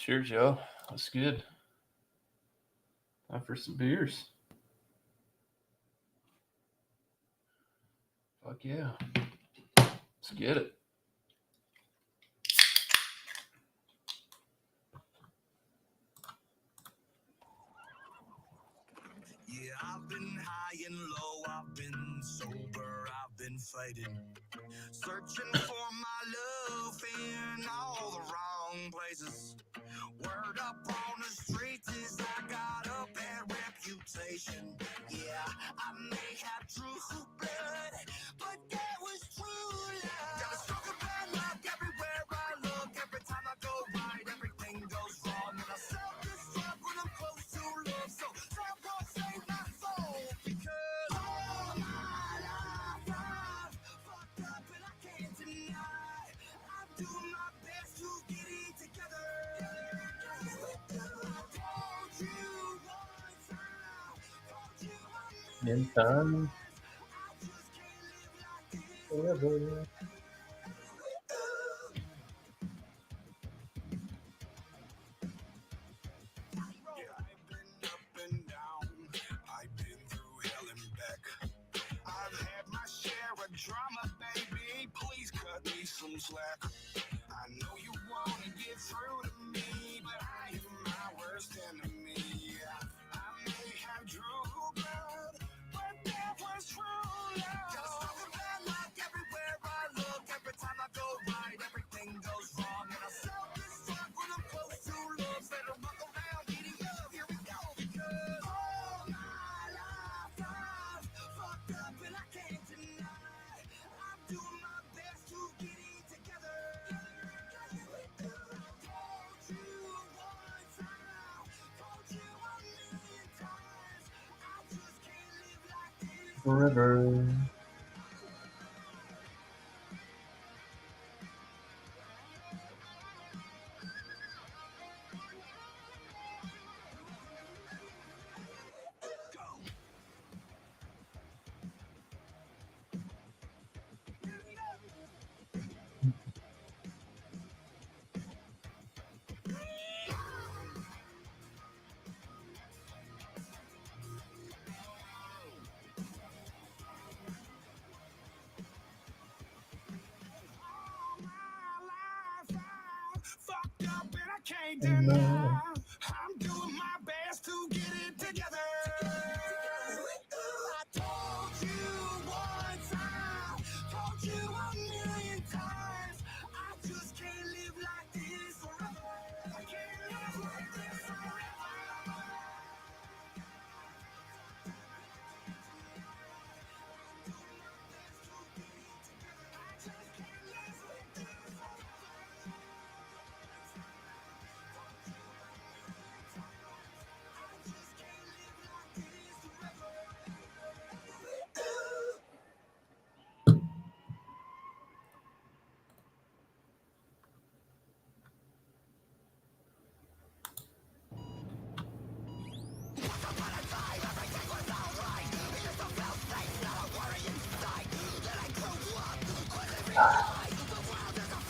Cheers, y'all. That's good. Time for some beers. Fuck yeah. Let's get it. Yeah, I've been high and low, I've been sober, I've been fighting, searching for my love in all the wrong places. Word up on the streets is I got a bad reputation. Yeah, I may have true blood, but that was true love. Got a stroke of bad luck everywhere I look. Every time I go right, everything goes wrong. And I self-destruct when I'm close to love. So someone save my soul, because all my life I've fucked up and I can't deny. I'm doing my best to get it together. In time. Forever. Drama, baby, please cut me some slack. I know you want to get through to me, but I am my worst enemy. I may have true blood, but that was true love. Got a stroke of bad luck everywhere I look. Every time I go right, everything goes wrong. And I self-destruct when I'm close to love. Better walk around eating up. Here we go, because all my life I've fucked up and I can't deny. I'm doing my best to get it together. Told you one time, told you a million times. I just can't live like this Forever. fucked up and I can't deny. I'm doing my best to get it together. I told you one time, told you a million times. I just can't live like this forever. I can't live like this forever.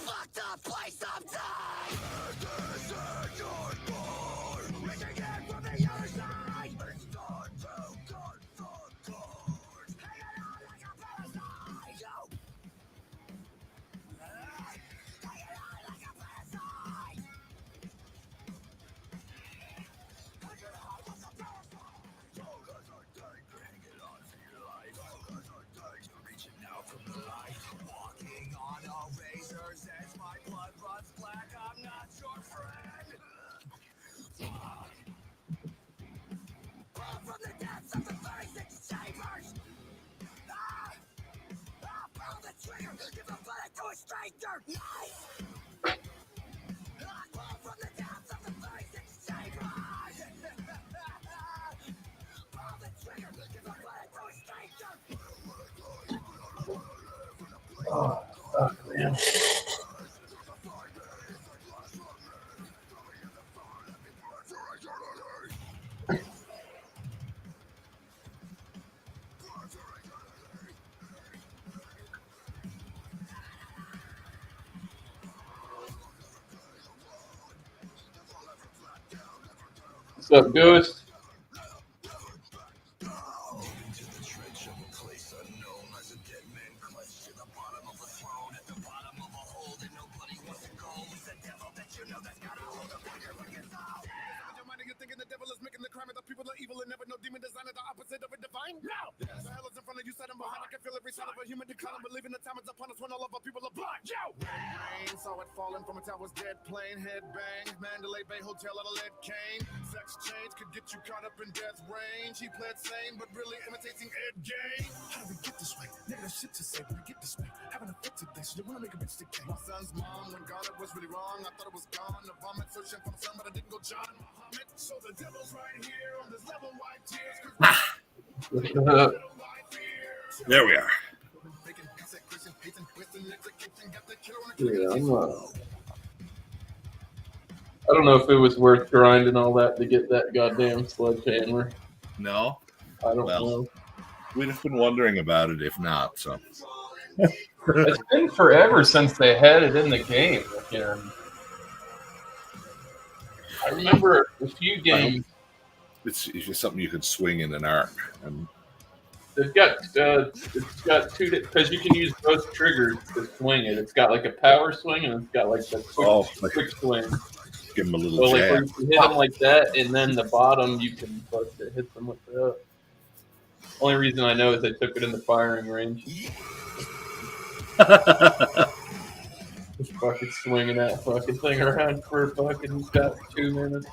Fucked up place sometime. This is your born. Reaching in from the other side. It's time to cut the cord. Hanging on like a parasite. Yo. Hanging on like a parasite. Hanging on like a parasite. All guys are dying for hanging on for your life. All guys are dying for reaching out from the light. Walking on a razor's edge, my blood runs black. I'm not your friend. Pull from the depths of the 36 chambers. Pull the trigger, give a bullet to a stranger. Nice. Pull from the depths of the 36 chambers. Pull the trigger, give a bullet to a stranger. Oh, fuck, man. What's up, Ghost? Thinking the devil is making the crime of the people are evil and never know demon design is the opposite of a divine. No! The hell is in front of you, set them behind. I can feel every sound of a human decline. Believing the time is upon us when all of our people are blind. Yo! Rain, saw it falling from a tower's dead plane. Head bang, Mandalay Bay Hotel out of lead cane. Sex change could get you caught up in death range. He played sane, but really imitating Ed Gein. How did we get this way? Negative shit to say, but we get this way. Having a fit today, so they wanna make a bitch decay. My son's mom, when God it was really wrong. I thought it was gone. The vomit searching for the sun, but I didn't go John Muhammad. So the devil's right here on this level, white tears. There we are. Yeah, I don't know if it was worth grinding all that to get that goddamn sledgehammer. No? I don't Well. know. We'd have been wondering about it if not, so. It's been forever since they had it in the game again. I remember a few games. It's just something you could swing in an arc. And It's got two, because you can use both triggers to swing it. It's got like a power swing and it's got like the quick swing. Give them a little So like jab. where you can hit them like that, and then the bottom you can hit them like that. Only reason I know is I took it in the firing range. Just fucking swinging that fucking thing around for fucking about 2 minutes.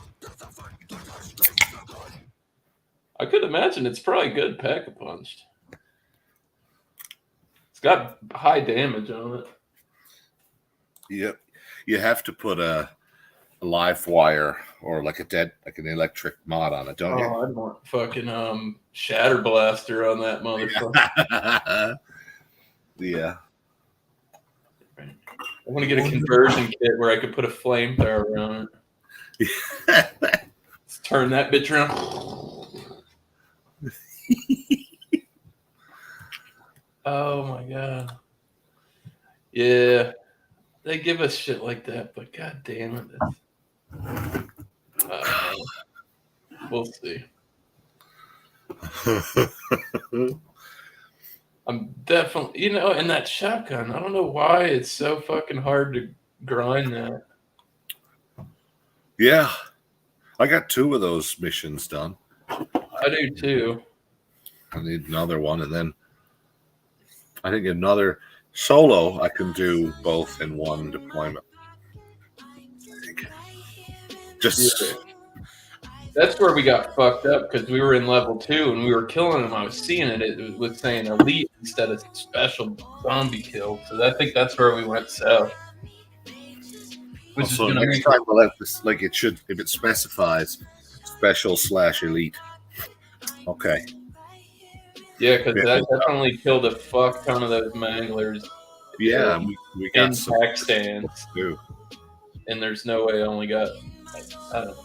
I could imagine it's probably good Pack-a-Punched. It's got high damage on it. Yep. You have to put a live wire or like an electric mod on it, don't you? Oh, I'd want fucking Shatter Blaster on that motherfucker. Yeah. I want to get a conversion kit where I could put a flamethrower on it. Let's turn that bitch around. Oh my god. Yeah. They give us shit like that, but god damn it. We'll see. I'm definitely, and that shotgun, I don't know why it's so fucking hard to grind that. Yeah. I got 2 of those missions done. I do too. I need another one, and then I think another solo I can do both in one deployment. I think. Just That's where we got fucked up because we were in level 2 and we were killing them. I was seeing it. It was saying elite instead of special zombie kill. So I think that's where we went south. So next time we'll have this, like it should, if it specifies special/elite. Okay. Yeah, because that definitely killed a fuck ton of those manglers. Yeah, we got in some Pakistan too. And there's no way I only got. I don't know.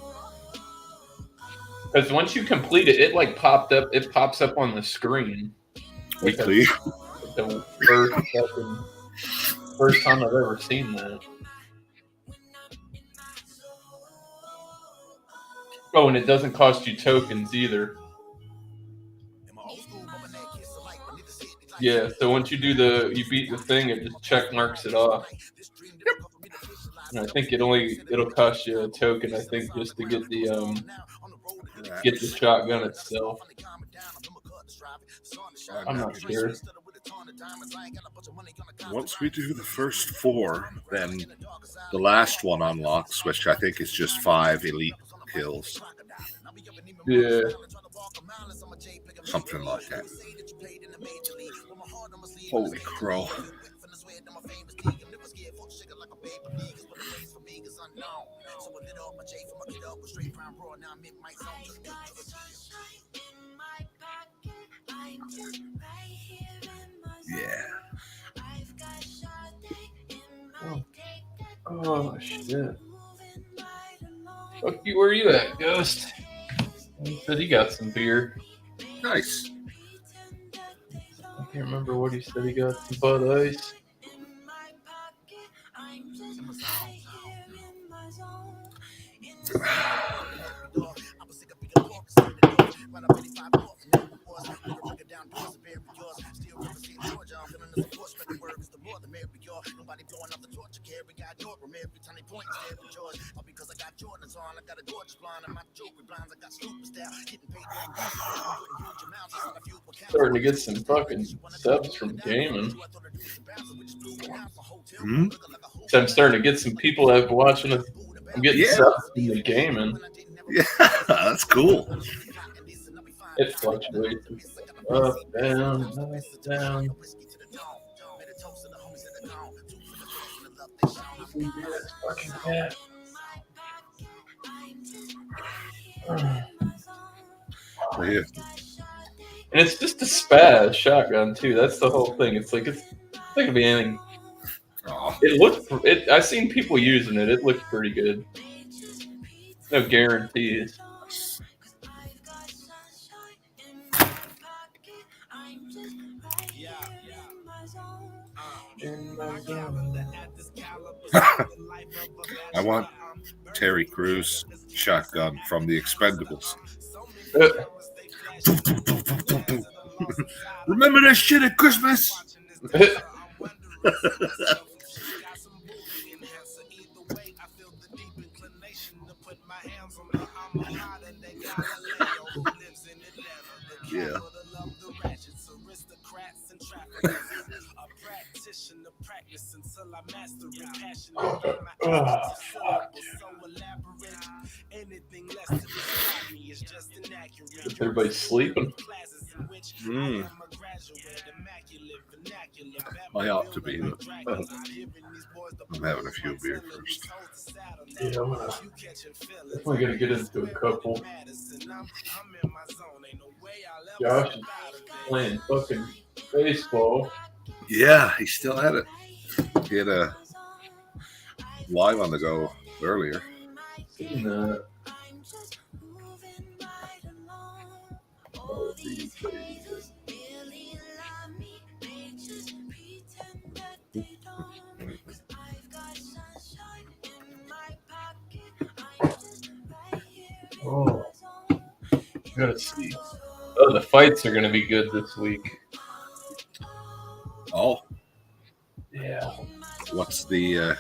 Because once you complete it, it like popped up. It pops up on the screen. Weekly. The first time I've ever seen that. Oh, and it doesn't cost you tokens either. Yeah, so once you beat the thing, it just check marks it off. And I think it'll cost you a token, I think, just to get the shotgun itself. I'm not sure. Once we do the first 4, then the last one unlocks, which I think is just 5 elite kills. Yeah. Something like that. Holy crow. Yeah. Oh shit. Fuck you, where you at, Ghost? He said he got some beer. Nice. I can't remember what he said. He got some Bud Ice. From every time they point instead of George. All because I got Jordans on, I got a gorgeous blonde and my jewelry blinds. I got super style, getting paid every week. Huge amounts, it's like a few accounts. Starting to get some fucking subs from gaming. So I'm starting to get some people that have watching it. I'm getting subs from the gaming. Yeah, that's cool. It fluctuates. Up, down, up, down. Fucking cat. Yeah. And it's just a spaz shotgun too. That's the whole thing. It's like it could be anything. Oh. It looked. I've seen people using it. It looked pretty good. No guarantees. I want Terry Crews shotgun from the Expendables. Remember that shit at Christmas? Yeah. Everybody's sleeping. I ought to be, but I'm having a few beers first. Yeah, I'm definitely gonna get into a couple. Josh is playing fucking baseball. Yeah, he still had it. He had a live on the go earlier. Seen that. Oh, gotta see. Oh, the fights are gonna be good this week. Oh, Yeah. what's the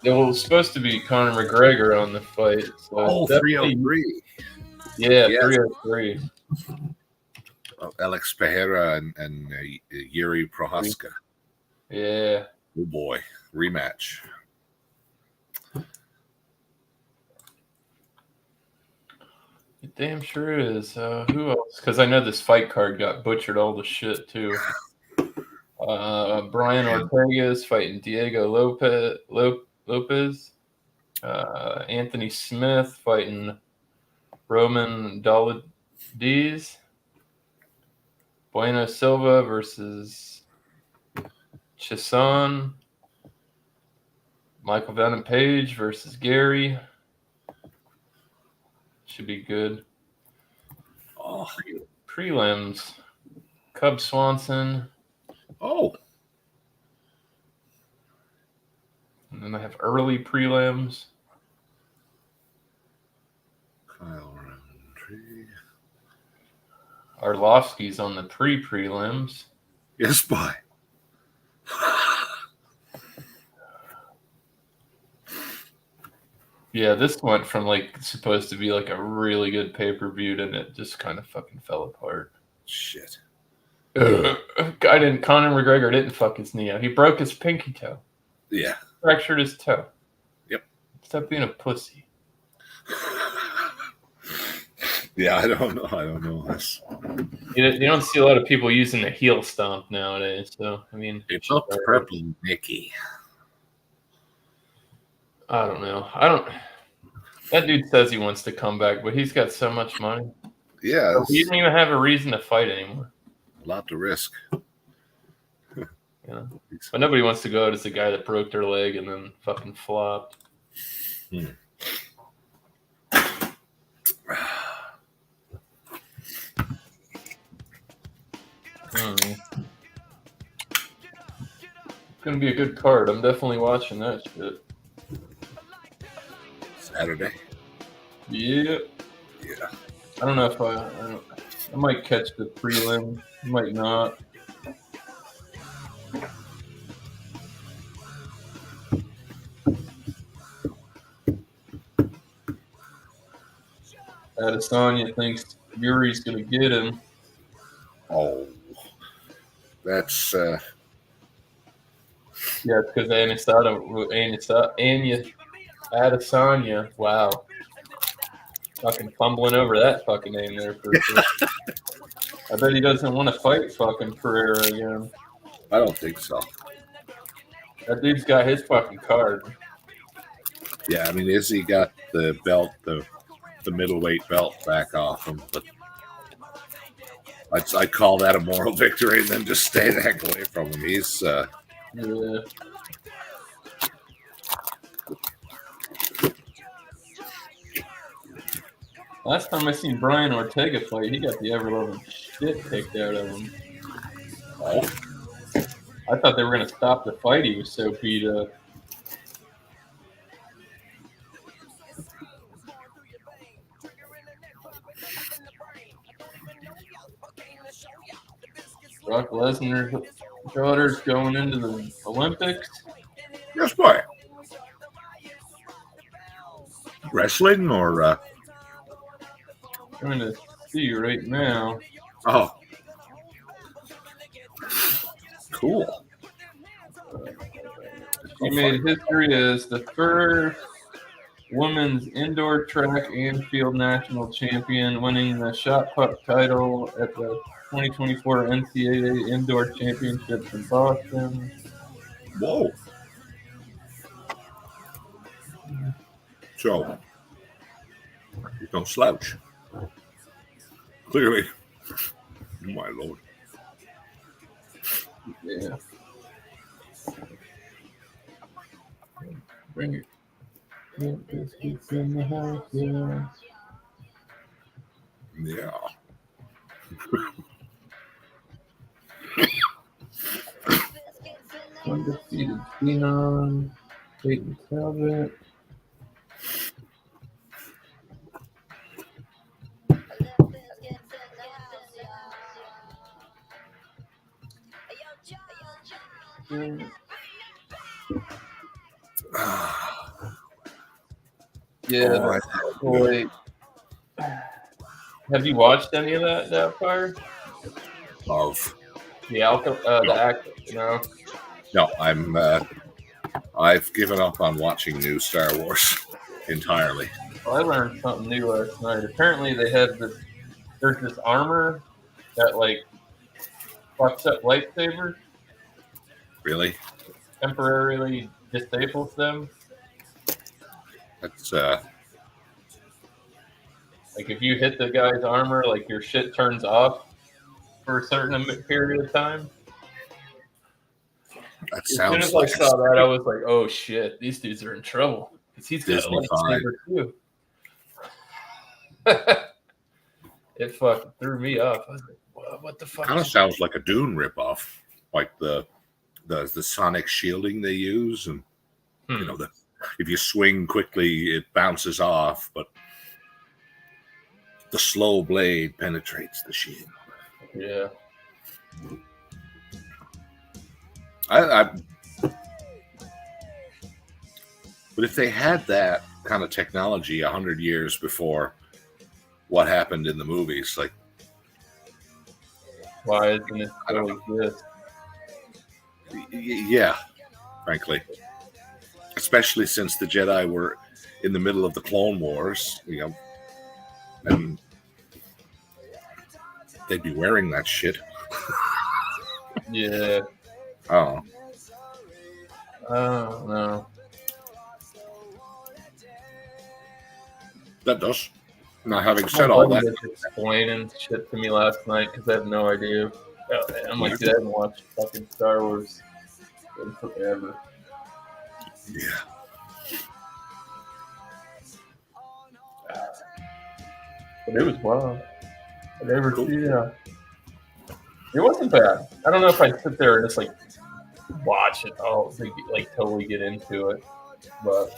It was supposed to be Conor McGregor on the fight. So 303? Yeah, Yeah. 303. Alex Pereira and Yuri Prohaska. Yeah. Oh boy, rematch. It damn sure is. Who else? Because I know this fight card got butchered all the shit too. Brian Ortega is fighting Diego Lopez. Anthony Smith fighting Roman Dolidez. Bueno Silva versus Chison. Michael Venom Page versus Gary. Should be good. Oh, Prelims. Cub Swanson. oh, And then I have early prelims. Kyle Roundtree. Arlovsky's on the pre-prelims. Yes, boy. Yeah, this went from like supposed to be like a really good pay-per-view, and it just kind of fucking fell apart. Shit. Conor McGregor didn't fuck his knee out. He broke his pinky toe. Yeah. Fractured his toe. Yep. Stop being a pussy. Yeah, I don't know this. You don't see a lot of people using the heel stomp nowadays. So, I mean. It's up to Purple Mickey. I don't know. That dude says he wants to come back, but he's got so much money. Yeah. He doesn't even have a reason to fight anymore. A lot to risk. Yeah. But nobody wants to go out as the guy that broke their leg and then fucking flopped. It's gonna be a good card. I'm definitely watching that shit. Saturday. Yeah. Yeah. I don't know if I might catch the prelim. Might not. Adesanya thinks Yuri's going to get him. Oh, that's Yeah, it's because Adesanya. Wow. Fucking fumbling over that fucking name there for sure. I bet he doesn't want to fight fucking Pereira again. I don't think so. That dude's got his fucking card. Yeah, I mean, Izzy got the belt, the middleweight belt back off him, but I call that a moral victory and then just stay the heck away from him. He's Yeah. Last time I seen Brian Ortega fight, he got the ever-loving shit kicked out of him. oh, I thought they were going to stop the fight. He was so beat up. Brock Lesnar's daughter's going into the Olympics. yes, boy. Wrestling or Trying to see right now. oh, cool. She made history as the first women's indoor track and field national champion, winning the shot put title at the 2024 NCAA Indoor Championships in Boston. Whoa. So, you don't slouch. Clearly. My lord. Yeah. Bring it. Biscuits in the house, yeah. Yeah. Undefeated Phenom, Peyton Talbot. Yeah, boy. Have you watched any of that fire? Of The act, you know? no, I've given up on watching new Star Wars entirely. Well, I learned something new last night. Apparently, there's this armor that like fucks up lightsabers, Really? temporarily disables them. That's Like if you hit the guy's armor, like your shit turns off for a certain period of time. that As sounds soon as like I saw that, I was like, "Oh shit, these dudes are in trouble." Because he's got a Disney lightsaber too. It fucking threw me off. I was like, "What the fuck?" kind of sounds like a Dune ripoff, like the sonic shielding they use, and you know, if you swing quickly, it bounces off, but the slow blade penetrates the shield. Yeah. But if they had that kind of technology 100 years before what happened in the movies, like, Why isn't it still exist? yeah, frankly, especially since the Jedi were in the middle of the Clone Wars, you know, and they'd be wearing that shit. Yeah. Oh, I don't know. that does. Now, having said My all buddy that, was explaining shit to me last night because I have no idea. I'm like, dude, I haven't watched fucking Star Wars in forever. yeah, But it was wild. Yeah. It wasn't bad. I don't know if I'd sit there and just like watch it all, like totally get into it. But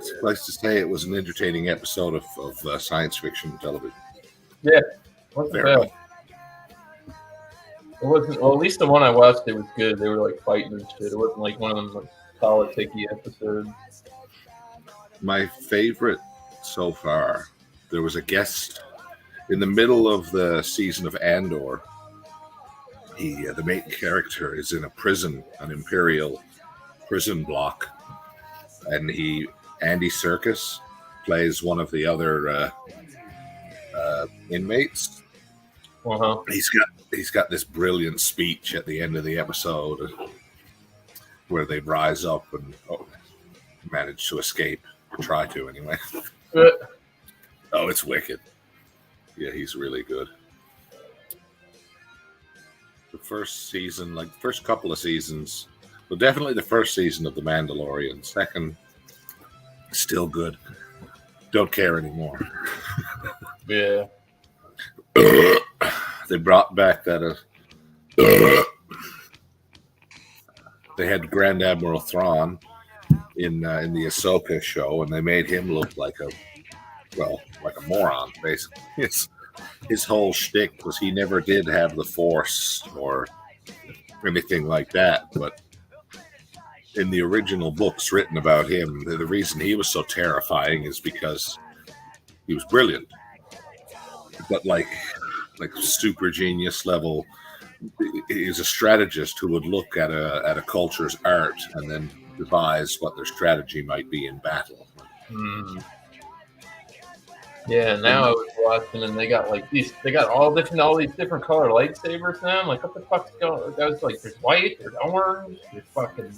suffice to say, it was an entertaining episode of science fiction television. yeah, it wasn't Very bad. It wasn't. Well, at least the one I watched, it was good. They were like fighting and shit. It wasn't like one of them like politicky episodes. My favorite so far. There was a guest in the middle of the season of Andor. The main character is in a prison, an Imperial prison block, and Andy Serkis plays one of the other inmates. Uh-huh. He's got this brilliant speech at the end of the episode where they rise up and manage to escape, or try to anyway. Oh, it's wicked. Yeah, he's really good. The first season, like first couple of seasons, well, definitely the first season of The Mandalorian. Second, still good. Don't care anymore. Yeah. They brought back that. They had Grand Admiral Thrawn in the Ahsoka show, and they made him look like a moron. Basically, his whole shtick was he never did have the Force or anything like that. But in the original books written about him, the reason he was so terrifying is because he was brilliant, but like super genius level. He's a strategist who would look at a culture's art and then devise what their strategy might be in battle. Mm. Yeah, now I was watching and they got all these different color lightsabers now. I'm like, what the fuck's going on? I was like, there's white, there's orange, there's fucking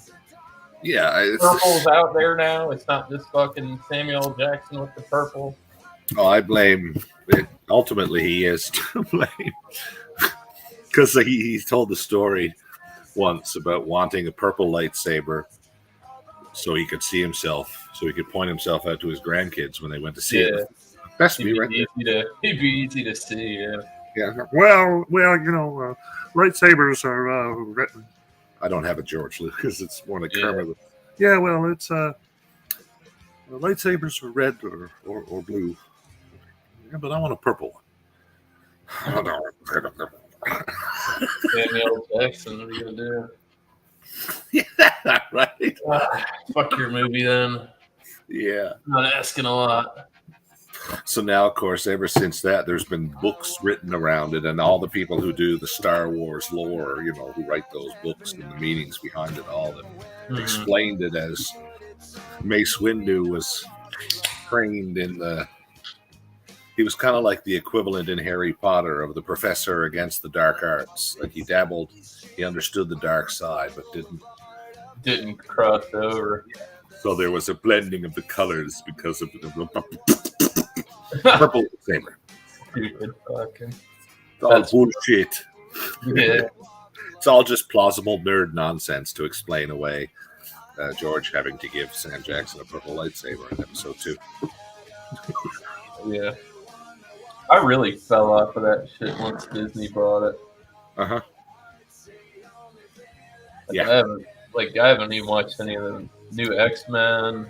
purple's out there now. It's not just fucking Samuel L. Jackson with the purple. Oh, I blame it. Ultimately, he is to blame. Because he told the story once about wanting a purple lightsaber so he could see himself, so he could point himself out to his grandkids when they went to see him. That's me, right there. He'd be easy to see, yeah. Yeah. Well, lightsabers are red. I don't have a George Lucas. It's more like Kermit. Yeah, well, it's lightsabers are red or blue. Yeah, but I want a purple one. Samuel Jackson, what are you gonna do? Yeah, right. Fuck your movie then. Yeah. I'm not asking a lot. So now, of course, ever since that, there's been books written around it, and all the people who do the Star Wars lore, who write those books and the meanings behind it all, that explained it as Mace Windu was trained in he was kind of like the equivalent in Harry Potter of the professor against the dark arts. Like he understood the dark side, but didn't cross over. So there was a blending of the colors because of the purple saber. Stupid fucking. It's all bullshit. Yeah. It's all just plausible nerd nonsense to explain away George having to give Sam Jackson a purple lightsaber in episode 2. Yeah. I really fell off of that shit once Disney bought it. Uh-huh. Yeah. I haven't even watched any of the new X-Men.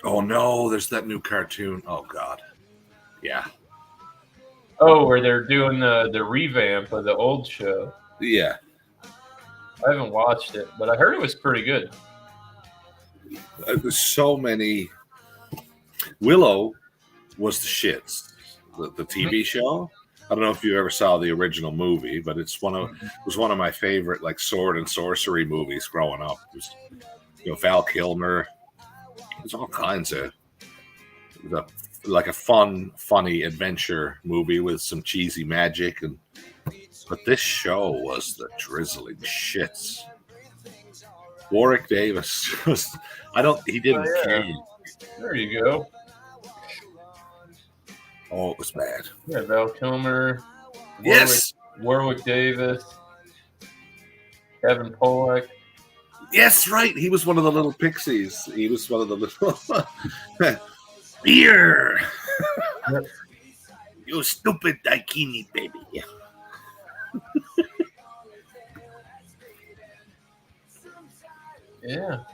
Oh no, there's that new cartoon. Oh god. Yeah. Oh, where they're doing the revamp of the old show. Yeah. I haven't watched it, but I heard it was pretty good. There's so many. Willow was the shits. The TV show. I don't know if you ever saw the original movie, but it was one of my favorite sword and sorcery movies growing up. It was, Val Kilmer. There's all kinds of a funny adventure movie with some cheesy magic, but this show was the drizzling shits. Warwick Davis he didn't care. There you go. Oh, it was bad. Yeah, Val Kilmer. Yes. Warwick Davis. Kevin Pollak. Yes, right. He was one of the little pixies. He was one of the little beer. You stupid daikini baby. Yeah.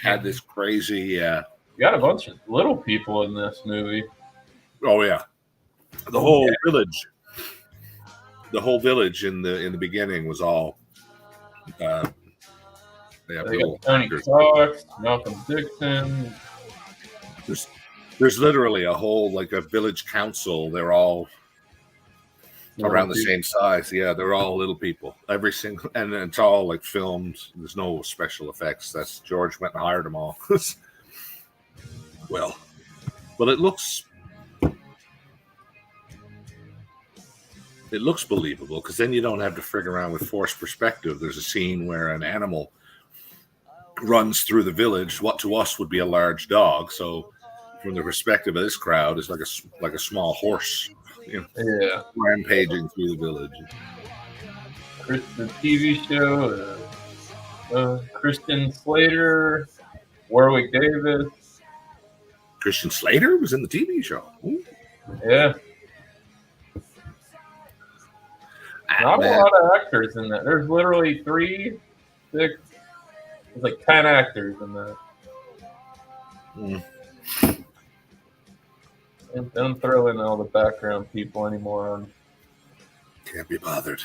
Had this crazy. You got a bunch of little people in this movie. Oh yeah, the whole village. The whole village in the beginning was all They have They little got Tony actors. Cox, Malcolm Dixon. There's literally a whole like a village council. They're all around the same size. Yeah, they're all little people. Every single, and it's all like filmed. There's no special effects. That's George went and hired them all. well, it looks believable because then you don't have to frig around with forced perspective. There's a scene where an animal runs through the village. What to us would be a large dog. So from the perspective of this crowd, it's like a small horse, Yeah. rampaging through the village. The TV show, Christian Slater, Warwick Davis. Christian Slater was in the TV show. Ooh. Yeah. Not a lot of actors in that. There's literally 3, 6, there's like 10 actors in that. Mm. And don't throw in all the background people anymore. Can't be bothered.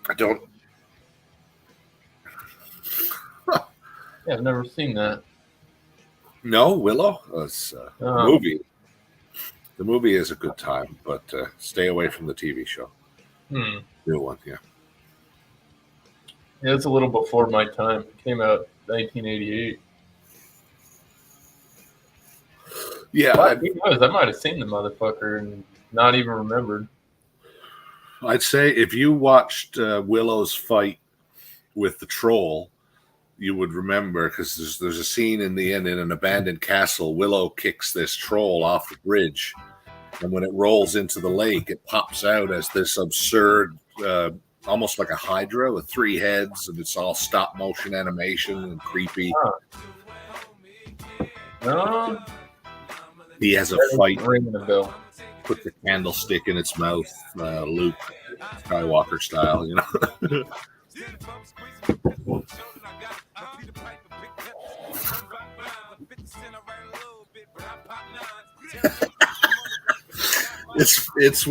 I don't. Yeah, I've never seen that. No, Willow. It's a movie. The movie is a good time, but stay away from the TV show. New one, yeah. Yeah, it's a little before my time. It came out 1988. Yeah, I might have seen the motherfucker and not even remembered. I'd say if you watched Willow's fight with the troll, you would remember because there's a scene in the end in an abandoned castle. Willow kicks this troll off the bridge, and when it rolls into the lake, it pops out as this absurd, almost like a hydra with 3 heads, and it's all stop motion animation and creepy. No. He has a fight. Ringing a bell. Put the candlestick in its mouth, Luke Skywalker style, It's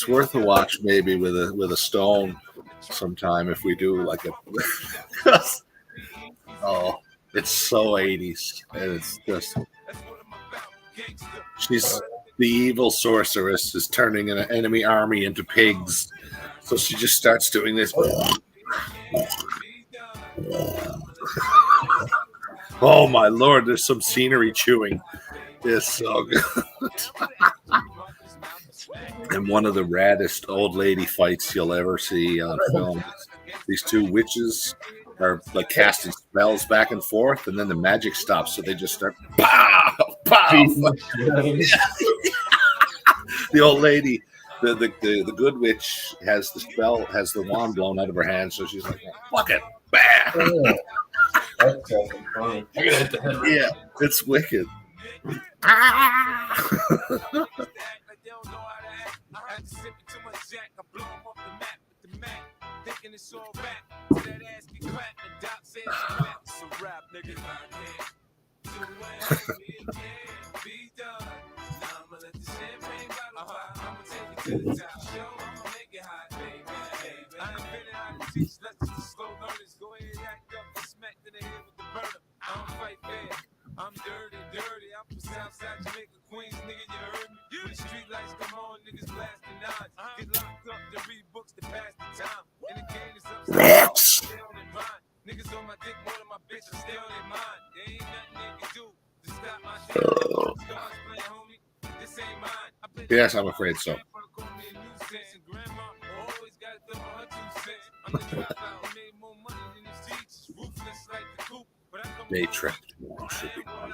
worth a watch maybe with a stone sometime if we do like a. Oh, it's so 80s, and it's just. She's the evil sorceress is turning an enemy army into pigs. So she just starts doing this. Oh my lord, there's some scenery chewing. It's so good. And one of the raddest old lady fights you'll ever see on film. These 2 witches are like casting spells back and forth, and then the magic stops, so they just start pow, pow. The old lady, the good witch has the spell, has the wand blown out of her hand, so she's like, fuck it, bam. That's funny. Yeah, it's wicked. I'm dirty. I'm from Southside Jamaica, Queens, nigga, you heard me. When the street lights come on, niggas blasting nines. Get locked up to read books to pass the time. And the game is upside down. Niggas on my dick more than my bitch, I stay on their mind. There ain't nothing they can do to stop my shit. This ain't mine. Yes, I'm afraid so. Day trip tomorrow should be fun.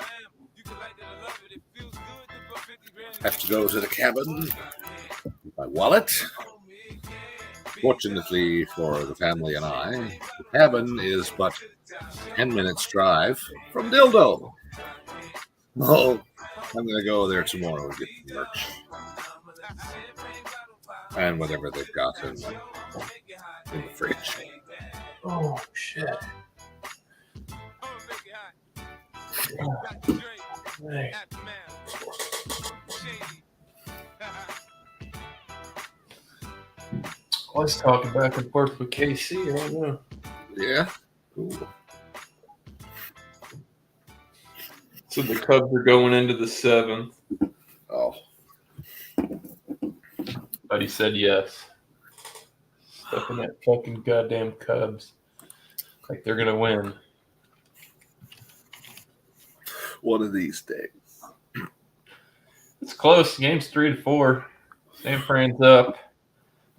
Have to go to the cabin. My wallet. Fortunately for the family and I, the cabin is but 10 minutes drive from Dildo. Oh, I'm going to go there tomorrow and get the merch. And whatever they've got in the fridge. Oh, shit. Hey. I was talking back and forth with KC. I don't know. Yeah. Cool. So the Cubs are going into the 7th, Oh, but he said yes. Stuck in that fucking goddamn Cubs. Like they're gonna win. one of these days. It's close. Game's 3-4. San Fran's up.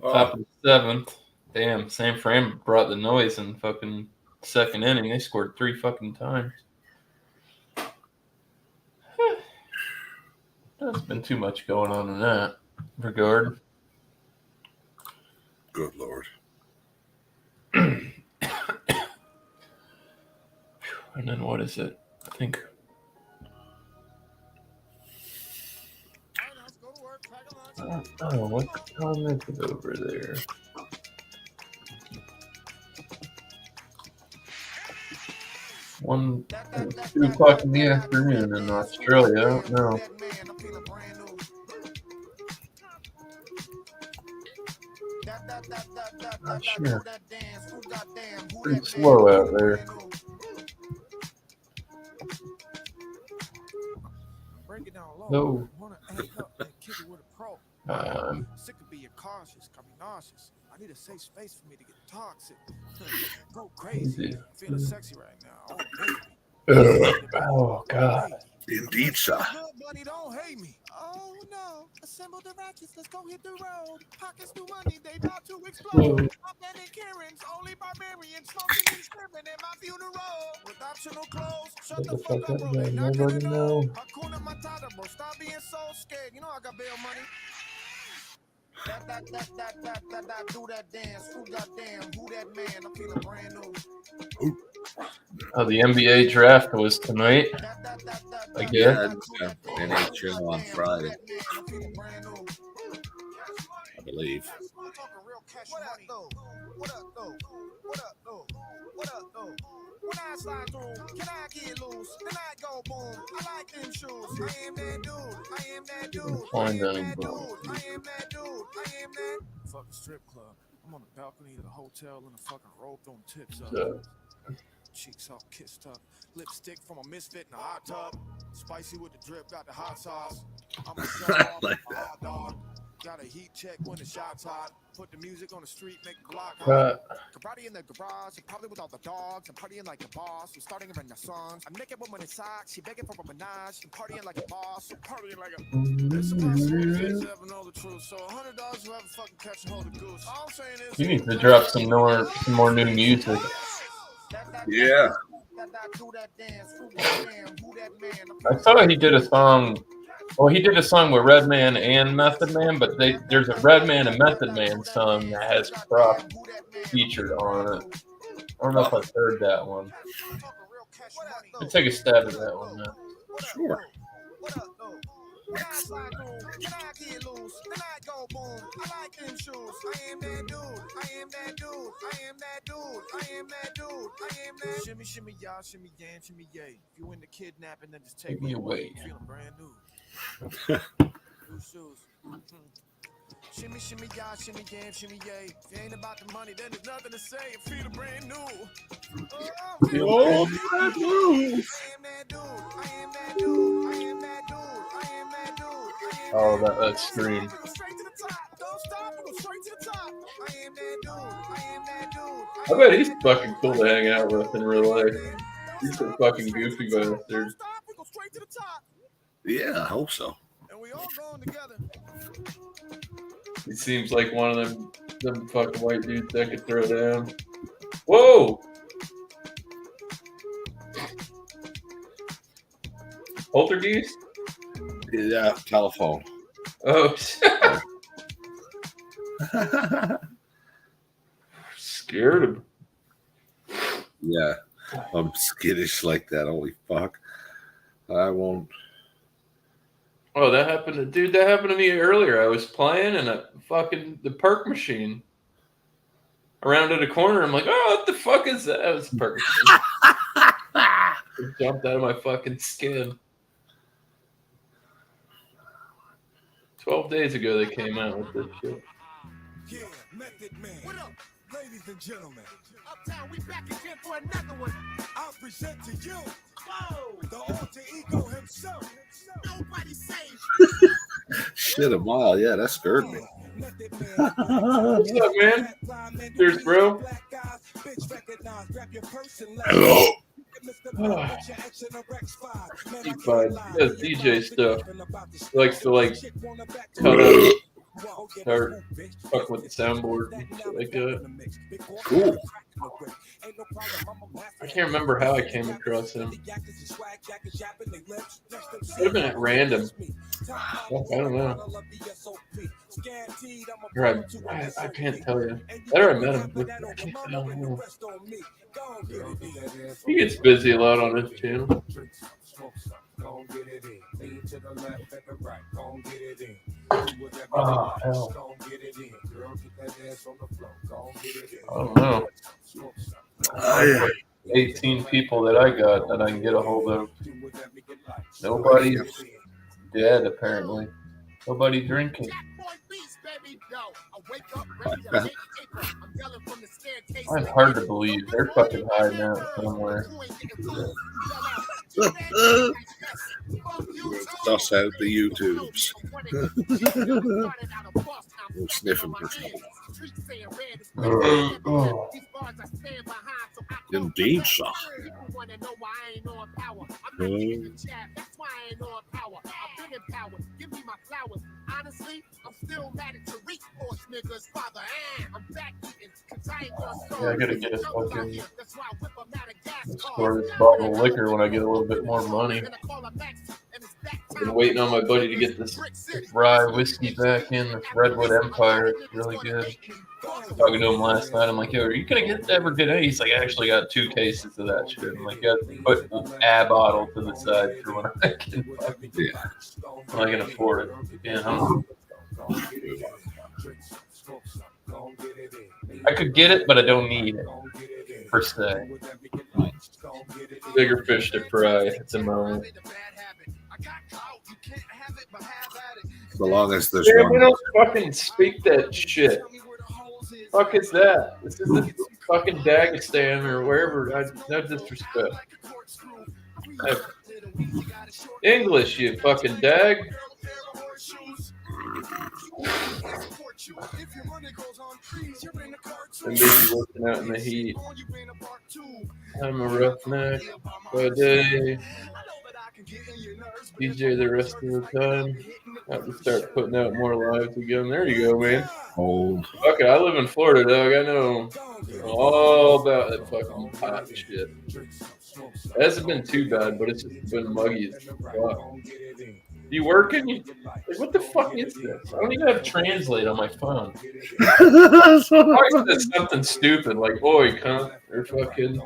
Top Oh, of the 7th. Damn, San Fran brought the noise in fucking second inning. They scored 3 fucking times. There's been too much going on in that regard. good Lord. And then what is it? I think. Oh, what time is it over there? 2 o'clock in the afternoon in Australia. I don't know. Not sure. Pretty slow out there. No. Sick of being cautious, got me nauseous. I need a safe space for me to get toxic. Go crazy. I'm feeling sexy right now. Oh God. Indeed, sir. Money don't hate me. Oh no, assemble the ratchets, let's go hit the road. Pockets do money, they about to explode. I'm betting Karens, only barbarians, smoking and scrimming in my funeral. With optional clothes, shut the fuck up, bro. They not gonna know. Hakuna Matata, bro. Stop being so scared. You know I got bail money. That, do that dance. Who goddamn, who that man? I'm feeling brand new. Oh, the NBA draft was tonight. I guess. Yeah, NHL on Friday, I believe. What up, though? What up, though? What up, though? What up, though? When I slide through, can I get loose? Then I go boom. I like them shoes. I am that dude. I am that dude. I am that dude. I am that dude. I am that. Fucking strip club. I'm on the balcony of the hotel in a fucking robe throwing tips up. Cheeks all kissed up. Lipstick from a misfit in a hot tub. Spicy with the drip, got the hot sauce. I'm a show off Like a that. hot dog. Got a heat check when the shot's hot. Put the music on the street, make the block hot. Karate in the garage, and probably with all the dogs. I'm partying like a boss. I'm starting a renaissance. I'm naked woman in socks. She begging for a menage. I'm partying like a boss. I'm partying like a. It's a possibility to ever know the truth. So $100 whoever fucking catch and hold the goose. All I'm saying is. You need to drop some more new music. Yeah. I saw he did a song. Well, he did a song with Redman and Method Man, but there's a Redman and Method Man song that has Croc featured on it. I don't know if I've heard that one. Let's take a stab at that one now. Sure. When I slide through, can I get loose? Then I go boom. I like them shoes. I am that dude. I am that dude. I am that dude. I am that dude. I am that. Shimmy, shimmy, y'all, shimmy, yan, shimmy, yay. If you into kidnapping, then just take me away. Feeling brand new. New shoes. Shimmy, shimmy, y'all, shimmy, yan, shimmy, yay. If you ain't about the money, then there's nothing to say. I'm feeling brand new. Oh, I am that dude. I am that dude. I am that dude. I am that dude. Oh, that scream. I bet he's fucking cool to hang out with in real life. He's a fucking goofy bastard. Yeah, I hope so. And we all going together. He seems like one of them fucking white dudes that could throw down. Whoa! Poltergeist? Yeah, telephone. Oh, scared him. Yeah, I'm skittish like that. Holy fuck. I won't. Oh, that happened to me earlier. I was playing and the perk machine. I rounded a corner. I'm like, oh, what the fuck is that? It was a perk machine. It jumped out of my fucking skin. 12 days ago they came out with this shit. Yeah. Method Man. What up? Ladies and gentlemen, Uptown, we back again for another one. I present to you Whoa! the alter ego himself. Nobody saved. Shit, a mile. Yeah, that scared me. Method Man. What's up, man? Cheers, bro. Black guys, bitch recognize, grab your purse and let Hello. He does DJ stuff. He likes to like cut up, start fuck with the soundboard and shit like that. Cool. I can't remember how I came across him. Could have been at random. Fuck, I don't know. Or I can't tell you. Better I met him. But I can't tell him. He gets busy a lot on his channel. Oh, hell. I don't know. 18 people that I got that I can get a hold of. Nobody's dead, apparently. Nobody drinking. It's hard to believe. They're fucking hiding out somewhere. Toss out the YouTubes. I'm sniffing for trouble. Indeed, sir. Yeah, I gotta get a fucking store this bottle of liquor when I get a little bit more money. I've been waiting on my buddy to get this rye whiskey back in, this Redwood Empire. It's really good. Talking to him last night, I'm like, yo, are you gonna ever get it? He's like, I actually got 2 cases of that shit. I'm like, yeah, put a bottle to the side for when I can when I can afford it. Yeah, I could get it, but I don't need it per se. Bigger fish to fry at the moment. So long as there's Yeah, we one. don't fucking speak that shit. Fuck is that? This isn't fucking Dagestan or wherever. No disrespect. English, you fucking dag. I'm busy working out in the heat. I'm a roughneck by day. DJ the rest of the time. I have to start putting out more lives again. There you go, man. Old. Okay, I live in Florida, dog. I know all about that fucking hot shit. It hasn't been too bad, but it's just been muggy as fuck. You working? Like, what the fuck is this? I don't even have Translate on my phone. Why is this something stupid like "oi, cunt" or fucking?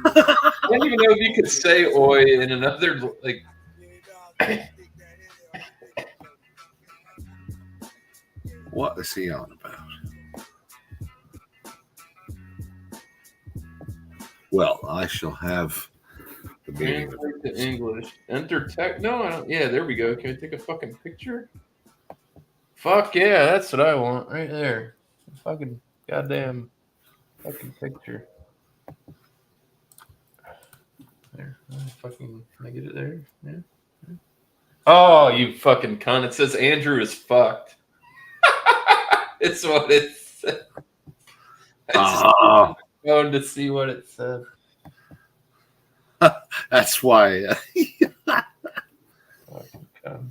I don't even know if you could say "oi" in another like. What is he on about? Well, I shall have the meeting. Translate to English. Enter tech. No, I don't. Yeah, there we go. Can I take a fucking picture? Fuck yeah, that's what I want right there. Fucking goddamn fucking picture. There. Fucking. Can I get it there? Yeah. Oh, you fucking cunt! It says Andrew is fucked. It's what it said. I just phone to see what it said. That's why. Fucking cunt.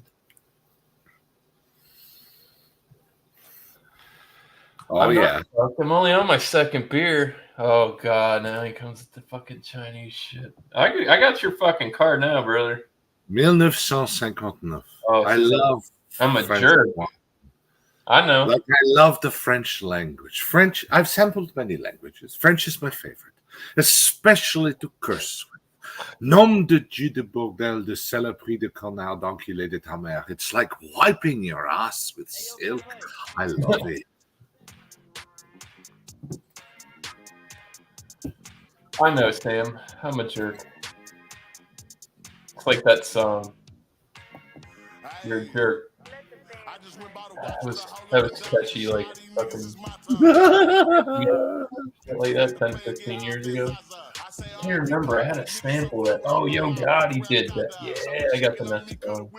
Oh, I'm yeah. not fucked. I'm only on my second beer. Oh god, now he comes with the fucking Chinese shit. I got your fucking card now, brother. 1959. Oh, I love. I'm a French jerk. wine. I know. Like, I love the French language. French. I've sampled many languages. French is my favorite, especially to curse with. Nom de Dieu de bordel de saloperie de connard d'enculé de ta mère. It's like wiping your ass with silk. I love it. I know, Sam. I'm a jerk. It's like that song. You're a jerk. That was catchy, like fucking like that 10, 15 years ago. I can't remember. I had a sample of that. Oh, Yo Gotti did that. Yeah, I got the next going.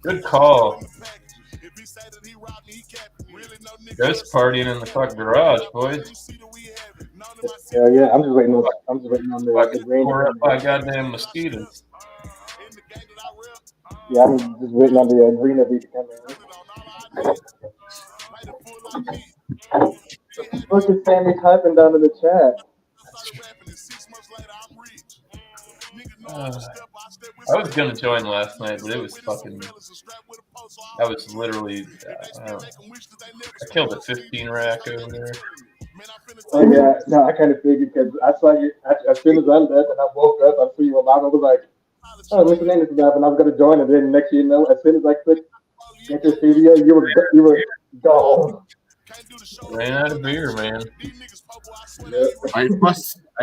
Good call. Ghost partying in the fucking garage, boys. Yeah, I'm just waiting on the green. Tore up by goddamn mosquitoes. Yeah, I'm just waiting on the green to be coming. Look at Sammy typing down in the chat. I was gonna join last night, but it was fucking. I was literally. I killed a 15 rack over there. Oh yeah, no, I kind of figured because I saw you as soon as I left and I woke up, I saw you were live. I was like, oh, what's the name of this stuff? And I was gonna join, and then next thing you know, as soon as I clicked into studio, you were gone. Ran out of beer, man. I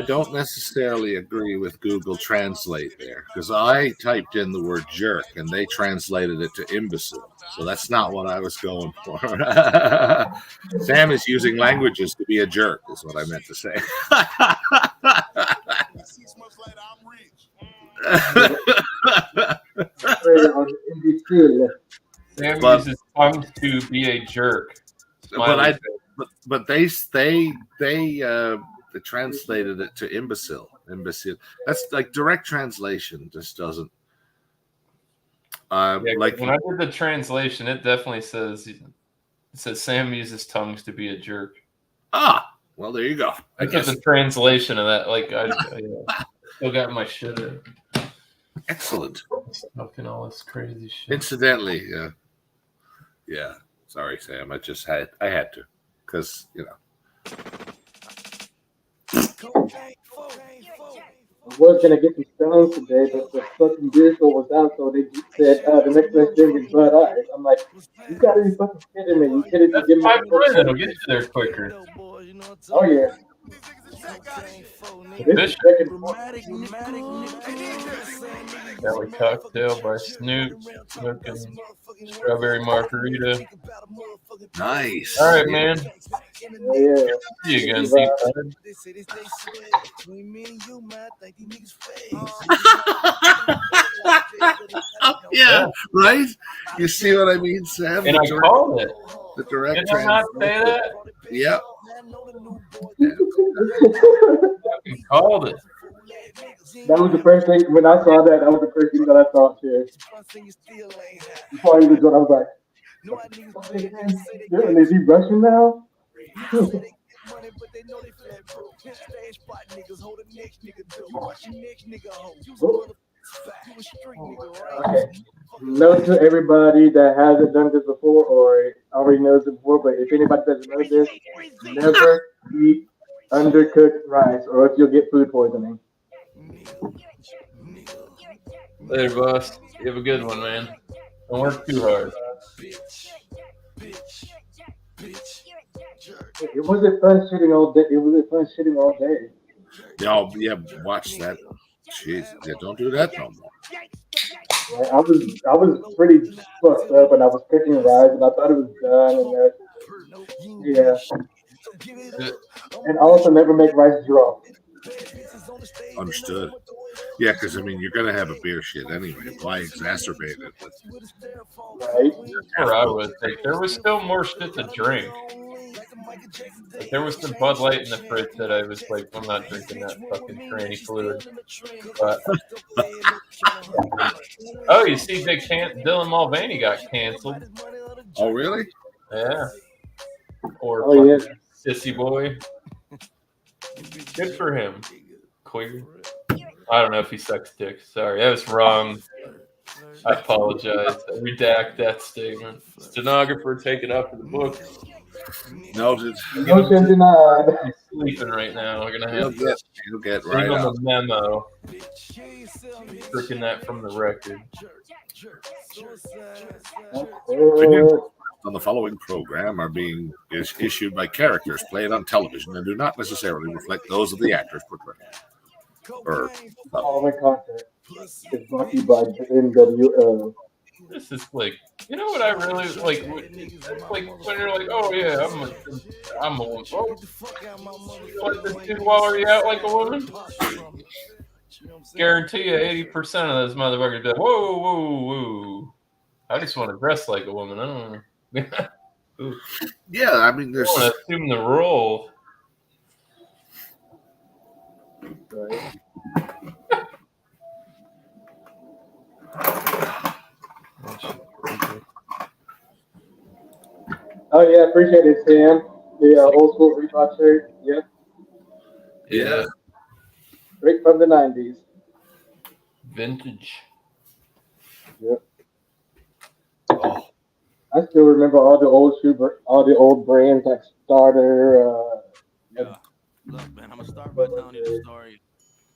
don't necessarily agree with Google Translate there because I typed in the word jerk and they translated it to imbecile. So that's not what I was going for. Sam is using languages to be a jerk, is what I meant to say. Sam uses tongue to be a jerk. But they translated it to imbecile. That's like direct translation just doesn't. Like when I did the translation, it definitely says Sam uses tongues to be a jerk. Ah, well there you go. I get the translation of that. Like I still got my shit in. Excellent. Smoking all this crazy shit. Incidentally, yeah. Sorry, Sam. I had to, because you know. I was gonna get some stones today, but the fucking vehicle was out, so they said the next best thing is Bud Ice. I'm like, you gotta be fucking kidding me! You could have That's given me. that'll get you there quicker. Oh yeah. This second. Valley Cocktail by Snoop, smoking strawberry margarita. Nice. All right, man. Yeah. See you again, Deep. Yeah, right? You see what I mean, Sam? And I called it. The direct Did I not say that? Yep. I called it. That was the first thing when I saw that. That was the first thing that I thought too. Before I even joined, I was like, "Is he Russian now?" Okay. Note to everybody that hasn't done this before or already knows it before, but if anybody doesn't know this, never eat undercooked rice or else you'll get food poisoning. Later, boss. You have a good one, man. Don't work too hard. It wasn't fun shitting all day. It wasn't fun shitting all day. Yeah, watch that. Jeez, yeah, don't do that no more. Yeah, I was pretty fucked up and I was cooking rice and I thought it was done and yeah. And also never make rice drop. Understood. Yeah, because I mean, you're gonna have a beer shit anyway. Why exacerbate it? Right? Or I would think there was still more shit to drink. Like, there was some Bud Light in the fridge that I was like, I'm not drinking that fucking tranny fluid. But oh, you see, Dylan Mulvaney got canceled. Oh, really? Yeah. Or Oh, yeah. Sissy Boy. Good for him. Queer. I don't know if he sucks dick. Sorry, that was wrong. I apologize. I redact that statement. Stenographer, take it up for the book. Noted. Motion denied. I'm sleeping right now. I'm gonna You'll have to get send right him out. a memo. Freaking that from the record. On the following program are being issued by characters played on television and do not necessarily reflect those of the actors portrayed. or All the content is brought to you by the NWO. This is like, you know what I really like? It's like when you're like, oh yeah, I'm a woman. Oh, you like this dude while you're out like a woman? Guarantee you, 80% of those motherfuckers be like, whoa, whoa, whoa. I just want to dress like a woman. I don't know. yeah, I mean, I there's want to assume the role. Right? Oh yeah, appreciate it, Sam. The old school Reebok shirt. Yep, yeah. straight from the '90s. Vintage. Yep. Oh, I still remember all the old all the old brands like Starter. Yeah. Look, man, I'm gonna start by telling you the story.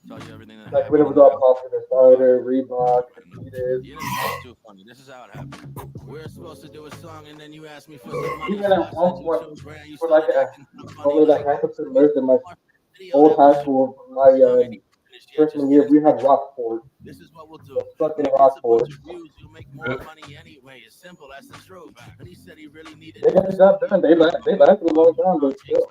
Tell you everything that Like happened. when it was all popular, Starter, Reebok, Adidas. You know, it's too funny. This is how it happened. We were supposed to do a song, and then you asked me for some money. Even So I at one sent you point, 2 grand. You for like started a acting only funny. like half a percent less than my Video old that high was school, my song ain't even finished yet. freshman Just year, get we it. had Rockport. This is what we'll do. The fucking If it gets a Rockport. bunch of views, you'll make more money anyway. It's simple. That's the truth. And he said he really needed They got the job done. They lasted a long time, but still.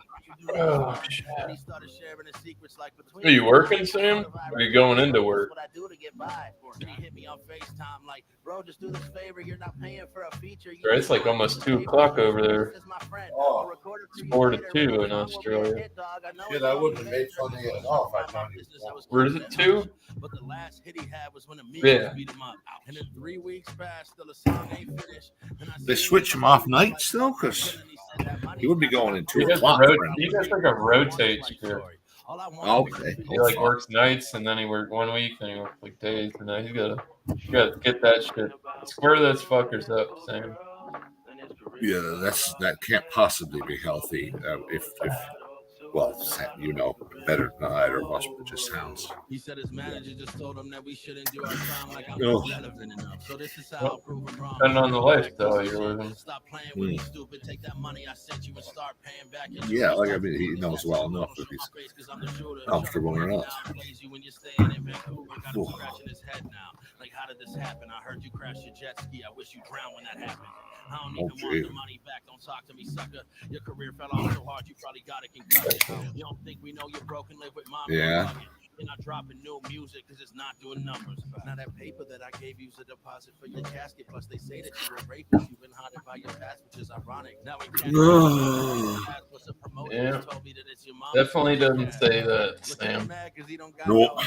Oh, shit. And he started sharing his secrets like between Are you us. working, Sam? Or are you going into work? What I do to get by. And he hit me on FaceTime like, bro, just do this favor. You're not paying for a feature. Right, it's like almost 2 o'clock over there. Oh, It's 4 to 2 in Australia. shit, I wouldn't have made fun of you at all if I told you. Where is it, 2? But the last hit he had was when the Migos Yeah. beat him up. And then 3 weeks passed, still the song ain't finished. And I They seen switch him off nights though, because he would be going in 2 o'clock. He does like a rotate shift. Okay. He like works nights and then he works 1 week, then he works like days, and then you gotta get that shit. Square those fuckers up, Sam. Yeah, that can't possibly be healthy. If well, you know better than either of us, but it just sounds. He said his manager just told him that we shouldn't do our time like I'm No. relevant enough. So this is how I'll prove him wrong. Depending on the lifestyle you're living. Stop playing with me, stupid. Take that money I sent you and start paying back. Yeah, like I mean, he knows well enough if he's comfortable or not. Ooh. Scratching his head now. Like, how did this happen? I heard you crash your jet ski. I wish you drowned when that happened. I don't even want the money back. Don't talk to me, sucker. Your career fell off so hard you probably got a concussion. You don't think we know you're broken? Live with mom. Yeah. You're not dropping new music because it's not doing numbers. Now that paper that I gave you is a deposit for your casket. Plus they say that you're a rapist. You've been haunted by your past, which is ironic. Now in Yeah. Definitely doesn't say that, Sam. Nope.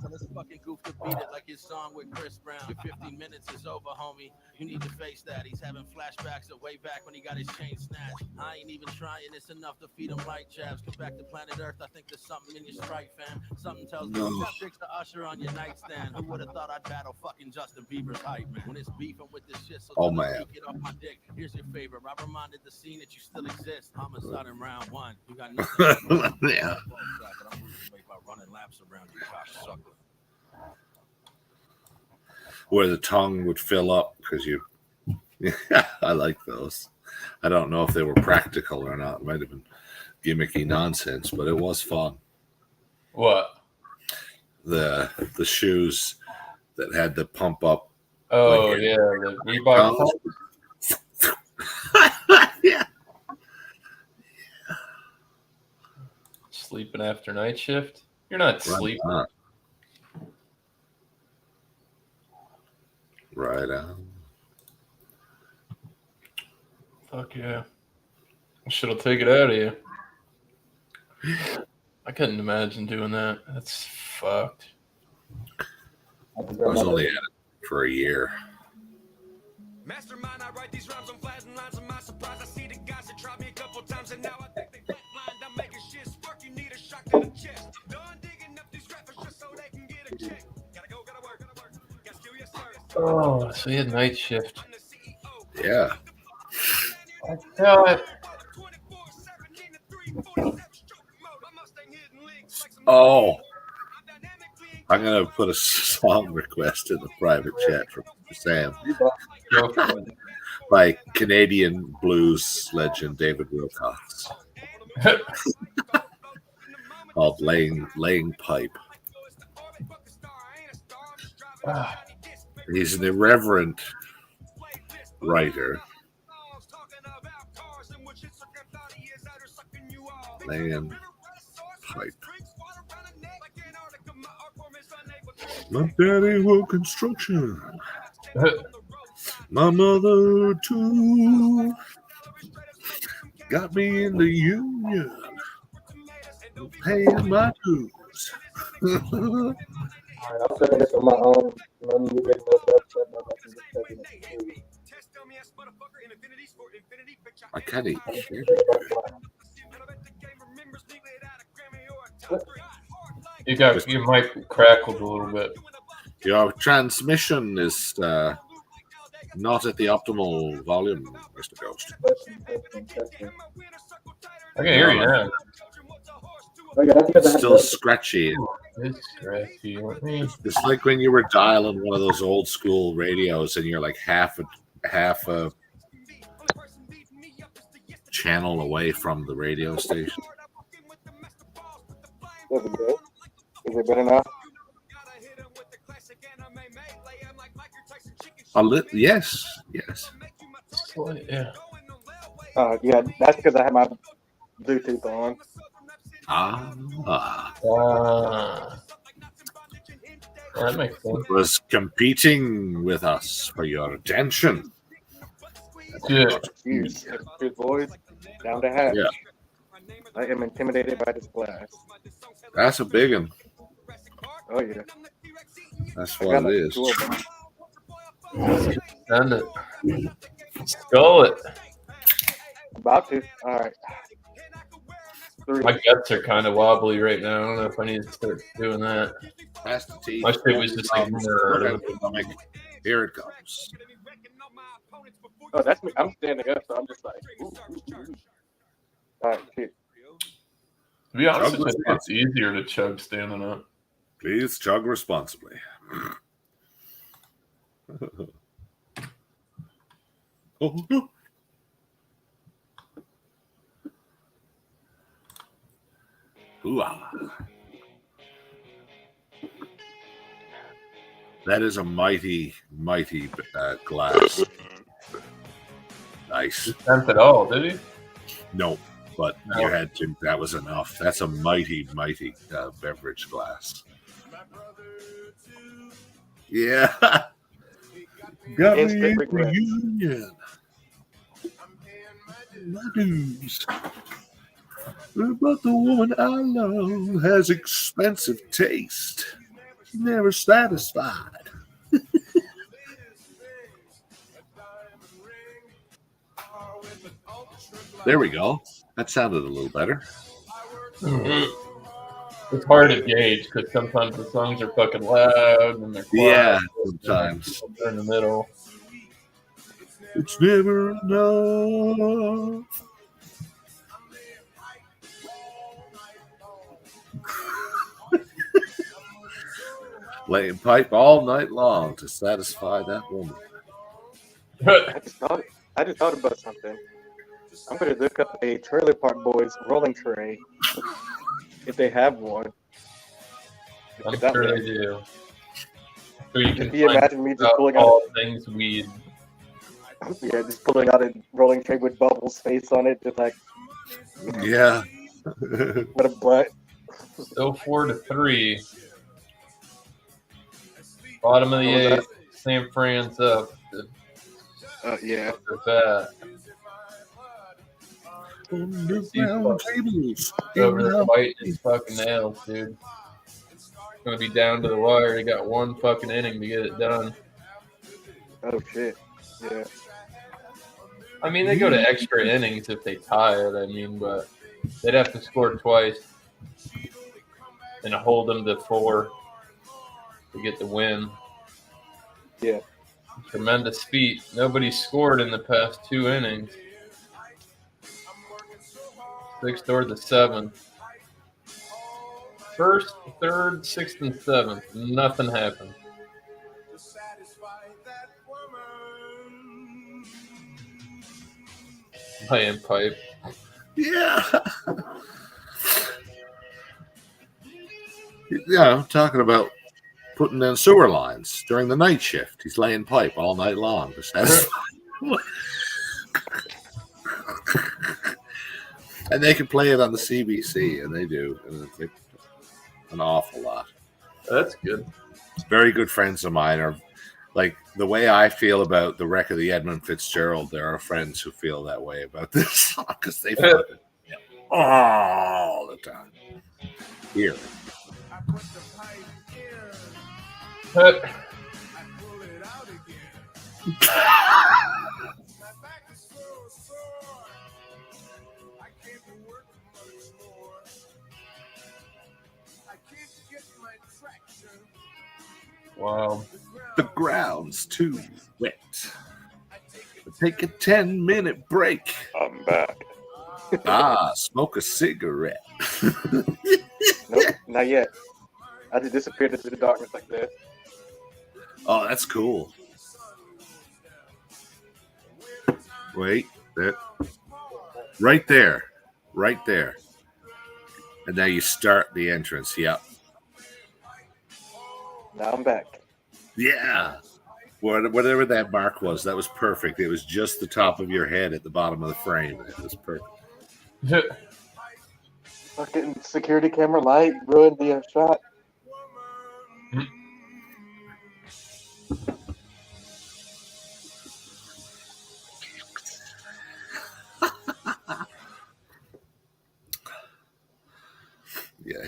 So let's fucking goof to beat it like his song with Chris Brown. Your 15 minutes is over, homie. You need to face that. He's having flashbacks of way back when he got his chain snatched. I ain't even trying. It's enough to feed him light jabs. Come back to planet Earth. I think there's something in your strike, fam. Something tells me you got tricks to usher on your nightstand. Who would have thought I'd battle fucking Justin Bieber's hype, man? When it's beefing with this shit, so man. Get off my dick. Here's your favor. I reminded the scene that you still exist. Homicide in round 1. You got nothing. Yeah. I'm losing weight by running laps around you, cocksucker. Where the tongue would fill up because you. Yeah, I like those. I don't know if they were practical or not. It might have been gimmicky nonsense, but it was fun. What? The shoes that had the pump up. Oh, Like, yeah, the Reebok. Yeah. Sleeping after night shift? You're not sleeping. Right on. Fuck yeah. Shit'll take it out of you. I couldn't imagine doing that. That's fucked. I was only at it for a year. Mastermind, I write these rhymes on flattened lines of my supplies. I see the guys that tried me a couple times and now I think they get blind. I'm making shit spark. You need a shot to the chest. Done digging up these rappers just so they can get a check. Gotta go, gotta work. Gotta steal your service. Oh, so you had night shift. Yeah. Oh, I'm gonna put a song request in the private chat from Sam by Canadian blues legend David Wilcox called "Laying Pipe." Ah, He's an irreverent writer. Man, pipe. My daddy worked construction. My mother too. Got me in the union. Paying my dues. Alright, I'm setting this on my own. None of you guys know that. I can just set it up. I can't eat shit. your mic crackled a little bit. Your transmission is not at the optimal volume, Mr. Ghost. I can hear you now. Okay, that's because I have Still to- scratchy. It's scratchy. Let me. It's like when you were dialing one of those old school radios and you're like half a channel away from the radio station. There we go. Is it better now? Yes. Yeah. Yeah, that's because I have my Bluetooth on. That makes sense. Was competing with us for your attention. Good. Huge. Good boys. Down to hatch. Yeah. I am intimidated by this glass. That's a big one. Oh, yeah. That's I what got it like is. 2 of them. Send it. Skull it. About to. All right. 3. My guts are kind of wobbly right now. I don't know if I need to start doing that. That's the teeth. My shit was just like nerd. Here it comes. Oh, that's me. I'm standing up, so I'm just like, ooh. All right, shit. To be honest, I think it's easier to chug standing up. Please chug responsibly. Oh, no. Ooh-ah. That is a mighty glass. Nice. Sent it all, did he? No, but you had to. That was enough. That's a mighty beverage glass. Yeah. Got me Instant in the regret. union. My dues. But the woman I love has expensive taste. She's never satisfied. There we go. That sounded a little better. It's hard to gauge because sometimes the songs are fucking loud and they're quiet. Yeah, sometimes. They're in the middle. It's never enough. Playing pipe all night long to satisfy that woman. I just thought about something. I'm going to look up a Trailer Park Boys rolling tray if they have one. I'm That sure way. they do. So you can Can you find imagine me just out pulling out? all things weed. Yeah, just pulling out a rolling tray with Bubbles' face on it, just like Yeah. what a butt. Still 4-3. Bottom of the What was eighth. San Fran's up. Yeah. That. Underground tables. Over there biting his fucking nails, dude. It's gonna be down to the wire. They got one fucking inning to get it done. Oh shit. Yeah. I mean, they go to extra innings if they tie it. I mean, but they'd have to score twice and hold them to 4 to get the win. Yeah. Tremendous feat. Nobody scored in the past 2 innings. 6th or the 7th. 1st, 3rd, 6th, and 7th. Nothing happened. Playing pipe. Yeah. Yeah, I'm talking about putting in sewer lines during the night shift. He's laying pipe all night long. And they can play it on the CBC, and they do. And it's an awful lot. That's good. Very good friends of mine are like the way I feel about the wreck of the Edmund Fitzgerald. There are friends who feel that way about this song because they feel it all the time. Here. I put the pipe in, Uh, I pull it out again. My back is so sore, I can't work much more. I can't get my traction. wow. The ground's too wet. Take a 10-minute break. I'm back. Smoke a cigarette. Nope, not yet. I just disappeared into the darkness like that. Oh, that's cool. Wait, that right there. And now you start the entrance. Yep. Now I'm back. Yeah. Whatever that mark was, that was perfect. It was just the top of your head at the bottom of the frame. It was perfect. Fucking security camera light ruined the shot. Yeah.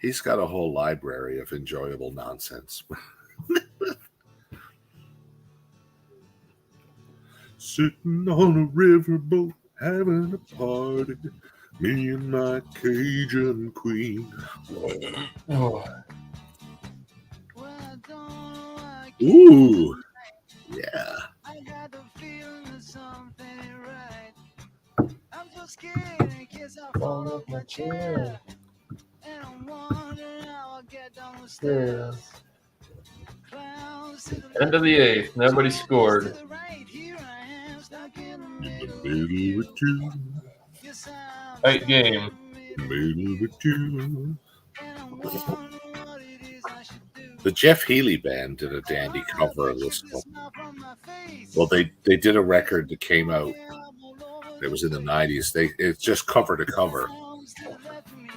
He's got a whole library of enjoyable nonsense. Sitting on a riverboat, having a party, me and my Cajun queen. Oh, Ooh, yeah. I got the feeling that something ain't right. I'm so scared in case I fall off my chair. And I'm wondering how I'll get down the stairs. Clowns to the end of the eighth. Nobody scored. to the right, here I am, stuck in the In middle. the middle with you, Yes, I'm Tight game. middle with you. and I'm wondering what it is I should do. The Jeff Healey band did a dandy cover of this one. Smile from my face. Well, they did a record that came out. It was in the 90s. It's just cover to cover,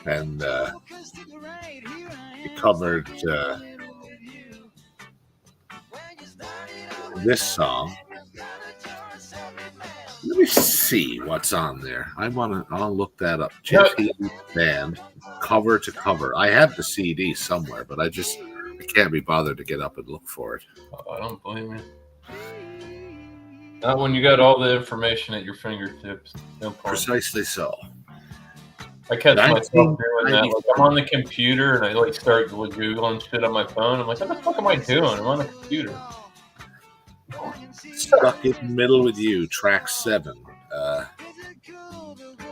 and it covered this song. Let me see what's on there. I'll look that up. Jeff Healey band, cover to cover. I have the CD somewhere, but I can't be bothered to get up and look for it. Oh, I don't blame you. Not when you got all the information at your fingertips. No point. Precisely so. I catch myself doing that. 1994. Like, I'm on the computer and I start googling shit on my phone. I'm like, what the fuck am I doing? I'm on the computer. Stuck in the middle with you, track 7.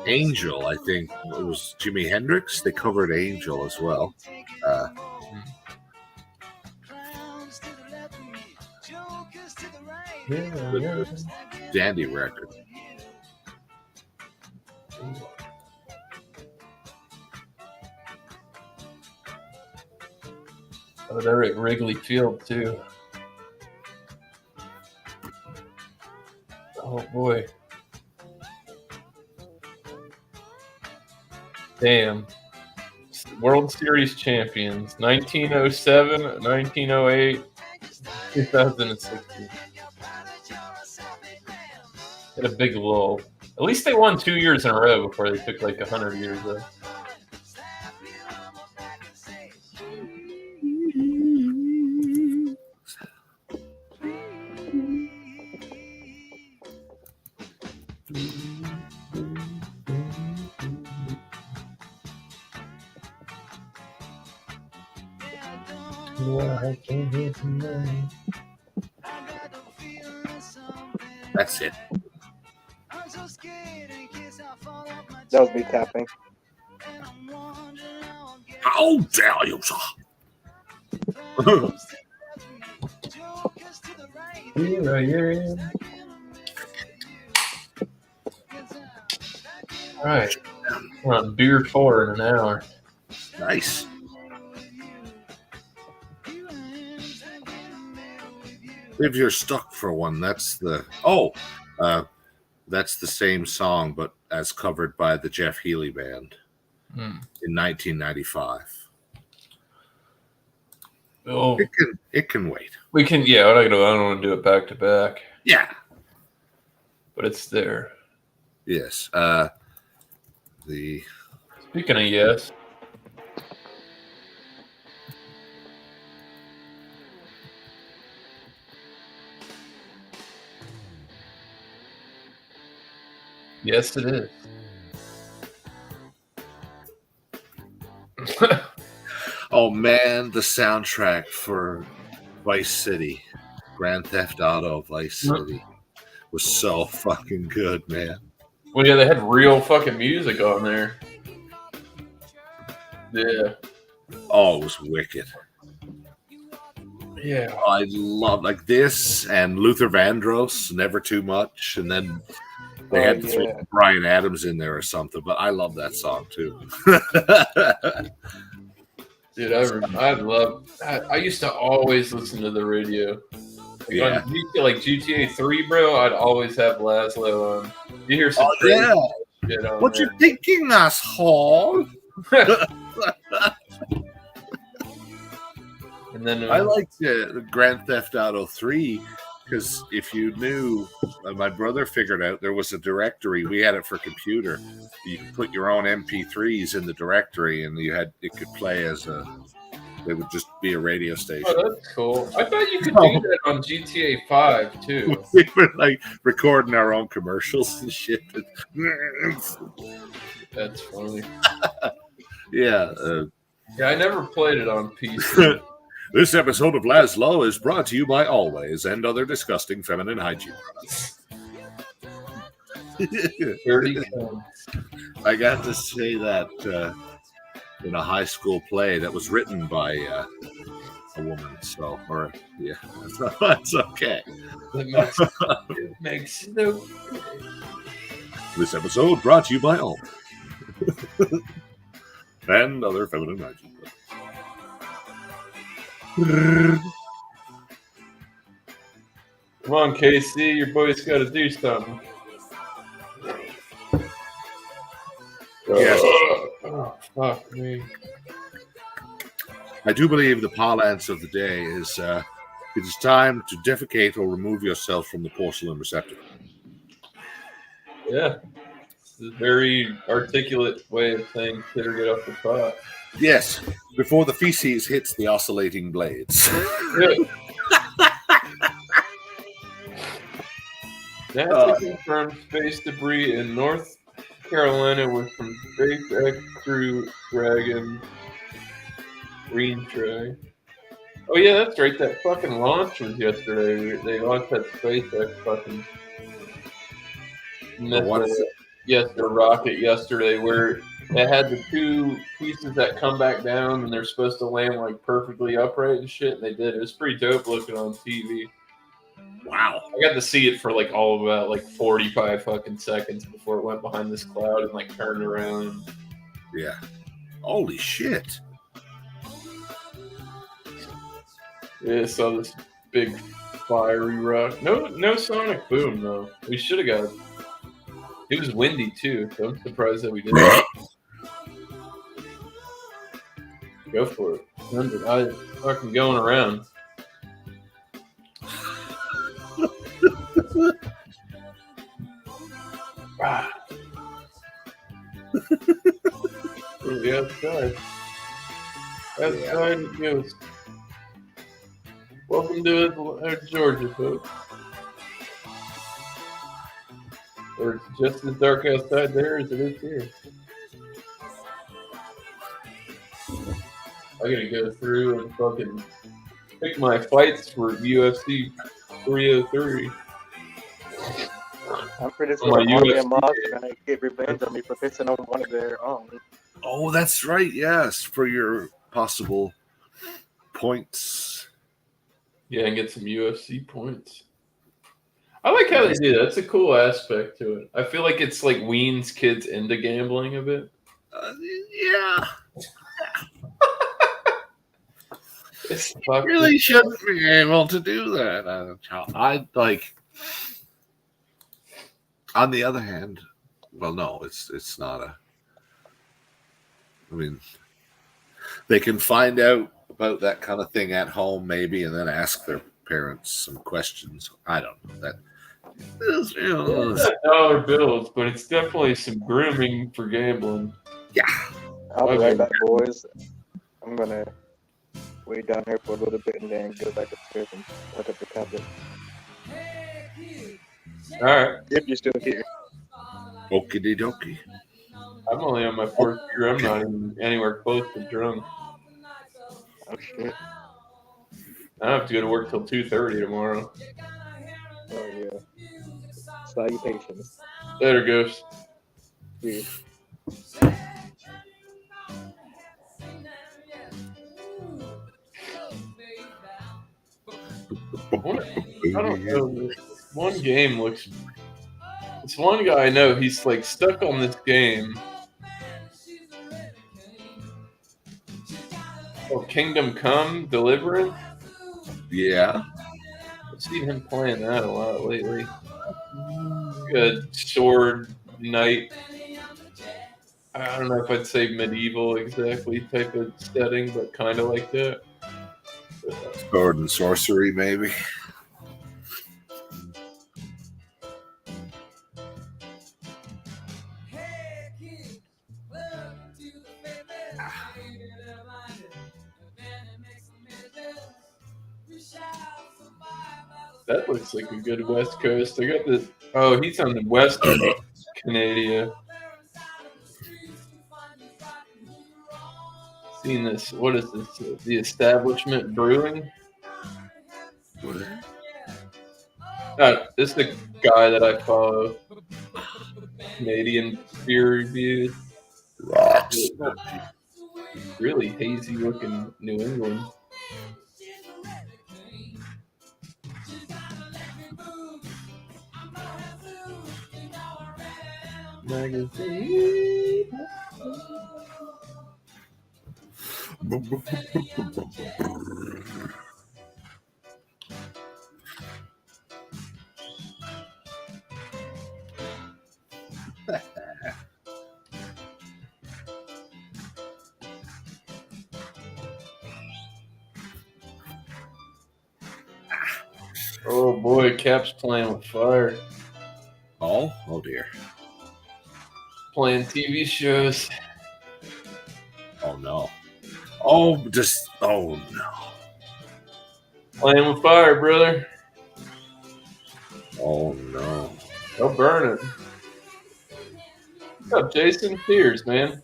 Angel, I think it was Jimi Hendrix. They covered Angel as well. Dandy record. Oh, they're at Wrigley Field too. Oh boy. Damn. World Series champions 1907, 1908, 2016. Had a big lull. At least they won 2 years in a row before they took 100 years though. That's it. That was me tapping. How dare you, sir? Here I am. All right. We're on beer 4 in an hour. Nice. If you're stuck for one, that's the that's the same song, but as covered by the Jeff Healey Band in 1995. Oh, It can wait. we can. Yeah, I don't want to do it back to back, Yeah. but it's there. Yes. The Speaking of yes, yes, it is. oh man, the soundtrack for Vice City, Grand Theft Auto Vice City, was so fucking good, man. Well, yeah, they had real fucking music on there. Yeah, Oh, it was wicked. yeah. I love like this and Luther Vandross, Never Too Much, and then they had to throw Bryan Adams in there or something. But I love that song too. Dude, I used to always listen to the radio. Like Yeah. on like GTA 3, bro, I'd always have Laszlo on. You hear some Oh, crazy yeah. shit on What there. you thinking, asshole? And then I liked the Grand Theft Auto 3 because if you knew, my brother figured out there was a directory. We had it for computer. You could put your own MP3s in the directory, and it could play as a. It would just be a radio station. Oh, that's cool. I thought you could do that on GTA 5 too. We were like recording our own commercials and shit. That's funny. Yeah. Yeah, I never played it on PC. This episode of Laszlo is brought to you by Always and other disgusting feminine hygiene products. Dirty cunt. I got to say that in a high school play that was written by a woman. So, that's okay. It makes no. This episode brought to you by Always and other feminine hygiene products. Come on, KC, your boy's got to do something. Yes. Oh, fuck me. I do believe the parlance of the day is it is time to defecate or remove yourself from the porcelain receptacle. Yeah. It's a very articulate way of saying sit or get off the pot. Yes, before the feces hits the oscillating blades. NASA confirmed space debris in North Carolina was from SpaceX Crew Dragon Green Tray. Oh yeah, that's right. That fucking launch was yesterday. They launched that SpaceX fucking their rocket yesterday, where they had the two pieces that come back down and they're supposed to land like perfectly upright and shit. And they did. It was pretty dope looking on TV. Wow. I got to see it for like all of about like 45 fucking seconds before it went behind this cloud and like turned around. Yeah. Holy shit. Yeah, saw this big fiery rock. No sonic boom though. We should have got. It was windy too, so I'm surprised that we didn't. Go for it. I fucking going around. The outside. Outside it goes. Welcome to Georgia, folks. Or it's just as dark outside there as it is here. I gotta go through and fucking pick my fights for UFC 303. I'm pretty Oh, my sure all UFC. their mobs are gonna get revenge on me for pissing on one of their own. Oh, that's right. Yes, for your possible points. Yeah, and get some UFC points. I like how they do that. That's a cool aspect to it. I feel like it's like weans kids into gambling a bit. Yeah. It's You really shouldn't be able to do that as a child. I like. On the other hand, well, no, it's not a. I mean, they can find out about that kind of thing at home, maybe, and then ask their parents some questions. I don't know that. It's not dollar bills, but it's definitely some grooming for gambling. Yeah. I'll be Okay. right back, boys. I'm gonna wait down here for a little bit and then go back upstairs and look up the tablet. All right. If you're still here. Okie dokie. I'm only on my fourth year. I'm not even anywhere close to drunk. Oh shit. I have to go to work till 2:30 tomorrow. Oh yeah. Salutations. Later, Ghost. Dude. I don't know. One game looks. This one guy I know, he's like stuck on this game. Oh, Kingdom Come Deliverance? Yeah. I've seen him playing that a lot lately. Good sword knight. I don't know if I'd say medieval exactly type of setting, but kind of like that. Sword and sorcery, maybe. That looks like a good West Coast. I got the. Oh, he's on the Western Canada. Seen this? What is this? The Establishment Brewing. This is the guy that I follow. Canadian beer reviews. Rocks. Really hazy looking New England. Magazine. Oh boy, Cap's playing with fire. Oh dear. Playing TV shows. Oh no. Oh no. Playing with fire, brother. Oh no. Don't burn it. What's up, Jason? Cheers, man.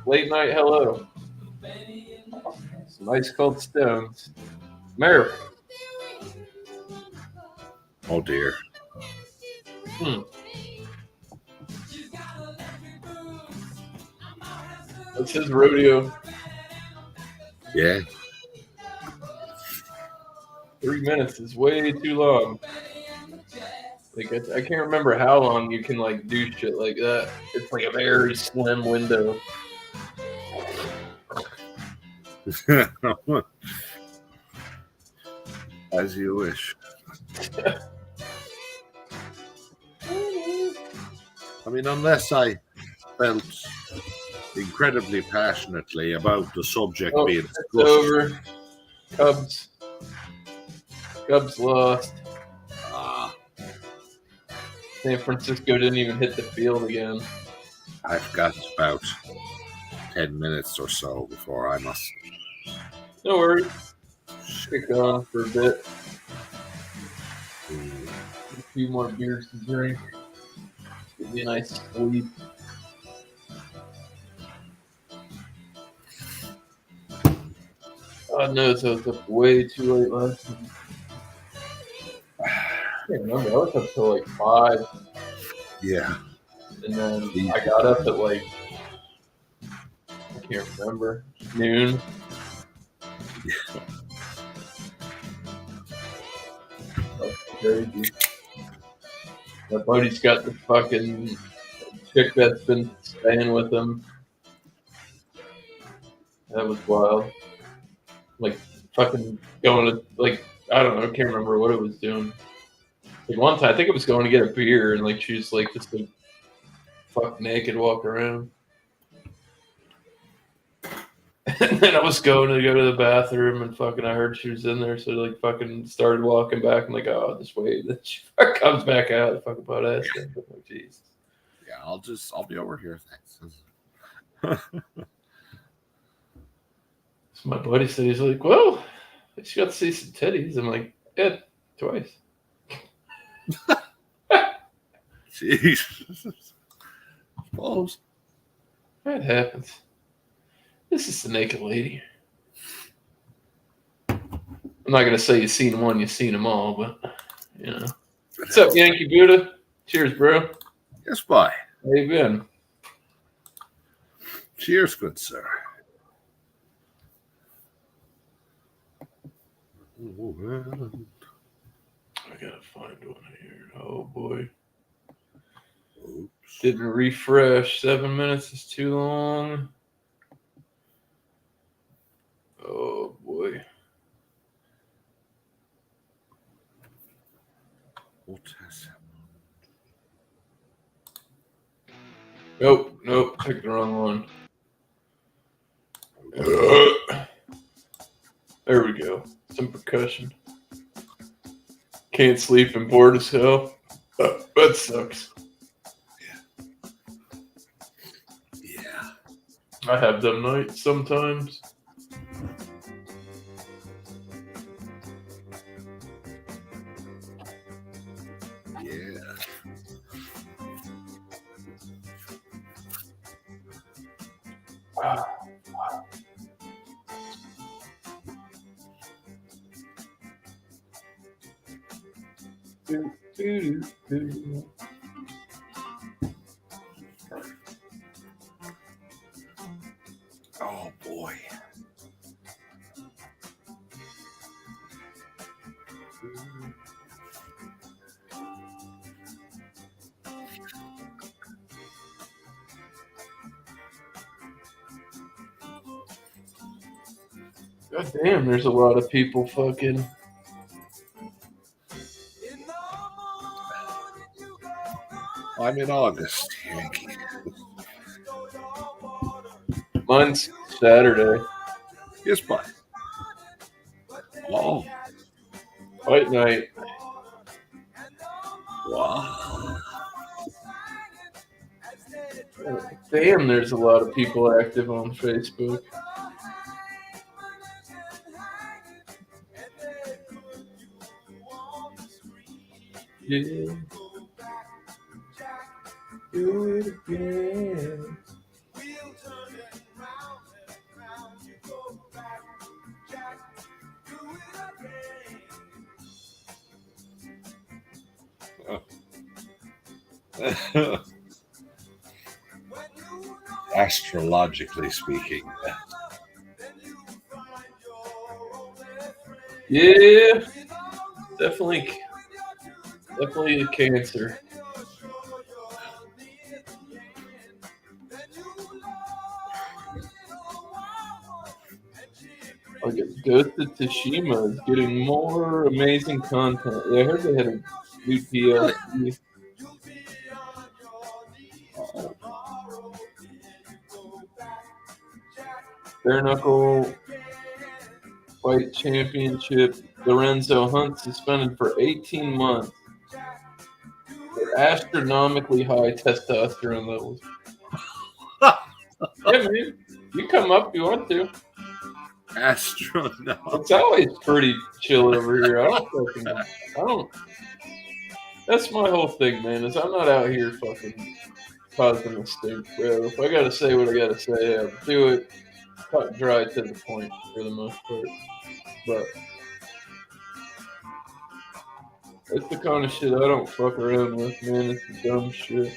Late night hello. Some ice cold stones. Mary. Oh dear. That's his rodeo. Yeah. 3 minutes is way too long. Like I can't remember how long you can like do shit like that. It's like a very slim window. As you wish. I mean, unless I felt incredibly passionately about the subject Oh, being it's discussed. over. Cubs lost. San Francisco didn't even hit the field again. I've got about 10 minutes or so before I must. No worries. Stick on for a bit. A few more beers to drink. Give me a nice sleep. God knows I was up way too late last night. I can't remember. I was up till like 5, Yeah. and then I got up at like, I can't remember, noon. That's crazy. My buddy's got the fucking chick that's been staying with him. That was wild. like fucking going to like I don't know, I can't remember what it was doing. Like one time, I think it was going to get a beer, and like she was like just like fuck naked, walk around. And then I was going to go to the bathroom, and fucking I heard she was in there, so like fucking started walking back. I'm like, oh, just wait. Then she comes back out, fucking butt ass. I'm like, jeez. Yeah, I'll be over here. Thanks. So my buddy said, he's like, well, she got to see some titties. I'm like, yeah, twice. Jeez. Suppose. That happens. This is the naked lady. I'm not going to say you've seen one, you've seen them all, but, you know. What's up, Yankee Buddha? Cheers, bro. Yes, bye. How you been? Cheers, good sir. I got to find one here. Oh, boy. Oops. Didn't refresh. 7 minutes is too long. Oh, boy. What has Nope. Picked the wrong one. There we go. Some percussion. Can't sleep and bored as hell. That sucks. Yeah. I have them nights sometimes. Yeah. Oh boy. God damn, there's a lot of people fucking. I'm in August, Yankee. Mine's Saturday. Yes, bye. Oh, Fight night. wow. Damn, there's a lot of people active on Facebook. Yeah. Do it again. Astrologically speaking. Yeah. Definitely a Cancer. Like Ghost of Tsushima is getting more amazing content. Yeah, I heard they had a new DLC. Bare Knuckle Fight Championship. Lorenzo Hunt suspended for 18 months for astronomically high testosterone levels. Yeah, man. You come up if you want to. Astronaut. It's always pretty chill over here. I don't. That's my whole thing, man. Is I'm not out here fucking causing a stink, bro. If I gotta say what I gotta say, I'll do it. Cut and dry to the point for the most part. But it's the kind of shit I don't fuck around with, man. It's the dumb shit.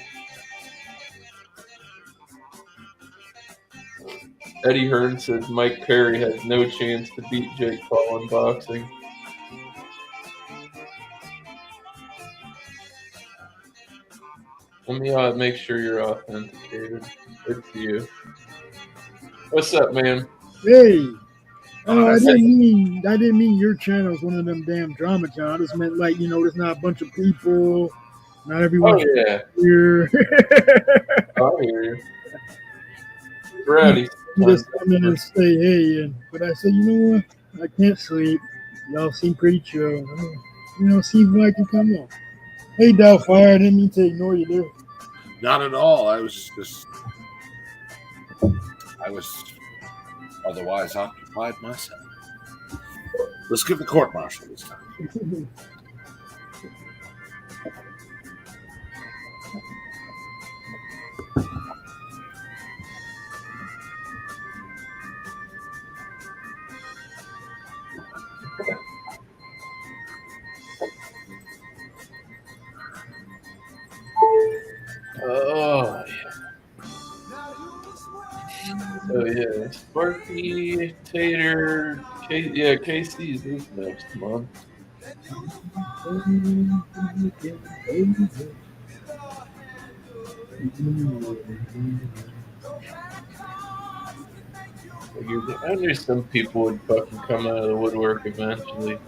Eddie Hearn says Mike Perry has no chance to beat Jake Paul in boxing. Let me make sure you're authenticated. It's you. What's up, man? Hey, Oh, I didn't mean your channel is one of them damn drama channels. I just meant like, there's not a bunch of people, not everyone Oh yeah, here. I hear you. Ready? You just come in and say, hey, but I said, you know what? I can't sleep. Y'all seem pretty chill. See if I can come on. Hey, Doubtfire, I didn't mean to ignore you there. Not at all. I was otherwise occupied myself. Let's give the court martial this time. Oh yeah. So yeah, Sparky, Tater, Casey's is next month. I knew some people would fucking come out of the woodwork eventually.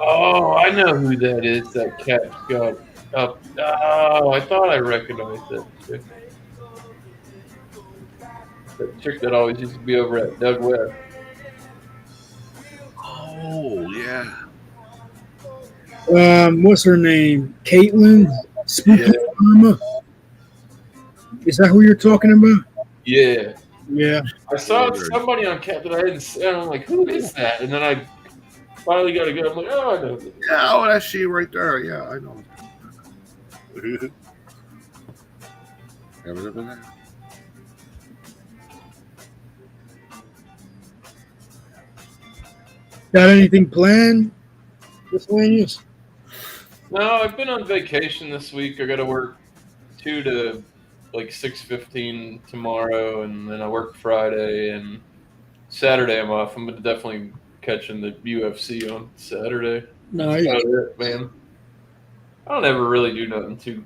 Oh, I know who that is. That cat's got up. Oh, I thought I recognized that chick. That chick that always used to be over at Doug West. Oh yeah. What's her name? Caitlin? Spooky Yeah. Mama? Is that who you're talking about? Yeah. Yeah. I saw somebody on Cat that I didn't see. And I'm like, who is that? And then I finally got to go. I'm like, oh, I know this. Yeah, oh, that's she right there. Yeah, I know. Ever been there? Got anything planned? Miscellaneous? No, I've been on vacation this week. I got to work 2 to like 6:15 tomorrow, and then I work Friday and Saturday. I'm off. I'm definitely catching the UFC on Saturday. Nice. That's about it, man. I don't ever really do nothing too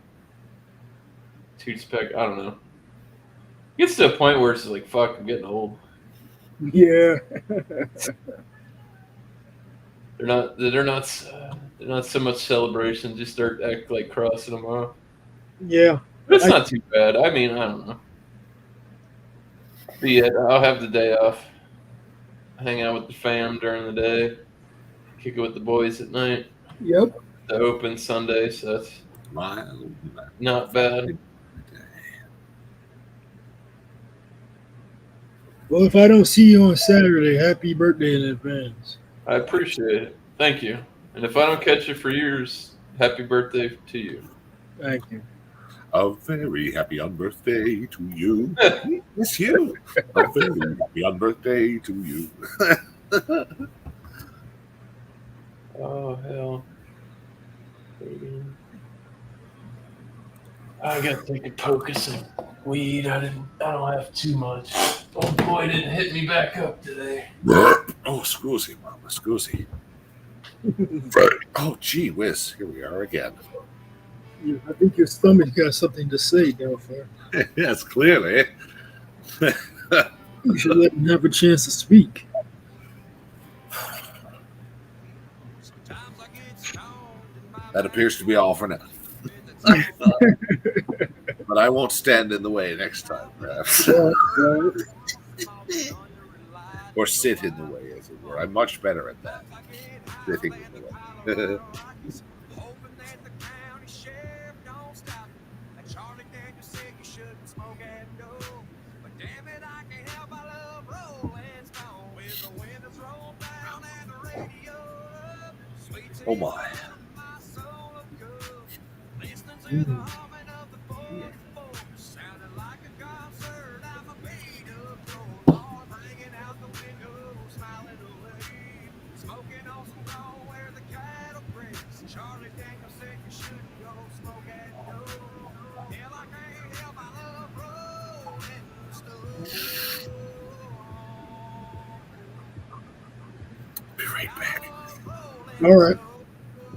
spec. I don't know. It gets to a point where it's like, fuck, I'm getting old. Yeah. They're not so much celebrations. You start acting like crossing them off. Yeah. But it's not too bad. I mean, I don't know. But yeah, I'll have the day off. Hang out with the fam during the day. Kick it with the boys at night. Yep. The open Sunday, so that's not bad. Well, if I don't see you on Saturday, happy birthday in advance. I appreciate it. Thank you. And if I don't catch you for yours, happy birthday to you. Thank you. A very happy unbirthday to you. It's you. A very happy unbirthday to you. Oh hell. I gotta take a poke of some weed. I don't have too much. Oh boy, didn't hit me back up today. Oh, scusi, mama, scusi. Oh, gee whiz. Here we are again. I think your stomach got something to say, Delphine. Yes, clearly. You should let him have a chance to speak. That appears to be all for now. But I won't stand in the way next time, perhaps. Or sit in the way, as it were. I'm much better at that. Sitting in the way. Oh my. Be right back. All right.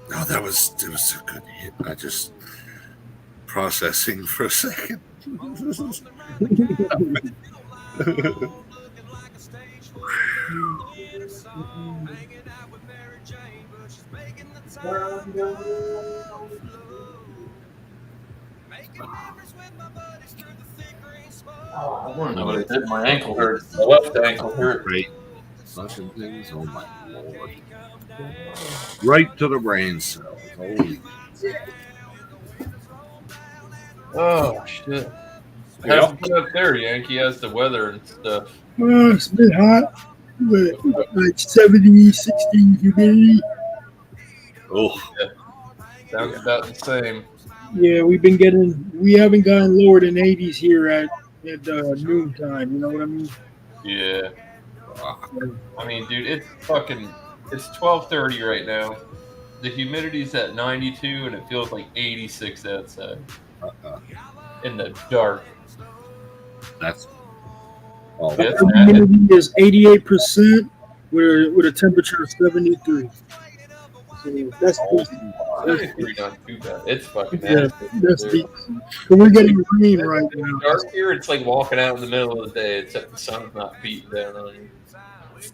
No, that was a good hit. I just processing for a second. Oh, I want to know what I did. My ankle hurt. My left ankle hurt. Great. Fucking things. Oh my lord. Right to the brain cells. Holy. Oh shit. How's Yep. it been up there, Yankee? How's the weather and stuff? It's been hot, but like 70, 60 humidity. Oh, Sounds about the same. Yeah, we haven't gotten lower than 80s here at noontime. You know what I mean? Yeah. I mean, dude, it's 12:30 right now. The humidity's at 92 and it feels like 86 outside in the dark. that's. Oh, It's The humidity is 88% with a temperature of 73. So that's pretty not too bad. It's fucking yeah, nasty. that's dude. deep. So we're getting rain right now. Dark here, it's like walking out in the middle of the day, except the sun's not beating down on you.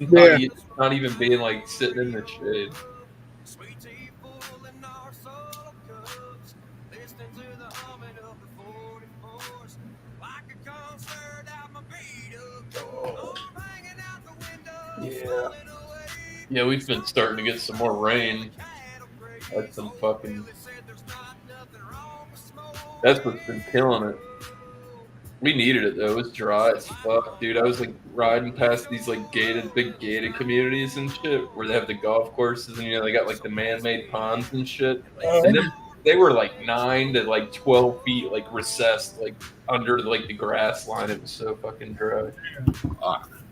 It's not even being like sitting in the shade. Yeah. Yeah, we've been starting to get some more rain. That's some fucking. That's what's been killing it. We needed it though. It was dry as fuck, dude. I was like riding past these like big gated communities and shit where they have the golf courses and they got like the man-made ponds and shit. And they were like 9 to like 12 feet like recessed like under like the grass line. It was so fucking dry.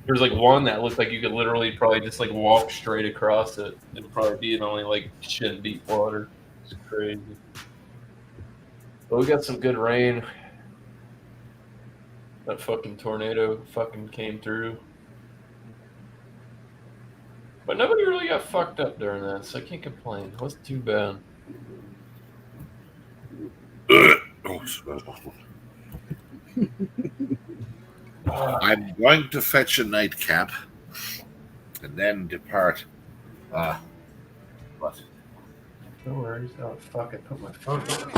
There was like one that looked like you could literally probably just like walk straight across it. It'd probably be in only like shin deep water. It's crazy. But we got some good rain. That fucking tornado fucking came through. But nobody really got fucked up during that, so I can't complain. It wasn't too bad. I'm going to fetch a nightcap and then depart. What? No worries. Oh, fuck, I put my phone down.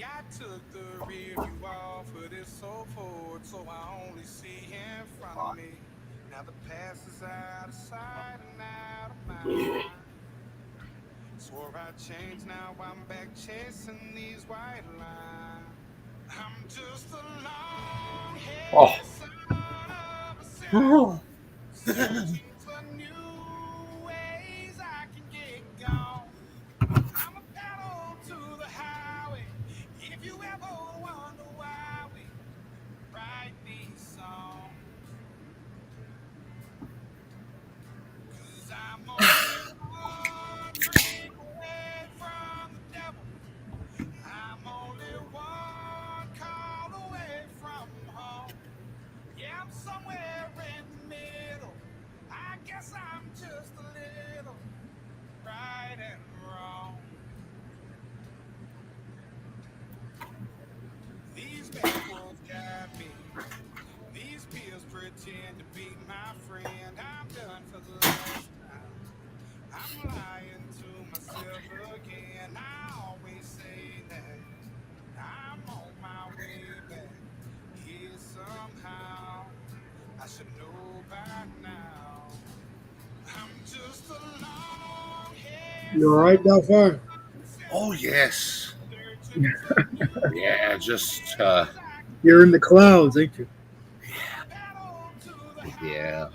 I took the rear view off of this so forward, so I only see in front of me. Now the past is out of sight and out of mind. Swore I'd change, now I'm back chasing these white lines. I'm just a long head son of a searching for new ways I can get gone. I'm a pedal to the highway. If you ever wonder why we write these songs, 'cause I'm only one drink away from the devil. I'm only one call away from home. Yeah, I'm somewhere in the middle. I guess I'm just a little right and wrong. These backwards got me. These pills pretend to be my friend. I'm done for the last time. I'm lying to myself again. I always say that I'm on my way back here somehow. I should know by now. I'm just a long head. You all right, Doubtfire? Oh yes. Yeah, just You're in the clouds, ain't you? yeah.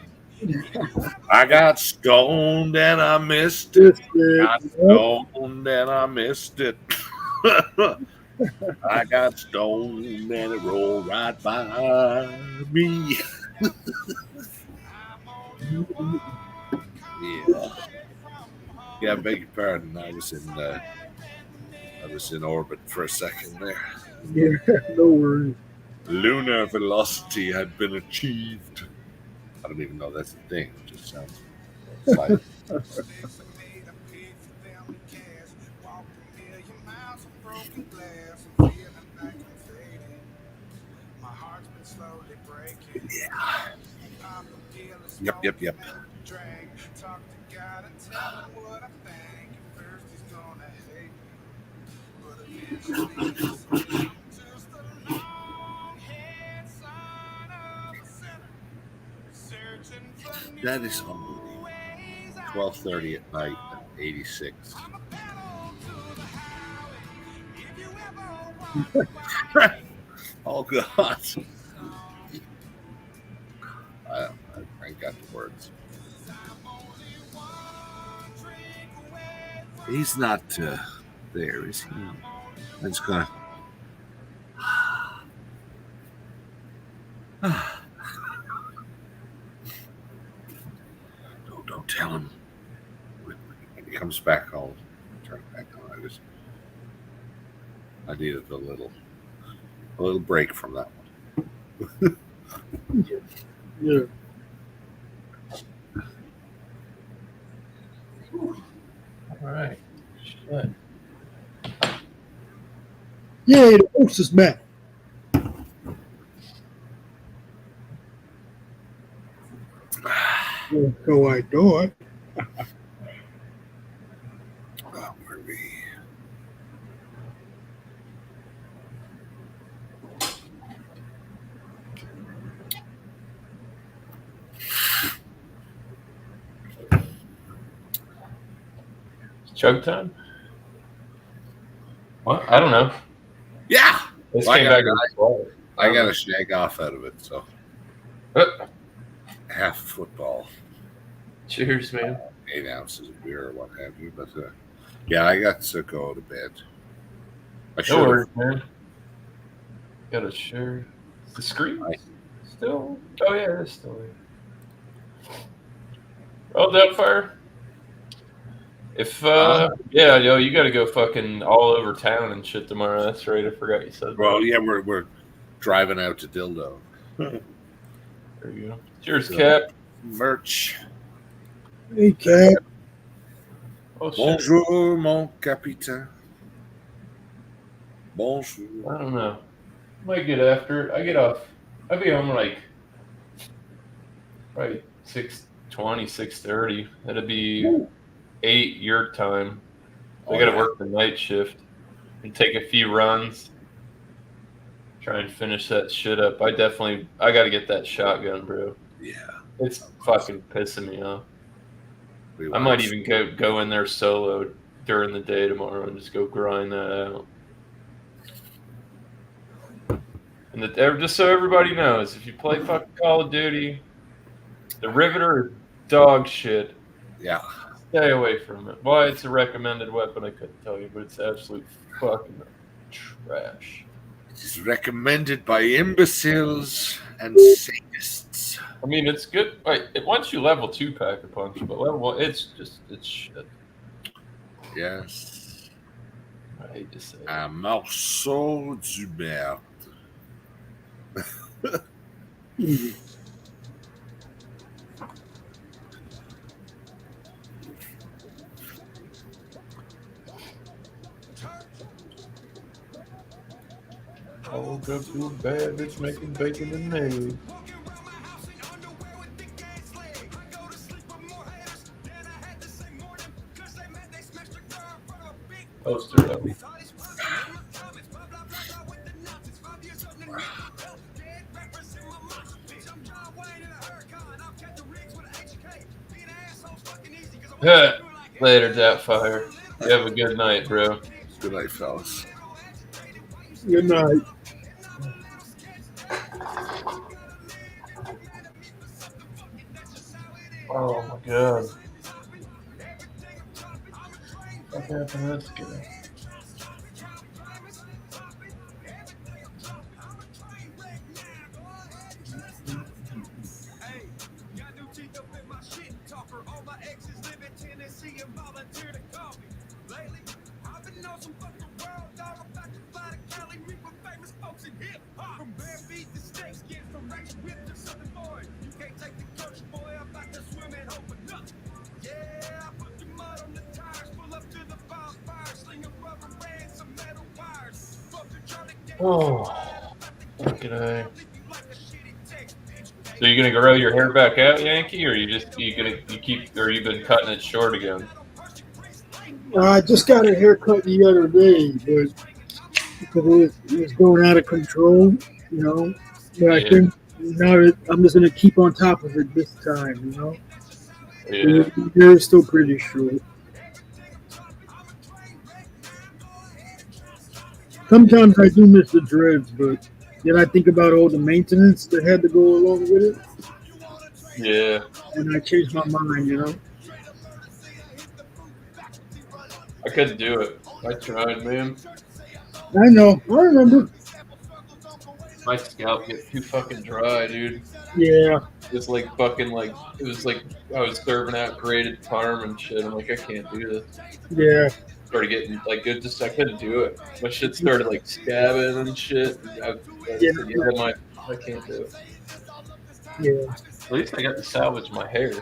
I got stoned and I missed it. Got stoned and I missed it. I got stoned and it rolled right by me. Yeah, I beg your pardon. I was in orbit for a second there. Yeah, no worries. Lunar velocity had been achieved. I don't even know that's a thing. It just sounds like Yep. That is unbelievable. 12:30 at night and 86. Oh God! I ain't got the words. He's not there, is he? I'm just gonna. Don't tell him. When he comes back, I'll turn it back on. I needed a little break from that one. Yeah. All right. Shit. Yay, the host is back. So I thought. Where are we? Chug time? What? I don't know. Yeah. This Well, came back with a ball. I got a shag off out of it, so Uh, half football, Cheers, man. 8 ounces of beer or what have you. But yeah, I got to go to bed. I No should have. worries, man. Got a share. The screen still? Oh yeah, it's still there. Oh, Doubtfire. If yeah, yo, you got to go fucking all over town and shit tomorrow. That's right. I forgot you said. Well, yeah, we're driving out to Dildo. There you go. Cheers, So, Cap. merch. Hey, Cap. Oh shit. Bonjour, mon capitaine. Bonjour. I don't know. Might get after it. I get off. I'll be home like probably 6:20, 6:30. That'll be 8 your time. I got to work the night shift and take a few runs. Try and finish that shit up. I got to get that shotgun, bro. Yeah. It's fucking pissing me off. I might even go in there solo during the day tomorrow and just go grind that out. And just so everybody knows, if you play fucking Call of Duty, the Riveter is dog shit. Yeah. Stay away from it. Why it's a recommended weapon, I couldn't tell you, but it's absolute fucking trash. It's recommended by imbeciles and sadists. I mean, it's good. Like, once you level 2 pack a punch, but level 1, it's shit. Yes. I hate to say it. Un morceau du merde. I woke up to a bad bitch making bacon and eggs. Poster up. Later, Doubtfire. You have a good night, bro. Good night, fellas. Good night. Oh my god. What happened to this guy? Oh, fucking A. So you gonna grow your hair back out, Yankee, or you keep, or you've been cutting it short again? I just got a haircut the other day, but because it was going out of control, you know. But I think now that I'm just gonna keep on top of it this time, you know. Yeah. The hair is still pretty short. Sometimes I do miss the dreads, but then I think about all the maintenance that had to go along with it, Yeah. and I changed my mind, you know. I couldn't do it. I tried, man. I know. I remember. My scalp get too fucking dry, dude. Yeah. It's like fucking like it was like I was serving out grated parm and shit. I'm like, I can't do this. Yeah. Started getting like it just I couldn't do it. My shit started like scabbing and shit. And I can't do it. Yeah. At least I got to salvage my hair.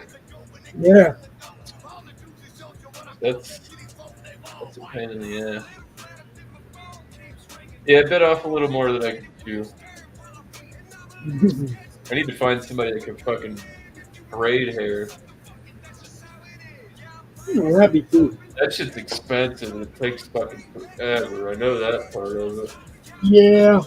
Yeah. That's a pain in the ass. Yeah, I bit off a little more than I could chew. I need to find somebody that can fucking braid hair. That'd be cool. That shit's expensive and it takes fucking forever. I know that part of it. Yeah.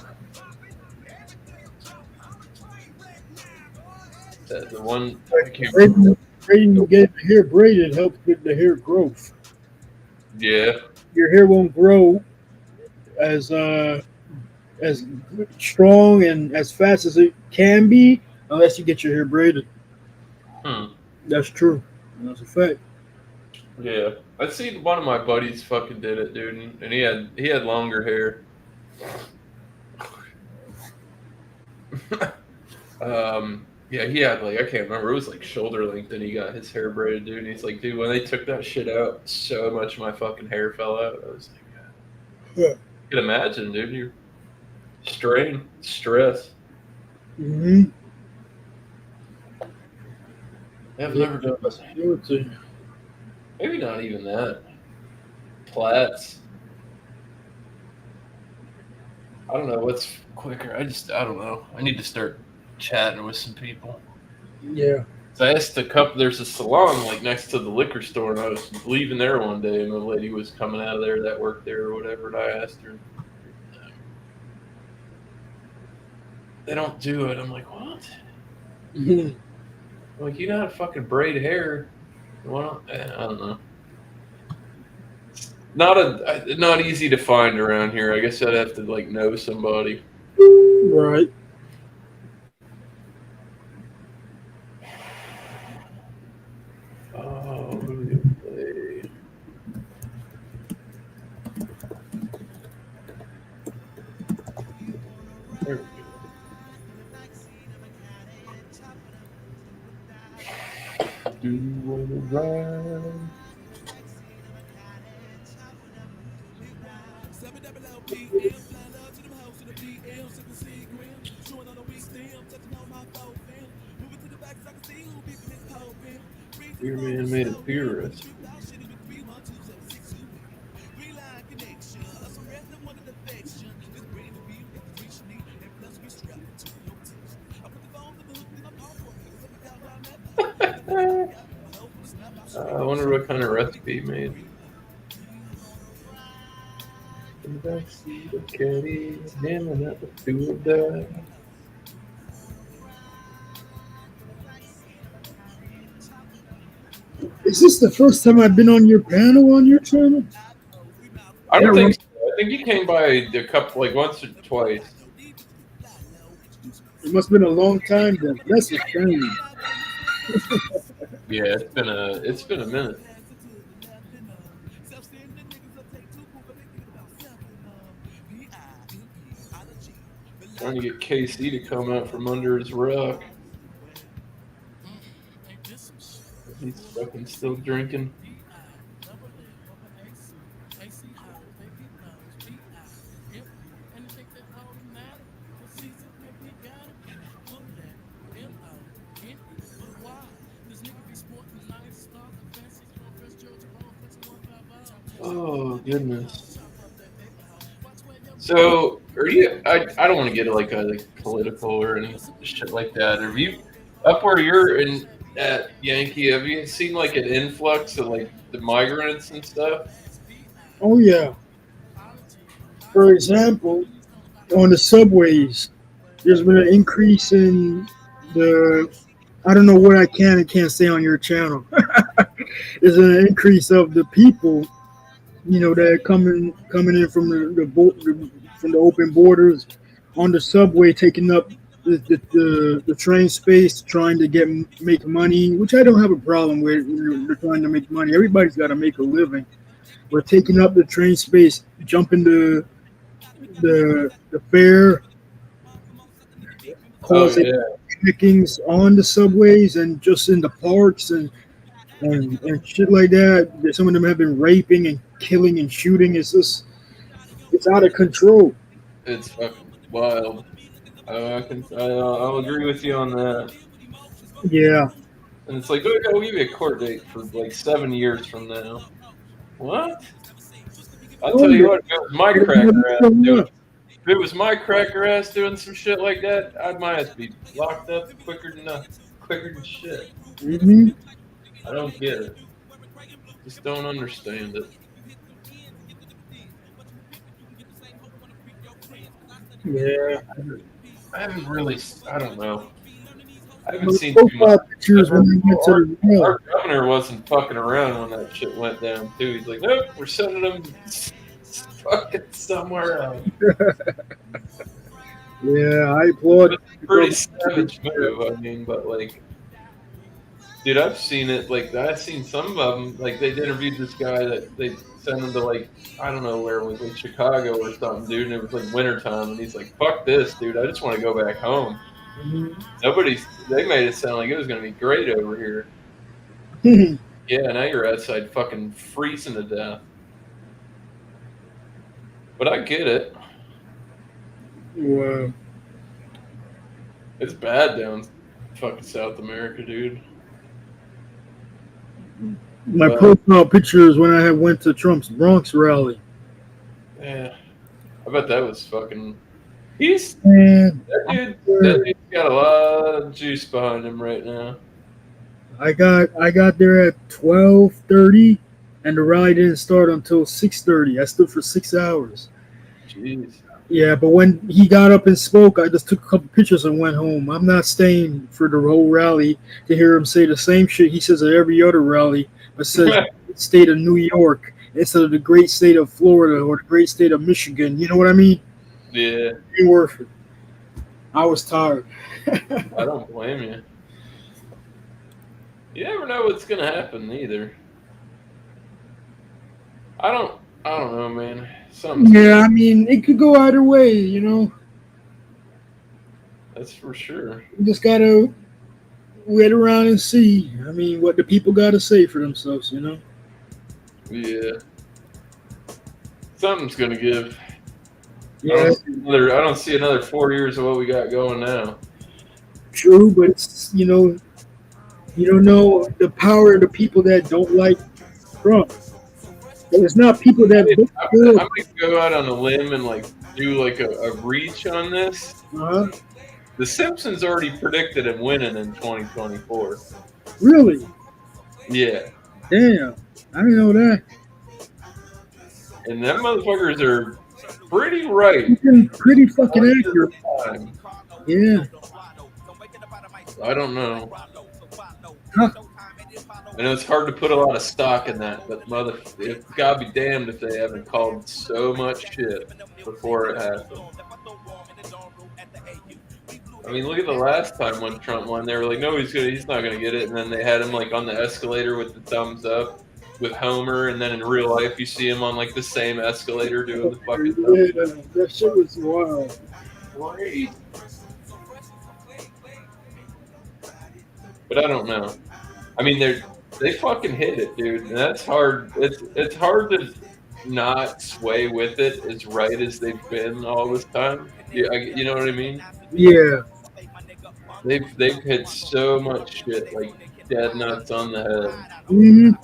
The one I can't remember. Braiding you get the hair braided helps with the hair growth. Yeah. Your hair won't grow as strong and as fast as it can be unless you get your hair braided. That's true. That's a fact. Yeah. I seen one of my buddies fucking did it, dude, and he had longer hair. Yeah, he had like I can't remember. It was like shoulder length, and he got his hair braided, dude. And he's like, dude, when they took that shit out, so much of my fucking hair fell out. I was like, yeah. You can imagine, dude. You're strain, stress. Mm-hmm. I've never done this. Maybe not even that. Plaits. I don't know what's quicker. I don't know. I need to start chatting with some people. Yeah. So I asked there's a salon like next to the liquor store, and I was leaving there one day, and the lady was coming out of there that worked there or whatever, and I asked her, they don't do it. I'm like, what? I'm like, you know how to fucking braid hair? Well, I don't know. Not easy to find around here. I guess I'd have to like know somebody. Right. Oh, who do you play? There we go. Do you want to ride? Your man made a purist. I wonder what kind of recipe he made. Is this the first time I've been on your panel on your channel? I don't think so. I think he came by a couple, like once or twice. It must have been a long time then. That's a shame. Yeah, it's been a minute. Trying to get KC to come out from under his rock. He's fucking still drinking. Oh goodness. So, are you? I don't want to get like political or any shit like that. Up where you're in at Yankee, have you seen like an influx of like the migrants and stuff? Oh yeah. For example, on the subways, there's been an increase in the. I don't know what I can and can't say on your channel. There's an increase of the people, that are coming in from from the open borders on the subway, taking up the train space, trying to make money, which I don't have a problem with. They're trying to make money. Everybody's got to make a living. We're taking up the train space, jumping the fare, causing pickings on the subways and just in the parks and shit like that. Some of them have been raping and killing and shooting. It's out of control. It's fucking wild. I'll agree with you on that. Yeah. And it's like, we'll give you a court date for like 7 years from now. What? I'll tell you what, if it was my cracker ass doing some shit like that, I might have to be locked up quicker than shit. Mm-hmm. I don't get it. Just don't understand it. Yeah. I haven't really, I don't know. I haven't seen too much. Our governor wasn't fucking around when that shit went down, too. He's like, nope, we're sending them fucking somewhere else. Yeah, I applaud. It's a pretty savage move, I mean, but like, dude, I've seen it. Like, I've seen some of them. Like, they interviewed this guy that they sent him to, like, I don't know where it was, like Chicago or something, dude. And it was like wintertime, and he's like, "Fuck this, dude. I just want to go back home." Mm-hmm. They made it sound like it was gonna be great over here. Yeah, now you're outside fucking freezing to death. But I get it. Wow. It's bad down fucking South America, dude. My profile picture is when I went to Trump's Bronx rally. Yeah. I bet that was fucking... That dude's got a lot of juice behind him right now. I got there at 12:30, and the rally didn't start until 6:30. I stood for 6 hours. Jeez. Yeah, but when he got up and spoke, I just took a couple pictures and went home. I'm not staying for the whole rally to hear him say the same shit he says at every other rally, but says the state of New York instead of the great state of Florida or the great state of Michigan. You know what I mean? Yeah. Ain't worth it. I was tired. I don't blame you. You never know what's gonna happen either. I don't know, man. Yeah, I mean, it could go either way, you know. That's for sure. You just gotta wait around and see. I mean, what the people gotta say for themselves, you know. Yeah. Something's gonna give. Yeah. I don't see another 4 years of what we got going now. True, but it's, you know, you don't know the power of the people that don't like Trump. It's not people that. I might go out on a limb and like do like a reach on this. Uh-huh. The Simpsons already predicted him winning in 2024. Really? Yeah. Damn, I didn't know that. And them motherfuckers are pretty right. Pretty fucking accurate. Yeah. I don't know. Huh. I know it's hard to put a lot of stock in that, but God be damned if they haven't called so much shit before it happened. I mean, look at the last time when Trump won. They were like, "No, he's not gonna get it," and then they had him like on the escalator with the thumbs up with Homer, and then in real life you see him on like the same escalator doing the fucking thumbs up. That shit was wild. Great. But I don't know. I mean, they fucking hit it, dude, and that's hard. It's hard to not sway with it as right as they've been all this time. You know what I mean? Yeah. They've hit so much shit, like dead nuts on the head. Mm-hmm.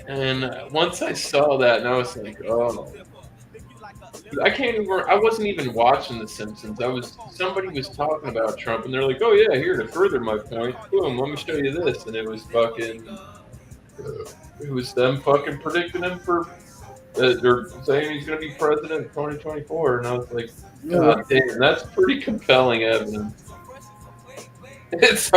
And once I saw that, and I was like, oh, I can't even. I wasn't even watching The Simpsons. Somebody was talking about Trump, and they're like, "Oh yeah, here to further my point. Boom, let me show you this." And it was fucking. It was them fucking predicting him for. They're saying he's going to be president in 2024, and I was like, "God damn, that's pretty compelling evidence." It's.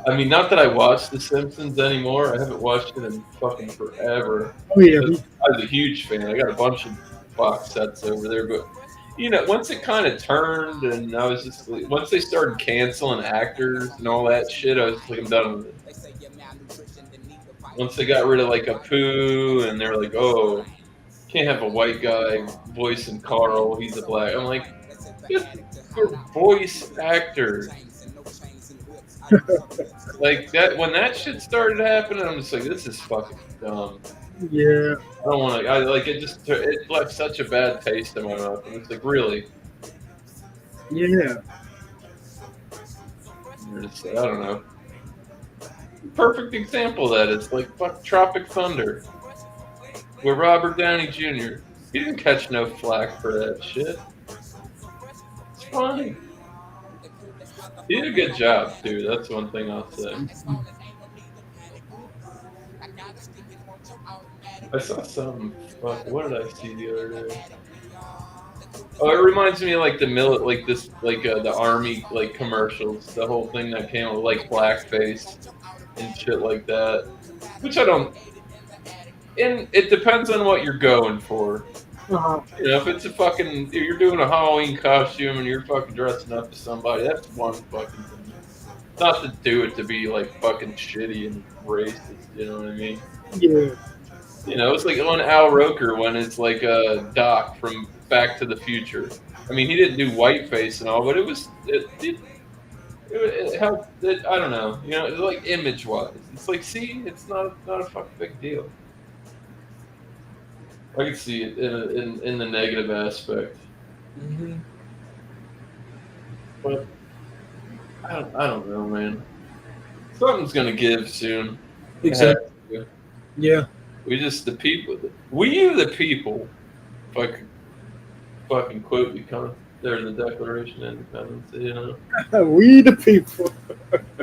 I mean, not that I watch The Simpsons anymore. I haven't watched it in fucking forever. Oh yeah. I was a huge fan. I got a bunch of box sets over there, but once it kind of turned, and I was just like, once they started canceling actors and all that shit, I was just like, I'm done with it. Once they got rid of like Apu, and they're like, oh, can't have a white guy voicing Carl. He's a black. I'm like, for voice actors. Like that when that shit started happening, I'm just like, this is fucking dumb. Yeah. I don't want to. I like it. It left such a bad taste in my mouth. And it's like, really? Yeah. I don't know. Perfect example of that is like fuck Tropic Thunder, where Robert Downey Jr. He didn't catch no flack for that shit. It's funny. He did a good job, too. That's one thing I'll say. I saw something. Fuck, what did I see the other day? Oh, it reminds me of like the army like commercials, the whole thing that came with like blackface and shit like that. Which I don't. And it depends on what you're going for. Uh-huh. If it's if you're doing a Halloween costume and you're fucking dressing up as somebody, that's one fucking thing. Not to do it to be like fucking shitty and racist, you know what I mean? Yeah. It's like on Al Roker when it's like a Doc from Back to the Future. I mean, he didn't do whiteface and all, but it helped. I don't know, like image wise, it's like, see, it's not a fucking big deal. I can see it in the negative aspect. Mm-hmm. But I don't know, man. Something's gonna give soon. Exactly. Yeah. We just the people. We the people. If I could fucking quote there's the Declaration of Independence. We the people.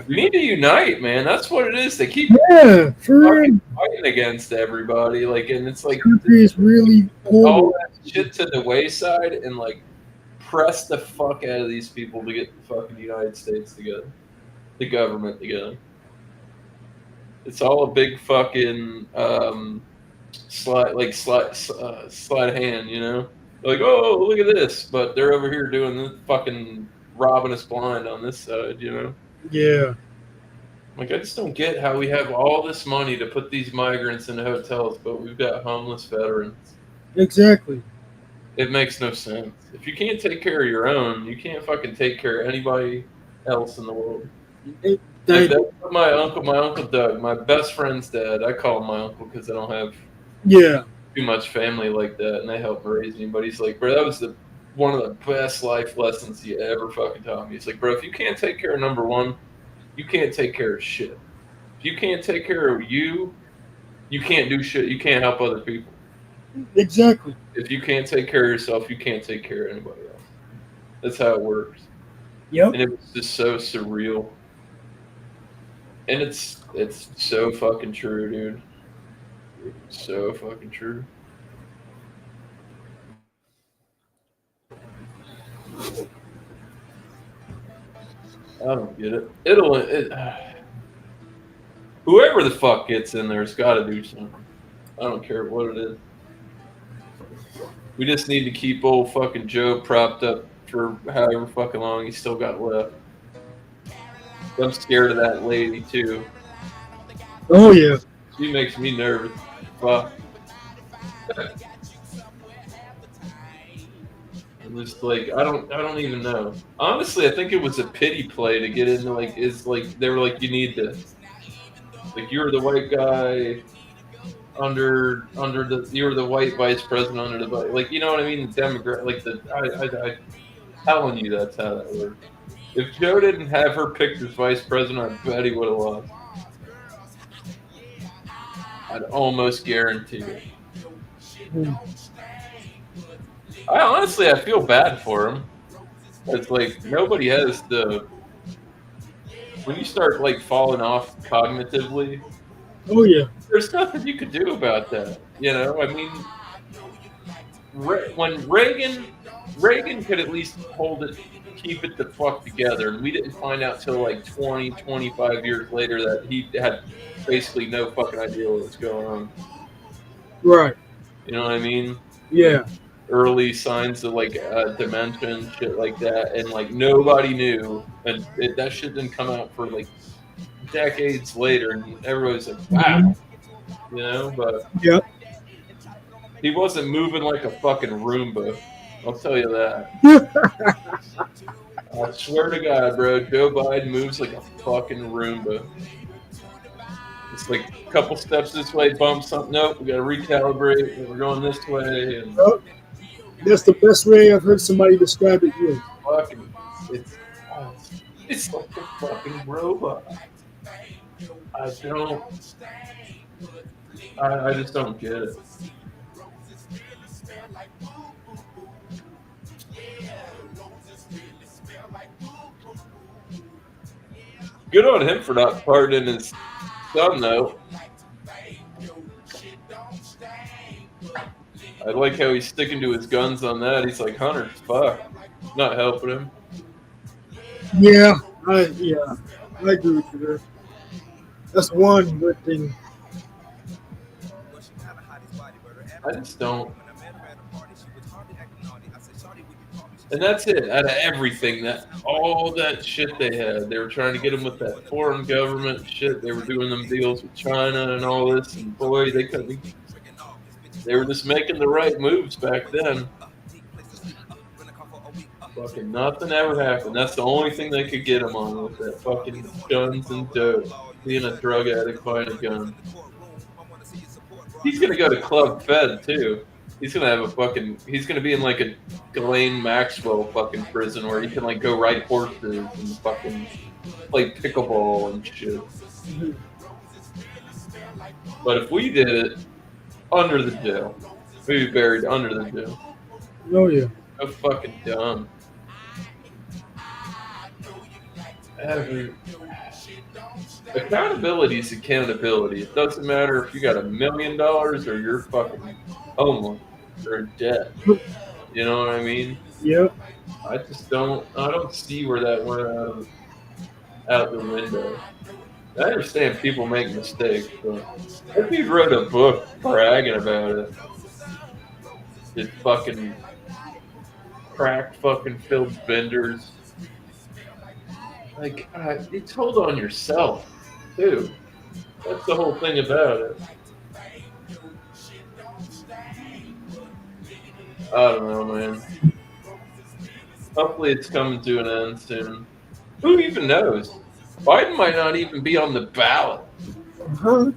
We need to unite, man. That's what it is. They keep fighting against everybody, and it's like country is really all that shit to the wayside and like press the fuck out of these people to get the fucking United States together, the government together. It's all a big fucking sleight of hand, Like, oh, look at this, but they're over here doing this fucking robbing us blind on this side, Yeah. Like, I just don't get how we have all this money to put these migrants in hotels, but we've got homeless veterans. Exactly. It makes no sense. If you can't take care of your own, you can't fucking take care of anybody else in the world. That's what my uncle Doug, my best friend's dad. I call him my uncle because I don't have too much family like that, and they helped raise me. But he's like, bro, that was one of the best life lessons he ever fucking taught me. He's like, bro, if you can't take care of number one, you can't take care of shit. If you can't take care of you can't do shit. You can't help other people. Exactly. If you can't take care of yourself, you can't take care of anybody else. That's how it works. Yep. And it was just so surreal. And it's so fucking true, dude. It's so fucking true. I don't get it. Whoever the fuck gets in there's got to do something. I don't care what it is. We just need to keep old fucking Joe propped up for however fucking long he's still got left. I'm scared of that lady too. Oh yeah. She makes me nervous. Fuck. I'm just like, I don't even know. Honestly, I think it was a pity play to get into they were like, you need this. Like, you were the white guy you were the white vice president under the, like, you know what I mean? The demographic, like I telling you that's how that works. If Joe didn't have her picked as vice president, I bet he would have lost. I'd almost guarantee it. I feel bad for him. It's like nobody has the. When you start like falling off cognitively, Oh yeah. there's nothing you could do about that. You know, I mean, when Reagan could at least keep it the fuck together, and we didn't find out till like 20, 25 years later that he had basically no fucking idea what was going on. Right. You know what I mean? Yeah. Early signs of like dementia, shit like that, and like nobody knew, and that shit didn't come out for like decades later, and everybody's like, wow, you know. But Yep. he wasn't moving like a fucking Roomba. I'll tell you that. I swear to God, bro, Joe Biden moves like a fucking Roomba. It's like a couple steps this way, bump something. Nope, we got to recalibrate. We're going this way. And Yep. That's the best way I've heard somebody describe it yet. fucking, it's like a fucking robot. I just don't get it. Good on him for not pardoning his son, though. I like how he's sticking to his guns on that. He's like, Hunter, fuck. Not helping him. Yeah. I agree with you there. That's one good thing. I just don't. And that's it. Out of everything, all that shit they had, they were trying to get him with that foreign government shit. They were doing them deals with China and all this, and boy, they couldn't. They were just making the right moves back then. Fucking nothing ever happened. That's the only thing they could get him on, with that fucking guns and dope. Being a drug addict buying a gun. He's gonna go to Club Fed too. He's gonna have a fucking. He's gonna be in like a Ghislaine Maxwell fucking prison where he can like go ride horses and fucking play pickleball and shit. But if we did it under the jail, we'd be buried under the jail. Oh yeah. So fucking dumb. Accountability is accountability. It doesn't matter if you got $1 million or you're fucking homeless or in debt. You know what I mean? Yep. I don't see where that went out the window. I understand people make mistakes, but if he wrote a book bragging about it, it's fucking crack fucking filled benders. Like, you told on yourself, too. That's the whole thing about it. I don't know, man. Hopefully it's coming to an end soon. Who even knows? Biden might not even be on the ballot. Uh-huh.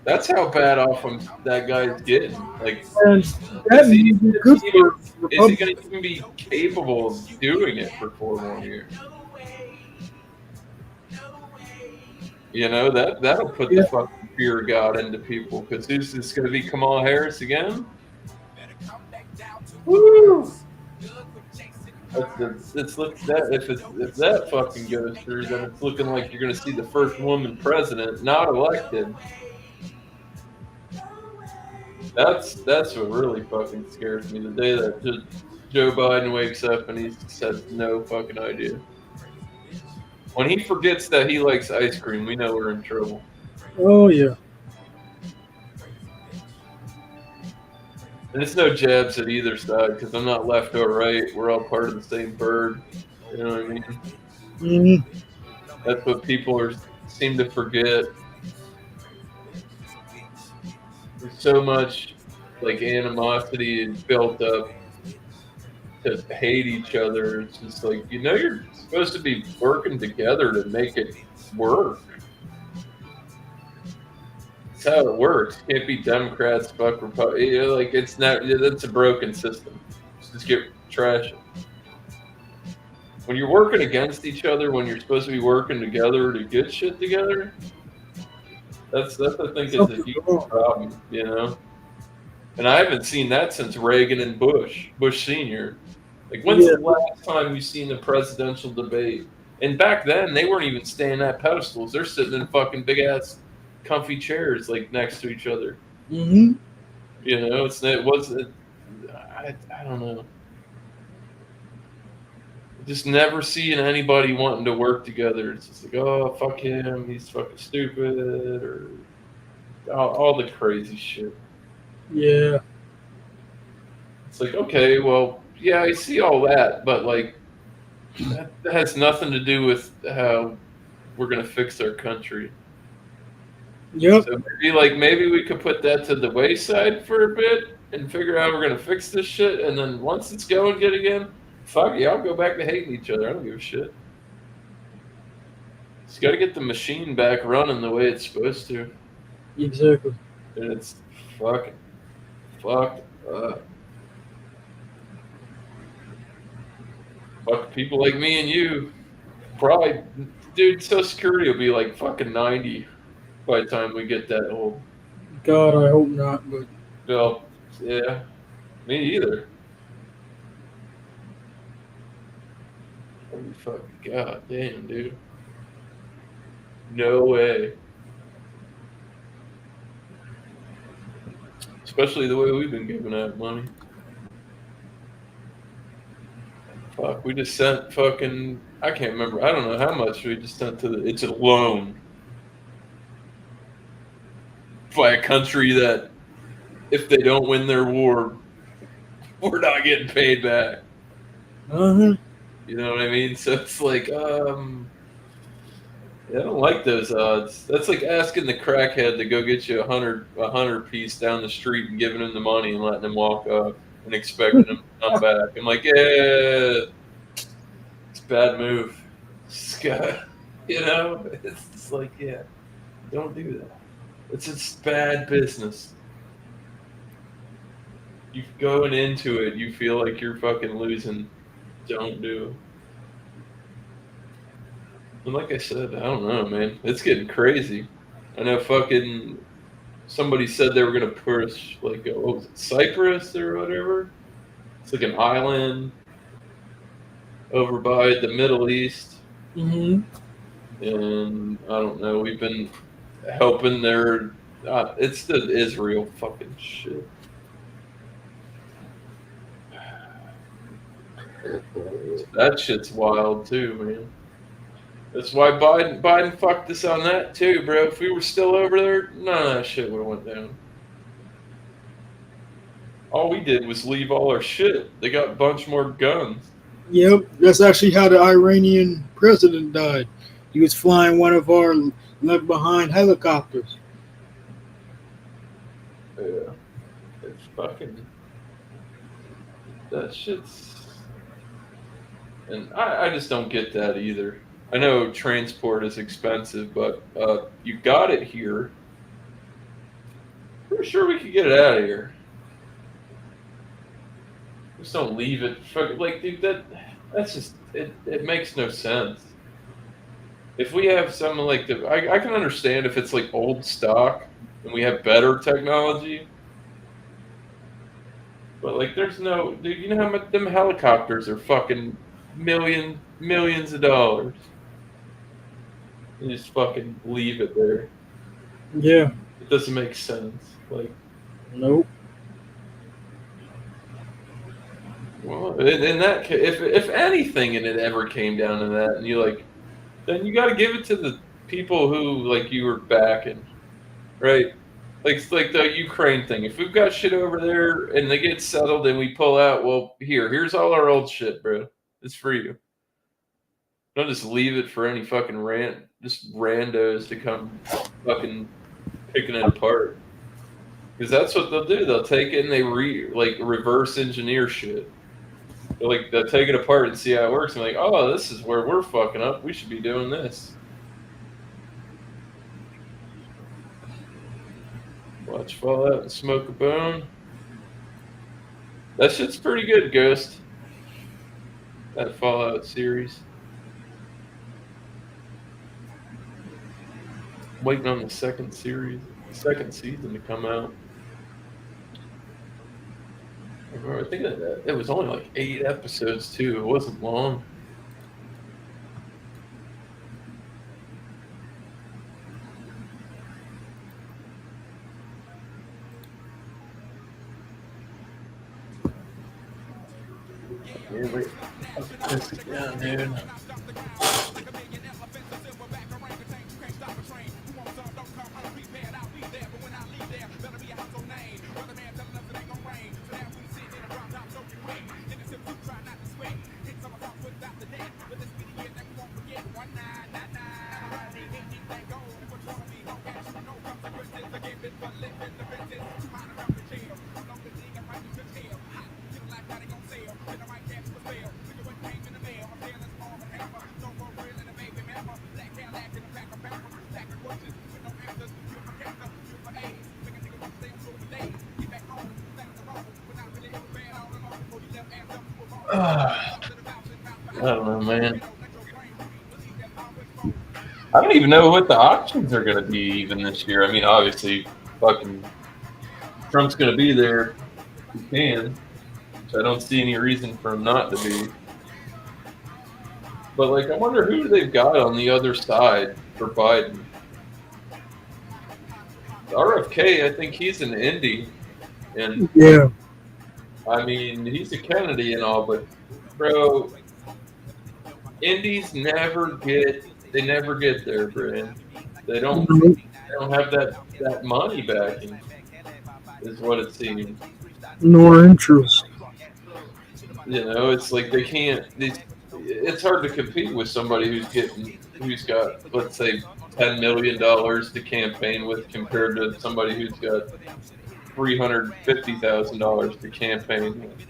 That's how bad off that guy's getting. Like, And that is he means good for going to even be capable of doing it for 4 more years? You know, that'll put the fucking fear of God into people. Because who's this going to be, Kamala Harris again? Woo! If that fucking goes through, then it's looking like you're going to see the first woman president not elected. That's what really fucking scares me. The day that Joe Biden wakes up and he has no fucking idea. When he forgets that he likes ice cream, we know we're in trouble. Oh yeah. And it's no jabs at either side, because I'm not left or right. We're all part of the same bird. You know what I mean? Mm-hmm. That's what people seem to forget. There's so much like animosity is built up to hate each other. It's just like, you know, you're supposed to be working together to make it work. That's how it works. It can't be Democrats, fuck Republicans. You know, like, it's not. That's a broken system. Just get trash it. When you're working against each other, when you're supposed to be working together to get shit together, that's I think is a huge problem. You know. And I haven't seen that since Reagan and Bush Senior. Like, when's the last time you've seen a presidential debate? And back then, they weren't even staying at pedestals. They're sitting in fucking big ass, comfy chairs like next to each other. Mm-hmm. You know, it wasn't. I don't know. Just never seeing anybody wanting to work together. It's just like, oh, fuck him, he's fucking stupid, or all the crazy shit. Yeah. It's like, okay, well, yeah, I see all that, but like, that has nothing to do with how we're gonna fix our country. Yep. So maybe we could put that to the wayside for a bit and figure out how we're gonna fix this shit, and then once it's going good again, fuck yeah, I'll go back to hating each other. I don't give a shit. Just got to get the machine back running the way it's supposed to. Exactly. And it's fucking fucked up. Fuck people like me and you. Probably, dude, Social Security will be like fucking 90 by the time we get that old. God, I hope not, but. Well, yeah, me either. Holy fucking god damn, dude. No way. Especially the way we've been giving out money. Fuck, we just sent fucking, I can't remember, I don't know how much we just sent to it's a loan. By a country that, if they don't win their war, we're not getting paid back. Uh-huh. You know what I mean? So it's like, yeah, I don't like those odds. That's like asking the crackhead to go get you a hundred piece down the street and giving him the money and letting him walk up and expecting him to come back. I'm like, yeah, it's a bad move. You know, it's just like, yeah, don't do that. It's just bad business. You going into it, you feel like you're fucking losing. Don't do it. And like I said, I don't know, man. It's getting crazy. I know fucking somebody said they were gonna push like what was it, Cyprus or whatever. It's like an island over by the Middle East. Mm-hmm. And I don't know. We've been helping their. It's the Israel fucking shit. That shit's wild too, man. That's why Biden fucked us on that too, bro. If we were still over there, none of that shit would have went down. All we did was leave all our shit. They got a bunch more guns. Yep, that's actually how the Iranian president died. He was flying one of our left behind helicopters. Yeah, it's fucking. That shit's. And I just don't get that either. I know transport is expensive, but you got it here. Pretty sure we could get it out of here. Just don't leave it. Like, dude, that's just it makes no sense. If we have something like the, I can understand if it's like old stock and we have better technology. But like, there's no, dude. You know how much them helicopters are fucking millions of dollars. You just fucking leave it there. Yeah. It doesn't make sense. Like, nope. Well, in that case, if anything, and it ever came down to that, and you like, then you got to give it to the people who like you were backing, right? Like it's like the Ukraine thing. If we've got shit over there and they get settled and we pull out, well, here's all our old shit, bro. It's for you. Don't just leave it for any fucking just randos to come fucking picking it apart. Because that's what they'll do. They'll take it and they reverse engineer shit. They'll take it apart and see how it works. And like, oh, this is where we're fucking up. We should be doing this. Watch Fallout and smoke a bone. That shit's pretty good, Ghost. That Fallout series. Waiting on the second season to come out. I think it was only like 8 episodes too. It wasn't long. Yeah, wait. This again, dude. I don't know, man. I don't even know what the options are going to be even this year. I mean, obviously, fucking Trump's going to be there if he can. So I don't see any reason for him not to be. But, like, I wonder who they've got on the other side for Biden. RFK, I think he's an indie. And, Yeah. I mean, he's a Kennedy and all, but, bro, indies never get there, Brian. They don't have that money backing, is what it seems. Nor interest. You know, it's like they can't. It's hard to compete with somebody who's got, let's say, $10 million to campaign with, compared to somebody who's got $350,000 to campaign with.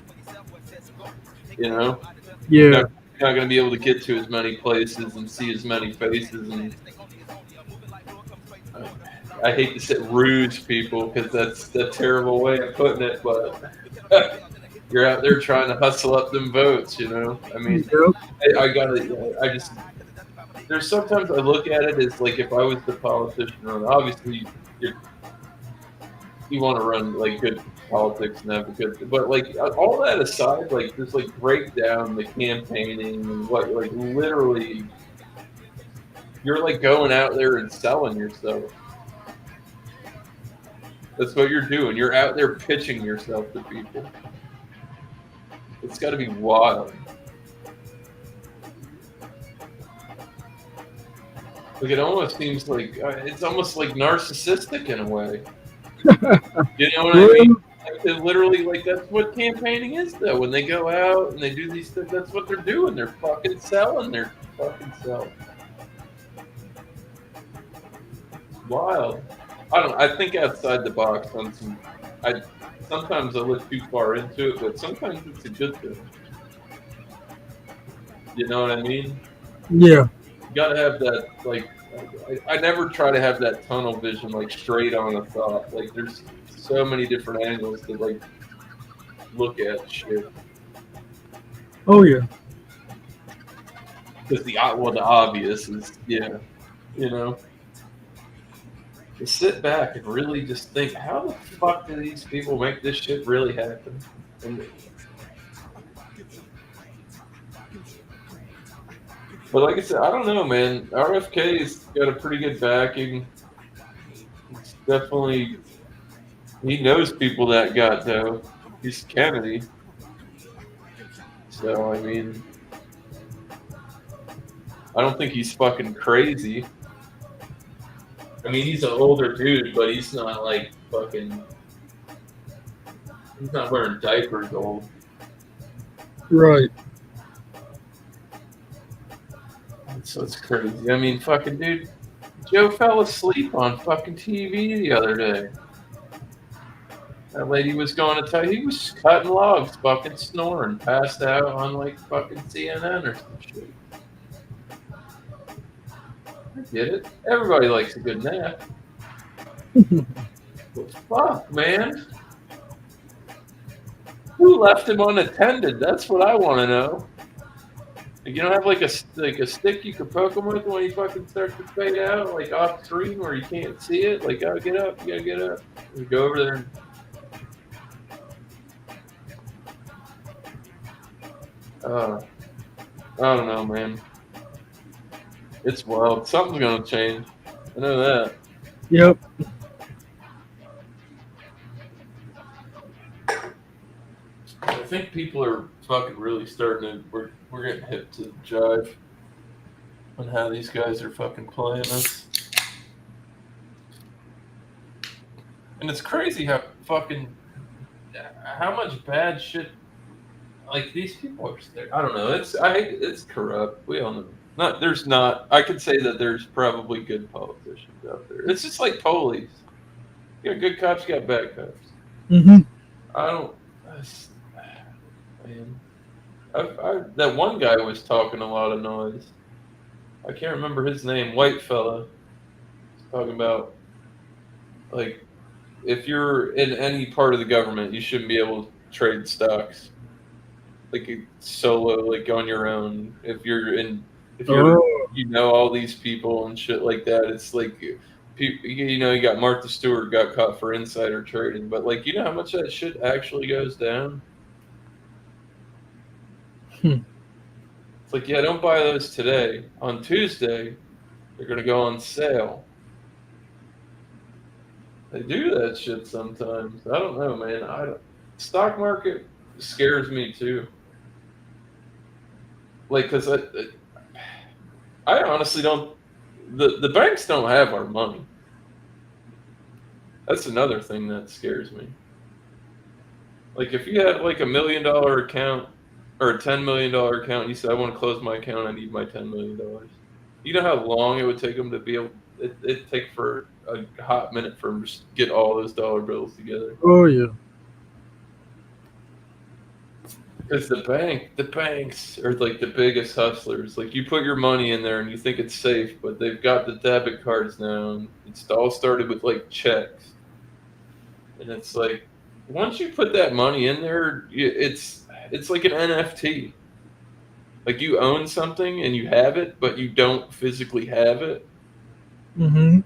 You know? Yeah. You're not going to be able to get to as many places and see as many faces. And I hate to say ruse people, because that's a terrible way of putting it, but you're out there trying to hustle up them votes, you know? I mean, there's sometimes I look at it as like, if I was the politician, obviously you want to run like good politics and have a good, but like all that aside, like just like break down the campaigning and what, like literally you're like going out there and selling yourself. That's what you're doing. You're out there pitching yourself to people. It's got to be wild. Like it almost seems like it's almost like narcissistic in a way. You know what I mean? Like literally, like that's what campaigning is, though. When they go out and they do these things, that's what they're doing. They're fucking selling. They're fucking selling. Wild. I think outside the box on some. Sometimes I look too far into it, but sometimes it's a good thing. You know what I mean? Yeah. You gotta have that, like, I never try to have that tunnel vision, like, straight on a thought. Like, there's so many different angles to, like, look at shit. Oh, yeah. Because the obvious is, yeah, you know? To sit back and really just think, how the fuck do these people make this shit really happen? But like I said, I don't know, man. RFK's got a pretty good backing. It's definitely, he knows people that got, though. He's Kennedy. So, I mean, I don't think he's fucking crazy. I mean, he's an older dude, but he's not like fucking, he's not wearing diapers old. Right. So it's crazy. I mean, fucking dude, Joe fell asleep on fucking TV the other day. That lady was going to tell you, he was cutting logs, fucking snoring, passed out on like fucking CNN or some shit. I get it. Everybody likes a good nap. But fuck, man. Who left him unattended? That's what I want to know. You don't have like a stick you can poke him with when he fucking starts to fade out, like off screen where you can't see it. Like, oh, get up, you gotta get up. You go over there. I don't know, man. It's wild. Something's gonna change. I know that. Yep. I think people are fucking really starting to. We're getting hip to the jive on how these guys are fucking playing us. And it's crazy how much bad shit. Like these people are. I don't know. It's corrupt. We all know. I could say that there's probably good politicians out there. It's just like police. You got good cops, you got bad cops. Mm-hmm. Man, that one guy was talking a lot of noise. I can't remember his name. White fella. He's talking about like if you're in any part of the government, you shouldn't be able to trade stocks. Like solo, like on your own. If you're you know all these people and shit like that, it's like you got Martha Stewart got caught for insider trading, but like you know how much that shit actually goes down. It's like, yeah, don't buy those today. On Tuesday, they're gonna go on sale. They do that shit sometimes. I don't know, man. Stock market scares me too. Like, cause I honestly don't. The banks don't have our money. That's another thing that scares me. Like, if you had like $1 million account or a $10 million account, and you said, I want to close my account, I need my $10 million. You know how long it would take them to be able, it'd take for a hot minute for them to get all those dollar bills together. Oh, yeah. Because the banks are like the biggest hustlers. Like you put your money in there and you think it's safe, but they've got the debit cards now. And it's all started with like checks. And it's like, once you put that money in there, it's like an NFT. Like you own something and you have it, but you don't physically have it. Mm-hmm.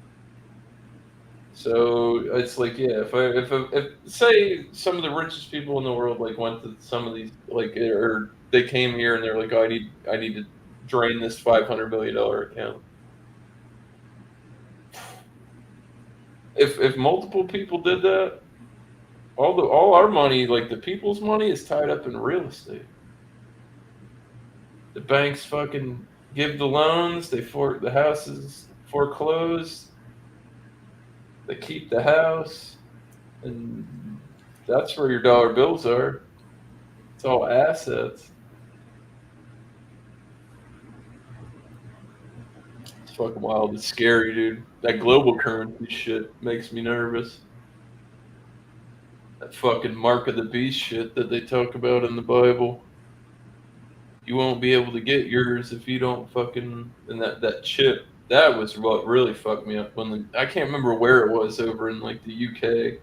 So it's like, yeah, if say some of the richest people in the world like went to some of these like, or they came here and they're like, oh, I need to drain this $500 million account. If multiple people did that, all our money, like the people's money, is tied up in real estate. The banks fucking give the loans. The houses foreclosed. They keep the house, and that's where your dollar bills are. It's all assets. It's fucking wild. It's scary, dude. That global currency shit makes me nervous. That fucking mark of the beast shit that they talk about in the Bible. You won't be able to get yours if you don't fucking... And that chip, that was what really fucked me up. I can't remember where it was, over in like the UK.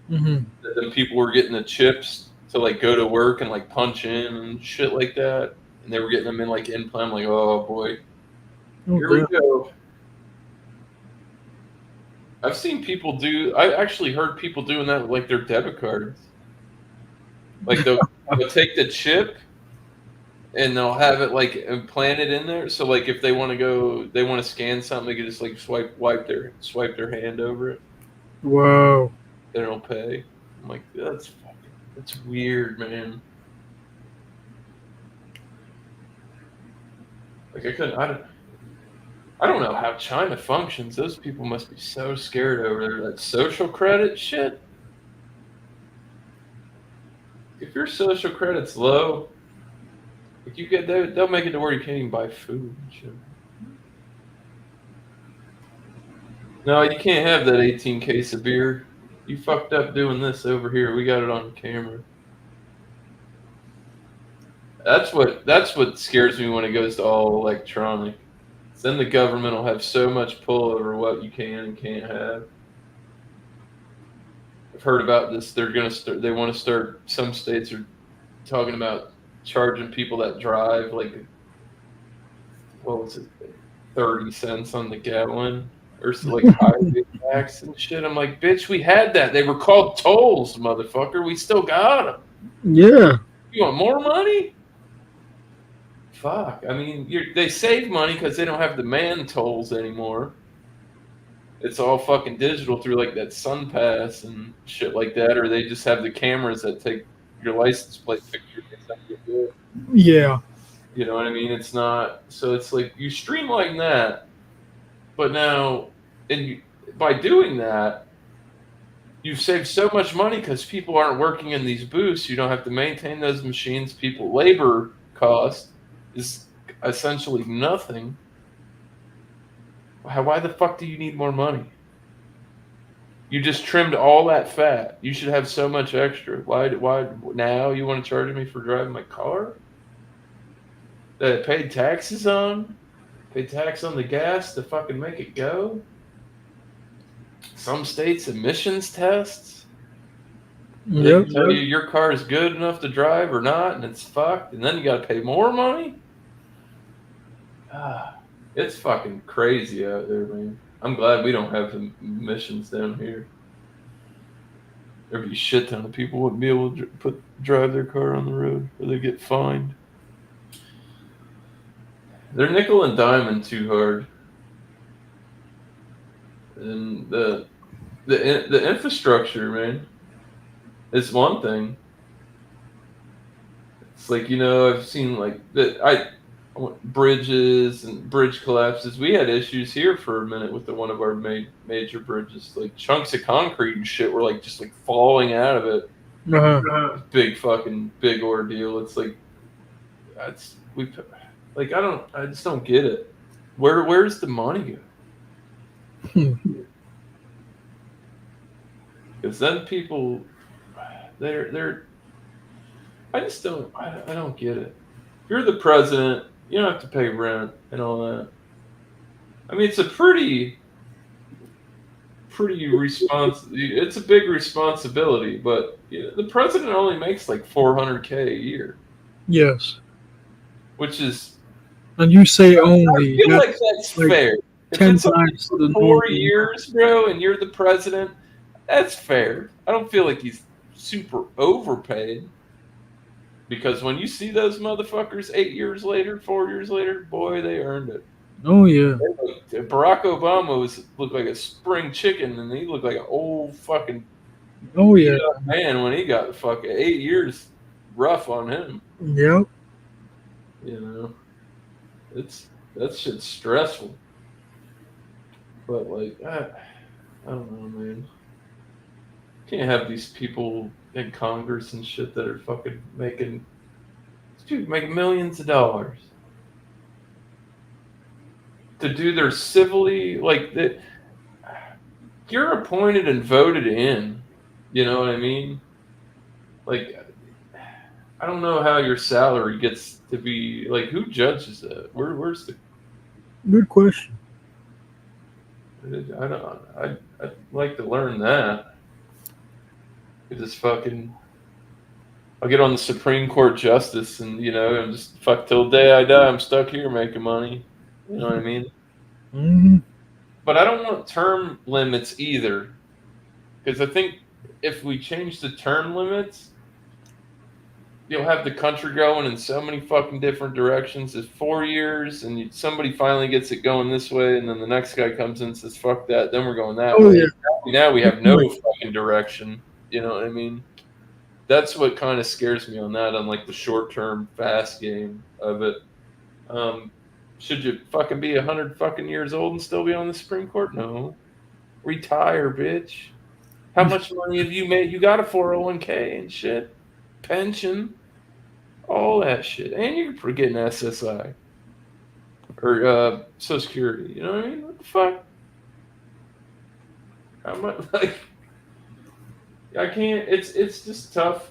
Mm-hmm. Then people were getting the chips to like go to work and like punch in and shit like that. And they were getting them in like implant. I'm like, oh boy. Here we go. I've seen people I actually heard people doing that with like their debit cards. Like they'll take the chip and they'll have it like implanted in there. So like if they want to scan something, they can just like swipe their hand over it. Wow. They don't pay. I'm like, that's weird, man. Like I don't know how China functions. Those people must be so scared over there. That social credit shit. If your social credit's low, like they'll make it to where you can't even buy food and shit. No, you can't have that 18 case of beer. You fucked up doing this over here. We got it on camera. That's what scares me when it goes to all electronic. Then the government will have so much pull over what you can and can't have. I've heard about this. They want to start. Some states are talking about charging people that drive like, what was it, 30 cents on the gallon, or like highway tax and shit. I'm like, bitch, we had that. They were called tolls, motherfucker. We still got them. Yeah. You want more money? fuck. I mean, they save money because they don't have the man tolls anymore. It's all fucking digital through like that SunPass and shit like that, or they just have the cameras that take your license plate picture and send you a bill. Yeah. You know what I mean? It's not, so it's like you streamline that, but now, by doing that, you've saved so much money because people aren't working in these booths. You don't have to maintain those machines. Labor cost is essentially nothing. Why the fuck do you need more money? You just trimmed all that fat. You should have so much extra. Why now you want to charge me for driving my car? That I paid taxes on? Paid tax on the gas to fucking make it go? Some states emissions tests? They tell you your car is good enough to drive or not, and it's fucked, and then you got to pay more money? It's fucking crazy out there, man. I'm glad we don't have emissions down here. There'd be a shit ton of people wouldn't be able to drive their car on the road, or they get fined. They're nickel and diming too hard, and the infrastructure, man, is one thing. It's like, you know, I've seen like bridges and bridge collapses. We had issues here for a minute with one of our major bridges. Like chunks of concrete and shit were like just like falling out of it. Big ordeal. It's like I just don't get it. Where's the money go? Because then people, they're I don't get it. If you're the president, you don't have to pay rent and all that. I mean, it's a pretty it's a big responsibility, but the president only makes like $400K a year. Yes. Which is, and you say only. I feel like that's like fair. 10 times the 4 years, bro, and you're the president, that's fair. I don't feel like he's super overpaid. Because when you see those motherfuckers 8 years later, 4 years later, boy, they earned it. Oh, yeah. Barack Obama looked like a spring chicken, and he looked like an old fucking man when he got the fucking 8 years rough on him. Yep. You know, that shit's stressful. But, like, I don't know, man. Can't have these people in Congress and shit that are fucking making millions of dollars to do their civilly, like that. You're appointed and voted in, you know what I mean? Like, I don't know how your salary gets to be, like, who judges that? Where's the good question? I'd like to learn that. Just fucking, I'll get on the Supreme Court justice, and I'm just fuck till the day I die. I'm stuck here making money. You know what I mean? Mm-hmm. But I don't want term limits either, because I think if we change the term limits, you'll have the country going in so many fucking different directions. It's 4 years, and somebody finally gets it going this way, and then the next guy comes in and says, "Fuck that." Then we're going that way. Yeah. Now we have no fucking direction. You know what I mean? That's what kind of scares me on that, on like the short-term fast game of it. Should you fucking be 100 fucking years old and still be on the Supreme Court? No. Retire, bitch. How much money have you made? You got a 401k and shit. Pension. All that shit. And you're getting SSI. Or Social Security. You know what I mean? What the fuck? How much, like... I can't. It's just tough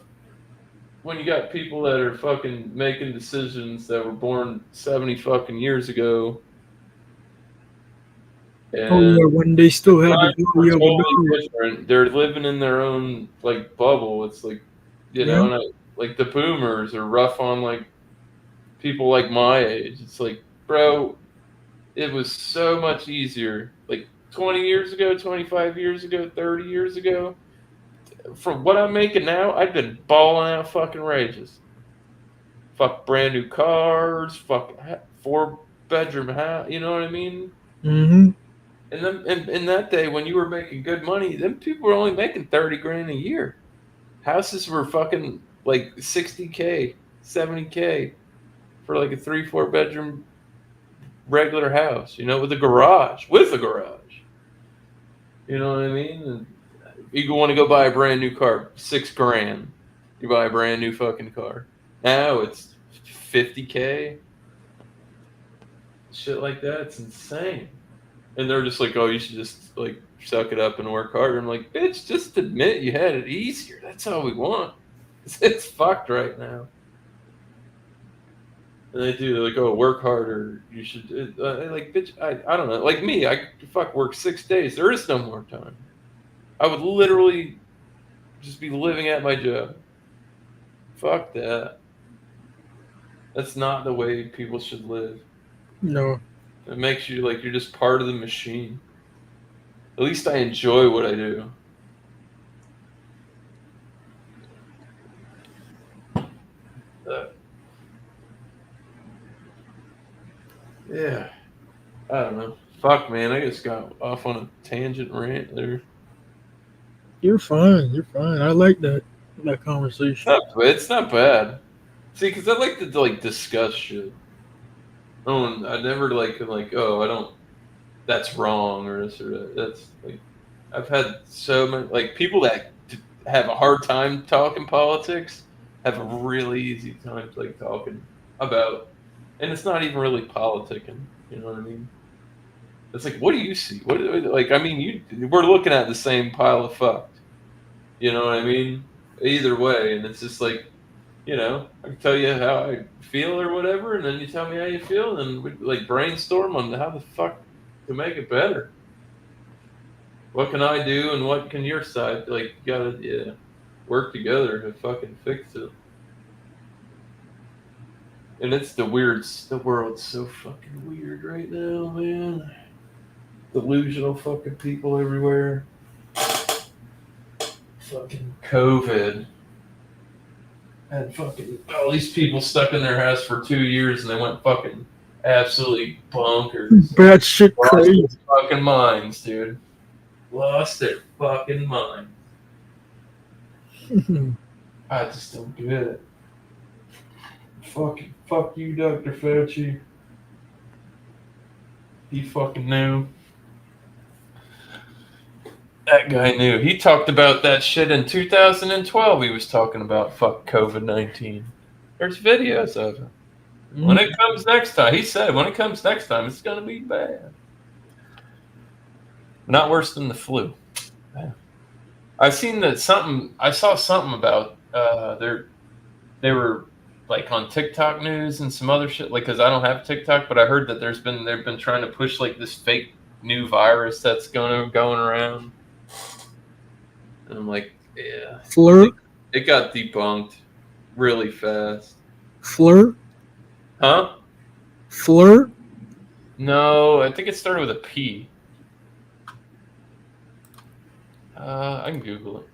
when you got people that are fucking making decisions that were born 70 fucking years ago. And when they still have totally different. They're living in their own like bubble. It's like, and like the boomers are rough on like people like my age. It's like, bro, it was so much easier. Like 20 years ago, 25 years ago, 30 years ago. From what I'm making now, I've been balling out fucking rages. fuck brand new cars, fuck 4-bedroom house. You know what I mean? Mm-hmm. And then in that day when you were making good money, them people were only making 30 grand a year. Houses were fucking like 60K, 70K for like a 3-4 bedroom regular house, you know, with a garage. You know what I mean? And you want to go buy a brand new car, $6 grand. You buy a brand new fucking car. Now it's 50K. Shit like that. It's insane. And they're just like, oh, you should just like suck it up and work harder. I'm like, bitch, just admit you had it easier. That's all we want. It's fucked right now. And they do, they're like, oh, work harder. You should, like, bitch, I don't know. Like me, I work 6 days. There is no more time. I would literally just be living at my job. Fuck that. That's not the way people should live. No. It makes you like you're just part of the machine. At least I enjoy what I do. Yeah. I don't know. Fuck, man. I just got off on a tangent rant there. You're fine. You're fine. I like that conversation. It's not bad. See, because I like to like discuss shit. I never like oh, I don't. That's wrong or this or that. That's like I've had so many like people that have a hard time talking politics have a really easy time like talking about, and it's not even really politicking. You know what I mean? It's like, what do you see? What like? I mean, we're looking at the same pile of fucked. You know what I mean? Either way, and it's just like, you know, I can tell you how I feel or whatever, and then you tell me how you feel, and we like brainstorm on how the fuck to make it better. What can I do, and what can your side? Like, you gotta work together to fucking fix it. And it's the world's so fucking weird right now, man. Delusional fucking people everywhere. Fucking COVID. Had fucking all these people stuck in their house for 2 years and they went fucking absolutely bonkers. Bad shit Lost crazy. their fucking minds, dude. Lost their fucking mind. I just don't get it. Fuck you, Dr. Fauci. He fucking knew. That guy knew. He talked about that shit in 2012. He was talking about fuck COVID-19. There's videos of it. When it comes next time, he said, when it comes next time, it's going to be bad. Not worse than the flu. I've seen that I saw something about they were like on TikTok news and some other shit, like, because I don't have TikTok, but I heard that they've been trying to push like this fake new virus that's going around. And I'm like, yeah. Flirt? It got debunked really fast. Flirt? Huh? Flirt? No, I think it started with a P. I can Google it.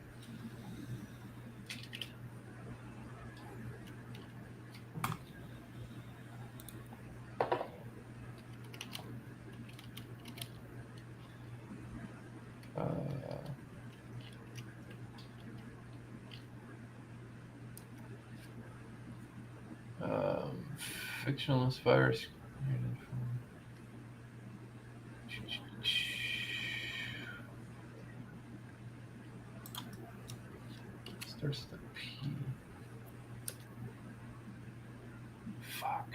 Fictionalist virus. Starts with a P. Fuck.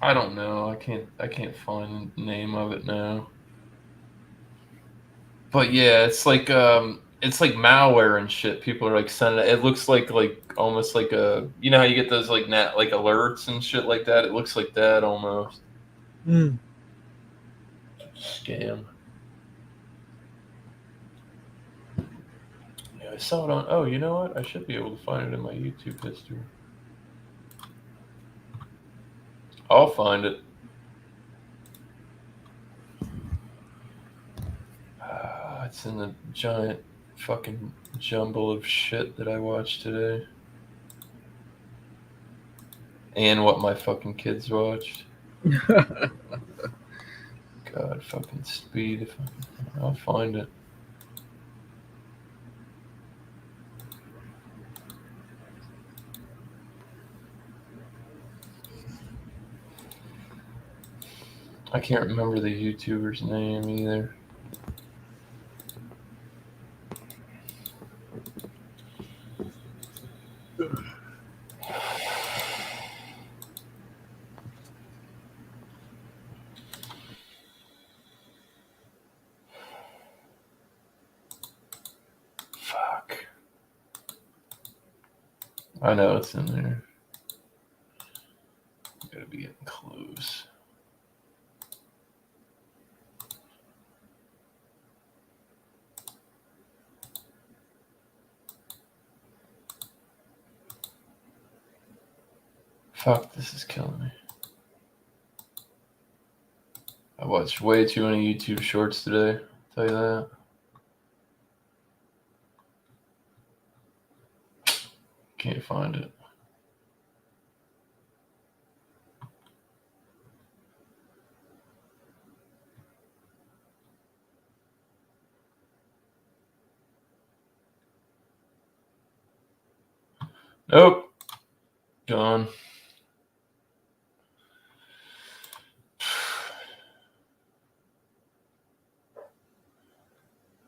I don't know. I can't find the name of it now. But yeah, it's like malware and shit. People are like sending it. It looks like almost like a, you know how you get those like alerts and shit like that. It looks like that almost. Scam. Yeah, I saw it on. Oh, you know what? I should be able to find it in my YouTube history. I'll find it. It's in the giant fucking jumble of shit that I watched today. And what my fucking kids watched. God, fucking speed. I'll find it. I can't remember the YouTuber's name either. Fuck. I know it's in there. Gotta be getting close. Fuck, this is killing me. I watched way too many YouTube shorts today. I'll tell you that. Can't find it. Nope. Gone.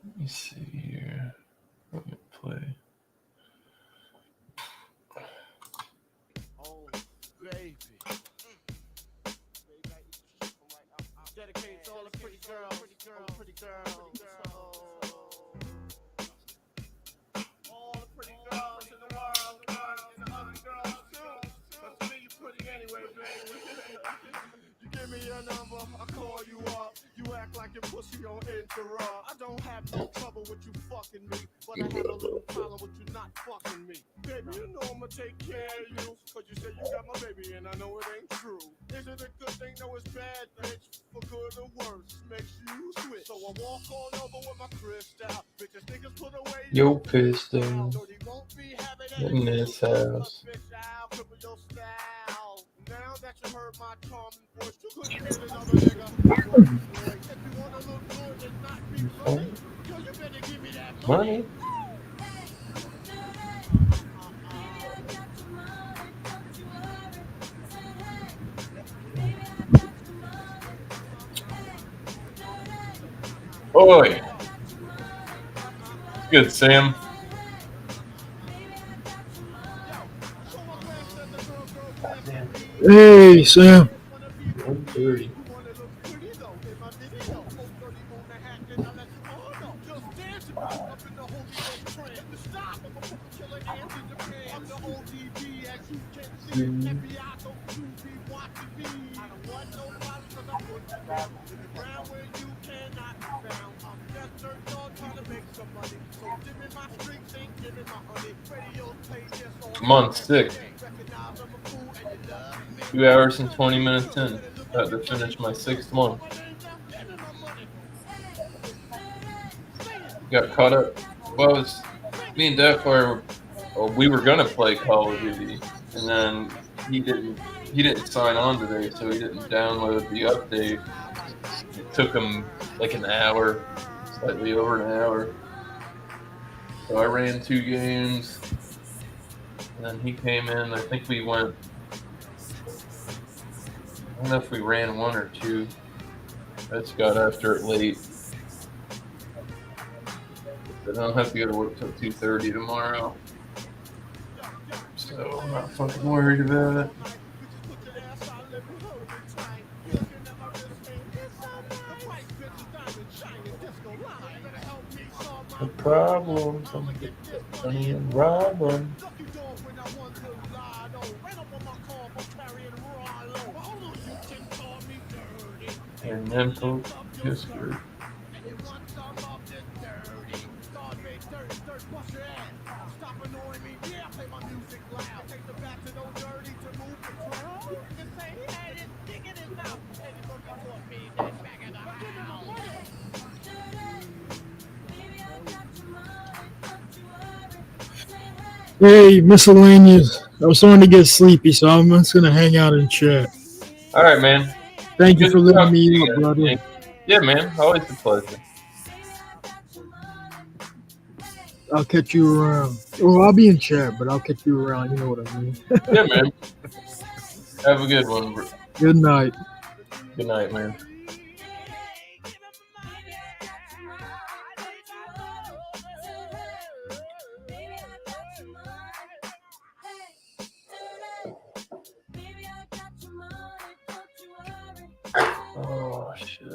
Let me see here. Let me play. Oh, baby. Dedicated to all the pretty girls. Pretty girls. All the pretty girls in the world. And the other girls too. But to me, you pretty anyway, baby. You give me your number, I call you up. You act like your pussy on interrupt. I don't have no trouble with you fucking me, but I have a little problem with you not fucking me. Baby, you know I'ma take care of you, cause you say you got my baby and I know it ain't true. Is it a good thing? No, it's bad, bitch. For good or worse, makes you switch. So I walk on over with my crystal. Bitches, niggas put away Yo, pistol. In this house. Now that you heard my charming voice, you couldn't get another nigga. If you wanna look good and not be funny, yo, you better give me that money. Oi. Good, Sam. Hey, Sam. 1:30. I'm on 6. 2 hours and 20 minutes in. About to finish my 6th one. Got caught up. Well, me and Defler, we were gonna play Call of Duty, and then he didn't sign on today, so he didn't download the update. It took him like an hour, slightly over an hour. So I ran 2 games, and then he came in. I think we went. I don't know if we ran 1 or 2. I just got after it late. But I don't have to go to work till 2:30 tomorrow. So I'm not fucking worried about it. The problems, I'm gonna get money and rob them. And then post history. Hey, miscellaneous. I was starting to get sleepy, so I'm just gonna hang out and chat. All right, man. Thank you Good for letting talking to me you up, guys, brother. man. Yeah, man. Always a pleasure. I'll catch you around. Well, I'll be in chat, but I'll catch you around. You know what I mean. Yeah, man. Have a good one. Bro. Good night. Good night, man. Oh, shit.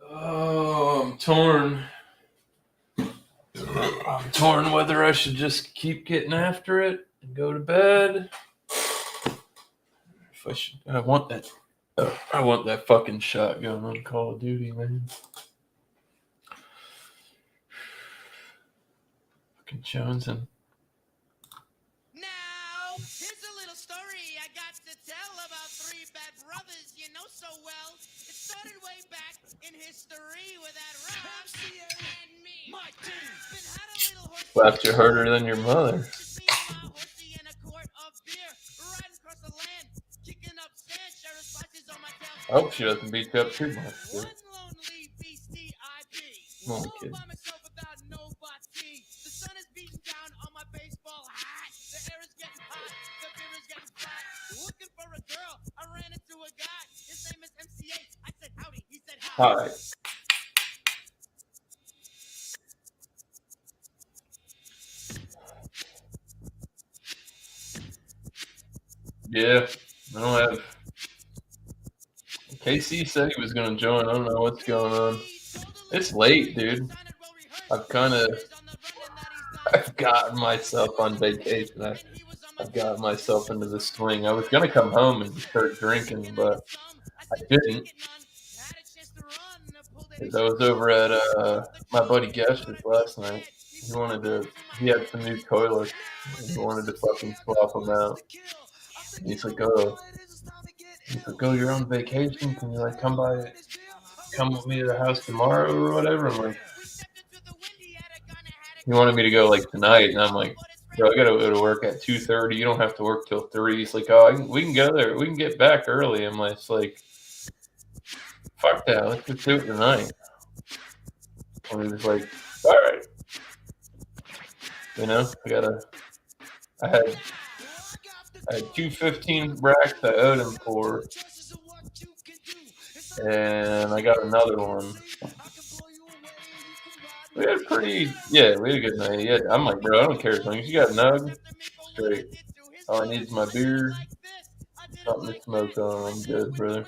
Oh, I'm torn. I'm torn whether I should just keep getting after it and go to bed. If I should, I want that fucking shotgun on Call of Duty, man. Fucking Jonesing. Now, here's a little story I got to tell about three bad brothers you know so well. It started way back in history with that Rob and me. My team. Been had a little horse. Slapped you harder than your mother. Horsey in a quart of beer, riding across the land, kicking up sand, sharing spices on my tail. I hope she doesn't beat you up too much. Dude. One lonely beastie I be. Come on, kid. By myself without nobody. The sun is beating down on my baseball hat. The air is getting hot, the beer is getting flat. Looking for a girl, I ran into a guy. His name is MCA. I said howdy, he said hi. Hi. Yeah, I don't have. KC said he was going to join. I don't know what's going on. It's late, dude. I've gotten myself on vacation. I've gotten myself into the swing. I was going to come home and start drinking, but I didn't. Because I was over at my buddy Gesh's last night. He had some new toilets. And he wanted to fucking swap them out. And he's like, oh, you're on vacation? Can you like come with me to the house tomorrow or whatever? I'm like, he wanted me to go like tonight, and I'm like, bro, I gotta go to work at 2:30. You don't have to work till 3. He's like, oh, we can go there. We can get back early. I'm like, it's like, fuck that. Let's just do it tonight. And he was like, all right. You know, I had 215 racks I owed him for, and I got another one. We had a good night. Yeah, I'm like, bro, I don't care as long as you got nug, straight. All I need is my beer, something to smoke on. I'm good, brother.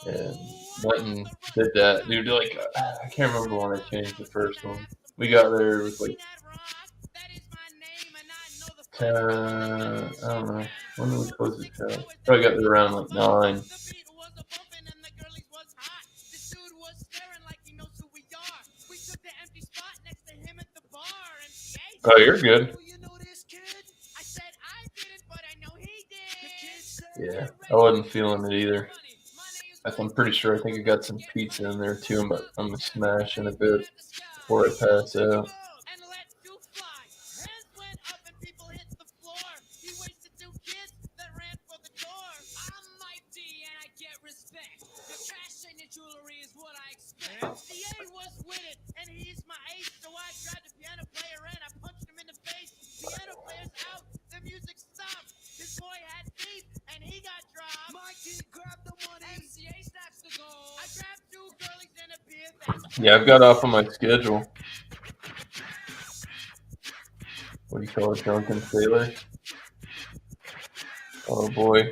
And went and did that, dude. Like, I can't remember when I changed the first one. We got there, it was like 10, I don't know. When did we close the show? Probably got there around like 9. Oh, you're good. Yeah, I wasn't feeling it either. I'm pretty sure I think I got some pizza in there too, but I'm gonna smash in a bit before I pass out. Yeah, I've got off on my schedule. What do you call it? Drunken sailor? Oh boy.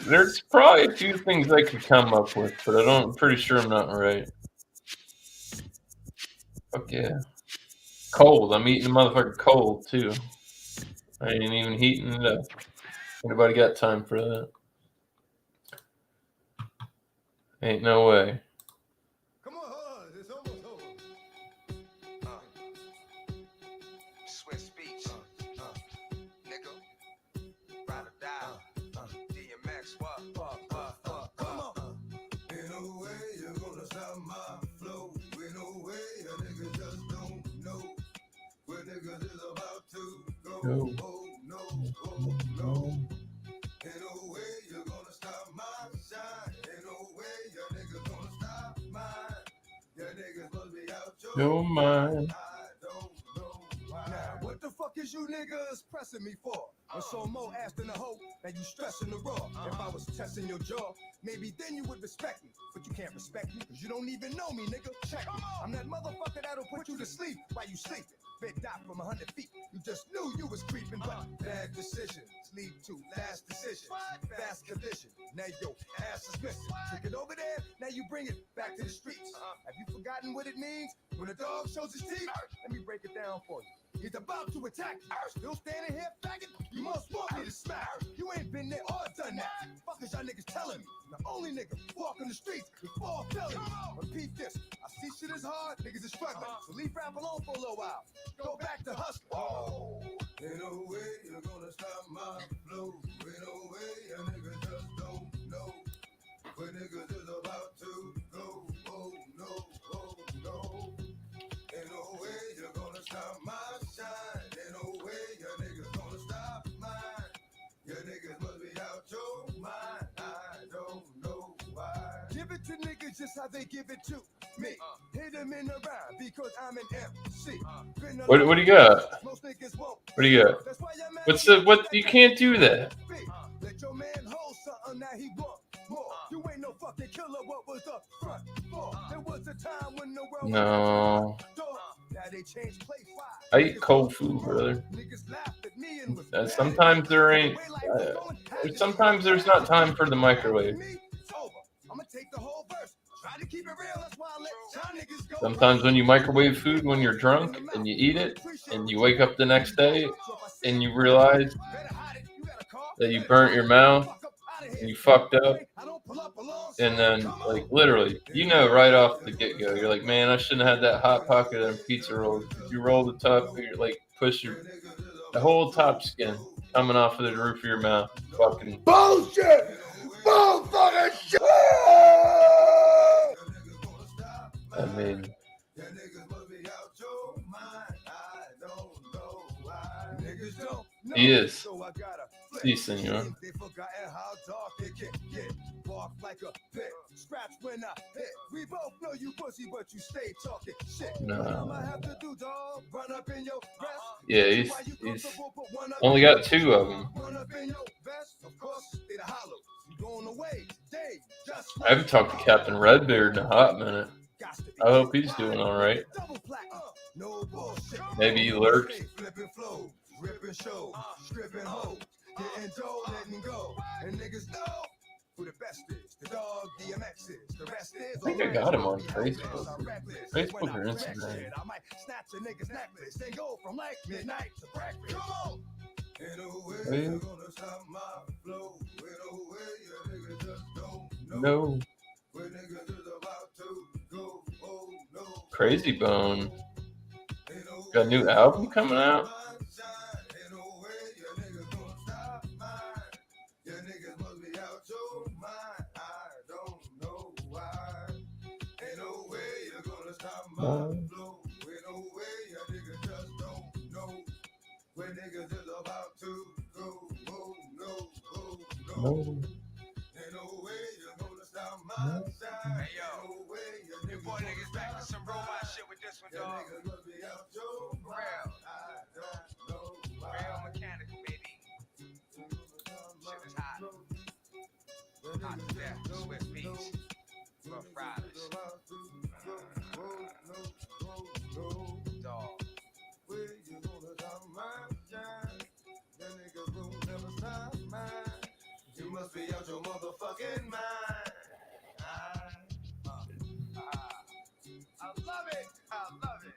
There's probably a few things I could come up with, but I'm pretty sure I'm not right. Fuck yeah. Cold. I'm eating a motherfucker cold too. I ain't even heating it up. Anybody got time for that? Ain't no way. Come on, it's almost over. Swiss speech. Nigga. Ride or die. DMX, what? Come on. Ain't no way you're gonna stop my flow. Ain't no way a nigga just don't know where niggas is about to go. Go. Oh no, oh no. Ain't no way you're gonna stop my shine. Ain't no way your niggas gonna stop mine. Your niggas must be out Your mind. I don't know why. Now, what the fuck is you niggas pressing me for? I'm so more ass than a hoe, now you stressing the raw. If I was testing your jaw, maybe then you would respect me. But you can't respect me, cause you don't even know me, nigga. Check me. I'm that motherfucker that'll put you to sleep while you sleeping. Bit dot from 100 feet, you just knew you was creeping, but bad decisions lead to last decision. Fast condition, now your ass is missing. Took it over there, now you bring it back to the streets. Have you forgotten what it means when a dog shows his teeth? Let me break it down for you. He's about to attack you. Still standing here, faggot? You must want me to smack you. You ain't been there or done that. Fuck is y'all niggas telling me? The only nigga walking the streets with 4 felonies. Repeat this. I see shit is hard, niggas is struggling. So leave rap alone for a little while. Go back to hustling. Oh. Ain't no way you're gonna stop my flow. Ain't no way a nigga just don't know where niggas is about to go. Oh no, oh no. Ain't no way you're gonna stop my shine. Ain't no way your niggas gonna stop mine. Your niggas must be out your mind. I don't know why. Give it to niggas just how they give it to me. Hit them in the rhyme because I'm an MC. What do you got? Most niggas won't. What do you got? That's why your man What's the what? You can't do that. Let your man hold something that he want more. You ain't no fucking killer. What was the front for? There was a time when the world No. now they changed play 5. I eat cold food, brother. Niggas laughed at me and was Sometimes there ain't. Sometimes there's not time for the microwave. It's over. I'ma take the whole verse. Try to keep it real. That's why I let y'all niggas go. Sometimes when you microwave food when you're drunk and you eat it and you wake up the next day and you realize that you burnt your mouth and you fucked up, and then like literally, you know, right off the get go, you're like, man, I shouldn't have had that hot pocket and pizza roll. You roll the top, you like push the whole top skin coming off of the roof of your mouth. Fucking bullshit. Bull fucking shit. I mean, he is. Si, senor. They forgotten how dark it can get. Bark like a bit. Scratch when I hit. We both know you pussy, but you stay talking shit. No. What I'ma have to do, dog? Run up in your vest. Yeah, he's only got 2 of them. Run up in your vest. Of course, they the hollow. You going away today. Just I haven't talked to Captain Redbeard in a hot minute. I hope he's doing all right. No bullshit. Maybe he lurks. Flipping flows, ripping shows, stripping hoes, getting dough, letting go. And niggas know who the best is. The dog DMX is. The rest is. I think I got him on Facebook. Facebook or Instagram. I might snatch a nigga's necklace and go from like midnight to breakfast. Come on. Ain't no way you're gonna stop my flow. Ain't no way your nigga just don't know. No. Where niggas is about to go. Oh no. Crazy Bone. Got a new album coming out. Ain't no way your niggas gonna stop mine. Your niggas must be out your mind. I don't know why. Ain't no way you're gonna stop my flow. Ain't no way your niggas just don't know where niggas is about to go. Oh no, oh no. No. Ain't no way you're gonna stop my shine. Hey yo, ain't no way your boy niggas back to some robot shit with this one, dog. Niggas must be out your mind. I don't know why. Real mechanical, baby. Shit is hot. Hot to death. Swiss beats. Rough Riders. Dog. Where you gonna stop my shine? Your niggas will never stop mine. You must be out your motherfucking mind. I love it. I love it.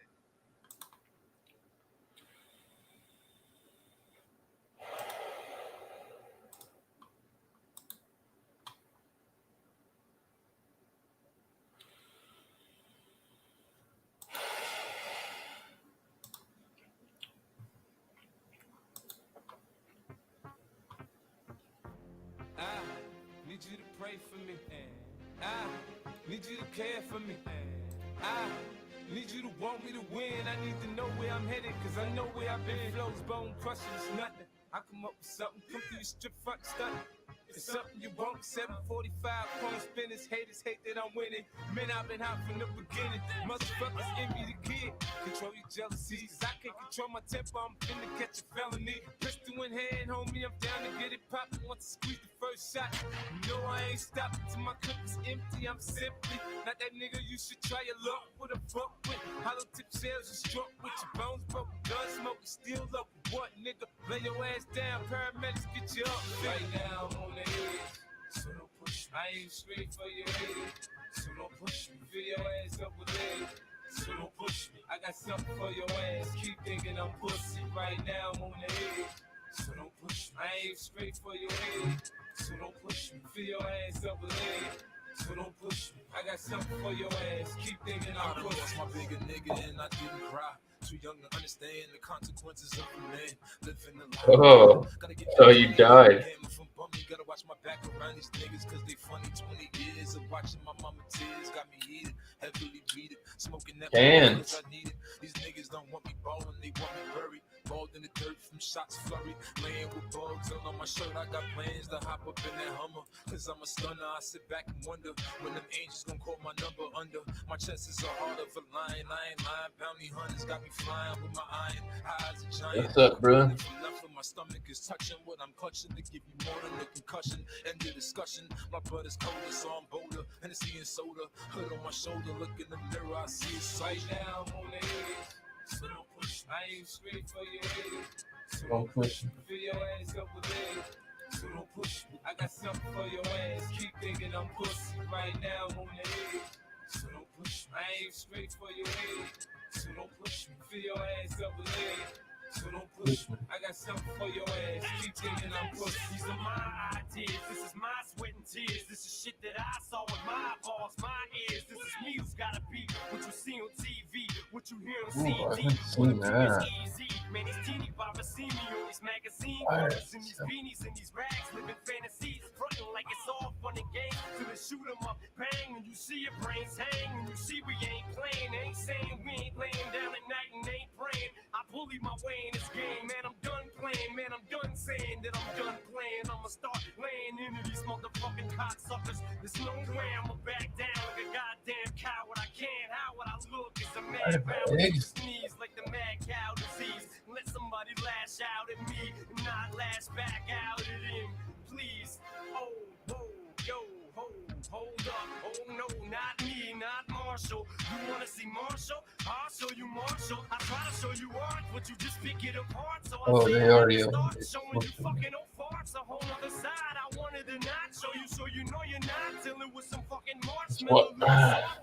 pray for me. I need you to care for me. I need you to want me to win. I need to know where I'm headed, cause I know where I've been. Flows, bone crushing, it's nothing. I come up with something, come through your strip front stunt. It's something you want, 745 point spinners, haters hate that I'm winning. Man, I've been hot from the beginning. Motherfuckers envy the kid. Control your jealousies. I can't control my temper, I'm finna catch a felony. Pistol in hand, homie, I'm down to get it poppin'. Once I squeeze the first shot, you know I ain't stopping till my clip is empty. I'm simply not that nigga you should try your luck with a fuck with. Hollow tip shells, you struck with your bones broke. Gun smoke, still up. What nigga? Lay your ass down, paramedics get you up. Right now, I'm on the edge, so don't push me. I ain't straight for your head, so don't push me. Fill your ass up with lead, so don't push me. I got something for your ass, keep thinking I'm pussy. Right now, I'm on the edge, so don't push me. I ain't straight for your head, so don't push me. Fill your ass up with lead, so don't push me. I got something for your ass, keep thinking I'm pussy. That's my bigger nigga and I didn't cry. Too young to understand the consequences of a man living the life. Oh, so you died. Gotta watch my back around these niggas cause they funny. 20 years of watching my mama tears got me heated, heavily beat it, smoking that cause I need it. These niggas don't want me ballin', they want me buried. Balled in the dirt from shots flurried, laying with bugs all on my shirt. I got plans to hop up in that Hummer, cause I'm a stunner. I sit back and wonder when them angels gon' call my number under. My chest is a heart of a lion, I ain't lying. Bounty hunters got me flying with my iron eyes a giant. What's up, bro? Enough of my stomach is touching what I'm clutching to give you more than a concussion. End the discussion. My blood is colder, so I'm bolder. Hennessy and soda, hood on my shoulder. Look in the mirror, I see it right now. I'm on the edge, so don't push me. I ain't straight for your head, so don't push me. Fill your ass up with lead, so don't push me. I got something for your ass. Keep thinking I'm pussy. Right now, I'm on the edge, so don't push me. I ain't straight for your head, so don't push me. Fill your ass up with lead, so don't push me. I got something for your ass. Keep thinking I'm pussy. These are my ideas. This is my sweat and tears. This is shit that I saw with my balls, my ears. This is me who's gotta be what you see on TV, what you hear on CD. I haven't seen that. Easy. Man, these teeny boppers see me on these magazine covers and these beanies and these rags, living fantasies, frontin' like it's all fun and games. Till they shoot 'em up, bang, and you see your brains hang, and you see we ain't playing. Ain't saying we ain't laying down at night and ain't praying. I bully my way in this game, man. I'm done playing, man. I'm done saying that I'm done playing. I'ma start laying into these motherfucking cocksuckers. There's no way I'ma back down like a goddamn coward. I can't. How would I look? It's a mad bound sneeze like the mad cow disease. Let somebody lash out at me and not lash back out at him, please. Oh, whoa, yo, hold up. Oh no, not me, not Marshall. You wanna see Marshall? I'll show you Marshall. I try to show you art, but you just pick it apart. So I they already start showing you fucking old farts. A whole other side. I wanted to not show you, so you know you're not dealing with some fucking marshmallow.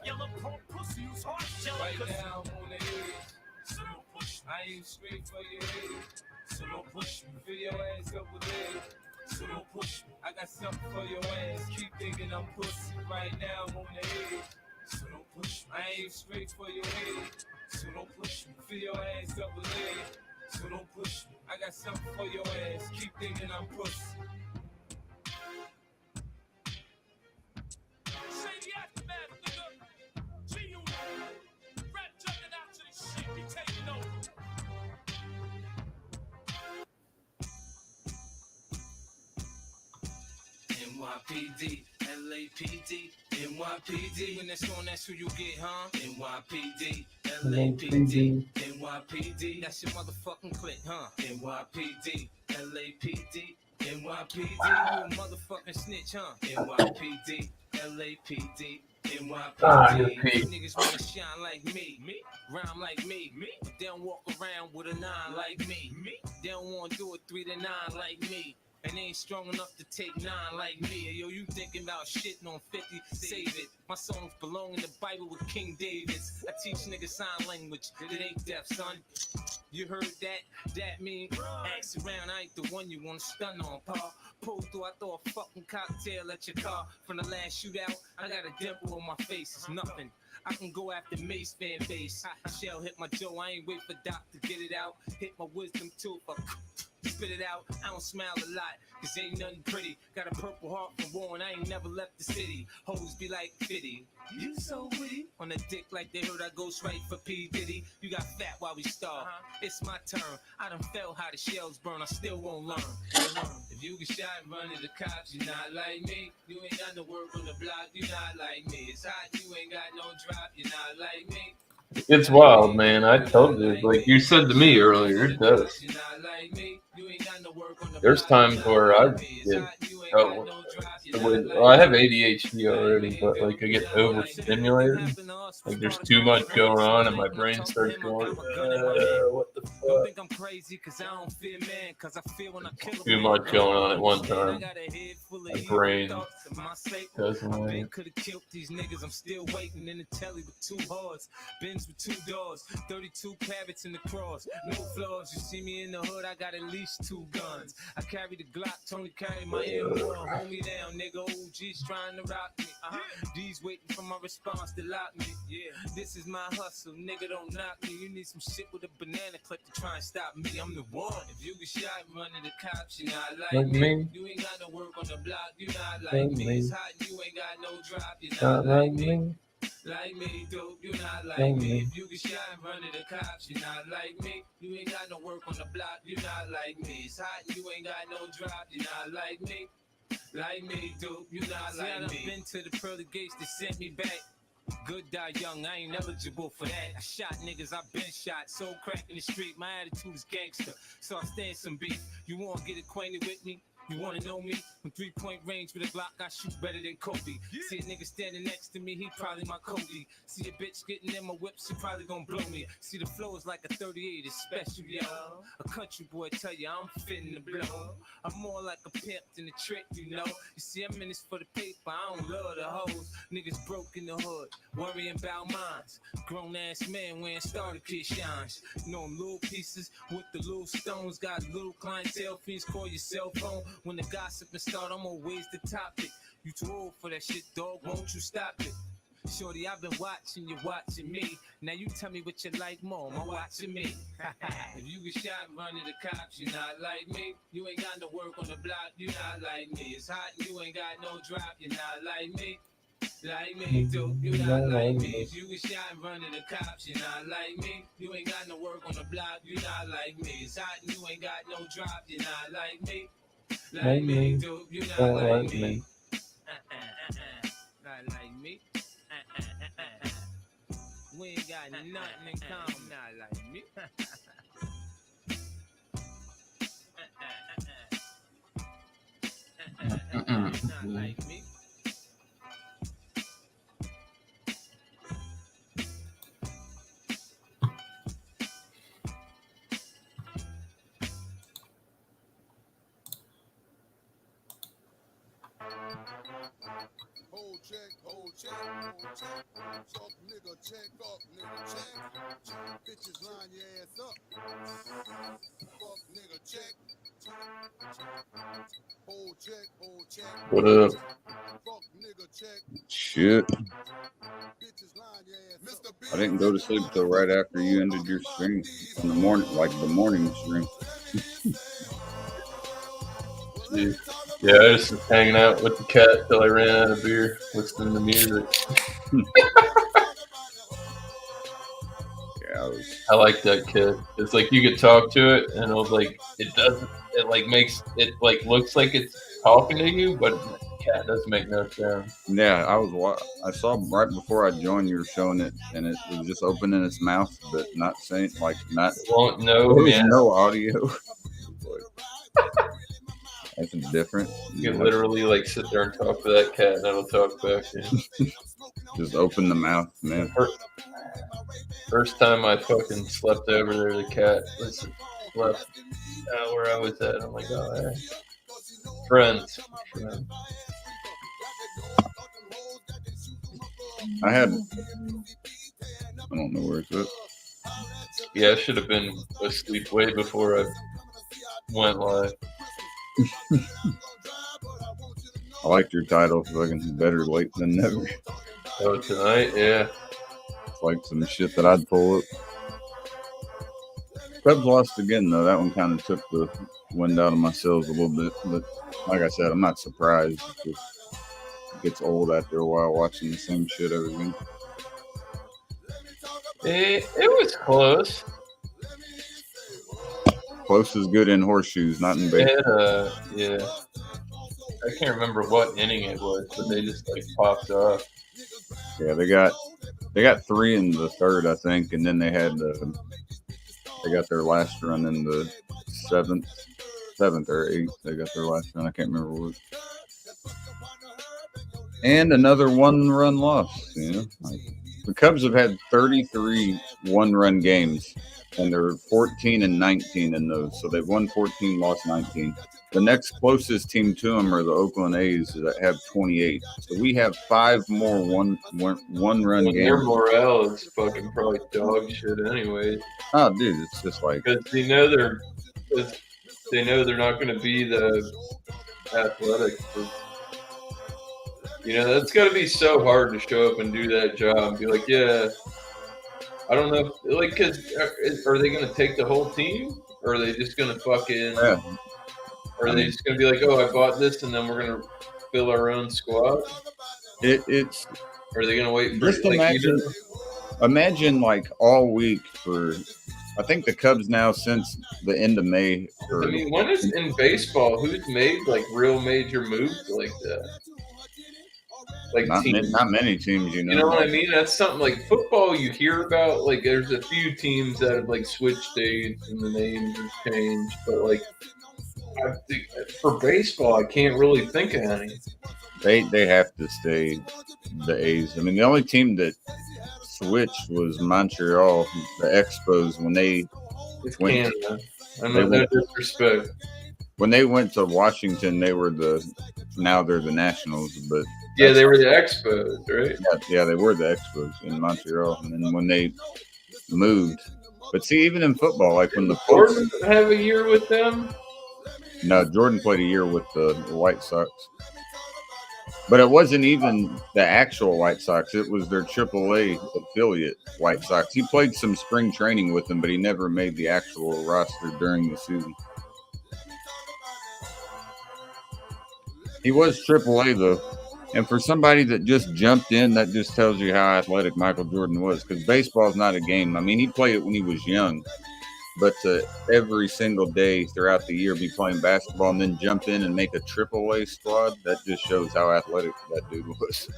Yellow punk pussy who's heart jelly. Right now, I'm on the edge, so don't push me. I ain't straight for your head, so don't push me. Fill your ass up with lead, so don't push me. I got something for your ass. Keep thinking I'm pussy. Right now, I'm on the edge, so don't push me. I ain't straight for your head, so don't push me. Fill your ass up with lead, so don't push me. I got something for your ass. Keep thinking I'm pussy. Say the aftermath, nigga. G-Unit. Rap jumping out to this shit. Be taking over. NYPD, LAPD, NYPD. When that's on, that's who you get, huh? NYPD, LAPD, NYPD. That's your motherfucking clique, huh? NYPD, LAPD, NYPD. You a motherfucking snitch, huh? NYPD, LAPD. NYPD. Niggas wanna shine like me, rhyme like me, but they don't walk around with a 9 like me. They don't wanna do a 3 to 9 like me. And they ain't strong enough to take 9 like me. Yo, you thinking about shitting on 50, save it. My songs belong in the Bible with King David's. I teach niggas sign language, it ain't deaf, son. You heard that? That mean, ask around, I ain't the one you wanna stun on, pa. Pull through, I throw a fucking cocktail at your car. From the last shootout, I got a dimple on my face, it's nothing. I can go after Mace fan base. Shell hit my Joe, I ain't wait for Doc to get it out. Hit my wisdom too, spit it out. I don't smile a lot, cause ain't nothing pretty. Got a purple heart from war and I ain't never left the city. Hoes be like, Fitty, you so witty. On the dick like they heard I ghost right for P. Diddy. You got fat while we starve. It's my turn. I done felt how the shells burn. I still won't learn. If you get shot and run to the cops, you're not like me. You ain't got no work on the block, you're not like me. It's hot, you ain't got no drop, you're not like me. It's wild, man. I told you, like you said to me earlier, it does. There's times where I get, well, I have ADHD already, but like I get overstimulated. Like there's too much going on, and my brain starts going, what the fuck? Too much going on at one time. My brain doesn't. Could have killed these niggas. I'm still waiting in the telly with 2 hearts, Benz with 2 doors, 32 carats in the cross, no flaws. You see me in the hood, I got at least 2 guns. I carry the Glock, Tony carry my M1. Hold me down, nigga. OG's trying to rock me. D's waiting for my response to lock me. Yeah, this is my hustle, nigga. Don't knock me. You need some shit with a banana clip to try and stop me. I'm the one. If you get shot running the cops, you're not like me. You ain't got no work on the block, you not like me. It's hot, you ain't got no drop, you're not like me. Like me, dope, you not like me. If you get shot and run to the cops, you not like me. You ain't got no work on the block, you not like me. It's hot, you ain't got no drop, you not like me. Like me, dope, you not like me. I've been to the pearly gates that sent me back. Good die young, I ain't eligible for that. I shot niggas, I been shot. So crack in the street, my attitude is gangster. So I stand some beef. You wanna get acquainted with me? You wanna know me? From 3-point range with a Glock, I shoot better than Kobe. See a nigga standing next to me, he probably my Kobe. See a bitch getting in my whip, she probably gonna blow me. See the flow is like a 38, it's special, yo. A country boy tell you I'm fitting the blow. I'm more like a pimp than a trick, you know. You see, I'm in this for the paper, I don't love the hoes. Niggas broke in the hood, worrying about mines. Grown ass man wearing starter kit shines. You know them little pieces with the little stones. Got little clientele fiends, call your cell phone. When the gossiping start, I'm always the topic. You too old for that shit, dog, won't you stop it? Shorty, I've been watching you, watching me. Now you tell me what you like more, I'm watching me. If you get shot and run to the cops, you not like me. You ain't got no work on the block, you not like me. It's hot, you ain't got no drop, you not like me. Like me, dope, you not like me. If you get shot and run to the cops, you not like me. You ain't got no work on the block, you not like me. It's hot, you ain't got no drop, you not like me. Like me, dope, you not like me. Not like me. We ain't got nothing in common, not like me. Not like me. Hold check, hold check, hold check. Talk nigga, check up, nigga, check. Bitches line your ass up. Fuck nigga, check. Hold check, hold check. What up? Fuck nigga, check. Shit. Bitches line your ass up. I didn't go to sleep till right after you ended your stream in the morning, like the morning stream. Yeah, I was just hanging out with the cat till I ran out of beer, listening to music. Yeah, I like that kid. It's like you could talk to it, and it'll like it doesn't. It like makes it like looks like it's talking to you, but the cat doesn't make no sound. Yeah, I saw right before I joined, you were showing it, and it was just opening its mouth, but not saying like not. It won't know. There was Man. no audio. That's different. You can literally like sit there and talk to that cat, and it'll talk back to you. Just open the mouth, man. First time I fucking slept over there, the cat was left where I was at. I'm like, oh, hey. Friends. I don't know where it's at. Yeah, I should have been asleep way before I went live. I liked your title, fucking better late than never. Oh, tonight? Yeah. It's like some shit that I'd pull up. Cubs lost again, though. That one kind of took the wind out of my sails a little bit. But like I said, I'm not surprised. It gets old after a while watching the same shit every week. It was close. Close is good in horseshoes, not in baseball. Yeah. I can't remember what inning it was, but they just like popped up. Yeah, they got 3 in the third, I think, and then they got their last run in the seventh or 8th. They got their last run. I can't remember what. And another 1-run loss. You know, like, the Cubs have had 33 1-run games, and they're 14-19 in those. So they've won 14, lost 19. The next closest team to them are the Oakland A's that have 28. So we have 5 more one-run games. Their morale is fucking probably dog shit anyway. Oh, dude, it's just like because they know they're not going to be the Athletic. You know, that's got to be so hard to show up and do that job and be like, yeah. I don't know, like, because are they going to take the whole team, or are they just going to fucking? Yeah. Or are they just going to be like, oh, I bought this, and then we're going to fill our own squad? It's. Or are they going to wait for? Just imagine like all week for. I think the Cubs now since the end of May. I mean, when is in baseball who's made like real major moves like that? Like not many teams, you know. You know what I mean? That's something like football you hear about. Like there's a few teams that have like switched dates and the names have changed, but like I think for baseball, I can't really think of any. They have to stay the A's. I mean, the only team that switched was Montreal, the Expos, when they went. Canada. I know no disrespect. When they went to Washington, they were now they're the Nationals, but yeah, they were the Expos, right? Yeah, they were the Expos in Montreal, and then when they moved, but see, even in football, like when the Jordan have a year with them. No, Jordan played a year with the White Sox, but it wasn't even the actual White Sox; it was their AAA affiliate, White Sox. He played some spring training with them, but he never made the actual roster during the season. He was AAA though. And for somebody that just jumped in, that just tells you how athletic Michael Jordan was. Because baseball is not a game. I mean, he played it when he was young. But to every single day throughout the year be playing basketball and then jump in and make a AAA squad, that just shows how athletic that dude was.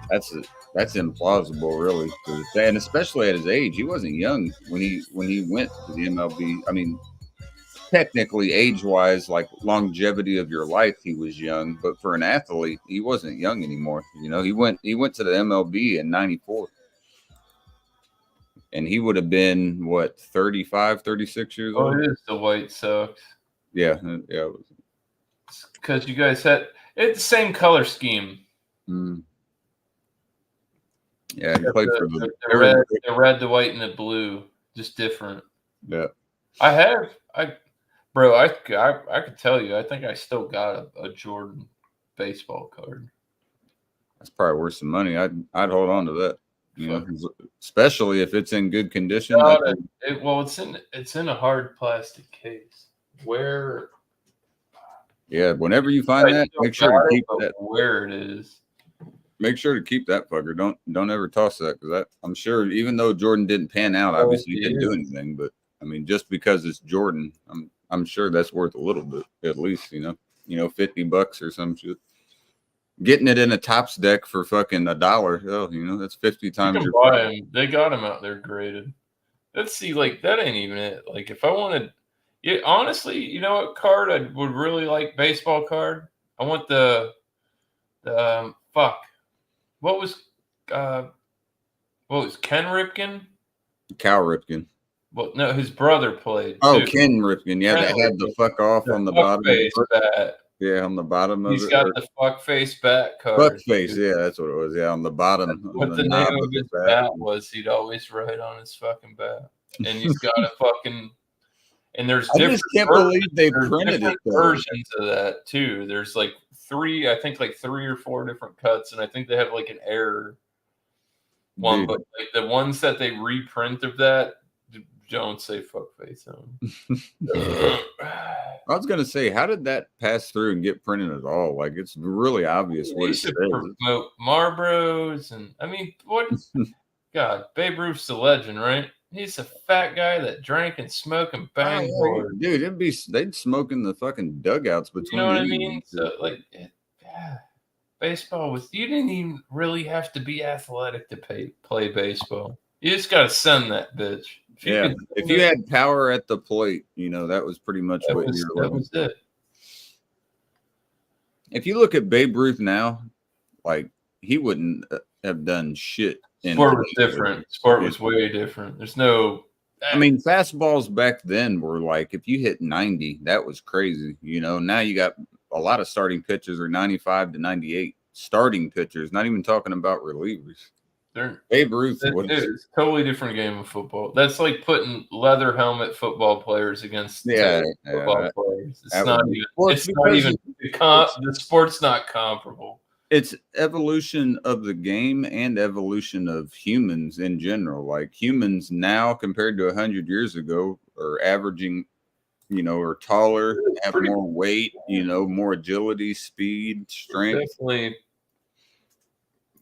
That's implausible, really. And especially at his age, he wasn't young when he went to the MLB. I mean, technically age-wise, like longevity of your life, he was young, but for an athlete, he wasn't young anymore. You know, he went to the MLB in 94. And he would have been, what, 35, 36 years old? Oh, it is the White Sox. Yeah. Because you guys had it's the same color scheme. Mm. Yeah, he played for the red, the white, and the blue. Just different. Yeah. I could tell you, I think I still got a Jordan baseball card. That's probably worth some money. I'd hold on to that. You know, especially if it's in good condition. It's in a hard plastic case. Where? Yeah, whenever you find that, make sure to keep that. Where it is. Make sure to keep that fucker. Don't ever toss that, because I'm sure, even though Jordan didn't pan out, obviously he didn't do anything. But I mean, just because it's Jordan, I'm sure that's worth a little bit, at least. You know, $50 or some shit. Getting it in a Topps deck for fucking $1. Oh, you know, that's 50 times your price. They got them out there graded. Let's see, like that ain't even it. Like if I wanted, honestly, you know what card I would really like? Baseball card. I want the fuck. What was Ken Ripken? Cal Ripken. Well, no, his brother played. Oh, too. Ken Ripken. Yeah, that had the fuck off on the bottom. Bat. Yeah, on the bottom of it. He's got the fuck face bat card. Fuck face, yeah, that's what it was. Yeah, on the bottom. What the name of his bat was, he'd always write on his fucking bat. And he's got a fucking. And there's different. I just can't believe they printed it. Versions of that too. There's like 3 or 4 different cuts, and I think they have like an error one. Dude. But like the ones that they reprint of that, don't say fuckface on I was gonna say, how did that pass through and get printed at all? Like, it's really obvious They what it used to says. promote Marlboros, and I mean, what? God, Babe Ruth's a legend, right? He's a fat guy that drank and smoked and banged hard. Dude, they'd smoke in the fucking dugouts You between. know what I innings mean? and So, shit. like, baseball was. You didn't even really have to be athletic to play baseball. You just got to send that bitch. Yeah, if you had power at the plate, that was pretty much That what was- you're that looking was for. it. If you look at Babe Ruth now, like, he wouldn't have done shit. Sport was different. Sport was way different. There's no. I mean, fastballs back then were like, if you hit 90, that was crazy. Now you got a lot of starting pitchers are 95 to 98 starting pitchers, not even talking about relievers. Babe Ruth was. It's a totally different game of football. That's like putting leather helmet football players against football players. It's not even. It's not even. The sport's not comparable. It's evolution of the game and evolution of humans in general. Like, humans now compared to 100 years ago are averaging, are taller, have more weight, more agility, speed, strength. Definitely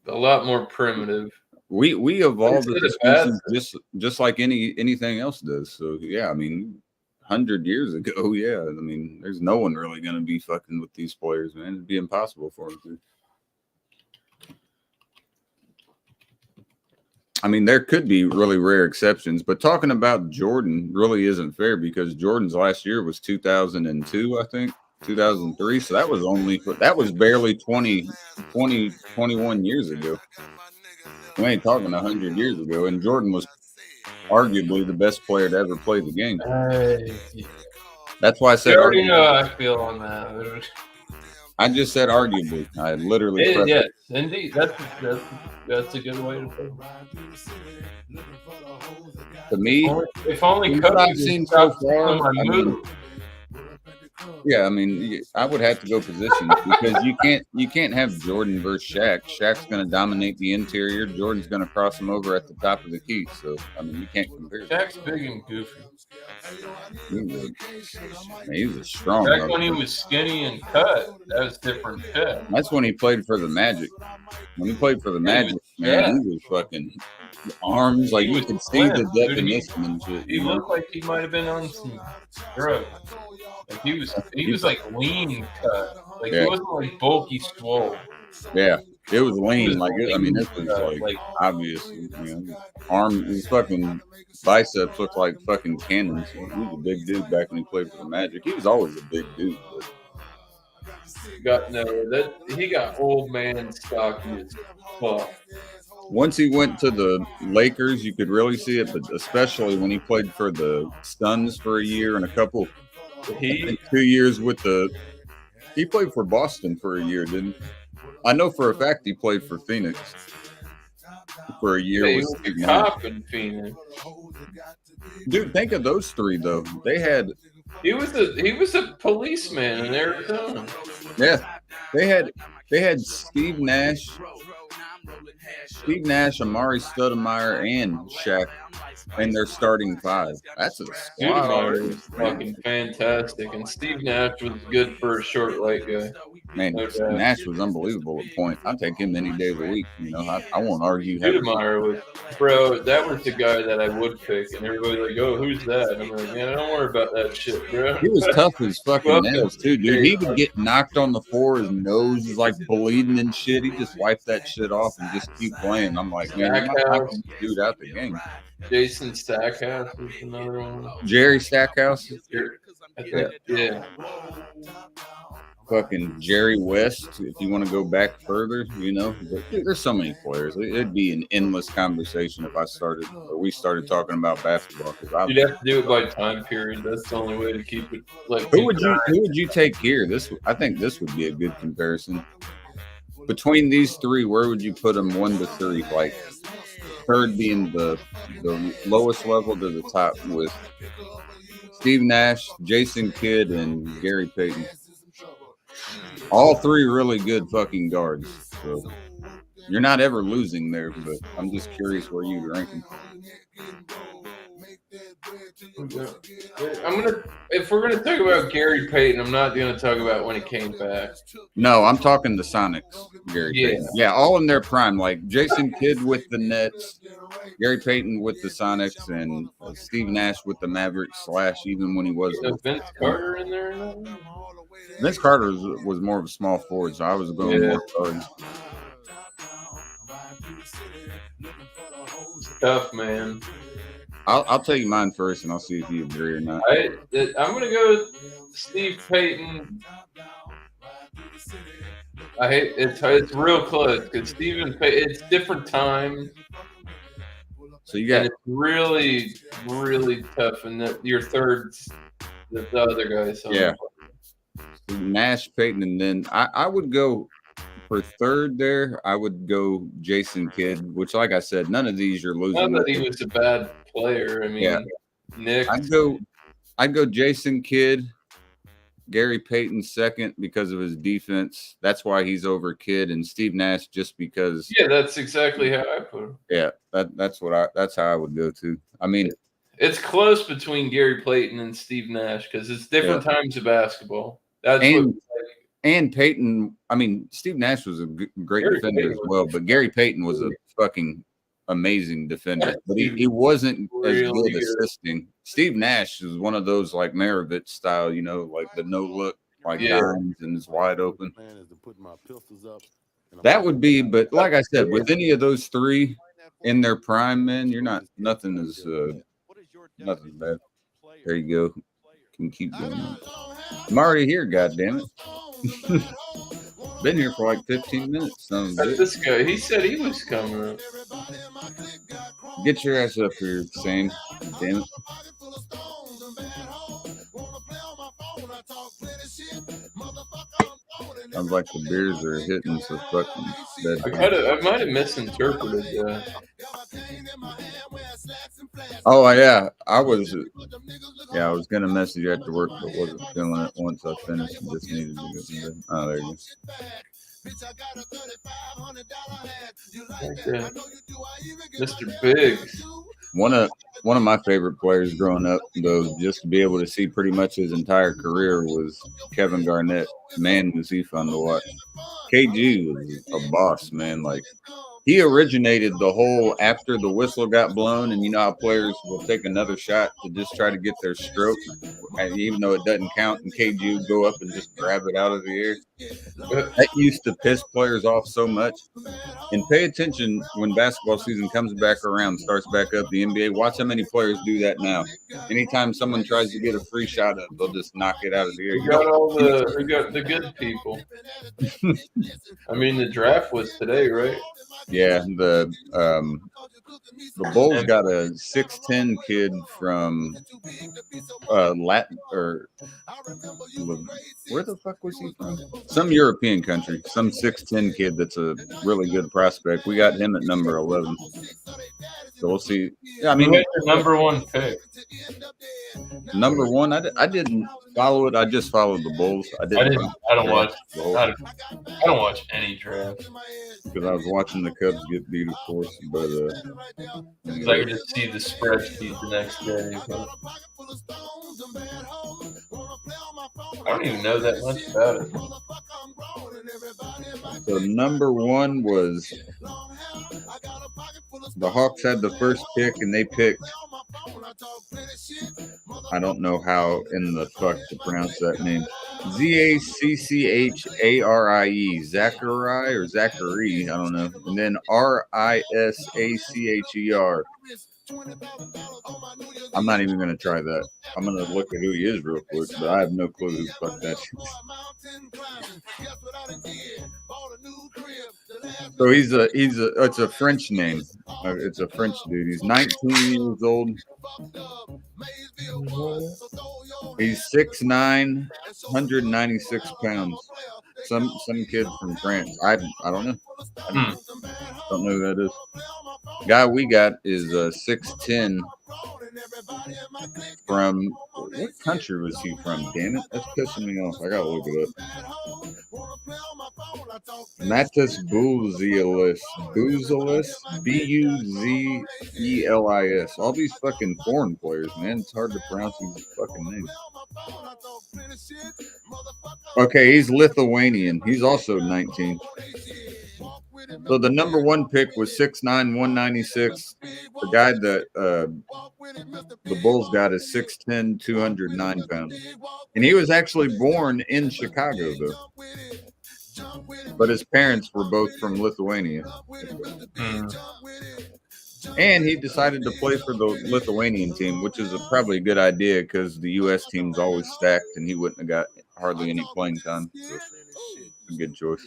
a lot more primitive. We evolved as a It's bad. species just like anything else does. So yeah, I mean, 100 years ago, yeah, I mean, there's no one really gonna be fucking with these players, man. It'd be impossible for them to. I mean, there could be really rare exceptions, but talking about Jordan really isn't fair because Jordan's last year was 2002, I think, 2003. So that was barely 21 years ago. We ain't talking 100 years ago, and Jordan was arguably the best player to ever play the game. That's why I said. You already know how I feel on that. I just said arguably. I literally. Yes, indeed. That's a good way to put it. To me, if only what I've Kobe seen so stopped far, my move. I mean, I would have to go position because you can't have Jordan versus Shaq. Shaq's going to dominate the interior. Jordan's going to cross him over at the top of the key. So I mean, you can't compare. Shaq's big and goofy. He was strong. Back when he was skinny and cut, that was different cut. That's when he played for the Magic. When he played for the Magic, man, he was fucking arms like you could see the definition and shit. He looked like he might have been on some drugs. Like he was like lean cut. Like he wasn't like bulky swole. Yeah, it was lean. Like I mean, this was like obvious. Arm, his fucking biceps looked like fucking cannons. He was a big dude back when he played for the Magic. He was always a big dude. He got old man stocky as fuck. Once he went to the Lakers, you could really see it, but especially when he played for the Suns for a year and a couple. 2 years with he played for Boston for a year, didn't he? I know for a fact he played for Phoenix for a year. He with was Steve a Nash. cop in Phoenix. Dude, think of those three though. They had. He was a policeman in Arizona. Yeah, they had Steve Nash, Amari Stoudemire, and Shaq in their starting five. That's a squad. Stoudemire was fucking fantastic, and Steve Nash was good for a short, light guy. Man, Nash was unbelievable at point. I'll take him any day of the week. I won't argue. Stoudemire was, bro, that was the guy that I would pick, and everybody's like, "Oh, who's that?" And I'm like, "Man, don't worry about that shit, bro." He was tough as fucking nails too, dude. He would get knocked on the floor, his nose is like bleeding and shit. He just wiped that shit off and just keep playing. I'm like, man, you're not knocking this dude out the game. Jason Stackhouse was another one. Jerry Stackhouse. Yeah. Fucking Jerry West, if you want to go back further, but there's so many players. It'd be an endless conversation if we started talking about basketball. You'd have to do it by time period. That's the only way to keep it. Like, who would you take here? I think this would be a good comparison. Between these three, where would you put them 1 to 3? Like third being the lowest level to the top with Steve Nash, Jason Kidd, and Gary Payton. All three really good fucking guards. So you're not ever losing there, but I'm just curious where you rank them. If we're gonna talk about Gary Payton, I'm not gonna talk about when he came back. No, I'm talking the Sonics, Gary Yeah. Payton. Yeah, all in their prime. Like Jason Kidd with the Nets, Gary Payton with the Sonics, and Steve Nash with the Mavericks. / even when he was Vince Carter in there. Vince Carter was more of a small forward, so I was going more guards. Tough, man. I'll tell you mine first, and I'll see if you agree or not. I'm gonna go with Steve Payton. I hate it's real close because Stephen Payton. It's different time. So you got and it's really, really tough, and your third, the other guys. Yeah. Nash, Payton, and then I would go for third there. I would go Jason Kidd, which, like I said, none of these you're losing. Not that he was a bad player. I mean, Yeah. Nick. I'd go Jason Kidd, Gary Payton second because of his defense. That's why he's over Kidd, and Steve Nash just because. Yeah, that's exactly how I put him. Yeah, that's how I would go to. I mean, it's close between Gary Payton and Steve Nash because it's different times of basketball. That's and Payton. I mean, Steve Nash was a great Gary defender Payton as well, but Gary Payton was a fucking amazing defender. But he wasn't really as good assisting. Steve Nash is one of those like Maravich style, like the no look, like dimes and is wide open. That would be, but like I said, with any of those three in their prime, man, nothing is nothing bad. There you go. Can keep going. I'm already here, goddammit. Been here for like 15 minutes. This guy, he said he was coming up. Get your ass up here, Sam. Damn it. Sounds like the beers are hitting so fucking dead. I might have misinterpreted that. Oh yeah, I was gonna message you after work, but wasn't feeling it once I finished and just needed to go to bed. Oh, there you go. Mr. Biggs. One of my favorite players growing up, though, just to be able to see pretty much his entire career was Kevin Garnett. Man, was he fun to watch. KG was a boss, man. Like, he originated the whole after the whistle got blown, and you know how players will take another shot to just try to get their stroke, and even though it doesn't count, and KG would go up and just grab it out of the air. That used to piss players off so much. And pay attention when basketball season comes back around, starts back up, the NBA. Watch how many players do that now. Anytime someone tries to get a free shot up, they'll just knock it out of the air. We got the good people. I mean, the draft was today, right? Yeah, the Bulls got a 6'10" kid from Latin or where the fuck was he from? Some European country. Some 6'10" kid that's a really good prospect. We got him at number 11. So we'll see. Yeah, I mean, your number one pick. Number one, I didn't follow it. I just followed the Bulls. I don't watch any draft because I was watching the Cubs get beat, of course. But I could just see the spreadsheet the next day. But I don't even know that much about it. So number one was the Hawks had the first pick, and they picked. I don't know how in the fuck to pronounce that name. Zaccharie, Zachary or Zachary, I don't know. And then Risacher. I'm not even going to try that. I'm going to look at who he is real quick, but I have no clue who the fuck that is. So it's a French name. It's a French dude. He's 19 years old. He's 6'9", 196 pounds. Some kid from France. I don't know. I don't know who that is. Guy we got is 6'10". From what country was he from? Damn it, that's pissing me off. I gotta look it up. Matis Buzelis. Buzelis. All these fucking foreign players, man. It's hard to pronounce these fucking names. Okay, he's Lithuanian. He's also 19. So the number one pick was 6'9", 196. The guy that the Bulls got is 6'10", 209 pounds. And he was actually born in Chicago, though. But his parents were both from Lithuania. And he decided to play for the Lithuanian team, which is probably a good idea because the U.S. team's always stacked and he wouldn't have got hardly any playing time. So a good choice.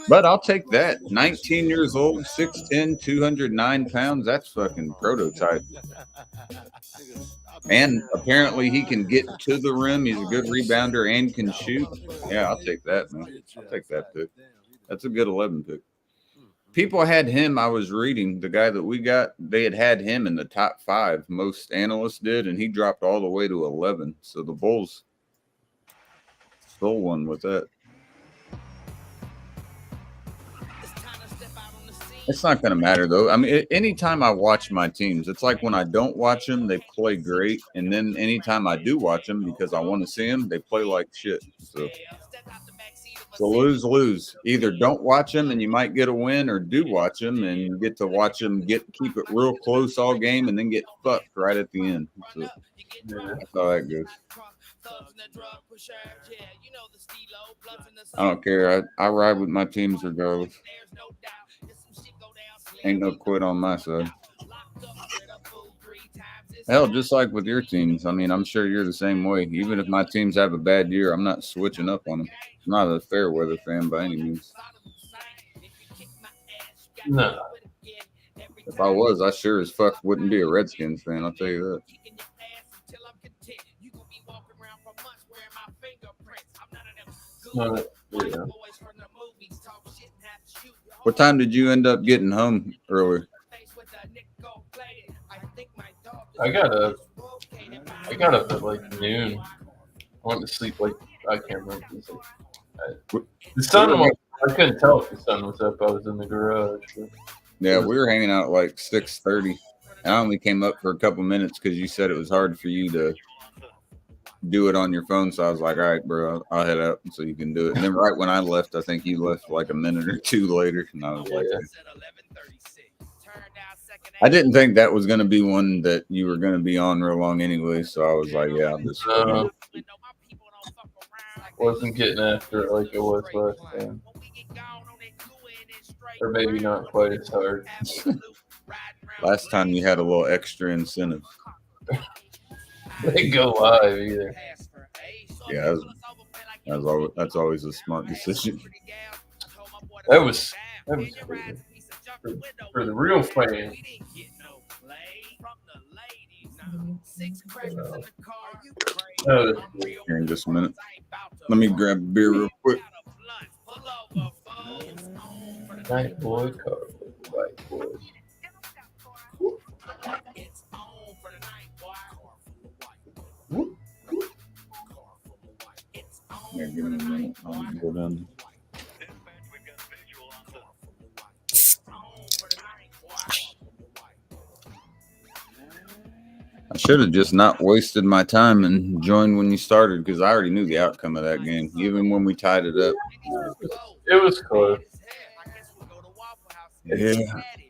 But I'll take that. 19 years old, 6'10", 209 pounds. That's fucking prototype. And apparently he can get to the rim. He's a good rebounder and can shoot. Yeah, I'll take that, man. I'll take that pick. That's a good 11 pick. People had him, I was reading, the guy that we got, they had him in the top 5. Most analysts did, and he dropped all the way to 11. So the Bulls stole one with that. It's not going to matter, though. I mean, anytime I watch my teams, it's like when I don't watch them, they play great. And then anytime I do watch them because I want to see them, they play like shit. So lose. Either don't watch them and you might get a win, or do watch them and you get to watch them keep it real close all game and then get fucked right at the end. So that's how that goes. I don't care. I ride with my teams regardless. Ain't no quit on my side. Hell, just like with your teams. I mean, I'm sure you're the same way. Even if my teams have a bad year, I'm not switching up on them. I'm not a fair weather fan by any means. No. If I was, I sure as fuck wouldn't be a Redskins fan. I'll tell you that. Yeah. What time did you end up getting home earlier? I got up at like noon. I went to sleep like I can't remember. The sun was. I couldn't tell if the sun was up. I was in the garage. Yeah, we were hanging out like 6:30. I only came up for a couple minutes because you said it was hard for you to do it on your phone. So I was like, all right, bro, I'll head out so you can do it. And then right when I left, I think you left like a minute or two later. And I was like, I didn't think that was going to be one that you were going to be on real long anyway. So I was like, yeah, I'll just. Wasn't getting after it like it was last time. Or maybe not quite as hard. Last time you had a little extra incentive. They go live either. Yeah, that's always a smart decision. That was for the real fan. Here in just a minute. Let me grab a beer real quick. Night boy, car, white boy. Yeah, give me a minute. I'll go down. I should have just not wasted my time and joined when you started because I already knew the outcome of that game, even when we tied it up. It was close. Yeah.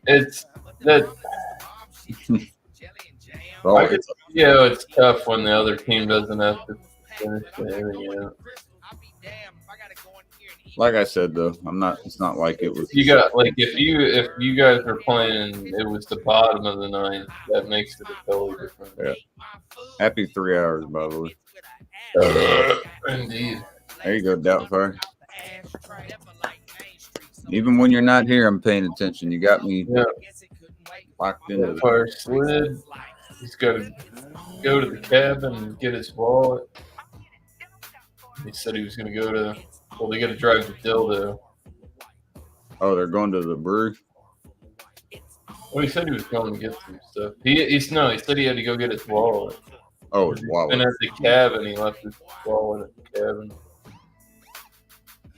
It's that. It's tough when the other team doesn't have to finish anything out. Like I said, though, it's not like it was. You got like if you guys were playing, it was the bottom of the ninth. That makes it a totally different. Yeah. Happy 3 hours, by the way. Indeed. There you go, Doubtfire. Even when you're not here, I'm paying attention. You got me locked into it. Doubtfire slid. He's got to go to the cabin and get his wallet. He said he was going to go to. Well, they got to drive to Dildo. Oh, they're going to the brewery? Well, he said he was going to get some stuff. He said he had to go get his wallet. Oh, his wallet. And at the cabin, he left his wallet at the cabin.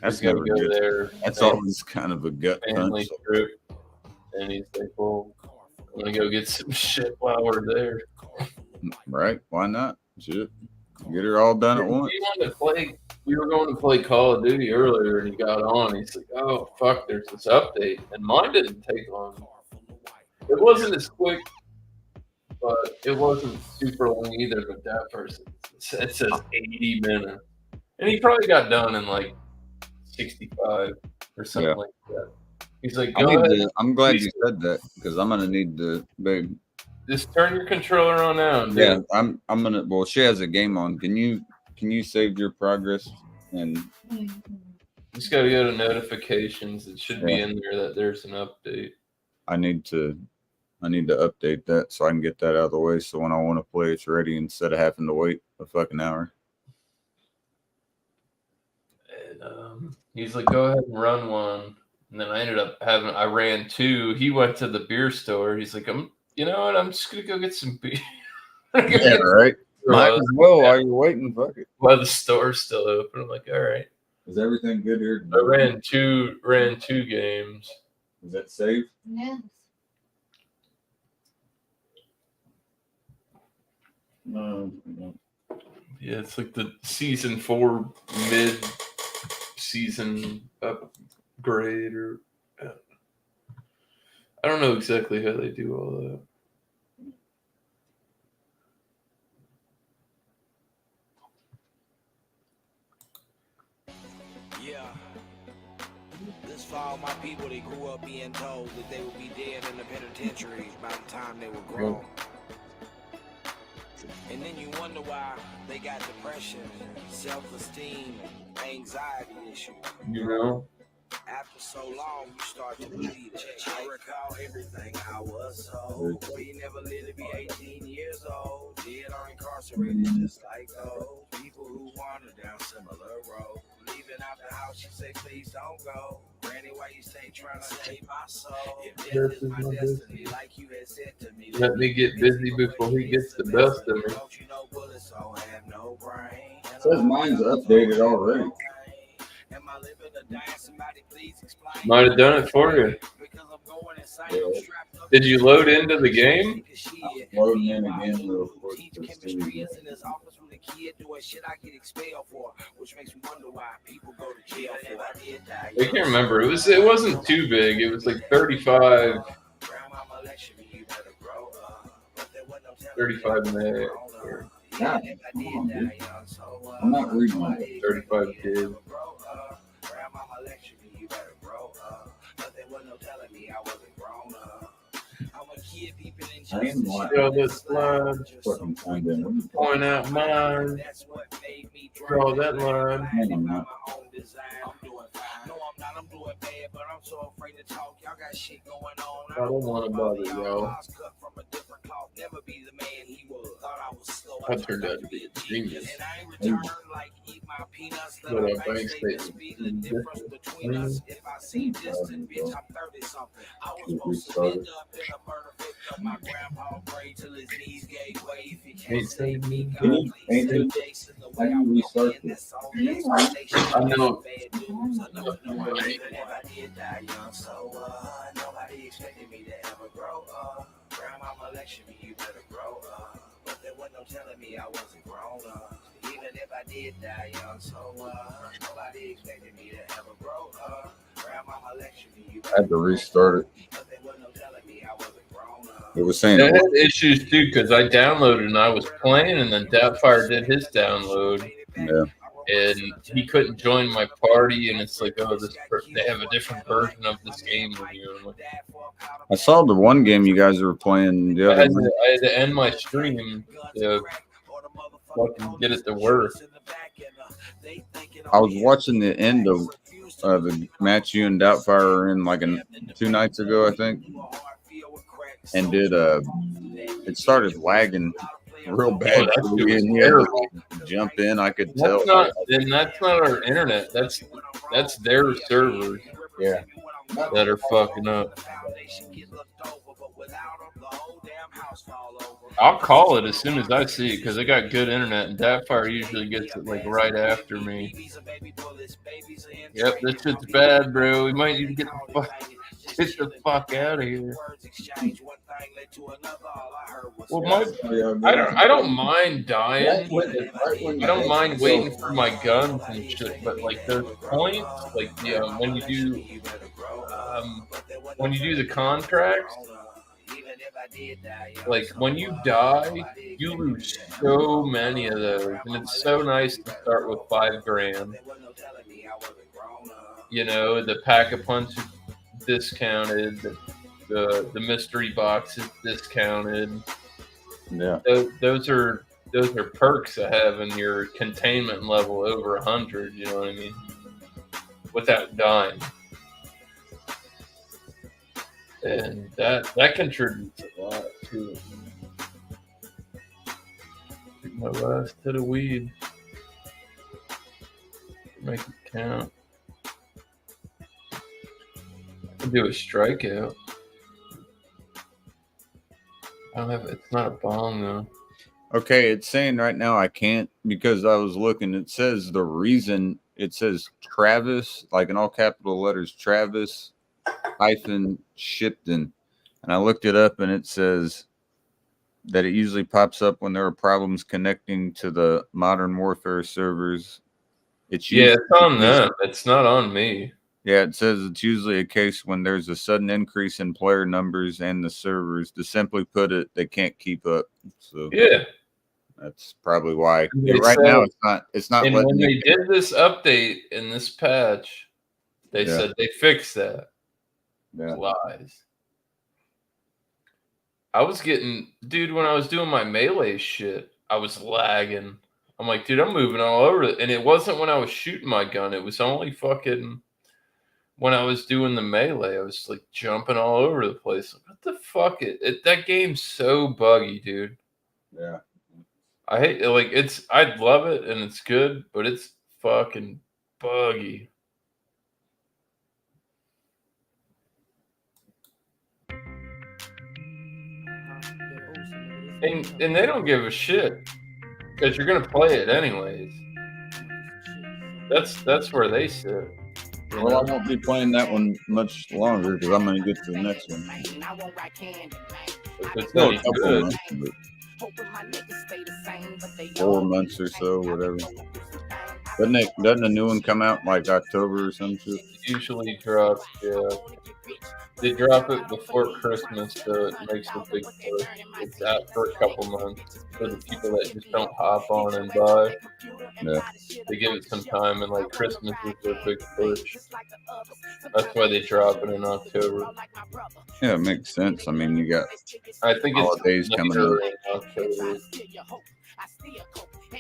That's He's got to never go good. there. That's and always kind of a gut family punch. trip. And he's like, well, I'm going to go get some shit while we're there. Right? Why not? Shit. Get her all done at once. He wanted to play. We were going to play Call of Duty earlier, and he got on. He's like, "Oh fuck, there's this update," and mine didn't take long. It wasn't as quick, but it wasn't super long either. But that person, it says 80 minutes, and he probably got done in like 65 or something Yeah. like that. He's like, I "Go need ahead, to- I'm glad you said that because I'm gonna need to, babe. just turn your controller on now." Dude. Yeah, I'm gonna. Well, she has a game on. Can you save your progress and Just got to go to notifications. It should be Yeah. in there that there's an update. I need to update that so I can get that out of the way. So when I want to play, it's ready instead of having to wait a fucking hour. And he's like, "Go ahead and run one." And then I ran two. He went to the beer store. He's like, you know what? I'm just gonna go get some beer. Yeah, right. Might as well while you're waiting. Fuck it. While the store's still open, I'm like, all right. Is everything good here? I ran two games. Is that safe? Yes. No. Yeah, it's like the season 4 mid-season upgrade, or I don't know exactly how they do all that. Yeah. This for all my people that grew up being told that they would be dead in the penitentiaries by the time they were grown. And then you wonder why they got depression, self-esteem, anxiety issues. You know? After so long, you start to believe it. I recall everything I was told. We never lived to be 18 years old. Dead or incarcerated, just like those people who wander down similar roads. Leaving out the house, you say, please don't go. Granny, why you stay trying to save my soul? If death is my destiny, like you had said to me. Let me get busy before he gets the best of me. Don't you know bullets don't have no brain? Says mine's updated already. Am I living or dying? Somebody please explain. Might have done it for you. Because I'm going inside, I'm strapped up. Did you load into the game? Loading in again real quick. Teach chemistry is in his office with a kid doing shit I get expelled for, which makes me wonder why people go to jail for. I can't remember. It wasn't too big. It was like 35 meg. Or God, I'm not reading that. 35 kids. I am like Draw this line. fucking find them. Point out mine. Draw that line. Man, I'm not. I'm doing bad, but I'm so afraid to talk. Y'all got shit going on. I don't want to bother y'all. Never be the man he was. Thought I was slow. I turned out to be a genius. And I ain't return like eat my peanuts. But a bank statement. The difference between us. If I seem distant, bitch, I'm 30 something. I was supposed to end up in a murder victim. My grandpa prayed till his knees gave way. If he can't save me, God, please save Jason. The way I walk in, that's all the expectation. I know. Bad news. I never know what I did die young, so nobody expected me to ever grow up. Grandmama lectured me, you better grow up. But there was no telling me I wasn't grown up. Even if I did die young, so nobody expected me to ever grow up. Grandmama lectured me, you I had to restart it. but there was no telling me I wasn't grown up. It was saying I had issues too because I downloaded and I was playing, and then Doubtfire did his download. Yeah. And he couldn't join my party, and it's like, oh, they have a different version of this game than you. I'm like, I saw the one game you guys were playing the I other had night. to end my stream to fucking get it to work. I was watching the end of the match you and Doubtfire were in like 2 nights ago, I think, and it started lagging real bad. that shit was And he had to terrible. jump in. I could tell. That's not our internet. That's their servers. Yeah. That are fucking up. I'll call it as soon as I see it because I got good internet, and Datfire usually gets it like right after me. Yep, this shit's bad, bro. We might need to get the fuck out of here. Well, I don't mind dying. I don't mind waiting for my guns and shit, but like those points, like when you do the contracts, like when you die, you lose so many of those, and it's so nice to start with $5,000. You know, the Pack-a-Punch is discounted, the mystery box is discounted. Yeah, those are perks of having your containment level over 100. You know what I mean? Without dying. And that contributes a lot too. Take my last hit of weed. Make it count. I can do a strikeout. I don't have. It's not a bong though. Okay, it's saying right now I can't because I was looking. It says the reason. It says Travis, like in all capital letters, Travis -Shipton, and I looked it up, and it says that it usually pops up when there are problems connecting to the Modern Warfare servers. It's on them. It's not on me. Yeah, it says it's usually a case when there's a sudden increase in player numbers and the servers. To simply put it, they can't keep up. So yeah, that's probably why. Right now, it's not. And letting when you they did this update in this patch, they said they fixed that. Yeah. Lies. I was getting, dude, when I was doing my melee shit, I was lagging. I'm like, dude, I'm moving all over it. And it wasn't when I was shooting my gun. It was only fucking when I was doing the melee. I was like jumping all over the place. What the fuck? That game's so buggy, dude. Yeah. I hate it. Like, I love it and it's good, but it's fucking buggy. And they don't give a shit because you're gonna play it anyways. That's where they sit. Well, I won't be playing that one much longer because I'm going to get to the next one. If it's Still any a couple good. months, but 4 months or so, whatever. Doesn't a new one come out in like October or some shit? Usually drops, yeah. They drop it before Christmas, so it makes a big push. It's out for a couple months for the people that just don't hop on and buy. Yeah. They give it some time, and like Christmas is their big push. That's why they drop it in October. Yeah, it makes sense. I mean, you got I think holidays it's coming later up. in October.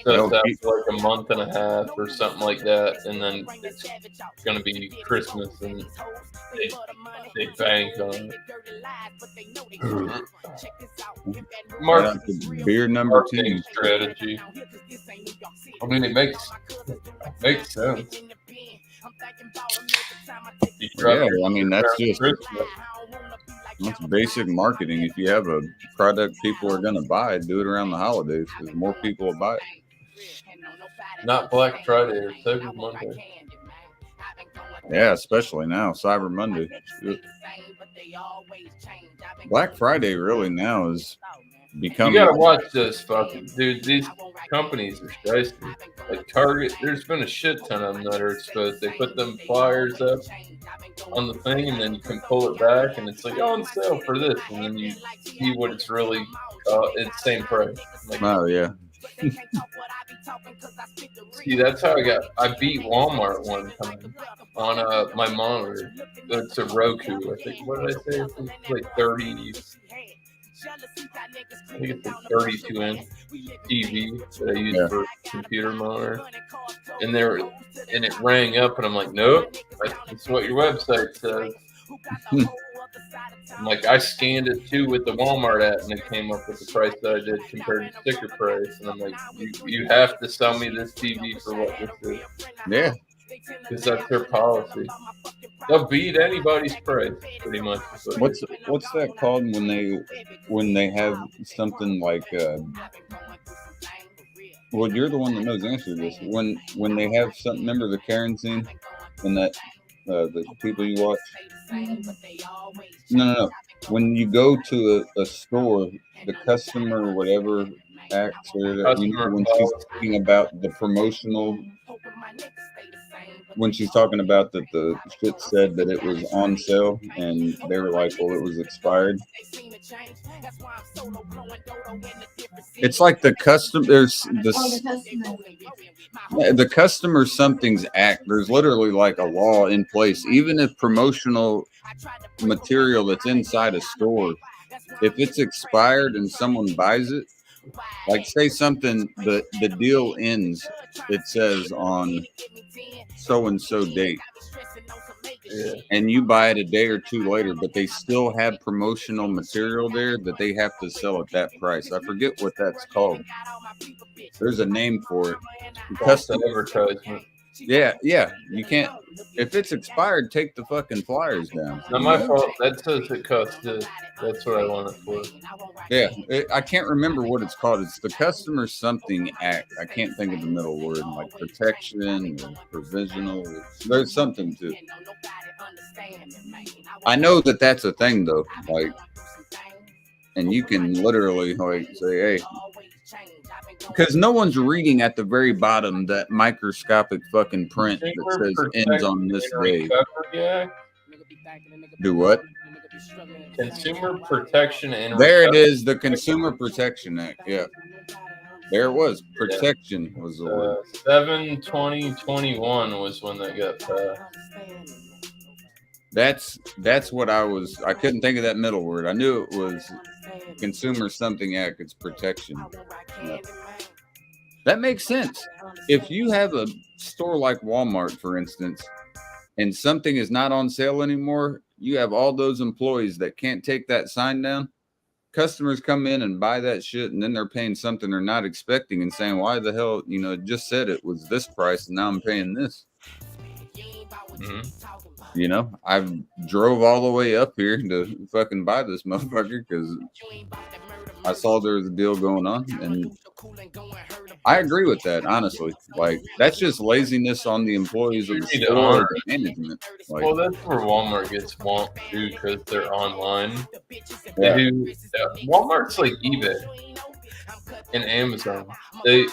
So it's out for like a month and a half or something like that, and then it's going to be Christmas, and they bank on it. Beer number 2 marketing strategy. I mean, it makes sense. Yeah, I mean that's basic marketing. If you have a product people are going to buy, do it around the holidays because more people will buy it. Not Black Friday or Cyber Monday. Yeah, especially now, Cyber Monday. Black Friday really now is becoming. You gotta watch this, fucking dude. These companies are shiesty. Like Target, there's been a shit ton of them that are exposed. They put them flyers up on the thing, and then you can pull it back, and it's like on sale for this, and then you see what it's really. It's same price. Like, oh yeah. See, that's how I beat Walmart one time on my monitor. It's a Roku. I think. What did I say? It's like 30. I think it's a 32-inch TV that I use for computer monitor. And it rang up, and I'm like, nope, that's what your website says. I'm like, I scanned it too with the Walmart app, and it came up with the price that I did compared to sticker price. And I'm like, you have to sell me this TV for what this is. Yeah, because that's their policy. They'll beat anybody's price, pretty much. What's that called when they have something like? Well, you're the one that knows the answer to this. When they have something, remember the Karen scene, and that the people you watch. No. When you go to a store, the customer, whatever acts, or when she's talking about the promotional. When she's talking about that the shit said that it was on sale and they were like, well, it was expired. It's like the customer something's act. There's literally like a law in place. Even if promotional material that's inside a store, if it's expired and someone buys it, like say something, the deal ends, it says on so-and-so date. Yeah. And you buy it a day or two later, but they still have promotional material there that they have to sell at that price. I forget what that's called. There's a name for it. Custom advertisement. Yeah. You can't. If it's expired, take the fucking flyers down. Not my fault. That says it costs this. That's what I want it for. Yeah, I can't remember what it's called. It's the Customer Something Act. I can't think of the middle word, like protection or provisional. There's something to it. I know that that's a thing, though. Like, and you can literally like say, hey. Because no one's reading at the very bottom that microscopic fucking print that says ends on this day. Do what? Consumer Protection and there it is, the Consumer Protection Act. Yeah. There it was. Protection was the word. 7/20/21 was when that got passed. That's what I couldn't think of that middle word. I knew it was Consumer Something Act. It's protection. Yeah. That makes sense. If you have a store like Walmart, for instance, and something is not on sale anymore, you have all those employees that can't take that sign down. Customers come in and buy that shit, and then they're paying something they're not expecting and saying, why the hell, it just said it was this price, and now I'm paying this. Mm-hmm. I drove all the way up here to fucking buy this motherfucker because I saw there was a deal going on, and I agree with that, honestly. Like, that's just laziness on the employees of the store management. Like, well, that's where Walmart gets swamped too, because they're online. Yeah. Walmart's like eBay and Amazon. They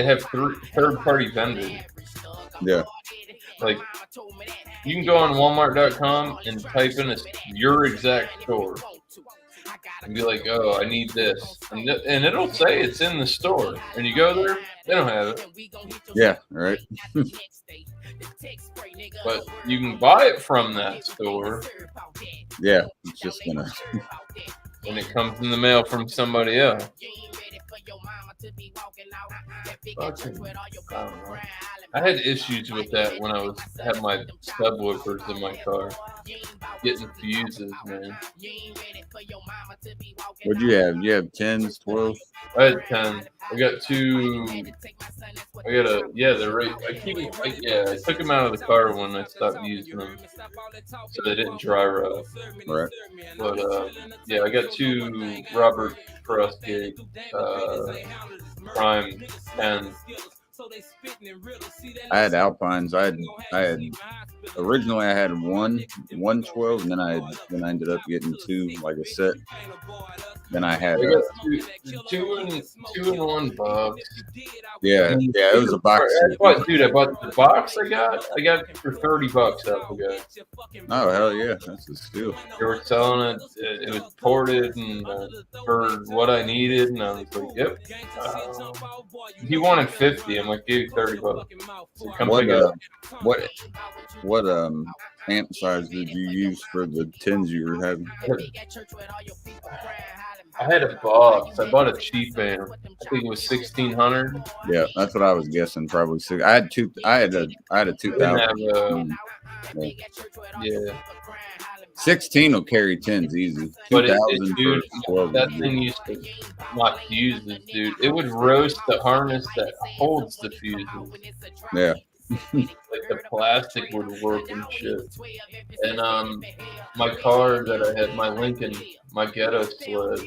have third-party vendors. Yeah. Like, you can go on Walmart.com and type in your exact store. And be like, oh, I need this. And it'll say it's in the store. And you go there, they don't have it. Yeah, right. But you can buy it from that store. Yeah, it's just going to. And it comes in the mail from somebody else. I had issues with that when I had my subwoofers in my car. Getting fuses, man. What'd you have? You have 10s, 12s? I had 10. I got 2. They're right. I took them out of the car when I stopped using them, so they didn't dry rot. Right. But I got 2 Robert Frostgate Prime 10. I had Alpines. I had originally I had one 12, and then I ended up getting 2, like a set. Then I had two in one box. Yeah, it was a box. I bought the box. I got it for $30 out the guy. Oh hell yeah, that's a steal. They were selling it. It was ported and for what I needed, and I was like, "Yep." He wanted 50. I'm like, "Give you $30." So come pick it up. What amp size did you use for the 10s you were having? I had a box. I bought a cheap amp. I think it was 1600. Yeah, that's what I was guessing. Probably 6. I had a 2000. Yeah. 16 will carry 10s easy. But that thing used to not fuses, dude. It would roast the harness that holds the fuses. Yeah. like the plastic would warp and shit. And my car that I had, my Lincoln, my ghetto sled,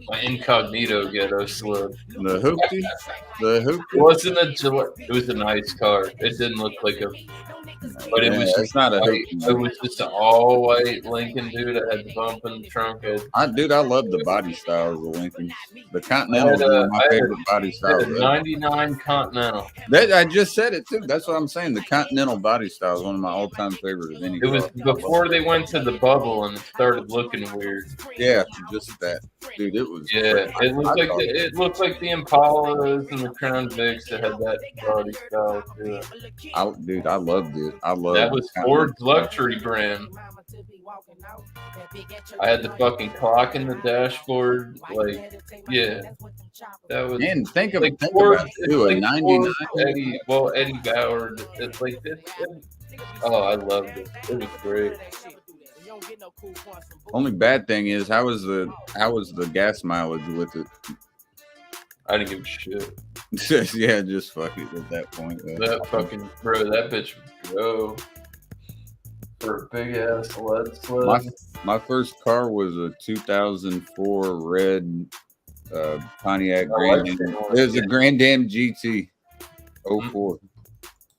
my incognito ghetto sled. The hoopty? The hoopty? It wasn't a Gillette. It was a nice car. It didn't look like a, but it was. It's not a white. hoopty. It was just an all white Lincoln, dude. That had the bump in the trunk. I love the body style of the Lincoln. The Continental is one of my favorite body styles. I had a 99 Continental. I just said it too. That's what I'm saying. The Continental body style is one of my all-time favorites of any It was car. before they went to the bubble and it started looking weird. Yeah, just that, dude. It was. Yeah, it looked like the Impalas and the Crown Vics that had that body style too. I loved it. That was Ford's luxury brand. I had the fucking clock in the dashboard, like, yeah, that was. Man, think Ford, about it too. A like 99. Eddie Bauer. It's like this. Oh, I loved it. It was great. Only bad thing is how was the gas mileage with it? I didn't give a shit. Yeah, just fuck it at that point. That fucking bro, that bitch would go for a big ass lead sled. My first car was a 2004 red Pontiac Grand Am. It was a Grand Am GT 04.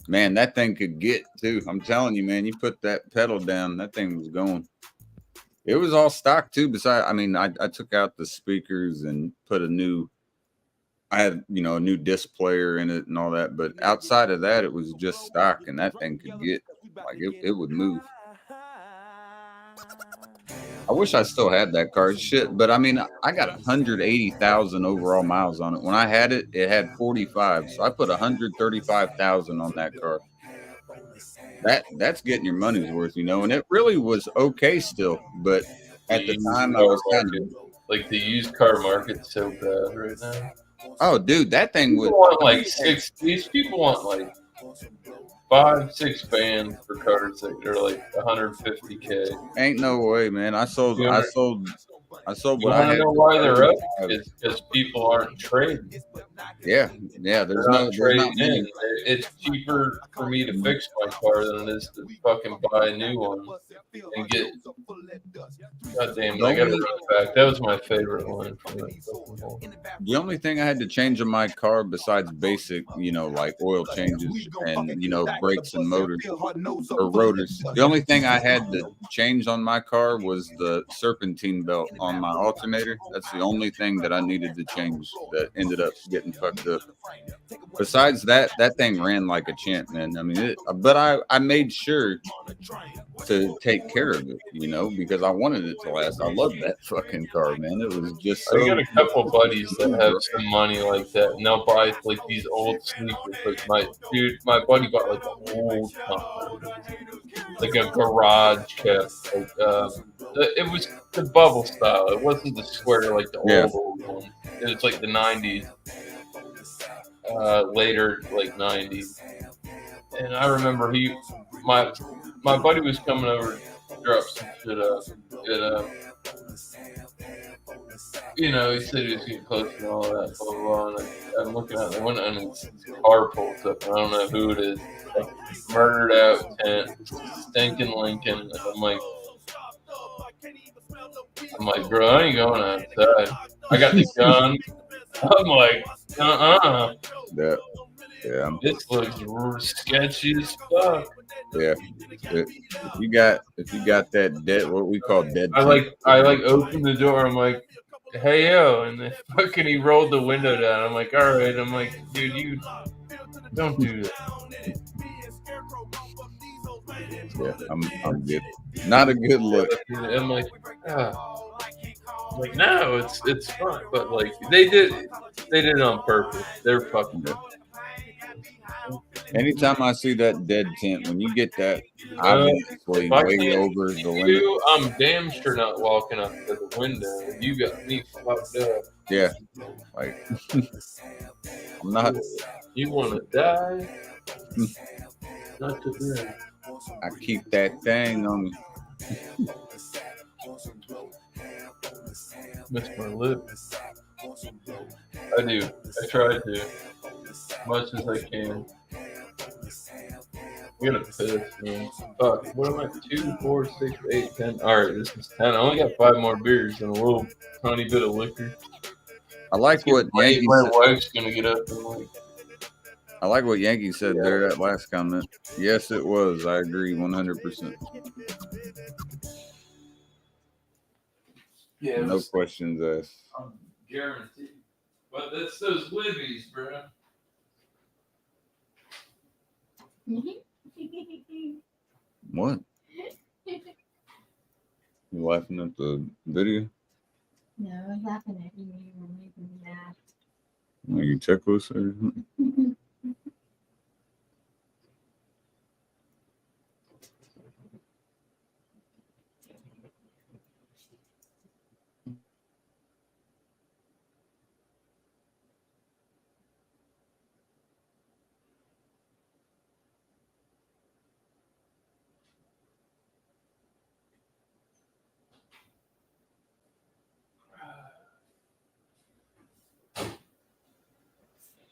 Man, that thing could get too. I'm telling you, man. You put that pedal down, that thing was going. It was all stock too. Besides, I mean, I took out the speakers and put a new. I had, a new disc player in it and all that, but outside of that, it was just stock, and that thing could get like it would move. I wish I still had that car, shit, but I mean, I got 180,000 overall miles on it. When I had it, it had 45, so I put 135,000 on that car. That's getting your money's worth, and it really was okay still, but at the time I was kind of like the used car market's so bad right now. Oh, dude, that thing would want like six. These people want like 5-6 bands for cars that are like 150K. Ain't no way, man. I sold You what I had. know why they're up? It's because people aren't trading. Yeah. There's not trading many. in. It's cheaper for me to fix my car than it is to fucking buy a new one and get. God damn, I gotta run it back. That was my favorite one. The only thing I had to change on my car besides basic, like oil changes and brakes and motors or rotors. The only thing I had to change on my car was the serpentine belt on my alternator. That's the only thing that I needed to change that ended up getting fucked up. Besides that thing ran like a champ, man. I mean, but I made sure to take care of it, because I wanted it to last. I love that fucking car, man. It was just so. I got a couple buddies that have some money like that, and they'll buy like these old sneakers. Like my buddy bought like an old like a garage kept. Like it was the bubble style. It wasn't the square like the old one. It was like the 90s, later like 90s. And I remember my buddy was coming over to drop some shit up. And, he said he was getting close and all that, blah, blah, blah. And I'm looking out the window and his car pulls up. And I don't know who it is. Like, murdered out tent, stinking Lincoln. And I'm like, bro, I ain't going outside. I got the gun. I'm like, Yeah. This looks sketchy as fuck. Yeah. If you got that dead, what we call dead. I opened the door. I'm like, hey yo, and then fucking he rolled the window down. I'm like, all right. I'm like, dude, you don't do that. Yeah, I'm good. Not a good look. I'm like, no, it's fun, but like they did it on purpose. They're fucking good. Anytime I see that dead tent, when you get that, obviously way over the window. I'm damn sure not walking up to the window. You got me fucked up. Yeah, like I'm not. You want to die? Not to die. I keep that thing on me. Miss my lip. I do. I try to, as much as I can. I'm gonna piss, man. Fuck. What am I? 2, 4, 6, 8, 10. All right, this is 10. I only got 5 more beers and a little tiny bit of liquor. I like what Yankee My said. wife's gonna get up and like. I like what Yankee said there. That last comment. Yes, it was. I agree 100%. Yeah, No questions asked. I'm guaranteed. But that's those Libby's, bro. What? You laughing at the video? No, I was laughing at you. You were making me laugh. Are you checklist or something?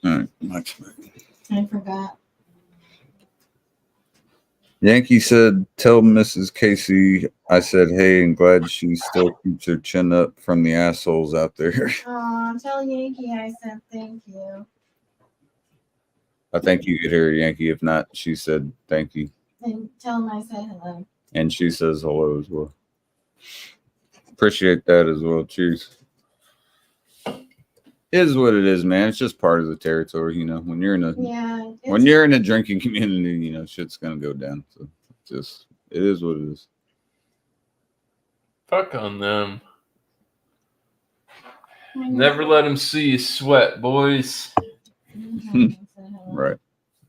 All right, Mike's back. I forgot. Yankee said, "Tell Mrs. Casey I said hey and glad she still keeps her chin up from the assholes out there." Oh, tell Yankee I said thank you. I think you could hear Yankee. If not, she said thank you. And tell him I said hello. And she says hello as well. Appreciate that as well. Cheers. It is what it is, man. It's just part of the territory, you know. When you're in a drinking community, you know, shit's gonna go down. So just it is what it is. Fuck on them. Never let them see you sweat, boys. Right.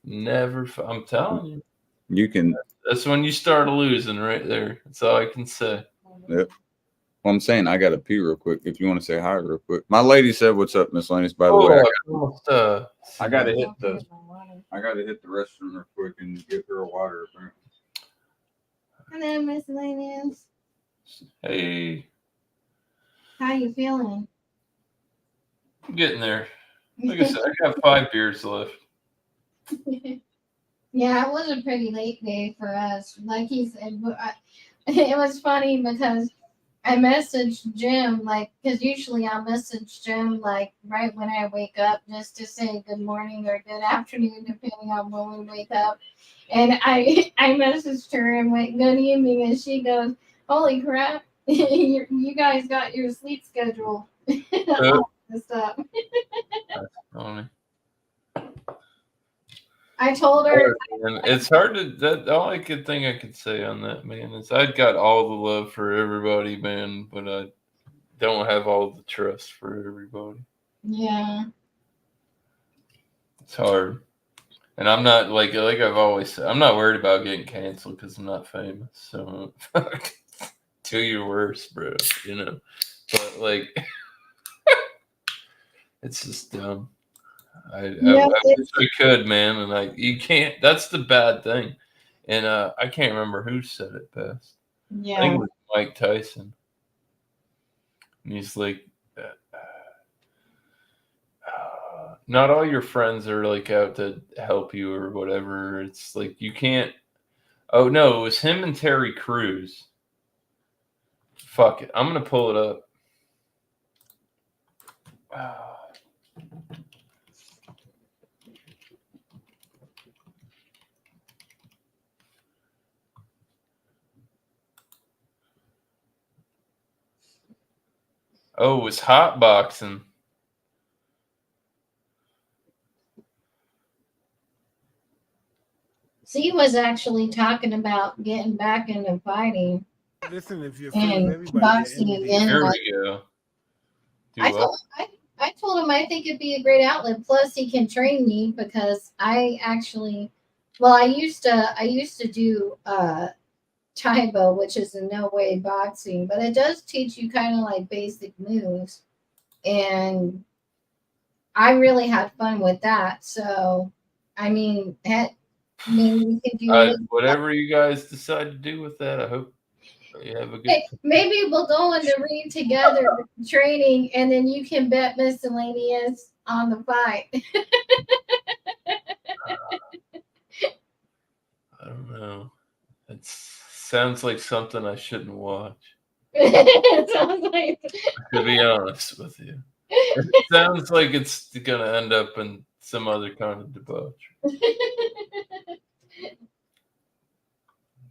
Never. I'm telling you. You can. That's when you start losing right there. That's all I can say. Yep. Well, I'm saying I got to pee real quick. If you want to say hi real quick. My lady said, "What's up, Miss Lannis?" By the way, I got to hit the restroom real quick and get her a water. Hello, Miscellaneous. Hey, How you feeling? I'm getting there. Like I said, I got 5 beers left. Yeah, it was a pretty late day for us. Like he said, it was funny because I messaged Jim, like, because usually I'll message Jim, like, right when I wake up just to say good morning or good afternoon, depending on when we wake up. And I messaged her and went, good evening. And she goes, holy crap, you guys got your sleep schedule all messed up. I told her. It's hard to. The only good thing I could say on that, man, is I'd got all the love for everybody, man, but I don't have all the trust for everybody. Yeah. It's hard. And I'm not, like I've always said, I'm not worried about getting canceled because I'm not famous. So, do your worst, bro, you know. But, like, it's just dumb. I wish I could, man, and you can't. That's the bad thing, and I can't remember who said it best. Yeah, I think it was Mike Tyson, and he's like, not all your friends are like out to help you or whatever. It's like you can't. Oh no, it was him and Terry Crews. Fuck it, I'm gonna pull it up. Oh, it was hot boxing. he was actually talking about getting back into fighting. Listen, if you're and boxing again. Here Like, we go. I told him I think it'd be a great outlet. Plus, he can train me because I used to do Taibo, which is in no way boxing, but it does teach you kind of like basic moves, and I really had fun with that. So, I mean, we can do whatever you guys decide to do with that. I hope you have a good. Maybe we'll go in the ring together, training, and then you can bet Miscellaneous on the fight. don't know. It sounds like something I shouldn't watch. It sounds like To be honest with you, it sounds like it's gonna end up in some other kind of debauchery.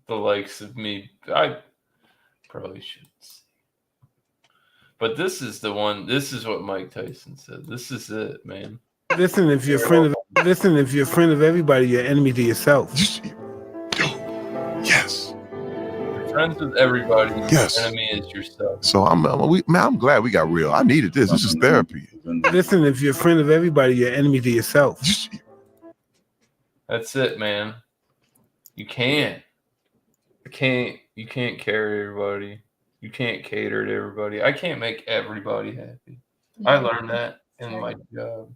The likes of me, I probably shouldn't see. But this is the one. This is what Mike Tyson said. This is it, man. Listen, if you're a friend of everybody, you're enemy to yourself. Yes. You're friends with everybody. Yes. Your enemy is yourself. So I'm glad we got real. I needed this. This is therapy. Listen, if you're a friend of everybody, you're enemy to yourself. That's it, man. You can't. You can't carry everybody. You can't cater to everybody. I can't make everybody happy. I learned that in my job.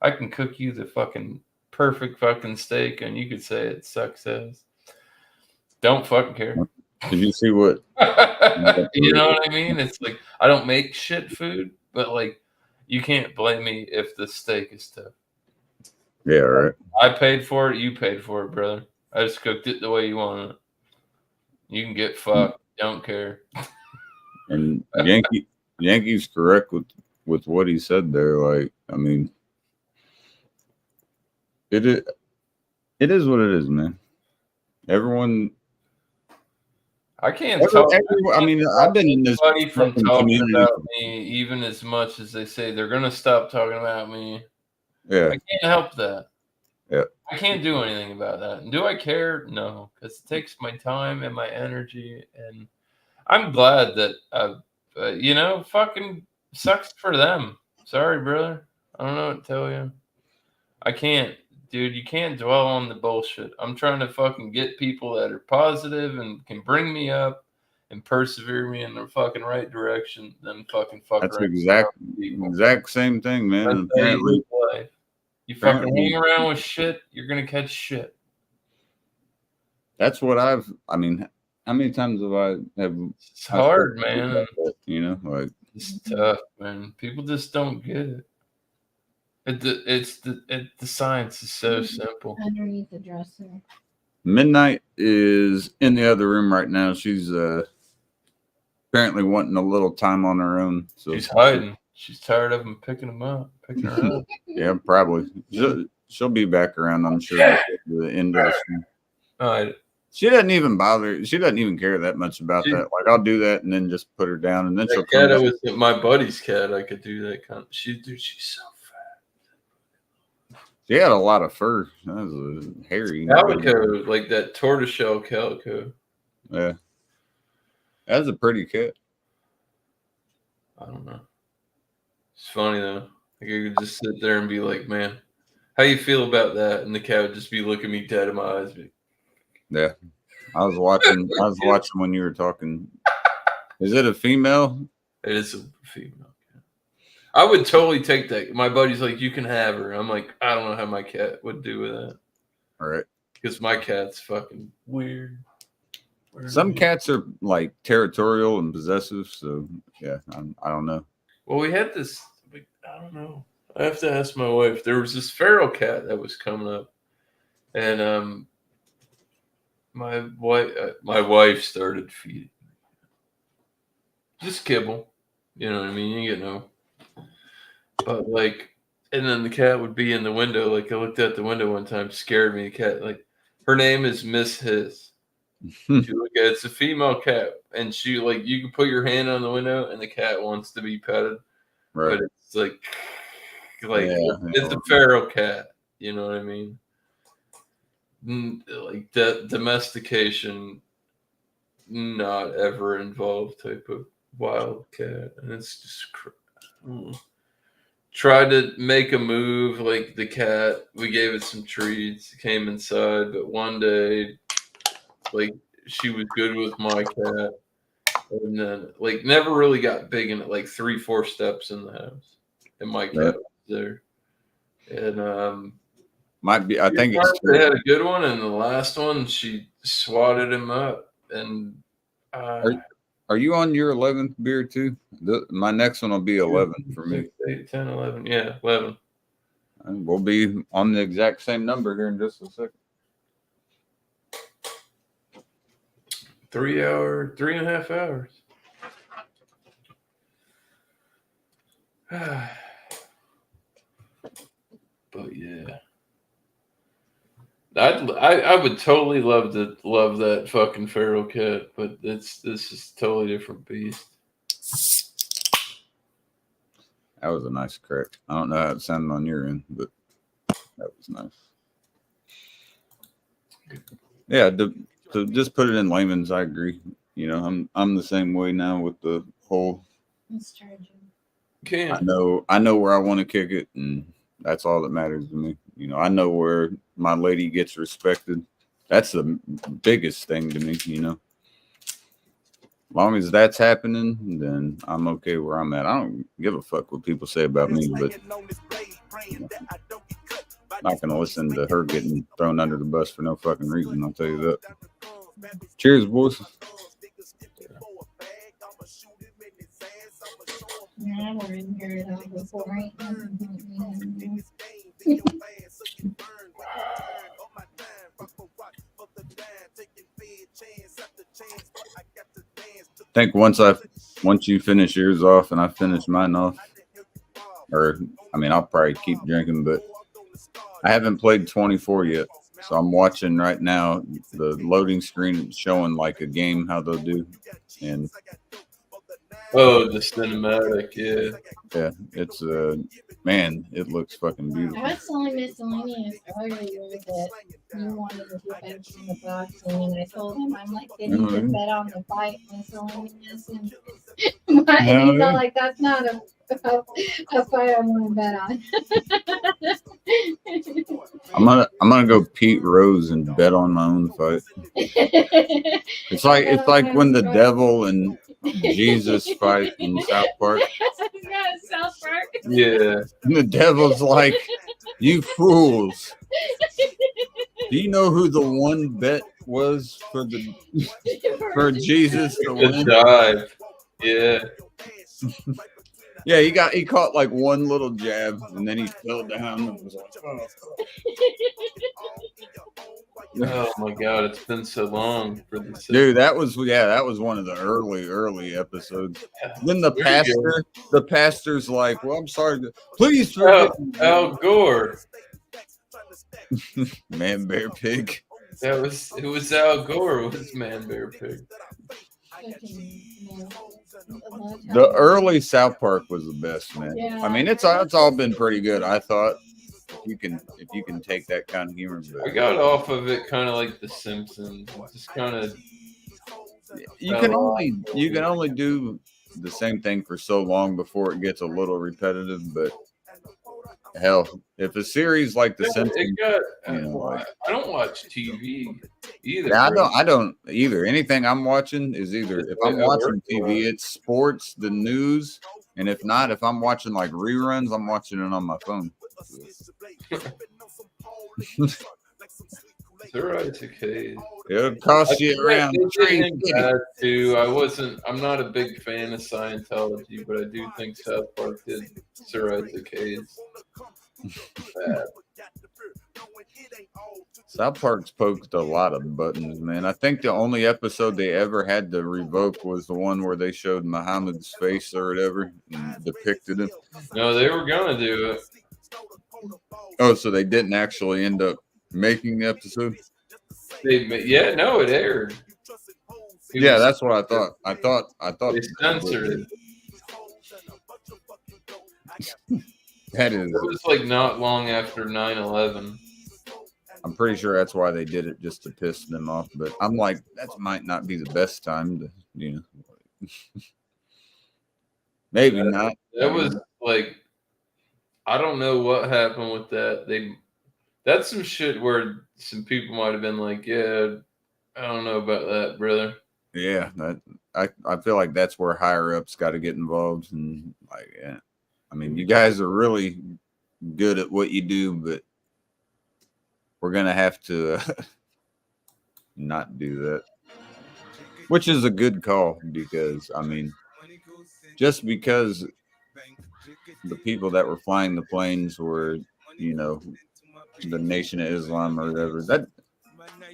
I can cook you the fucking perfect fucking steak, and you could say it sucks ass. Don't fucking care. Did you see what? You know what I mean? It's like I don't make shit food, but like you can't blame me if the steak is tough. Yeah, right. I paid for it. You paid for it, brother. I just cooked it the way you want it. You can get fucked. Don't care. And Yankee's correct with what he said there. Like, I mean, it is what it is, man. Everyone. I can't talk. I mean, I've been in this from fucking talking community. about me, even as much as they say they're gonna stop talking about me. Yeah. I can't help that. Yeah. I can't do anything about that. And do I care? No, because it takes my time and my energy. And I'm glad that fucking sucks for them. Sorry, brother. I don't know what to tell you. I can't, dude. You can't dwell on the bullshit. I'm trying to fucking get people that are positive and can bring me up and persevere me in the fucking right direction. Then fucking fuck. That's around. exact same thing, man. That's how you Apparently, live life. You fucking hang around with shit, you're gonna catch shit. that's what I mean, how many times have I have? It's hard, man. That, you know, like it's tough, man. People just don't get it. The science is so simple. underneath the dresser. Midnight is in the other room right now. She's apparently wanting a little time on her own. So She's hiding. She's tired of him picking her up. Yeah, probably. She'll be back around, I'm sure, at the end of the stream. All right. She doesn't even bother. She doesn't even care that much about that. Like, I'll do that and then just put her down, and then she'll That come cat, back. was my buddy's cat. I could do that kind. She's so She had a lot of fur. That was a hairy. calico, like that tortoiseshell calico. Yeah, that's a pretty cat. I don't know. It's funny though. Like I could just sit there and be like, "Man, how you feel about that?" And the cat would just be looking me dead in my eyes. Yeah, I was watching. When you were talking. Is it a female? It is a female. I would totally take that. My buddy's like, "You can have her." I'm like, I don't know how my cat would do with that. All right. Because my cat's fucking weird. Some cats are like territorial and possessive. So yeah, I don't know. Well, we had this. I don't know. I have to ask my wife. There was this feral cat that was coming up, and my wife started feeding. Just kibble, you know what I mean. You get no. But like, and then the cat would be in the window. Like I looked out the window one time, scared me. The cat, like, her name is Miss His. She look at it's a female cat, and she like you can put your hand on the window, and the cat wants to be petted, Right. but it's like it's Yeah. a feral cat. You know what I mean? Like that domestication, not ever involved type of wild cat, and it's just. Tried to make a move like the cat. We gave it some treats. It came inside, but one day, like she was good with my cat, and then like never really got big in it. Like 3-4 steps in the house, and my cat was there. And might be. I think they had a good one, and the last one she swatted him up. And are you on your 11th beer too? My next one will be 11 for me. 8, 10, 11. Yeah, 11. And we'll be on the exact same number here in just a second. 3.5 hours. But yeah, I would totally love that fucking feral cat, but this is a totally different beast. That was a nice crack. I don't know how it sounded on your end, but that was nice. Yeah, to just put it in layman's, I agree. You know, I'm the same way now with the whole. I know where I want to kick it, and that's all that matters to me. You know, I know where my lady gets respected. That's the biggest thing to me. You know, as long as that's happening, then I'm okay where I'm at. I don't give a fuck what people say about me, but I'm not gonna listen to her getting thrown under the bus for no fucking reason. I'll tell you that. Cheers, boys. Yeah, we're in here before, right? I think once you finish yours off and I finish mine off, or I mean, I'll probably keep drinking, but I haven't played 24 yet. So I'm watching right now the loading screen showing like a game, how they'll do. And the cinematic, yeah. Yeah, it's man, it looks fucking beautiful. I was telling Miscellaneous earlier that you wanted to get back in the boxing, and I told him, I'm like, they need to bet on the fight, Miscellaneous. And he's all like, that's not a fight I want to bet on. I'm gonna go Pete Rose and bet on my own fight. It's like when the devil and Jesus fight in South Park. Yeah, South Park. Yeah. And the devil's like, you fools. Do you know who the one bet was for Jesus to win? Dive. Yeah. Yeah, he caught like one little jab and then he fell down and was like, oh. Oh my god, it's been so long for this. Dude, that was one of the early episodes. Then the pastor's like, well, I'm sorry, please forgive me. Al Gore. Man, bear, pig. It was Al Gore with Man, Bear, Pig. The early South Park was the best, man. Yeah. I mean, it's all been pretty good. I thought if you can take that kind of humor. But I got off of it kind of like The Simpsons. Just kind of. You can only do the same thing for so long before it gets a little repetitive. But hell, if a series like The Simpsons, I don't watch TV either. Yeah, I don't either. Anything I'm watching is either if I'm watching TV, it's sports, the news, and if not, if I'm watching like reruns, I'm watching it on my phone. Sir Cade. It'll cost you around $3. I'm not a big fan of Scientology, but I do think South Park did Sir Cade's bad. South Park's poked a lot of buttons, man. I think the only episode they ever had to revoke was the one where they showed Muhammad's face or whatever and depicted him. No, they were gonna do it. Oh, so they didn't actually end up making the episode? It aired. That's what I thought. I thought they censored it. It was like not long after 9/11. I'm pretty sure that's why they did it, just to piss them off. But I'm like, that might not be the best time to, maybe not. That was like, I don't know what happened with that. That's some shit where some people might have been like, yeah, I don't know about that, brother. Yeah, I feel like that's where higher ups got to get involved. And like, yeah, I mean, you guys are really good at what you do, but we're going to have to not do that, which is a good call because, I mean, just because the people that were flying the planes were, the Nation of Islam or whatever,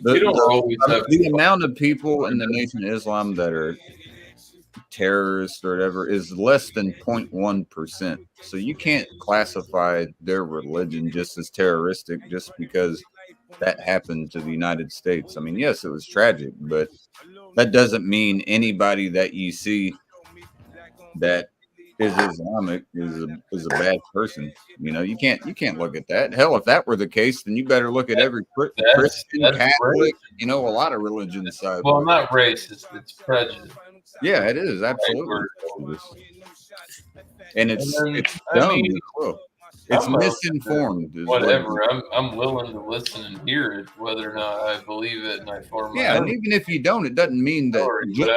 You don't always have the amount of people in the Nation of Islam that are terrorists or whatever is less than 0.1%. So you can't classify their religion just as terroristic just because that happened to the United States. I mean, yes, it was tragic, but that doesn't mean anybody that you see that is Islamic is a bad person. You know, you can't look at that. Hell, if that were the case, then you better look at every Christian, Catholic, you know, a lot of religions side. Well, not racist, it's prejudice. Yeah, it is absolutely prejudice. And it's dumb as well. It's misinformed. Whatever. I'm willing to listen and hear it, whether or not I believe it, and I form my Yeah, own and even if you don't, it doesn't mean that. but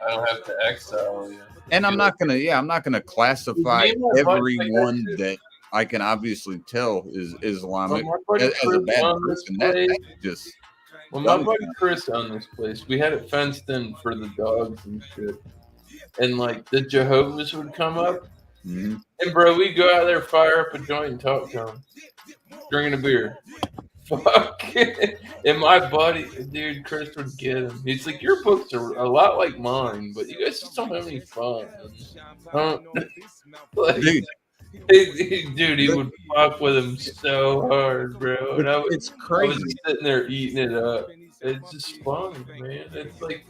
I don't have to exile you. And I'm not gonna classify everyone that I can obviously tell is Islamic as a bad person. That just. Well, my buddy Chris owned this place. We had it fenced in for the dogs and shit. And like the Jehovah's would come up. Mm-hmm. And bro, we'd go out there, fire up a joint and talk to them. Drinking a beer. Fuck. And my buddy, dude, Chris would get him. He's like, your books are a lot like mine, but you guys just don't have any fun. Like, dude, he would fuck with him so hard, bro. And it's crazy. I was just sitting there eating it up. It's just fun, man. It's like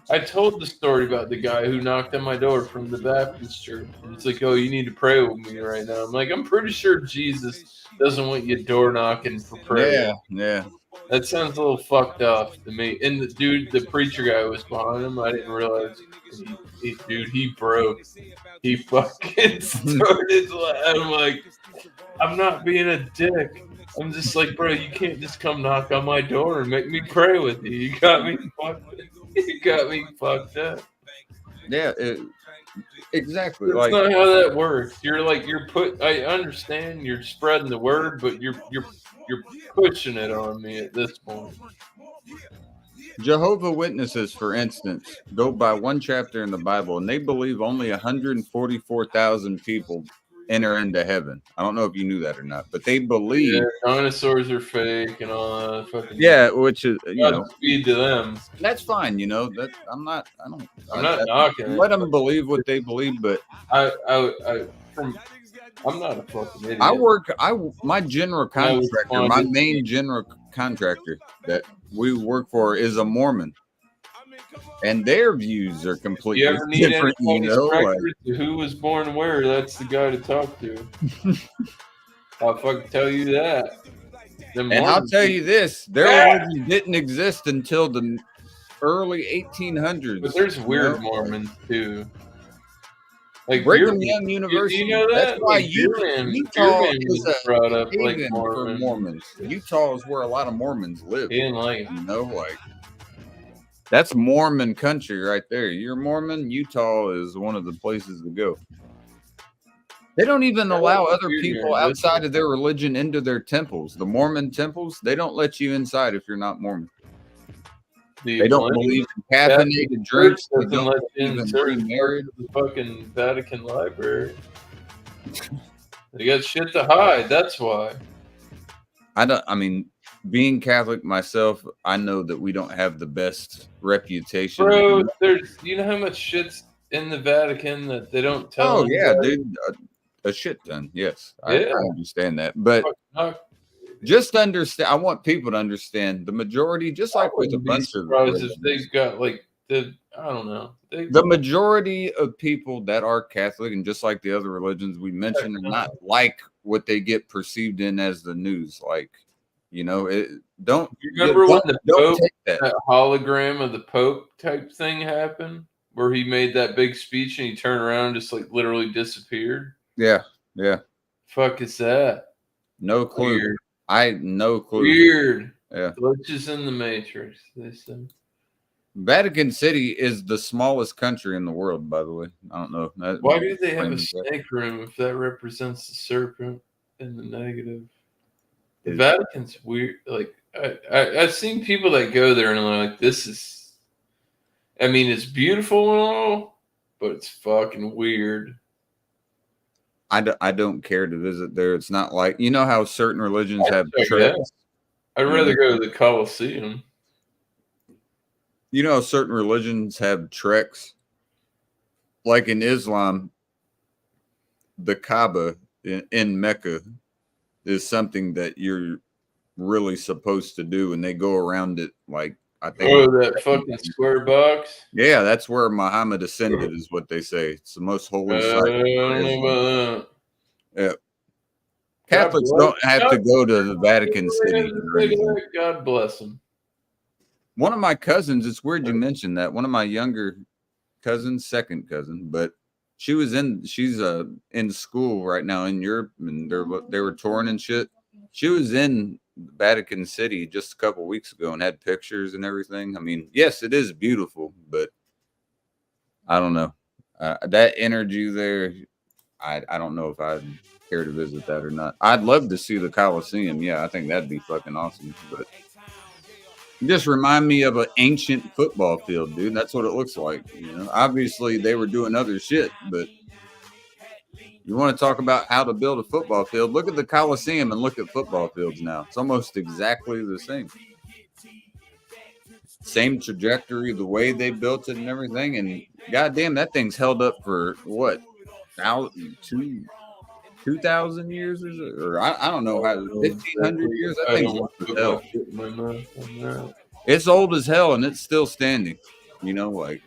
I told the story about the guy who knocked on my door from the Baptist church. And it's like, oh, you need to pray with me right now. I'm like, I'm pretty sure Jesus doesn't want you door knocking for prayer. Yeah. That sounds a little fucked up to me. And the dude, the preacher guy was behind him. I didn't realize. He broke. He fucking started. I'm like, I'm not being a dick. I'm just like, bro, you can't just come knock on my door and make me pray with you. You got me fucked up. Yeah, exactly. That's not how that works. I understand you're spreading the word, but you're pushing it on me at this point. Jehovah's Witnesses, for instance, go by one chapter in the Bible, and they believe only 144,000 people enter into heaven. I don't know if you knew that or not, but they believe dinosaurs are fake and all that fucking which is feed to them. That's fine, that I'm not knocking. Let them believe what they believe, but I'm not a fucking idiot. My general contractor, my main general contractor that we work for is a Mormon. And their views are completely different, who was born where? That's the guy to talk to. I'll fucking tell you that. And I'll tell you this: their religion didn't exist until the early 1800s. But there's weird Mormons too. Like Brigham Young University. You know that? That's why Utah is brought up like for Mormons. Utah is where a lot of Mormons live. He didn't like it. That's Mormon country right there. You're Mormon, Utah is one of the places to go. They don't even allow other people outside of their religion into their temples. The Mormon temples, they don't let you inside if you're not Mormon. They don't believe in caffeinated drinks. They don't even remarried. The fucking Vatican Library. They got shit to hide. That's why. Being Catholic myself, I know that we don't have the best reputation. Bro, you know how much shit's in the Vatican that they don't tell? Oh, yeah, dude. A shit ton. Yes. I understand that. But just understand, I want people to understand the majority, just like with a bunch of if they've got I don't know. The majority of people that are Catholic, and just like the other religions we mentioned, are not like what they get perceived in as the news. Like, don't you remember when the Pope, that hologram of the Pope type thing happened, where he made that big speech and he turned around and just like literally disappeared? Yeah. Fuck is that? No clue. No clue. Weird. Yeah. Glitches in the Matrix. They said. Vatican City is the smallest country in the world, by the way. I don't know. Why do they have a snake room if that represents the serpent in the negative? The Vatican's weird. Like I've seen people that go there and they're like, "This is." I mean, it's beautiful and all, but it's fucking weird. I don't care to visit there. It's not like how certain religions have trails. I'd rather go to the Coliseum. You know, certain religions have treks. Like in Islam, the Kaaba in Mecca is something that you're really supposed to do, and they go around it like, I think. Oh, that fucking square box? Yeah, that's where Muhammad ascended, is what they say. It's the most holy site. I don't know about that. Yeah. Catholics don't have to go to the Vatican City. God bless them. One of my cousins, it's weird you mentioned that. One of my younger cousins, second cousin, but she's in school right now in Europe, and they were touring and shit. She was in Vatican City just a couple weeks ago and had pictures and everything. I mean, yes, it is beautiful, but I don't know. That energy there, I don't know if I'd care to visit that or not. I'd love to see the Coliseum. Yeah, I think that'd be fucking awesome. But it just remind me of an ancient football field, dude. That's what it looks like. You know, obviously they were doing other shit, but you want to talk about how to build a football field? Look at the Coliseum and look at football fields now. It's almost exactly the same. Same trajectory, the way they built it and everything. And goddamn, that thing's held up for what? 2,000 years or I don't know how 1,500 years. That thing's old as hell. It's old as hell and it's still standing. You know, like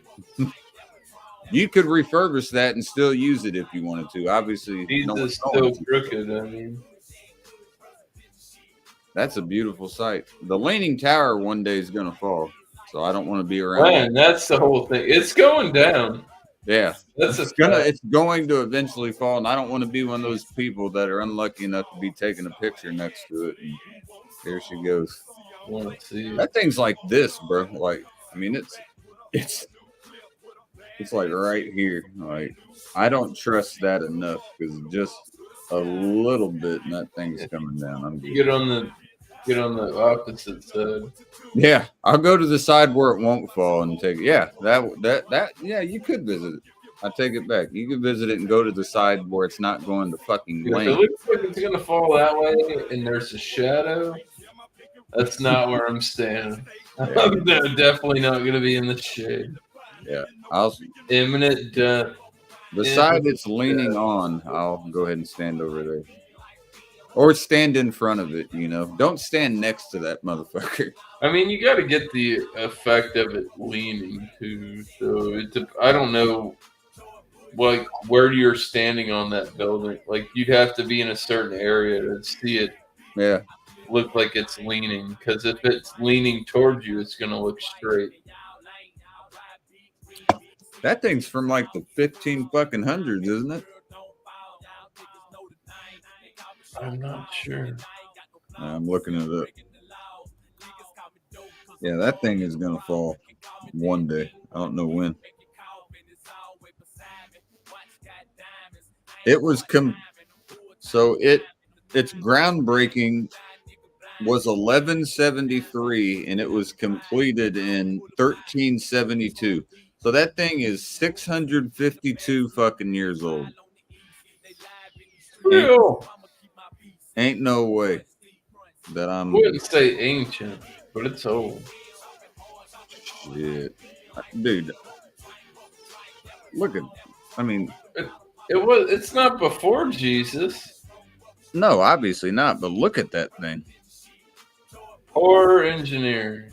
you could refurbish that and still use it if you wanted to. Obviously, it's still crooked. I mean, that's a beautiful sight. The Leaning Tower one day is gonna fall, so I don't want to be around. Man, that's the whole thing. It's going down. Yeah, it's going to eventually fall, and I don't want to be one of those people that are unlucky enough to be taking a picture next to it. And there she goes. That thing's like this, bro. Like, I mean, it's like right here. Like, I don't trust that enough because just a little bit, and that thing's coming down. I'm good. Get on the opposite side. Yeah, I'll go to the side where it won't fall and take it. Yeah, that yeah, you could visit it. I take it back. You could visit it and go to the side where it's not going to fucking If land. it looks like it's gonna fall that way and there's a shadow, that's not where I'm standing. I'm definitely not gonna be in the shade. Yeah, imminent death. The side it's leaning on, I'll go ahead and stand over there. Or stand in front of it, you know. Don't stand next to that motherfucker. I mean, you got to get the effect of it leaning too. So I don't know, like where you're standing on that building. Like you'd have to be in a certain area to see it. Yeah, look like it's leaning. Because if it's leaning towards you, it's gonna look straight. That thing's from like the 1500s, isn't it? I'm not sure. I'm looking it up. Yeah, that thing is gonna fall one day. I don't know when. It was so its groundbreaking was 1173 and it was completed in 1372. So that thing is 652 fucking years old. Ain't no way that I wouldn't say ancient, but it's old. Shit. Dude. Look at, I mean, it's not before Jesus. No, obviously not, but look at that thing. Poor engineering.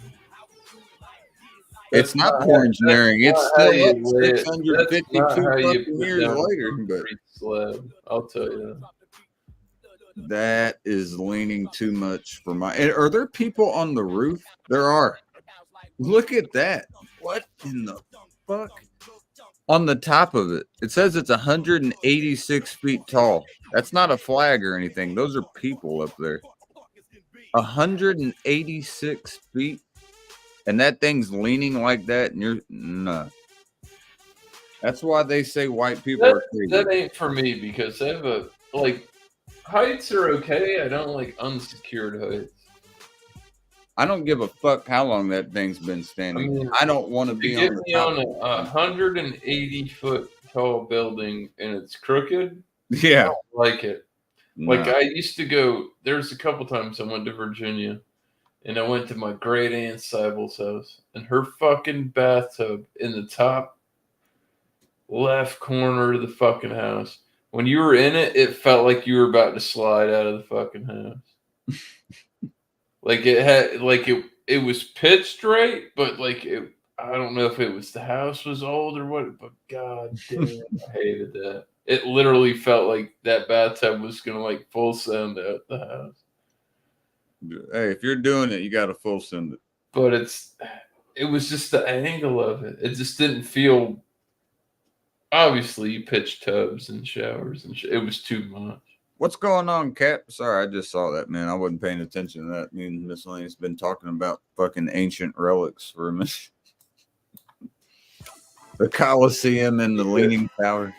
It's not poor engineering. It's still 652 fucking years later. But I'll tell you that is leaning too much for my. Are there people on the roof? There are. Look at that. What in the fuck? On the top of it, it says it's 186 feet tall. That's not a flag or anything. Those are people up there. 186 feet. And that thing's leaning like that, and you're nah. That's why they say white people are crazy. That ain't for me because I have heights are okay. I don't like unsecured heights. I don't give a fuck how long that thing's been standing. I mean, I don't want to be on the top. On a 180-foot tall building and it's crooked. Yeah, I don't like it. Like I used to go. There's a couple times I went to Virginia. and I went to my great aunt Sibel's house, and her fucking bathtub in the top left corner of the fucking house. When you were in it, it felt like you were about to slide out of the fucking house. Like it had, like it was pitched right, but like it, I don't know if it was the house was old or what, but god damn, I hated that. It literally felt like that bathtub was gonna like full send out the house. Hey, if you're doing it, you got to full send it. But it was just the angle of it. It just didn't feel. Obviously, you pitch tubs and showers, and it was too much. What's going on, Cap? Sorry, I just saw that, man. I wasn't paying attention to that. Me and Miss Lane's been talking about fucking ancient relics for a minute. The Colosseum and the Leaning Tower.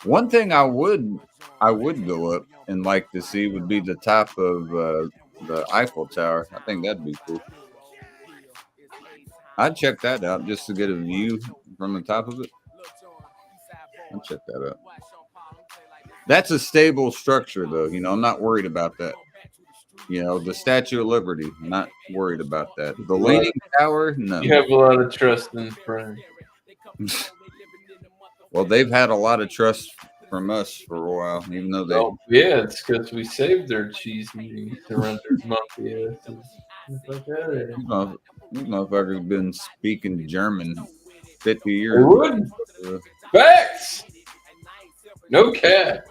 One thing I would go up and like to see would be the top of the Eiffel Tower. I think that'd be cool. I'd check that out just to get a view from the top of it. I'll check that out. That's a stable structure, though. You know, I'm not worried about that. You know, the Statue of Liberty, I'm not worried about that. The Leaning Tower, no. You have a lot of trust in friends. Well, they've had a lot of trust from us for a while, even though they. Oh, yeah, it's because we saved their cheese meetings to run their monkey asses. These motherfuckers have been speaking German 50 years. They wouldn't. Facts. No cap.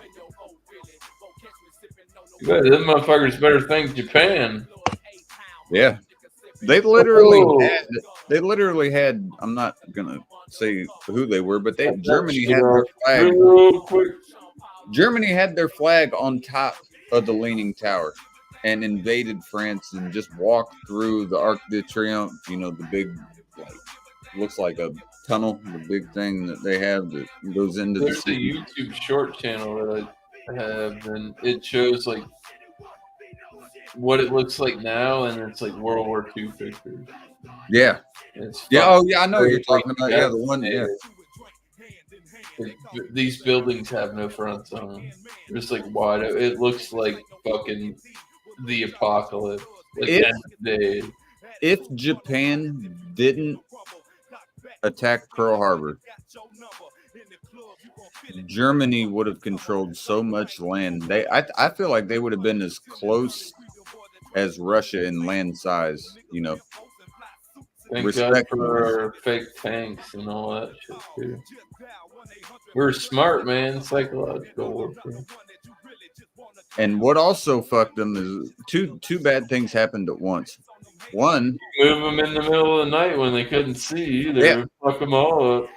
Them motherfuckers better think Japan. Yeah. They literally had, I'm not gonna say who they were, but Germany had their flag. Germany had their flag on top of the Leaning Tower and invaded France and just walked through the Arc de Triomphe, you know, the big, like, looks like a tunnel, the big thing that they have that goes into the city. There's a YouTube short channel that I have, and it shows like what it looks like now, and it's like World War II pictures. Yeah. Yeah. Oh, yeah. I know what you're talking about. Yeah, the one. Yeah. These buildings have no fronts on them. They're just like wide. It looks like fucking the apocalypse. Like if Japan didn't attack Pearl Harbor, Germany would have controlled so much land. I feel like they would have been as close as Russia in land size, you know. Thank God for our fake tanks and all that shit too. We're smart, man. Psychological warfare. And what also fucked them is two bad things happened at once. One, move them in the middle of the night when they couldn't see either. Yeah. Fuck them all up.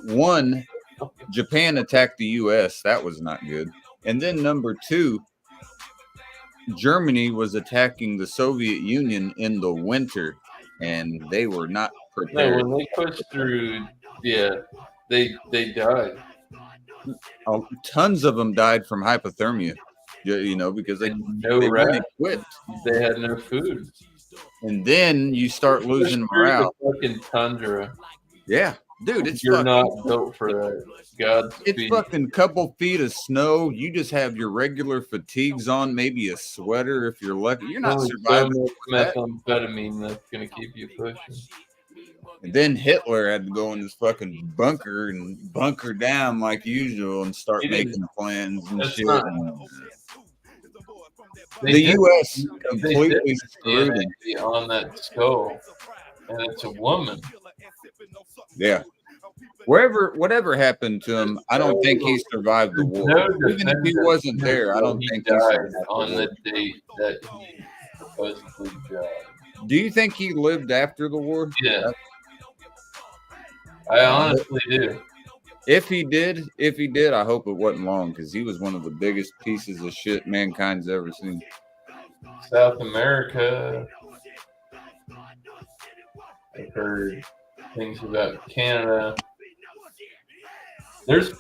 One, Japan attacked the U.S. That was not good. And then number two, Germany was attacking the Soviet Union in the winter, and they were not prepared. No, when they pushed through, yeah, they died. Tons of them died from hypothermia, you know, because they really quit. They had no food. And then you start losing morale. The fucking tundra. Yeah. Dude, you're not built for that. It's fucking couple feet of snow. You just have your regular fatigues on, maybe a sweater if you're lucky. You're not surviving. Methamphetamine that's gonna keep you pushing. And then Hitler had to go in his fucking bunker and bunker down like usual and start making plans and shit. The U.S. completely screwed him on that skull, and it's a woman. Yeah. Whatever happened to him, I don't think he survived the war. Even if he wasn't there, I don't think he died on the date that he supposedly died. Do you think he lived after the war? Yeah. I honestly do. If he did, I hope it wasn't long, because he was one of the biggest pieces of shit mankind's ever seen. South America. I've heard things about Canada. There's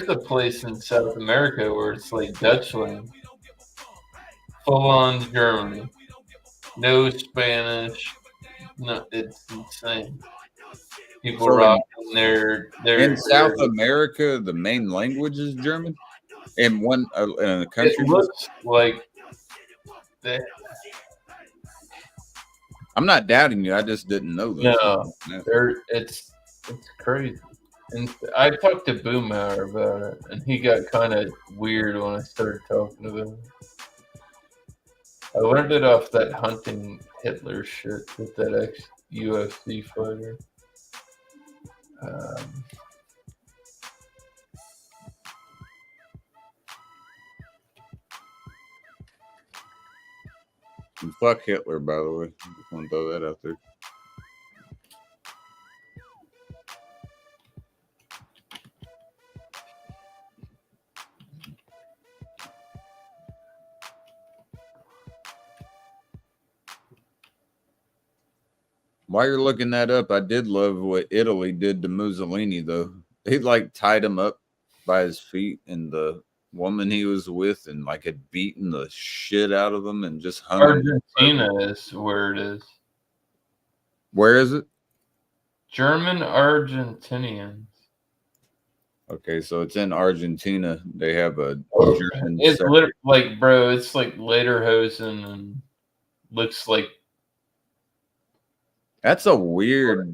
a place in South America where it's like Dutchland, full on Germany, no Spanish. No, it's insane. People rocking their in South America. The main language is German. In a country, it looks like I'm not doubting you. I just didn't know this. No, Yeah. it's crazy. And I talked to Boomhauer about it, and he got kind of weird when I started talking about it. I learned it off that hunting Hitler shit with that ex-UFC fighter. And fuck Hitler, by the way. Just want to throw that out there. While you're looking that up, I did love what Italy did to Mussolini, though. They like tied him up by his feet, and the woman he was with, and like had beaten the shit out of him, and just hung him. Argentina is where it is. Where is it? German Argentinians. Okay, so it's in Argentina. They have a German. It's sector. like, bro, it's like Lederhosen and looks like. That's a weird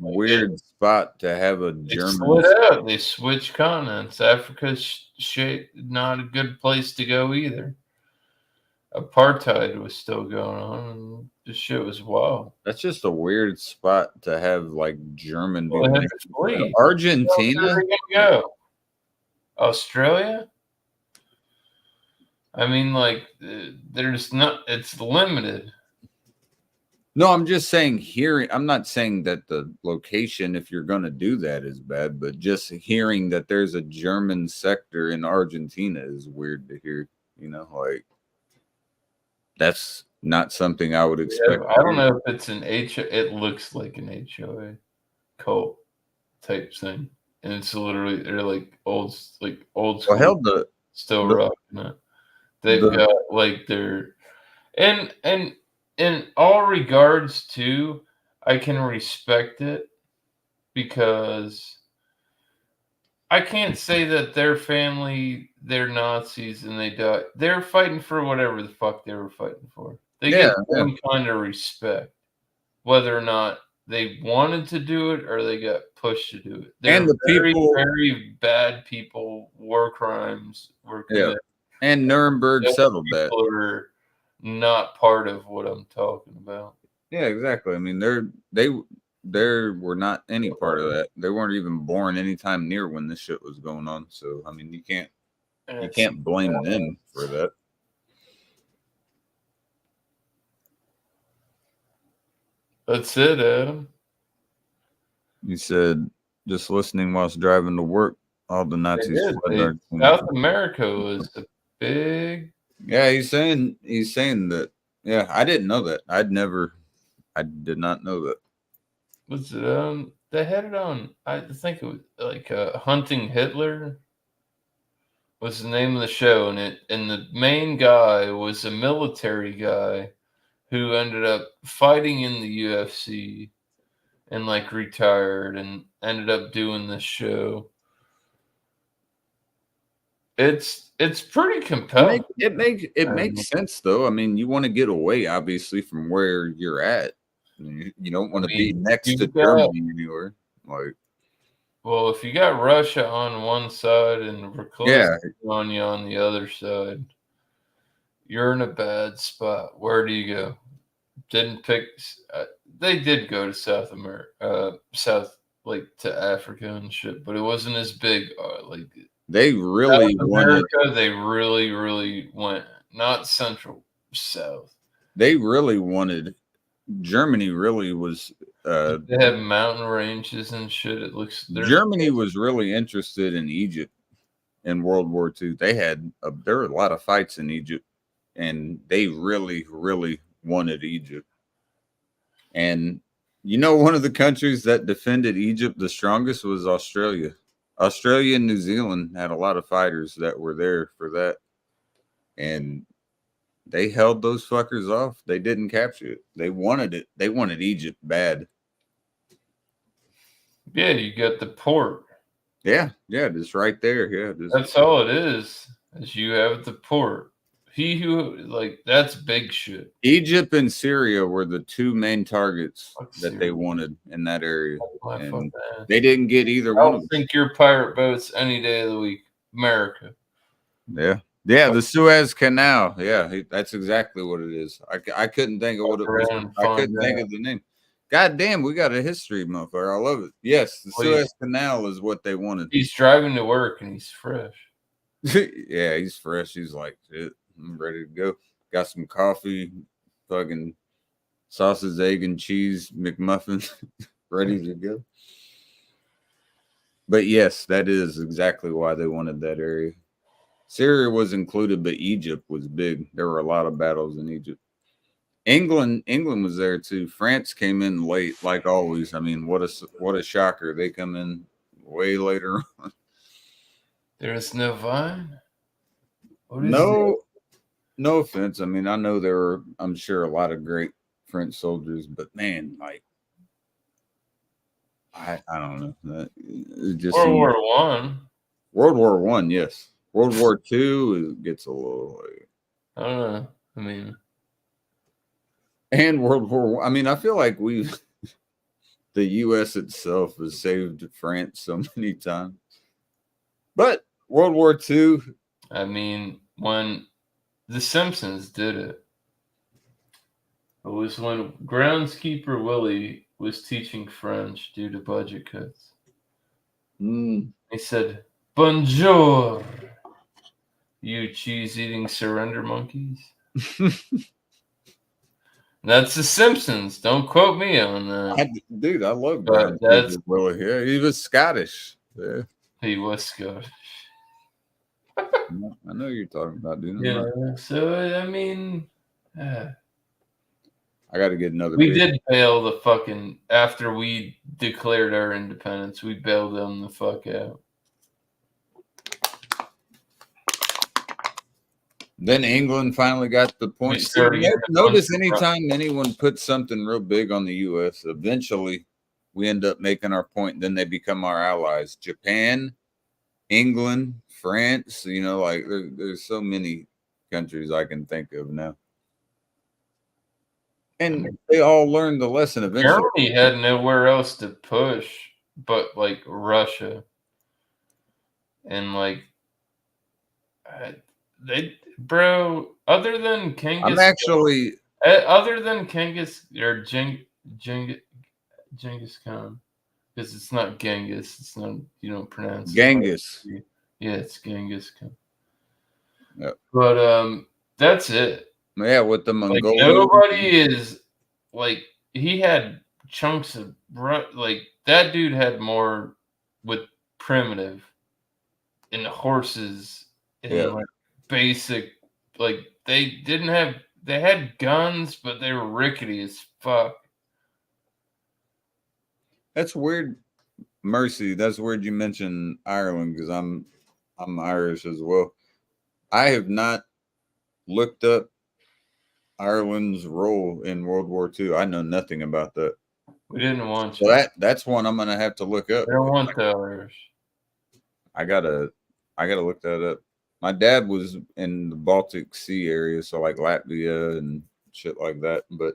spot to have a German. Split out. They switch continents. Africa's not a good place to go either. Apartheid was still going on, and this shit was wild. That's just a weird spot to have like German. Well, they have to flee. Argentina. Where are they gonna go? Australia? I mean, like, there's not. It's limited. No, I'm just saying hearing. I'm not saying that the location, if you're going to do that, is bad, but just hearing that there's a German sector in Argentina is weird to hear. You know, like that's not something I would expect. Yeah, I don't know if it's an It looks like an HOA cult type thing, and it's literally they're like old school. Well, hell, still rocking it. They've got like their and. In all regards, too, I can respect it because I can't say that their family, they're Nazis and they die. They're fighting for whatever the fuck they were fighting for. They get some kind of respect, whether or not they wanted to do it or they got pushed to do it. They're And the people, very bad people, war crimes were committed. And Nuremberg settled that. Are not part of what I'm talking about. Yeah, exactly. I mean, they were not any part of that. They weren't even born anytime near when this shit was going on. So I mean, you can't blame them for that. That's it, Adam. You said just listening whilst driving to work, all the Nazis fled South America was a big. Yeah, he's saying that. Yeah, I didn't know that. I did not know that. Was it they had it on, I think it was like Hunting Hitler was the name of the show, and the main guy was a military guy who ended up fighting in the UFC and like retired and ended up doing this show. It's pretty compelling. It makes sense though. I mean, you want to get away obviously from where you're at. You don't want to be next to Germany anywhere. Like, well, if you got Russia on one side and Verkhovski on you on the other side, you're in a bad spot. Where do you go? Didn't pick. They did go to South America, like to Africa and shit, but it wasn't as big. Like they really America, they really went. Not Central, South. They really wanted. Germany really was. They have mountain ranges and shit. It looks. Germany was really interested in Egypt in World War II. There were a lot of fights in Egypt, and they really wanted Egypt. And you know, one of the countries that defended Egypt the strongest was Australia. Australia and New Zealand had a lot of fighters that were there for that, and they held those fuckers off. They didn't capture it. They wanted it. They wanted Egypt bad. Yeah, you got the port. Yeah, just right there. Yeah, that's all it is you have the port. He who like that's big shit. Egypt and Syria were the two main targets Fuck that they Syria. wanted in that area. My And fucking ass. they didn't get either I one of don't them. think your pirate boats any day of the week. America. Yeah. Yeah, the Suez Canal. Yeah, that's exactly what it is. I couldn't think of what it was. Around and I couldn't find think out. of the name. God damn, we got a history, motherfucker. I love it. Yes, the Well, Suez Canal is what they wanted. He's driving to work and he's fresh. Yeah, he's fresh. He's like, shit, I'm ready to go. Got some coffee, fucking sausage, egg, and cheese McMuffin, ready to go. But yes, that is exactly why they wanted that area. Syria was included, but Egypt was big. There were a lot of battles in Egypt. England was there too. France came in late, like always. I mean, what a shocker! They come in way later on. There's no vine. What is No offense. I mean, I know there were, I'm sure, a lot of great French soldiers, but man, like, I don't know. It just World War One. World War One, yes. World War II, it gets a little. Like, I don't know. I mean, and World War I mean, I feel like the U.S. itself has saved France so many times. But World War II. I mean, when The Simpsons did it, it was when groundskeeper Willie was teaching French due to budget cuts. He said, "Bonjour, you cheese-eating surrender monkeys." That's The Simpsons. Don't quote me on that. Dude, I love But that's Willie here. He was Scottish. Yeah. He was Scottish. I know you're talking about, dude. Yeah. So I mean, I got to get another. we beer. did bail the fucking after we declared our independence. We bailed them the fuck out. Then England finally got the point. Notice anytime anyone puts something real big on the U.S., eventually we end up making our point. Then they become our allies. Japan, England, France, you know, like there's so many countries I can think of now. And they all learned the lesson eventually. Germany had nowhere else to push but like Russia. And like bro, other than Genghis, I'm actually other than Genghis or Genghis Khan, because it's not Genghis, it's not, you don't pronounce it. Genghis. Yeah, it's Genghis Khan. Yep. But that's it. Yeah, with the Like Mongolian. nobody is like he had chunks of like that dude had more with primitive and horses and Yeah. like basic, like they had guns, but they were rickety as fuck. That's weird. Mercy, that's weird you mentioned Ireland because I'm Irish as well. I have not looked up Ireland's role in World War II. I know nothing about that. We didn't want So to. that's one I'm gonna have to look up. They don't want the Irish. I gotta look that up. My dad was in the Baltic Sea area, so like Latvia and shit like that. But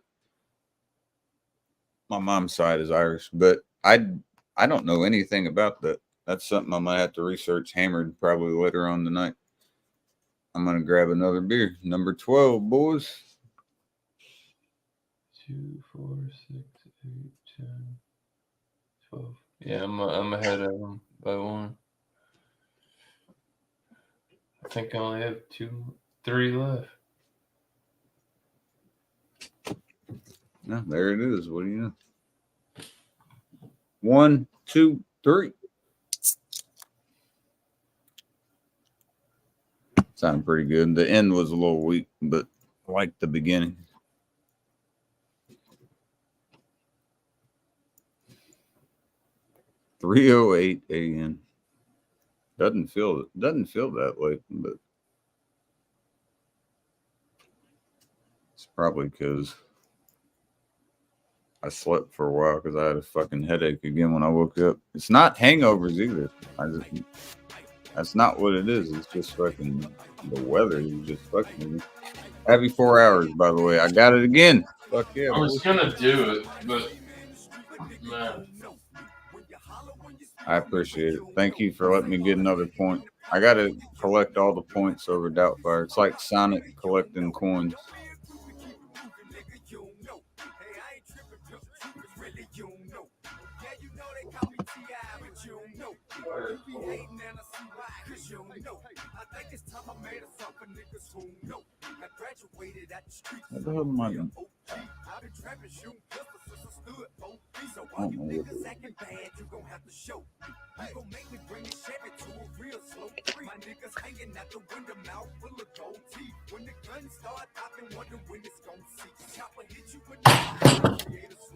my mom's side is Irish. But I don't know anything about that. That's something I'm gonna have to research hammered probably later on tonight. I'm gonna grab another beer. Number 12, boys. 2, 4, 6, 8, 10, 12. Yeah, I'm ahead of them by one. I think I only have 3 left. No, there it is. What do you know? 1, 2, 3. Sounded pretty good. The end was a little weak, but I liked the beginning. $3:08 a.m. Doesn't feel that late, but it's probably because I slept for a while because I had a fucking headache again when I woke up. It's not hangovers either. I That's not what it is. It's just fucking the weather. You just fucking. Happy 4 hours, by the way. I got it again. Fuck yeah. I was gonna do it, but man, I appreciate it. Thank you for letting me get another point. I gotta collect all the points over Doubtfire. It's like Sonic collecting coins. What the hell am I doing? I don't know what it is.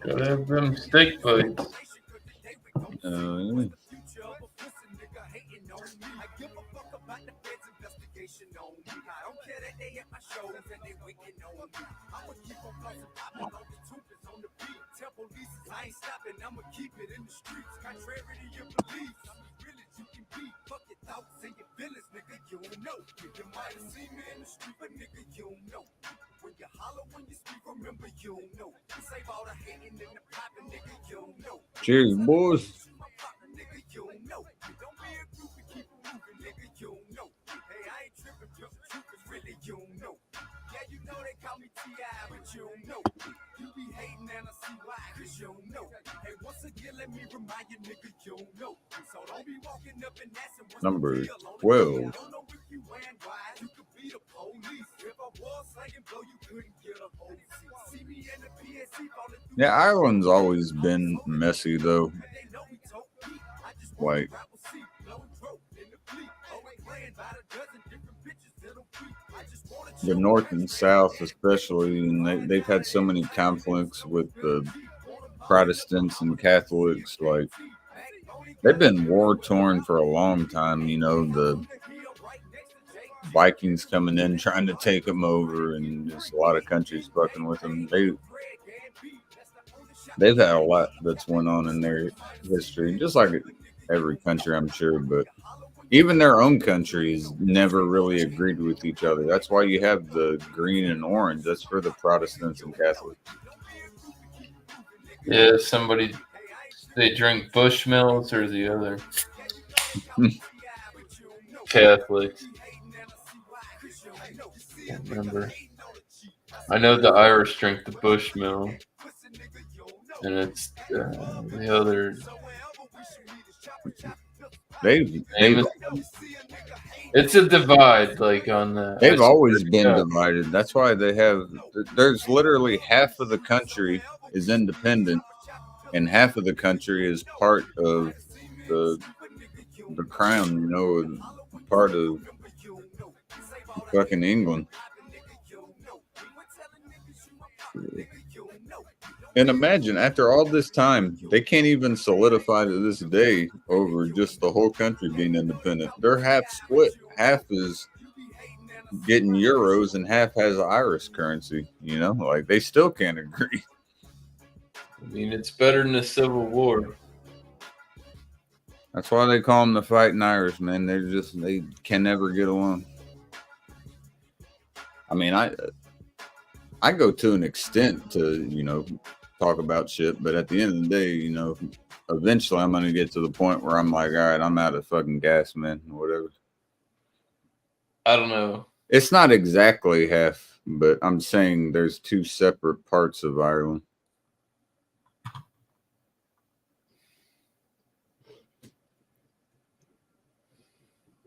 gotta have them steak bites. Cheers, boys. Number 12. Yeah, Ireland's always been messy though. Like the North and South, especially, and they've had so many conflicts with the Protestants and Catholics. Like they've been war torn for a long time. You know, the Vikings coming in trying to take them over, and there's a lot of countries fucking with them. They've had a lot that's went on in their history, just like every country, I'm sure. But even their own countries never really agreed with each other. That's why you have the green and orange. That's for the Protestants and Catholics. Yeah, they drink Bushmills or the other Catholics. Can't remember. I know the Irish drink the Bushmill, and it's the other. It's a divide, like on the. They've always been divided. That's why they have. There's literally half of the country is independent, and half of the country is part of the crown. You know, part of fucking England. And imagine, after all this time, they can't even solidify to this day over just the whole country being independent. They're half split. Half is getting euros and half has Irish currency. You know, like they still can't agree. I mean, it's better than a civil war. That's why they call them the Fighting Irish, man. They can never get along. I mean, I go to an extent to, you know, talk about shit, but at the end of the day, you know, eventually I'm going to get to the point where I'm like, all right, I'm out of fucking gas, man, or whatever. I don't know. It's not exactly half, but I'm saying there's two separate parts of Ireland.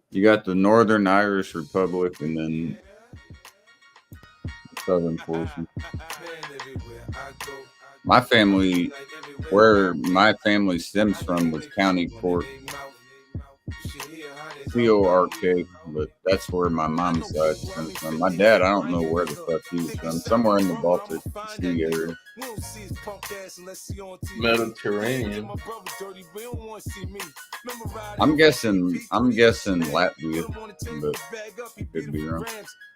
You got the Northern Irish Republic and then southern portion. My family, where my family stems from, was County Cork, C-O-R-K, but that's where my mom's side stems from. My dad, I don't know where the fuck he's from. Somewhere in the Baltic Sea area. Mediterranean. I'm guessing Latvia, but could be wrong.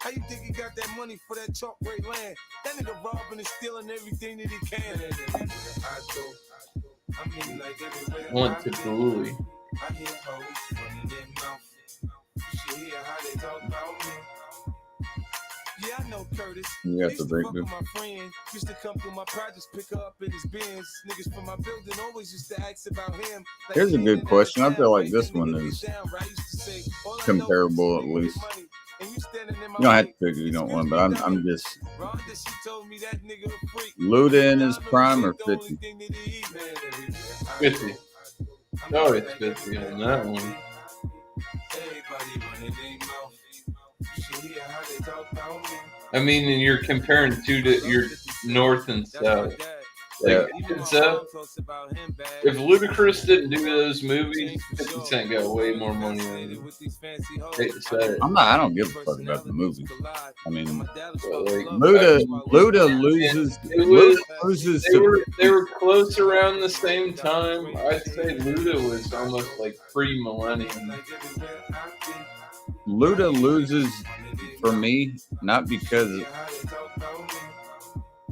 How you think he got that money for that chalk great land? That nigga robbing and stealing everything that he can. Went to Duluth. Yeah, I know Curtis. You got the break, Fuck dude. with my friend. Used to come through my projects, pick her up in his Benz. Niggas from my building always used to ask about him. Like, Here's a good question. I feel like this one is comparable at least. You don't have to pick if you don't want, but I'm just Luda in his prime or 50. 50. No, it's 50 on that one. I mean, and you're comparing your north and south. Like, even so, if Ludacris didn't do those movies, 50 Cent got way more money than him. Hate to say it. I don't give a fuck about the movie. I mean, But, like, Luda loses. It was, Luda loses they were close around the same time. I'd say Luda was almost like pre-millennium. Luda loses for me, not because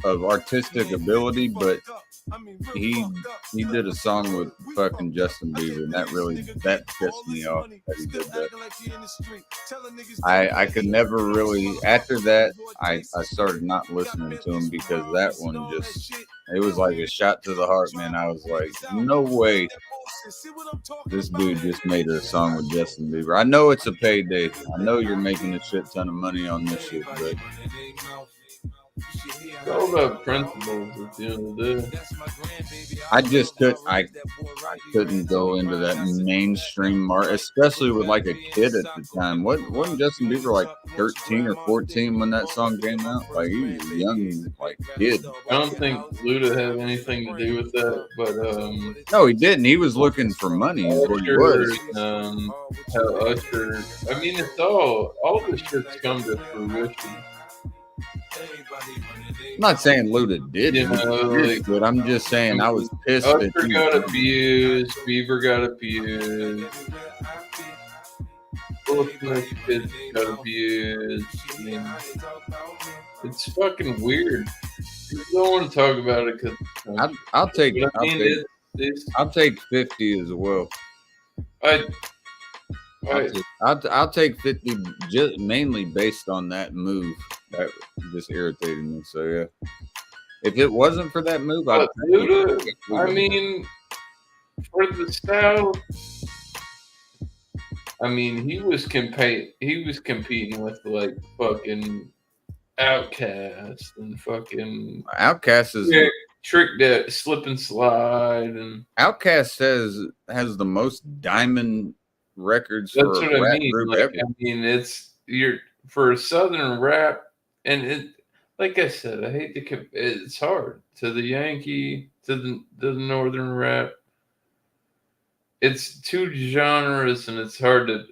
of artistic ability, but he did a song with fucking Justin Bieber, and that pissed me off that he did that. I could never really, after that, I started not listening to him because that one just, it was like a shot to the heart, man. I was like, no way this dude just made a song with Justin Bieber. I know it's a payday. I know you're making a shit ton of money on this shit, but It's all about principles at the end of the day. I just couldn't go into that mainstream market, especially with like a kid at the time. Wasn't Justin Bieber like 13 or 14 when that song came out? Like he was a young like kid. I don't think Luda had anything to do with that, but No, he didn't. He was looking for money. Is what he was. How Usher. I mean, it's all this shit's come to fruition. I'm not saying Luda did, but I'm just saying I was pissed that Usher got abused, Bieber got abused, Will Smith's kids got abused. I mean, it's fucking weird. You don't want to talk about it because I'll take 50 as well. I'll take 50 just mainly based on that move. That just irritated me. So yeah, if it wasn't for that move, I mean, for the South, I mean, he was competing with like fucking Outkast and fucking Outkast is Trick that Slip and Slide, and Outkast has the most diamond records. That's for what a rap I mean. group Like, ever. I mean, you're for Southern rap, and it, like I said, I hate to. It's hard to the Yankee, to the Northern rap. It's two genres, and it's hard to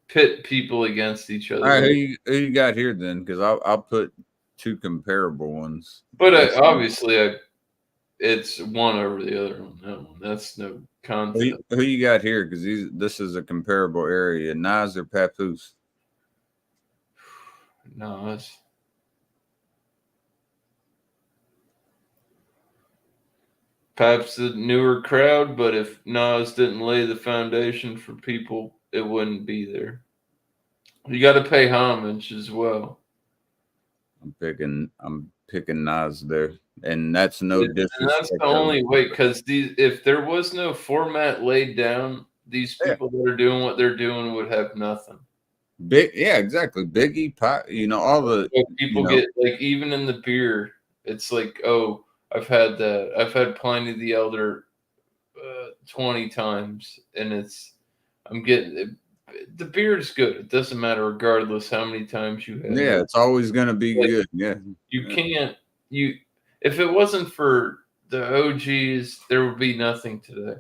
pit people against each other. All right, who you got here then? Because I'll put two comparable ones. But obviously, it's one over the other on that one. That's no concept. Who you got here? Because this is a comparable area. Nas or Papoose? Nas. Perhaps the newer crowd, but if Nas didn't lay the foundation for people, it wouldn't be there. You got to pay homage as well. I'm picking Nas there, and that's no disrespect. And that's the only way, because if there was no format laid down, these people that are doing what they're doing would have nothing. Exactly. Biggie, Pop, all the people get like, even in the beer, it's like, oh, I've had that. I've had Pliny the Elder 20 times, and I'm getting it. The beer is good. It doesn't matter regardless how many times you have. Yeah, it's always gonna be good. Yeah, you can't. If it wasn't for the OGs, there would be nothing today.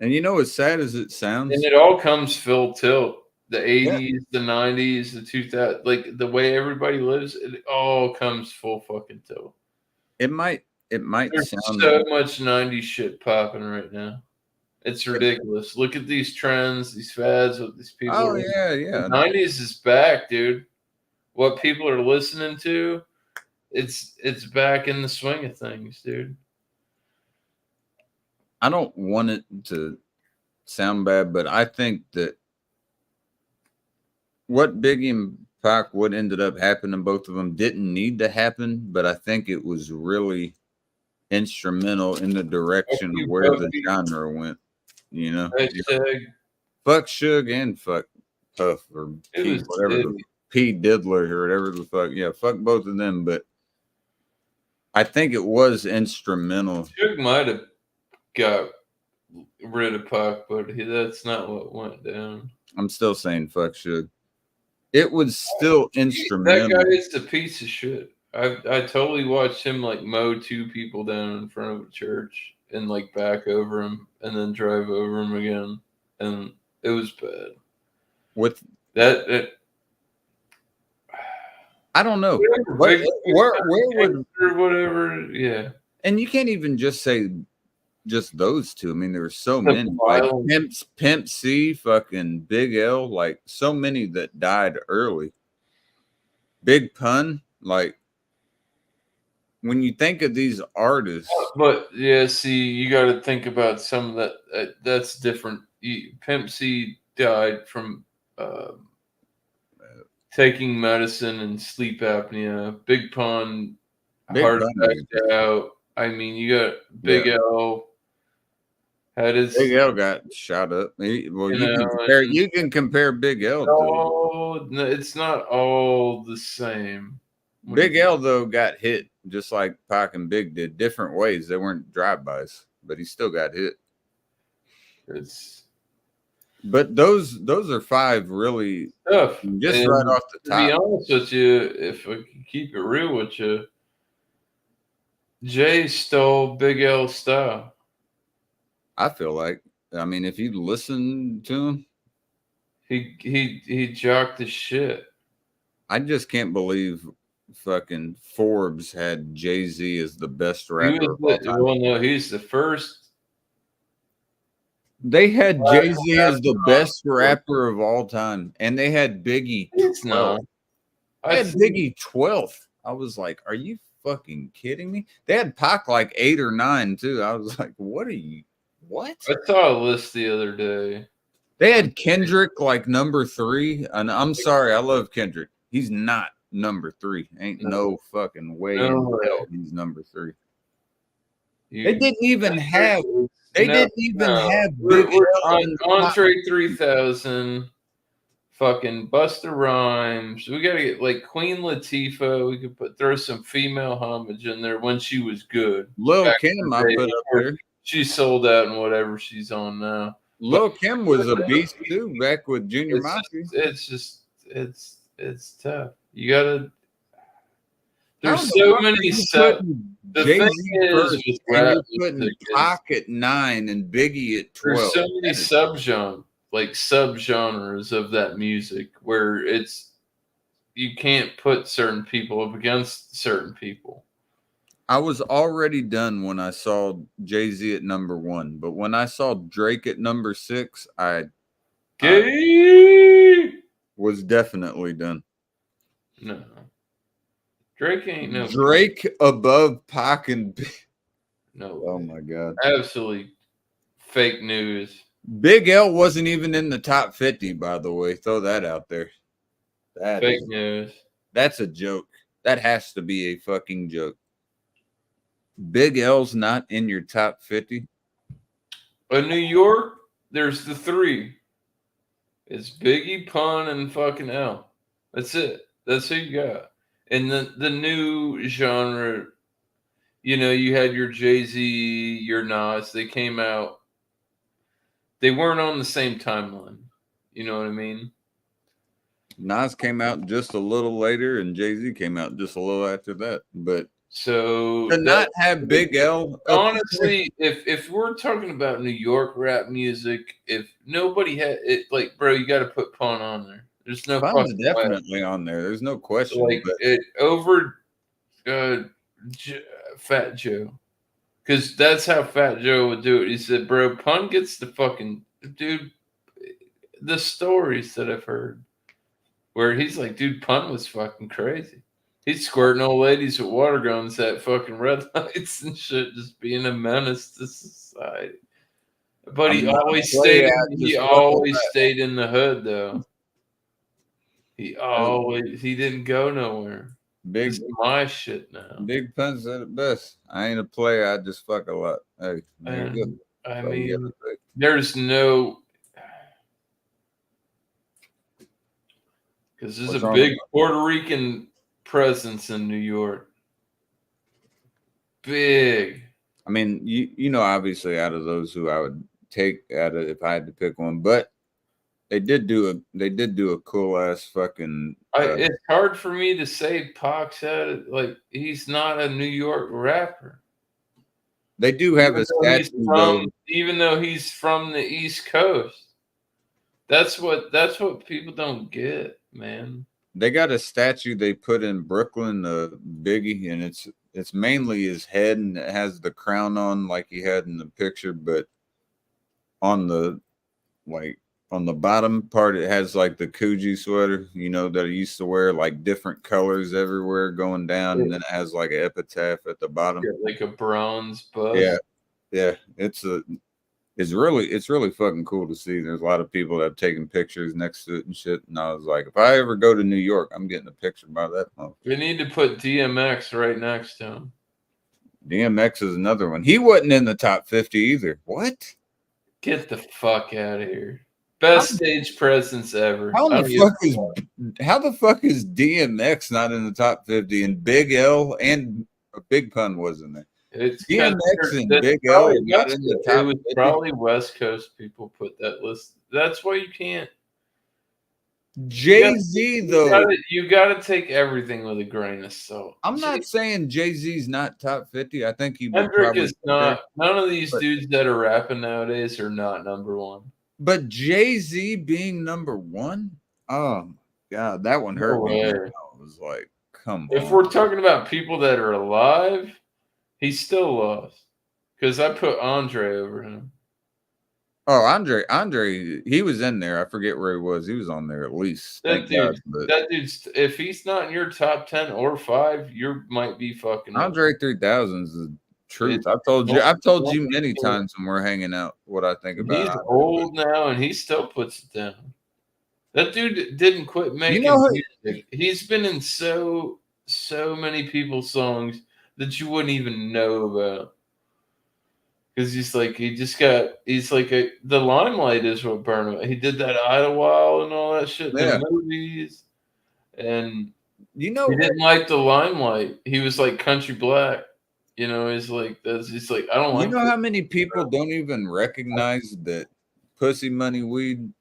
And as sad as it sounds, and it all comes full tilt. The 80s, the 90s, the 2000s, like the way everybody lives, it all comes full fucking tilt. It might There's sound so much 90s shit popping right now. It's ridiculous. Look at these trends, these fads with these people. Oh, yeah. The 90s is back, dude. What people are listening to, it's back in the swing of things, dude. I don't want it to sound bad, but I think that what Biggie and Pac, what ended up happening, both of them didn't need to happen, but I think it was really instrumental in the direction of where the genre went. You know, fuck Suge and fuck Puff or P, whatever, P Diddler or whatever the fuck. Yeah, fuck both of them, but I think it was instrumental. Suge might have got rid of Pac, but that's not what went down. I'm still saying fuck Suge. It was still instrumental. That guy is a piece of shit. I totally watched him like mow two people down in front of a church and like back over him and then drive over him again, and it was bad. With that I don't know where would or whatever. Yeah, and you can't even just say just those two. I mean, there were so many, like Pimp C, fucking Big L, like so many that died early. Big Pun, like when you think of these artists, but yeah, see, you got to think about some of that. That's different. Pimp C died from taking medicine and sleep apnea. Big Pun, heart attack out. I mean, you got Big L. Had his Big L got shot up. Well, you can compare Big L. No, it's not all the same. Big L though got hit just like Pac and Big did, different ways. They weren't drive-bys, but he still got hit. But those are five really tough. Just right off the top. To be honest with you, if I can keep it real with you, Jay stole Big L's style. I feel like, I mean, if you listen to him, he jocked the shit. I just can't believe fucking Forbes had Jay-Z as the best rapper of all time. Well, no, he's the first. They had Jay-Z as the best rapper of all time, and they had Biggie 12th. I had Biggie 12th. I was like, are you fucking kidding me? They had Pac like 8 or 9 too. I was like, what? I saw a list the other day. They had Kendrick like number 3, and I'm sorry, I love Kendrick. He's not number 3. Ain't no fucking way in hell he's number 3. They didn't even have. They didn't even have Big on Andre 3000. Fucking Busta Rhymes. We gotta get like Queen Latifah. We could throw some female homage in there when she was good. Lil Kim, I put up there. She sold out and whatever she's on now. Lil Kim was a beast too back with Junior Mafia. It's tough. You gotta. There's so many stuff. The thing is, with rap, you're putting Pac at 9 and Biggie at 12. There's so many subgenres of that music where you can't put certain people up against certain people. I was already done when I saw Jay-Z at number 1, but when I saw Drake at number 6, I was definitely done. No. Drake ain't no Drake above Pac and Big. No. Oh my God. Absolutely fake news. Big L wasn't even in the top 50, by the way. Throw that out there. Fake news. That's a joke. That has to be a fucking joke. Big L's not in your top 50. In New York, there's the 3. It's Biggie, Pun, and fucking L. That's it. That's who you got. And the new genre, you had your Jay-Z, your Nas. They came out. They weren't on the same timeline. You know what I mean? Nas came out just a little later, and Jay-Z came out just a little after that. But so to not have Big L, honestly, if we're talking about New York rap music, if nobody had it, like, bro, you got to put Pun on there. There's no Pun's definitely on there. There's no question. Like it over Fat Joe, because that's how Fat Joe would do it. He said, "Bro, Pun gets the fucking dude." The stories that I've heard, where he's like, "Dude, Pun was fucking crazy. He's squirting old ladies with water guns at fucking red lights and shit, just being a menace to society." But he always stayed in the hood, though. He always he didn't go nowhere. Big This is my shit now. Big Pun said it best. I ain't a player. I just fuck a lot. Hey, there you go. And I So, yeah, mean, there's no because there's What's a wrong big with Puerto Rican presence in New York. Big. I mean, you know, obviously, out of those who I would take out of if I had to pick one, but they did do a cool ass fucking. It's hard for me to say Pac said it. Like he's not a New York rapper. They do have a statue though. Even though he's from the East Coast. That's what people don't get, man. They got a statue they put in Brooklyn, Biggie, and it's mainly his head, and it has the crown on like he had in the picture, but on the bottom part it has like the Coogee sweater, you know, that I used to wear, like different colors everywhere going down, and then it has like an epitaph at the bottom. Like a bronze bust. Yeah. It's really fucking cool to see. There's a lot of people that have taken pictures next to it and shit. And I was like, if I ever go to New York, I'm getting a picture by that. We need to put DMX right next to him. DMX is another one. He wasn't in the top 50 either. What? Get the fuck out of here. Best stage presence ever. How the fuck is DMX not in the top 50 and Big L and Big Pun was in there? It's DMX and Big L not in the top. It was probably West Coast people put that list. That's why you can't. Jay-Z though, you got to take everything with a grain of salt. I'm not saying Jay-Z's not top 50. I think he Kendrick is not. None of these dudes that are rapping nowadays are not number one. But Jay-Z being number one, oh my god, that one hurt me. I was like, come on. If we're talking about people that are alive, he's still lost because I put Andre over him. Oh, Andre, he was in there. I forget where he was. He was on there at least. That dude's. If he's not in your top 10 or 5, you might be fucking. Andre 3000 is the truth. I've told you many times when we're hanging out what I think about. He's old now, and he still puts it down. That dude didn't quit making music. He's been in so many people's songs that you wouldn't even know about. Because the limelight is what burned him. He did that Idlewild and all that shit in the movies. And you know, he didn't like the limelight. He was like country black. You know, he's like, I don't like. You know how many people don't even recognize that Pussy Money Weed,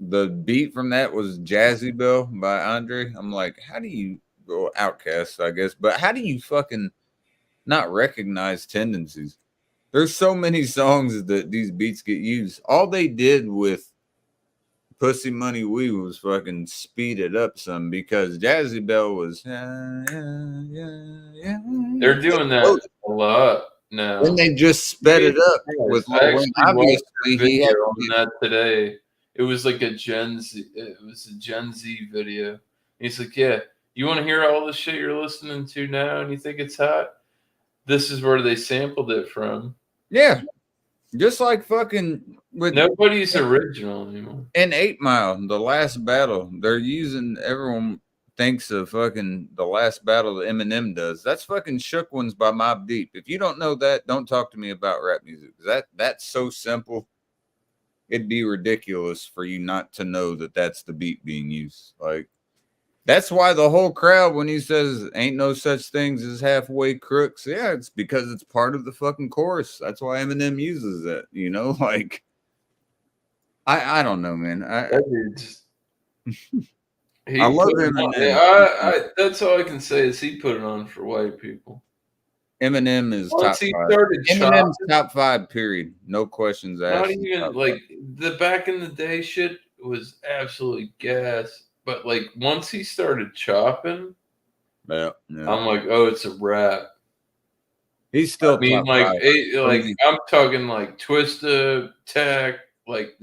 the beat from that was Jazzy Bell by Andre? I'm like, how do you go Outkast, I guess, but how do you fucking not recognize tendencies? There's so many songs that these beats get used. All they did with Pussy Money Weed was fucking speed it up some because Jazzy Bell was. They're doing that a lot now. And they just sped it up with obviously he had on that today. It was like a Gen Z. It was a Gen Z video. He's like, "Yeah, you want to hear all the shit you're listening to now, and you think it's hot? This is where they sampled it from." Yeah, just like fucking with nobody's original anymore. In 8 Mile, The Last Battle, they're using. Everyone thinks of fucking The Last Battle that Eminem does. That's fucking Shook Ones by Mobb Deep. If you don't know that, don't talk to me about rap music. That's so simple. It'd be ridiculous for you not to know that that's the beat being used. Like, that's why the whole crowd, when he says ain't no such things as halfway crooks, yeah, it's because it's part of the fucking chorus. That's why Eminem uses it, you know? Like, I don't know, man. I love Eminem. That's all I can say is he put it on for white people. Eminem is top 5. Eminem's top 5, period. No questions asked. Not even like the back in the day shit was absolutely gas. But like once he started chopping, yeah. I'm like, oh, it's a rap. He's still. I mean, I'm talking like Twista, Tech, like.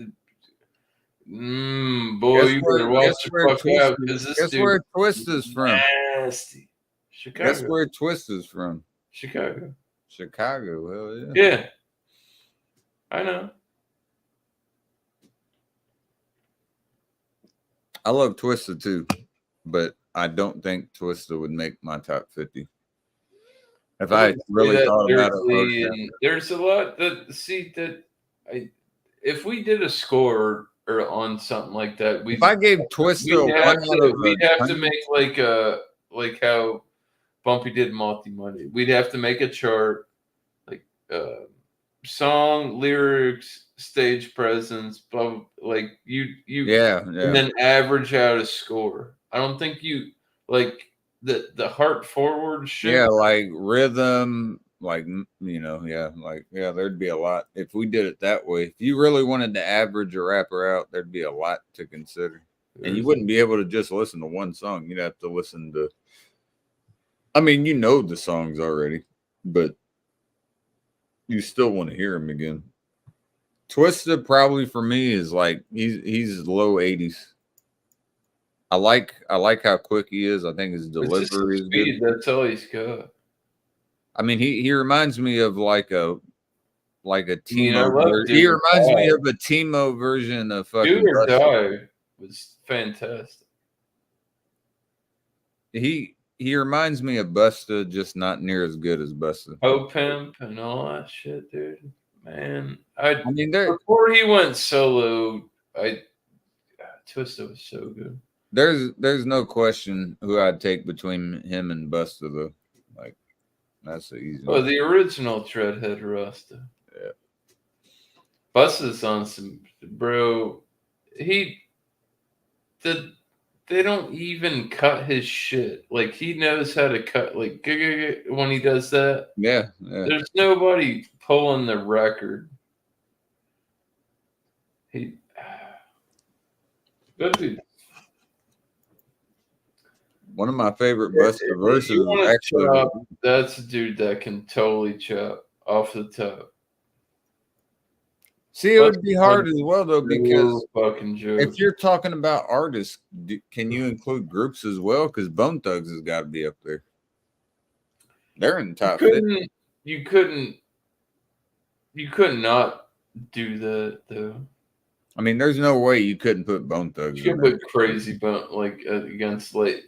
Boy, you better watch the fuck out because this guess dude. Where Twista's from? Nasty. Chicago. Guess where Twista's from? Chicago. Chicago. Hell yeah. Yeah. I know. I love Twista too. but I don't think Twista would make my top 50. If I I don't say really that thought about it, lyrically, and there's a lot that if we did a score or on something like that, if I gave Twista we'd one have out to of we'd have to 100, make like how Bumpy did Multi Money. We'd have to make a chart like song, lyrics, stage presence, blah, blah, like you yeah, and then average out a score. I don't think you like the heart forward shit. yeah, like rhythm, like there'd be a lot if we did it that way. If you really wanted to average a rapper out, there'd be a lot to consider, and you wouldn't be able to just listen to one song. You'd have to listen to. I mean, you know the songs already, but you still want to hear them again. Twista probably for me is like he's low 80s. I like how quick he is. I think his delivery is good. That's all he's got. I mean, he reminds me of like a Timo. Do He or reminds me Die. of a Timo version of fucking. Do or Busta. Die was fantastic. He reminds me of Busta, just not near as good as Busta. Oh Pimp and all that shit, dude. Man, I mean, before he went solo, Twista was so good. There's no question who I'd take between him and Busta though. Like that's the easy. Oh, the original Treadhead Rasta. Yeah. Busta's on some bro. They don't even cut his shit. Like he knows how to cut. Like when he does that. Yeah. There's nobody pulling the record. Good dude. One of my favorite Busta verses is actually that's a dude that can totally chop off the top. See, it would be hard as well though because fucking joke. if you're talking about artists, can you include groups as well? Because Bone Thugs has got to be up there. They're in the top 50. You couldn't not do that though. I mean, there's no way you couldn't put Bone Thugs. You could put Crazy Bone like against like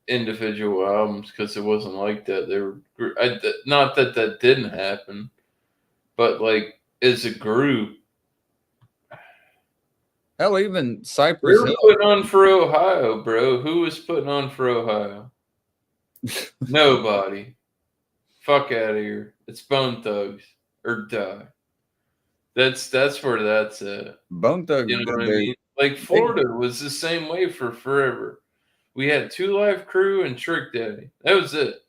individual albums because it wasn't like that. They were not that didn't happen, but like as a group. Hell, even Cypress They were Hill. putting on for Ohio, bro. Who was putting on for Ohio? Nobody. Fuck out of here. It's Bone Thugs or Die. That's where that's at. Bone Thugs. You know what I mean? Like Florida was the same way for forever. We had 2 Live Crew and Trick Daddy. That was it.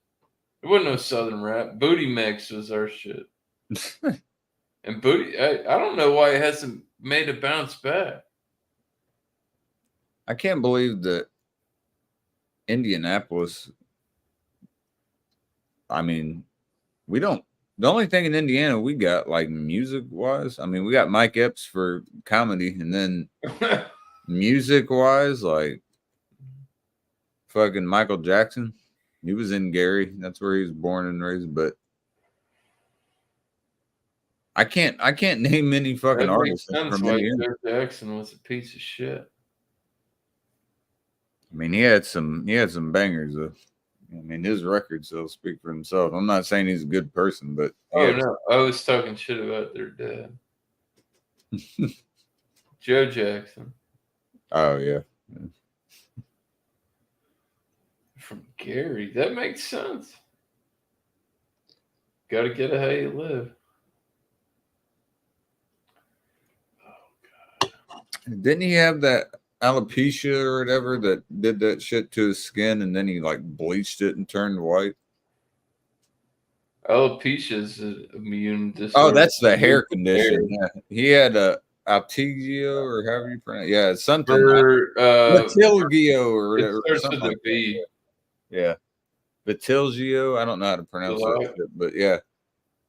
There wasn't no Southern rap. Booty Mix was our shit. And Booty, I don't know why it hasn't made a bounce back. I can't believe that Indianapolis. I mean, we don't. The only thing in Indiana we got, like music wise, I mean, we got Mike Epps for comedy, and then music wise, like fucking Michael Jackson. He was in Gary. That's where he was born and raised. But I can't name any fucking That makes artists sense from why Indiana. Joe Jackson was a piece of shit. I mean, he had some bangers though. I mean, his records will speak for himself. I'm not saying he's a good person, but No, I was talking shit about their dad. Joe Jackson. Oh yeah. From Gary. That makes sense. Gotta get it how you live. Didn't he have that alopecia or whatever that did that shit to his skin and then he like bleached it and turned white? Alopecia is an immune disorder. Oh, that's the hair condition. Yeah. He had a Altigio or however you pronounce it. Yeah, something. Vitilgio or whatever. It starts with a V. Yeah. Vitilgio. I don't know how to pronounce it, but yeah.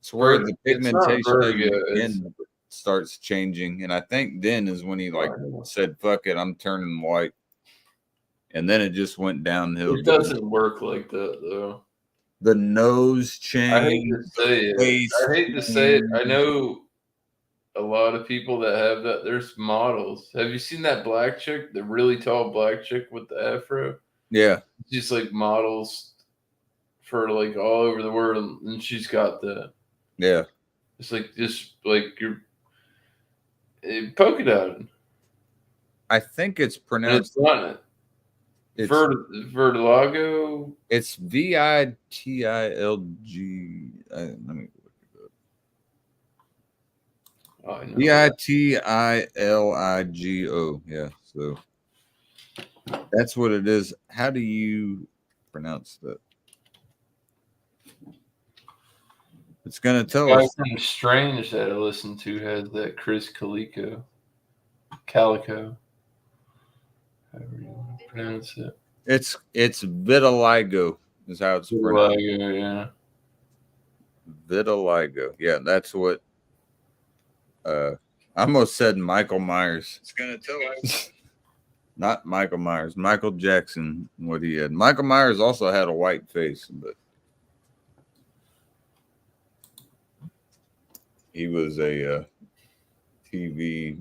It's where the pigmentation of your skin starts changing. And I think then is when he like said, fuck it, I'm turning white. And then it just went downhill. It doesn't work like that though. The nose change. I hate to say it. I know a lot of people that have that. There's models. Have you seen that black chick, the really tall black chick with the afro? Yeah. She's like models for like all over the world, and she's got the Yeah. it's like just like your polka dot. I think it's And pronounced. it's not Vertilago. It's VITILG. Let me look it up. Oh, I know. VITILIGO. Yeah. So that's what it is. How do you pronounce that? It's gonna tell Guy us. from Strange that I listened to has that Chris Calico. However you want to pronounce it. It's vitiligo is how it's pronounced. Vitiligo, yeah. Vitiligo. Yeah, that's what I almost said Michael Myers. It's gonna tell us. Not Michael Myers, Michael Jackson, what he had. Michael Myers also had a white face, but he was a TV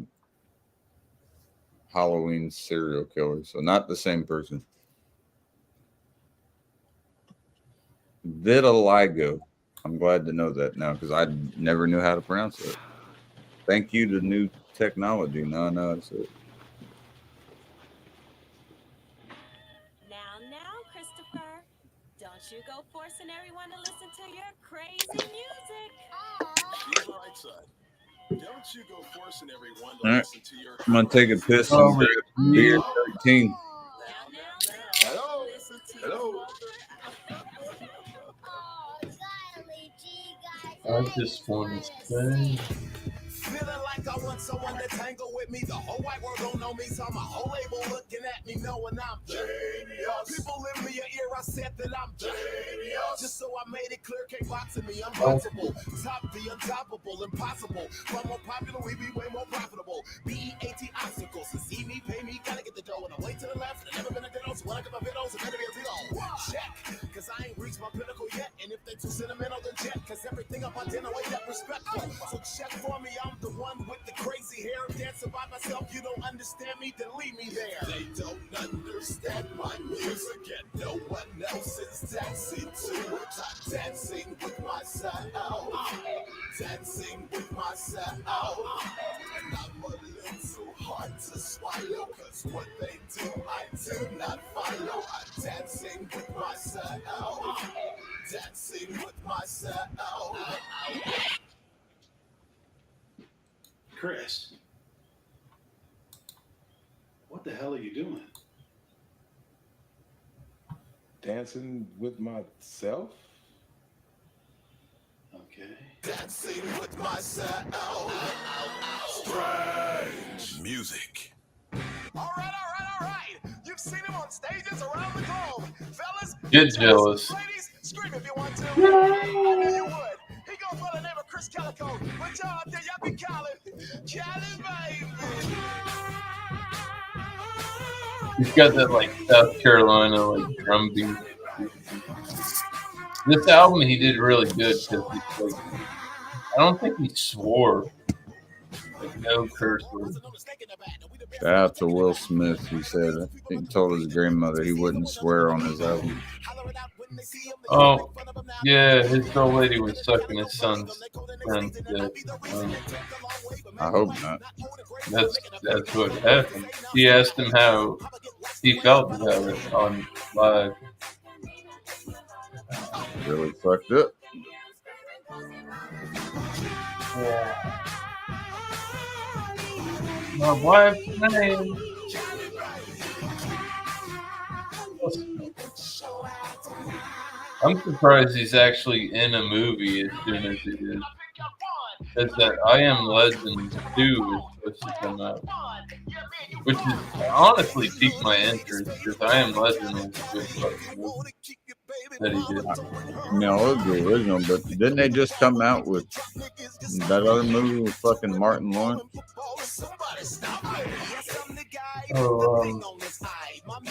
Halloween serial killer, so not the same person. Vitiligo. I'm glad to know that now because I never knew how to pronounce it. Thank you to new technology. Now I know how to say it. Now, Christopher, don't you go forcing everyone to listen to your crazy music. She's right, son. Don't you go forcing everyone to All right. listen to your I'm gonna take a piss and grab beer 13. Hello. Hello. I just want to say. Feeling like I want someone to tangle with me. The whole white world don't know me, so my whole label looking at me knowing I'm genius. People in me ear, I said that I'm genius. Just so I made it clear, can't box in me, I'm boxable. Top the untoppable, impossible. Far more popular, we be way more profitable. BEAT obstacles, to see me, pay me, gotta get the dough. And I'm way to the left, and never been a ditto, so when I get my videos, it better be a video. Check, cause I ain't reached my pinnacle yet. And if they too sentimental, then check, cause everything up my dinner ain't that respectful. So check for me, I'm the one with the crazy hair. Dancing by myself, you don't understand me, then leave me there. They don't understand my music, and no one else is dancing to it. I'm dancing with myself, dancing with myself. And I'm a little hard to swallow, cause what they do, I do not follow. I'm dancing with myself, dancing with myself. Chris, what the hell are you doing? Dancing with myself? Okay. Dancing with myself. Strange music. All right. You've seen him on stages around the globe. Fellas, Get jealous. ladies, scream if you want to. I knew you would. He goes by the name of Chris Calico. But y'all out there, y'all be calling. Cali, baby. He's got that like South Carolina like drum beat. This album he did really good because like, I don't think he swore. Like no curse words. Shout out to Will Smith. He said, I think he told his grandmother he wouldn't swear on his album. Oh, yeah, his old lady was sucking his son's friend's dick. I hope not. That's what happened. He asked him how he felt about it on live. Really fucked up. Yeah. My wife's name. I'm surprised he's actually in a movie as soon as it is. Because that I Am Legend 2 is supposed to come out. Which is honestly piqued my interest because I Am Legend was a good fucking movie that he did. No, it was the original, but didn't they just come out with that other movie with fucking Martin Lawrence?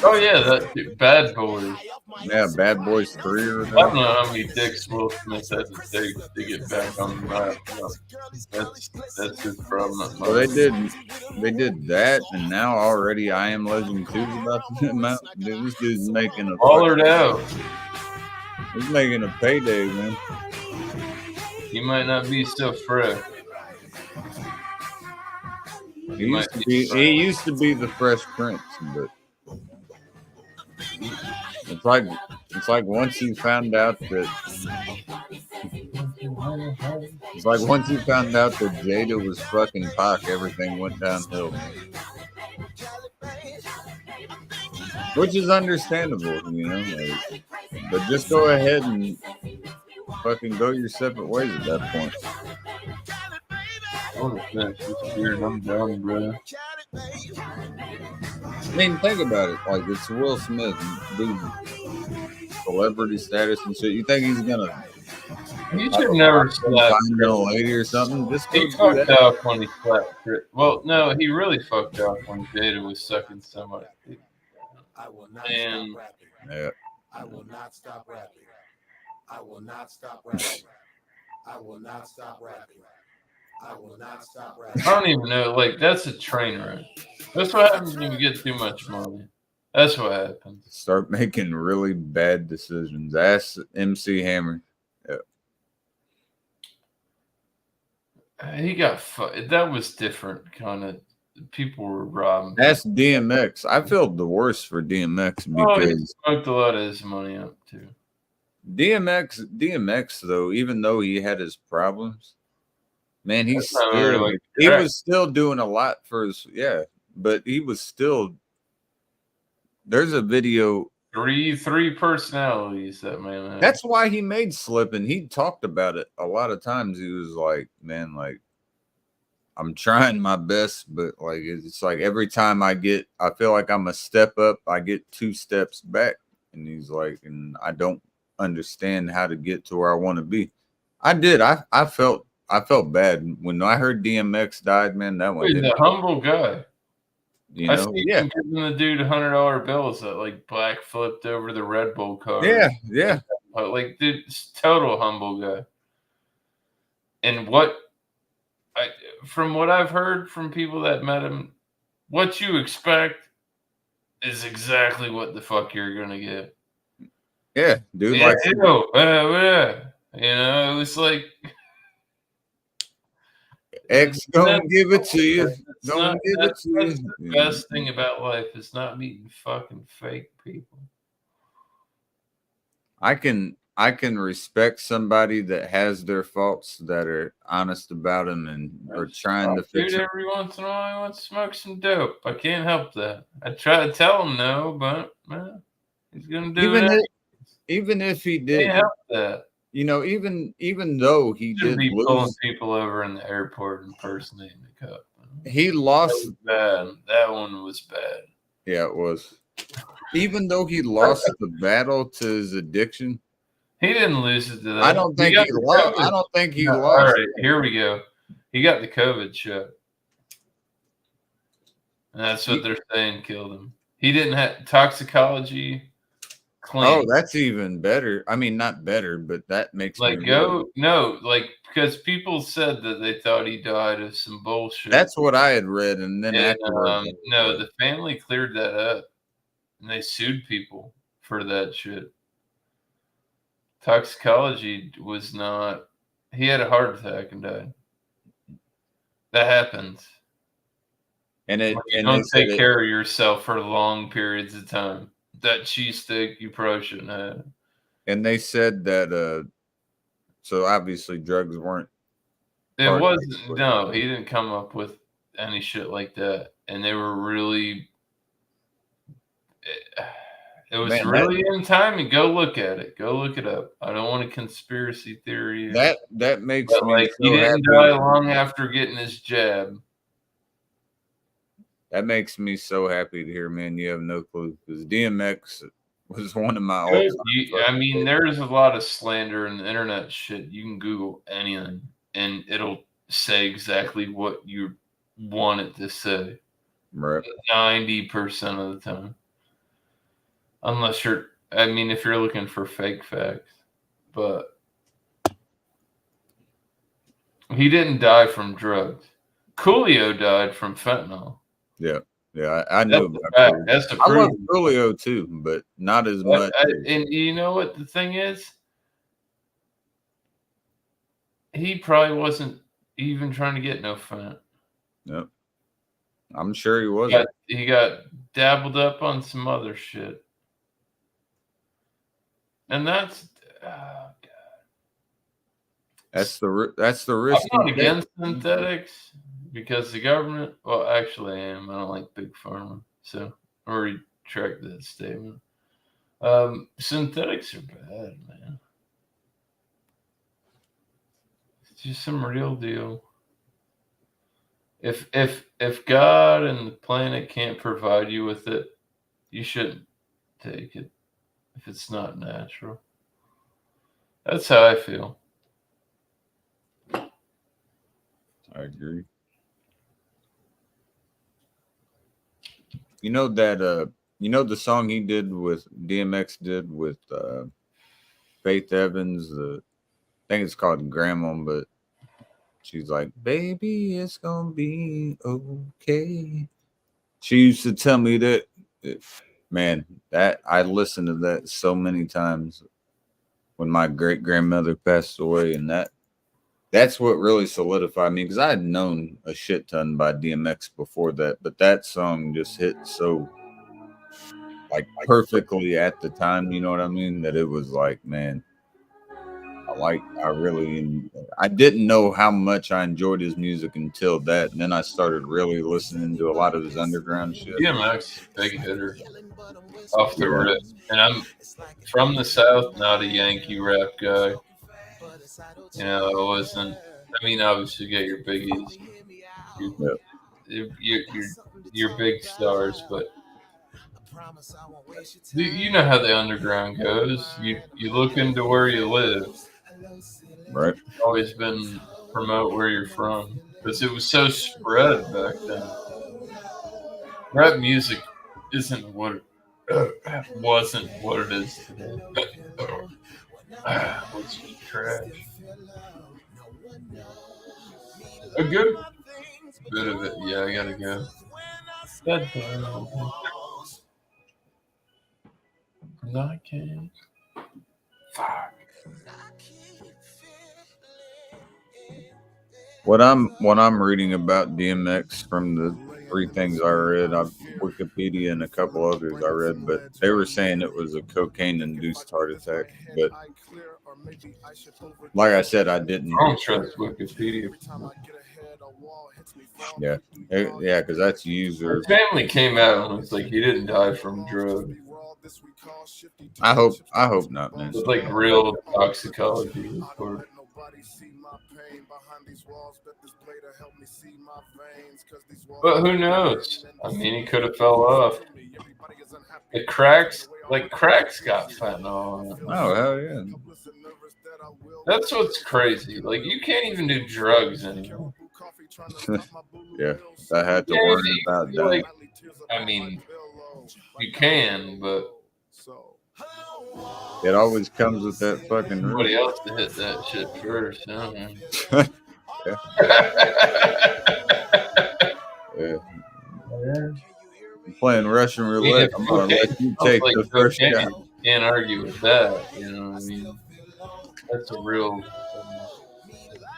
Oh yeah, that dude, Bad Boys. Yeah, Bad Boys 3 or I whatever. don't know how many dicks Will Smith had to take to get back on the map. That's his problem. Well, they did that, and now already I Am Legend 2 is about to come out. Dude, this dude's making a Hollered out. He's making a payday, man. He might not be so fresh. He used to be the Fresh Prince, but it's like once you found out that Jada was fucking Pac, everything went downhill. Which is understandable, you know. Like, but just go ahead and fucking go your separate ways at that point. I'm done, bro. I mean, think about it. Like, it's Will Smith, dude, celebrity status and shit. You think he's gonna? He should never slap find a lady or something. Just he fucked off when he slapped Chris. Well, no, he really fucked off when Jada was sucking so much. I will not And stop rapping. Yeah. I will not stop rapping. I will not stop rapping. I will not stop rapping. I will not stop rapping. I don't even know. Like, that's a train wreck. That's what happens when you get too much money. That's what happens. Start making really bad decisions. Ask MC Hammer. Yeah. He got that was different kind of. People were robbing. That's DMX. I feel the worst for DMX Oh, he because smoked a lot of his money up too. DMX though, even though he had his problems, man, he He was still doing a lot for his but he was still. There's a video. Three personalities that man had. That's why he made Slippin'. He talked about it a lot of times. He was like, man, like, I'm trying my best, but like it's like every time I feel like I'm a step up, I get 2 steps back. And he's like, and I don't understand how to get to where I want to be. I did. I felt bad when I heard DMX died, man. That one. He's a humble guy. You I know, see him giving the dude $100 bills that like black flipped over the Red Bull car. Yeah. But like, dude, total humble guy. And from what I've heard from people that met him, what you expect is exactly what the fuck you're gonna get. Yeah, dude. Yeah, Like, you know, it was like X gonna give it to you. That's the best thing about life is not meeting fucking fake people. I can respect somebody that has their faults, that are honest about them and are trying to fix Dude, it. every once in a while, I want to smoke some dope. I can't help that. I try to tell him no, but man, he's gonna do it. Even if he did, Can't help that. You know, even though he Shouldn't did be pulling lose, people over in the airport impersonating the cop. he lost. Bad. That one was bad. Yeah, it was. Even though he lost the battle to his addiction, he didn't lose it to that. I don't think he lost. I don't think he lost. All right, here we go. He got the COVID shot. And that's what they're saying killed him. He didn't have toxicology. Clean. Oh, that's even better. I mean, not better, but that makes like me because people said that they thought he died of some bullshit. That's what I had read, and then afterwards, no, the family cleared that up, and they sued people for that shit. Toxicology was not. He had a heart attack and died. That happens. And you don't take care of yourself for long periods of time. That cheesesteak you probably shouldn't have. And they said that so obviously drugs weren't. It wasn't. No, he didn't come up with any shit like that. And they were really. It was really in time. And go look at it. Go look it up. I don't want a conspiracy theory. That makes but me like so he didn't happy. die long after getting his jab. That makes me so happy to hear, man. You have no clue because DMX was one of my all-time. I mean, there's a lot of slander in the internet shit. You can Google anything, and it'll say exactly what you want it to say. Right. 90% of the time. Unless if you're looking for fake facts, but he didn't die from drugs. Coolio died from fentanyl. Yeah, I know. That's the I love proof. Coolio too, but not as much. And you know what the thing is? He probably wasn't even trying to get no fent. Yep. I'm sure he wasn't. He got dabbled up on some other shit. And that's the risk. I'm not against synthetics because the government. Well, actually, I am. I don't like big pharma, so I retract that statement. Synthetics are bad, man. It's just some real deal. If God and the planet can't provide you with it, you shouldn't take it. If it's not natural. That's how I feel. I agree. You know that the song he did with DMX did with Faith Evans, I think it's called Grandma, but she's like, baby, it's gonna be okay. She used to tell me that. Man, that I listened to that so many times when my great grandmother passed away, and that's what really solidified me because I had known a shit ton by DMX before that, but that song just hit so like perfectly at the time, you know what I mean? That it was like, man, I didn't know how much I enjoyed his music until that, and then I started really listening to a lot of his underground shit. DMX, big hitter, off the rip. And I'm from the South, not a Yankee rap guy. You know, I wasn't. I mean, obviously, you get your biggies, your big stars, but you know how the underground goes. You look into where you live. Right. It's always been promote where you're from because it was so spread back then. Rap music wasn't what it is today. What's trash? A good bit of it. Yeah, I gotta go. No, I can't. Fuck. What I'm reading about DMX from the 3 things I read, Wikipedia and a couple others I read, but they were saying it was a cocaine-induced heart attack. But like I said, I didn't. I don't trust Wikipedia. Yeah, because that's user. His family came out and was like, he didn't die from drugs. I hope not, man. It's like real toxicology report. But who knows? I mean, he could have fell off. The cracks got fentanyl on it. Oh, hell yeah. That's what's crazy. Like, you can't even do drugs anymore. Yeah, I had to worry about that. Like, I mean, you can, but it always comes with that fucking somebody else to hit that shit first. Yeah. I'm playing Russian roulette. I'm gonna let you take the first shot. Can't argue with that. You know what I mean? That's a real.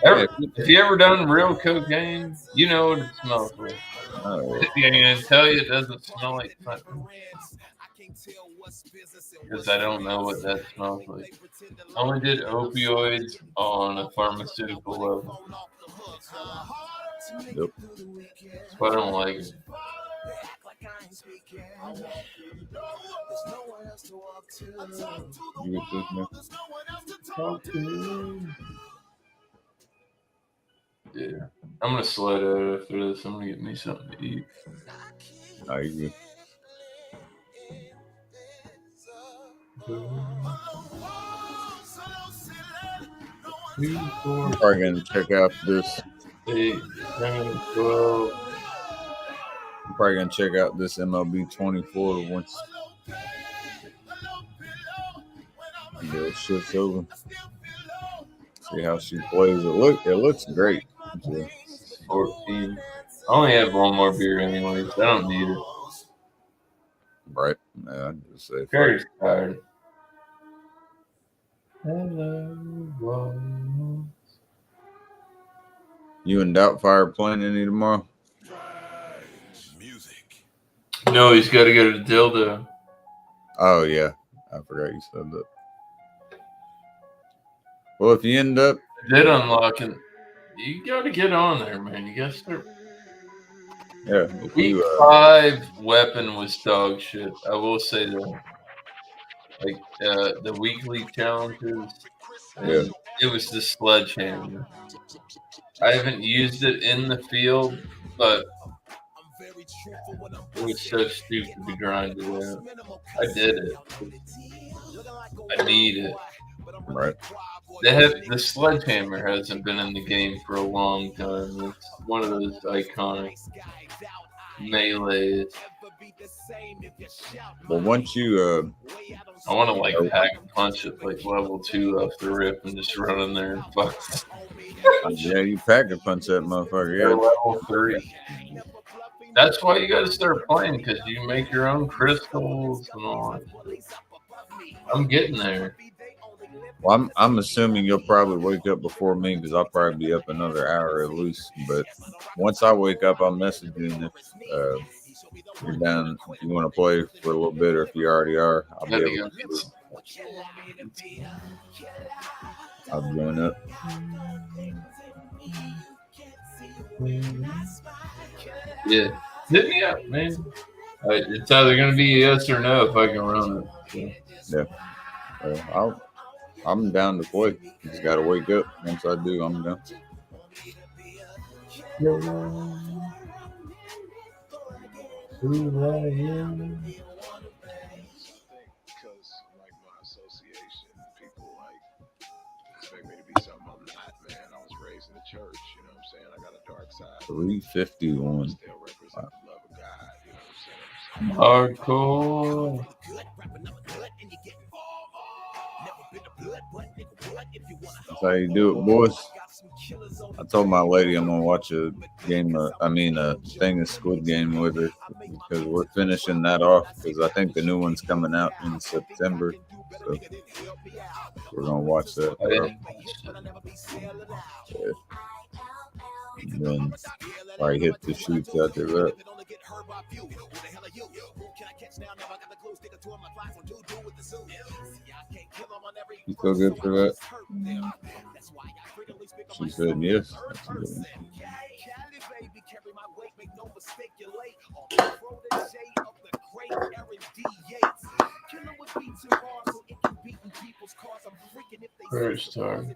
If you ever done real cocaine, you know what it smells like. Oh, yeah. I'm gonna tell you, it doesn't smell like fentanyl. Because I don't know what that smells like. I only did opioids on a pharmaceutical level. Yep. So I don't like it. You get this, man? Yeah. I'm gonna slide out after this. I'm gonna get me something to eat. Oh, you good. I'm probably gonna check out this. 8, 10, 12. I'm probably gonna check out this MLB 24 once The shit's over. See how she plays. It looks great. So, 14. I only have one more beer anyways. I don't need it. right. Yeah, I just say Carrie's tired. Hello. You and Doubtfire playing any tomorrow? No, he's got to go to Dildo. Oh yeah, I forgot you said that. Well, if you end up Did unlocking, you got to get on there, man. You got to start. Yeah. Week 5 weapon was dog shit. I will say that. Like the weekly challenges. Yeah. It was the sledgehammer. I haven't used it in the field, but it was so stupid to grind it out. I did it. I need it. Right. The sledgehammer hasn't been in the game for a long time. It's one of those iconic melees. Well, once you I want to like pack a punch at like level 2 off the rip and just run in there and fuck. yeah, you pack a punch that motherfucker. You're Yeah. level 3. That's why you got to start playing, because you make your own crystals and all that. I'm getting there. Well, I'm assuming you'll probably wake up before me because I'll probably be up another hour at least. But once I wake up, I'll message you. And if you're down, if you want to play for a little bit, or if you already are, I'll be able to. I'll join up. Yeah, hit me up, man. It's either gonna be yes or no if I can run it. So. Yeah. I'm down to play. Just gotta wake up. Once I do, I'm done. Expect me to be something I'm not, man. I was raised in the church, you know what I'm saying? I got a dark side. 351. Still represent the love of God, you know what I'm saying? Hardcore. That's how you do it, boys. I told my lady I'm gonna watch a thing of Squid Game with her because we're finishing that off because I think the new one's coming out in September. So we're gonna watch that. Yeah. And then I hit the shoots after that. You feel good for that? She said yes. That's a good one. First time.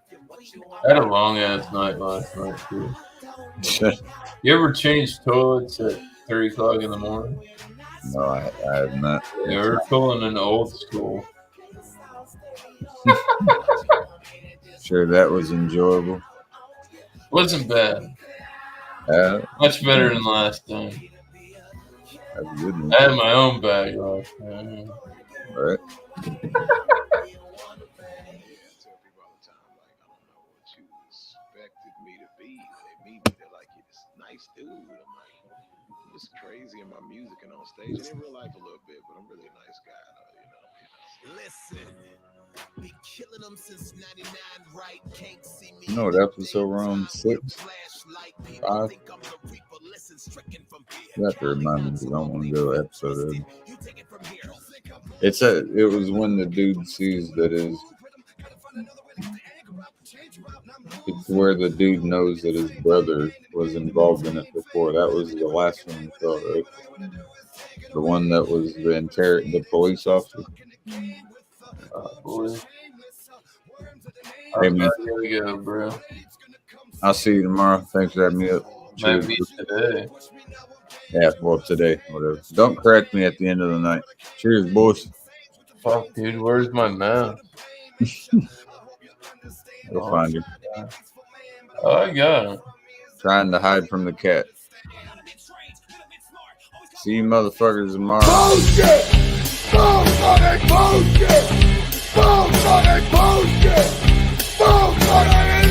I had a long ass night last night too. You ever change toilets at 3 o'clock in the morning? No, I have not. Yeah, we're pulling an old school. Sure, that was enjoyable. Wasn't bad. Much better than last time. That's a good one. I had my own bag last time. Right. It's crazy in my music and on stage and in real life a little bit, but I'm really a nice guy, though, you know. Listen, been killing them since '99, right? Can't see me. You know what episode we're on? 6? 5? You have to remind me because I don't want to go episode. It was when the dude sees that it's where the dude knows that his brother was involved in it before. That was the last one we saw, right? The one that was the police officer. Boy. Hey, man. Here we go, bro. I'll see you tomorrow. Thanks for having me up. Might be today. Yeah, well, today, whatever. Don't correct me at the end of the night. Cheers, boys. Fuck, dude, where's my mouse? We'll find you. Oh, I got it. Trying to hide from the cat. See you motherfuckers tomorrow. Bullshit! Bullshit! Boom, fucking bullshit. Boom, fucking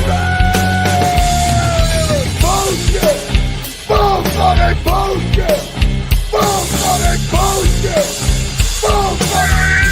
bullshit. Boom, fucking bullshit. Boom, fucking bullshit. Boom, fucking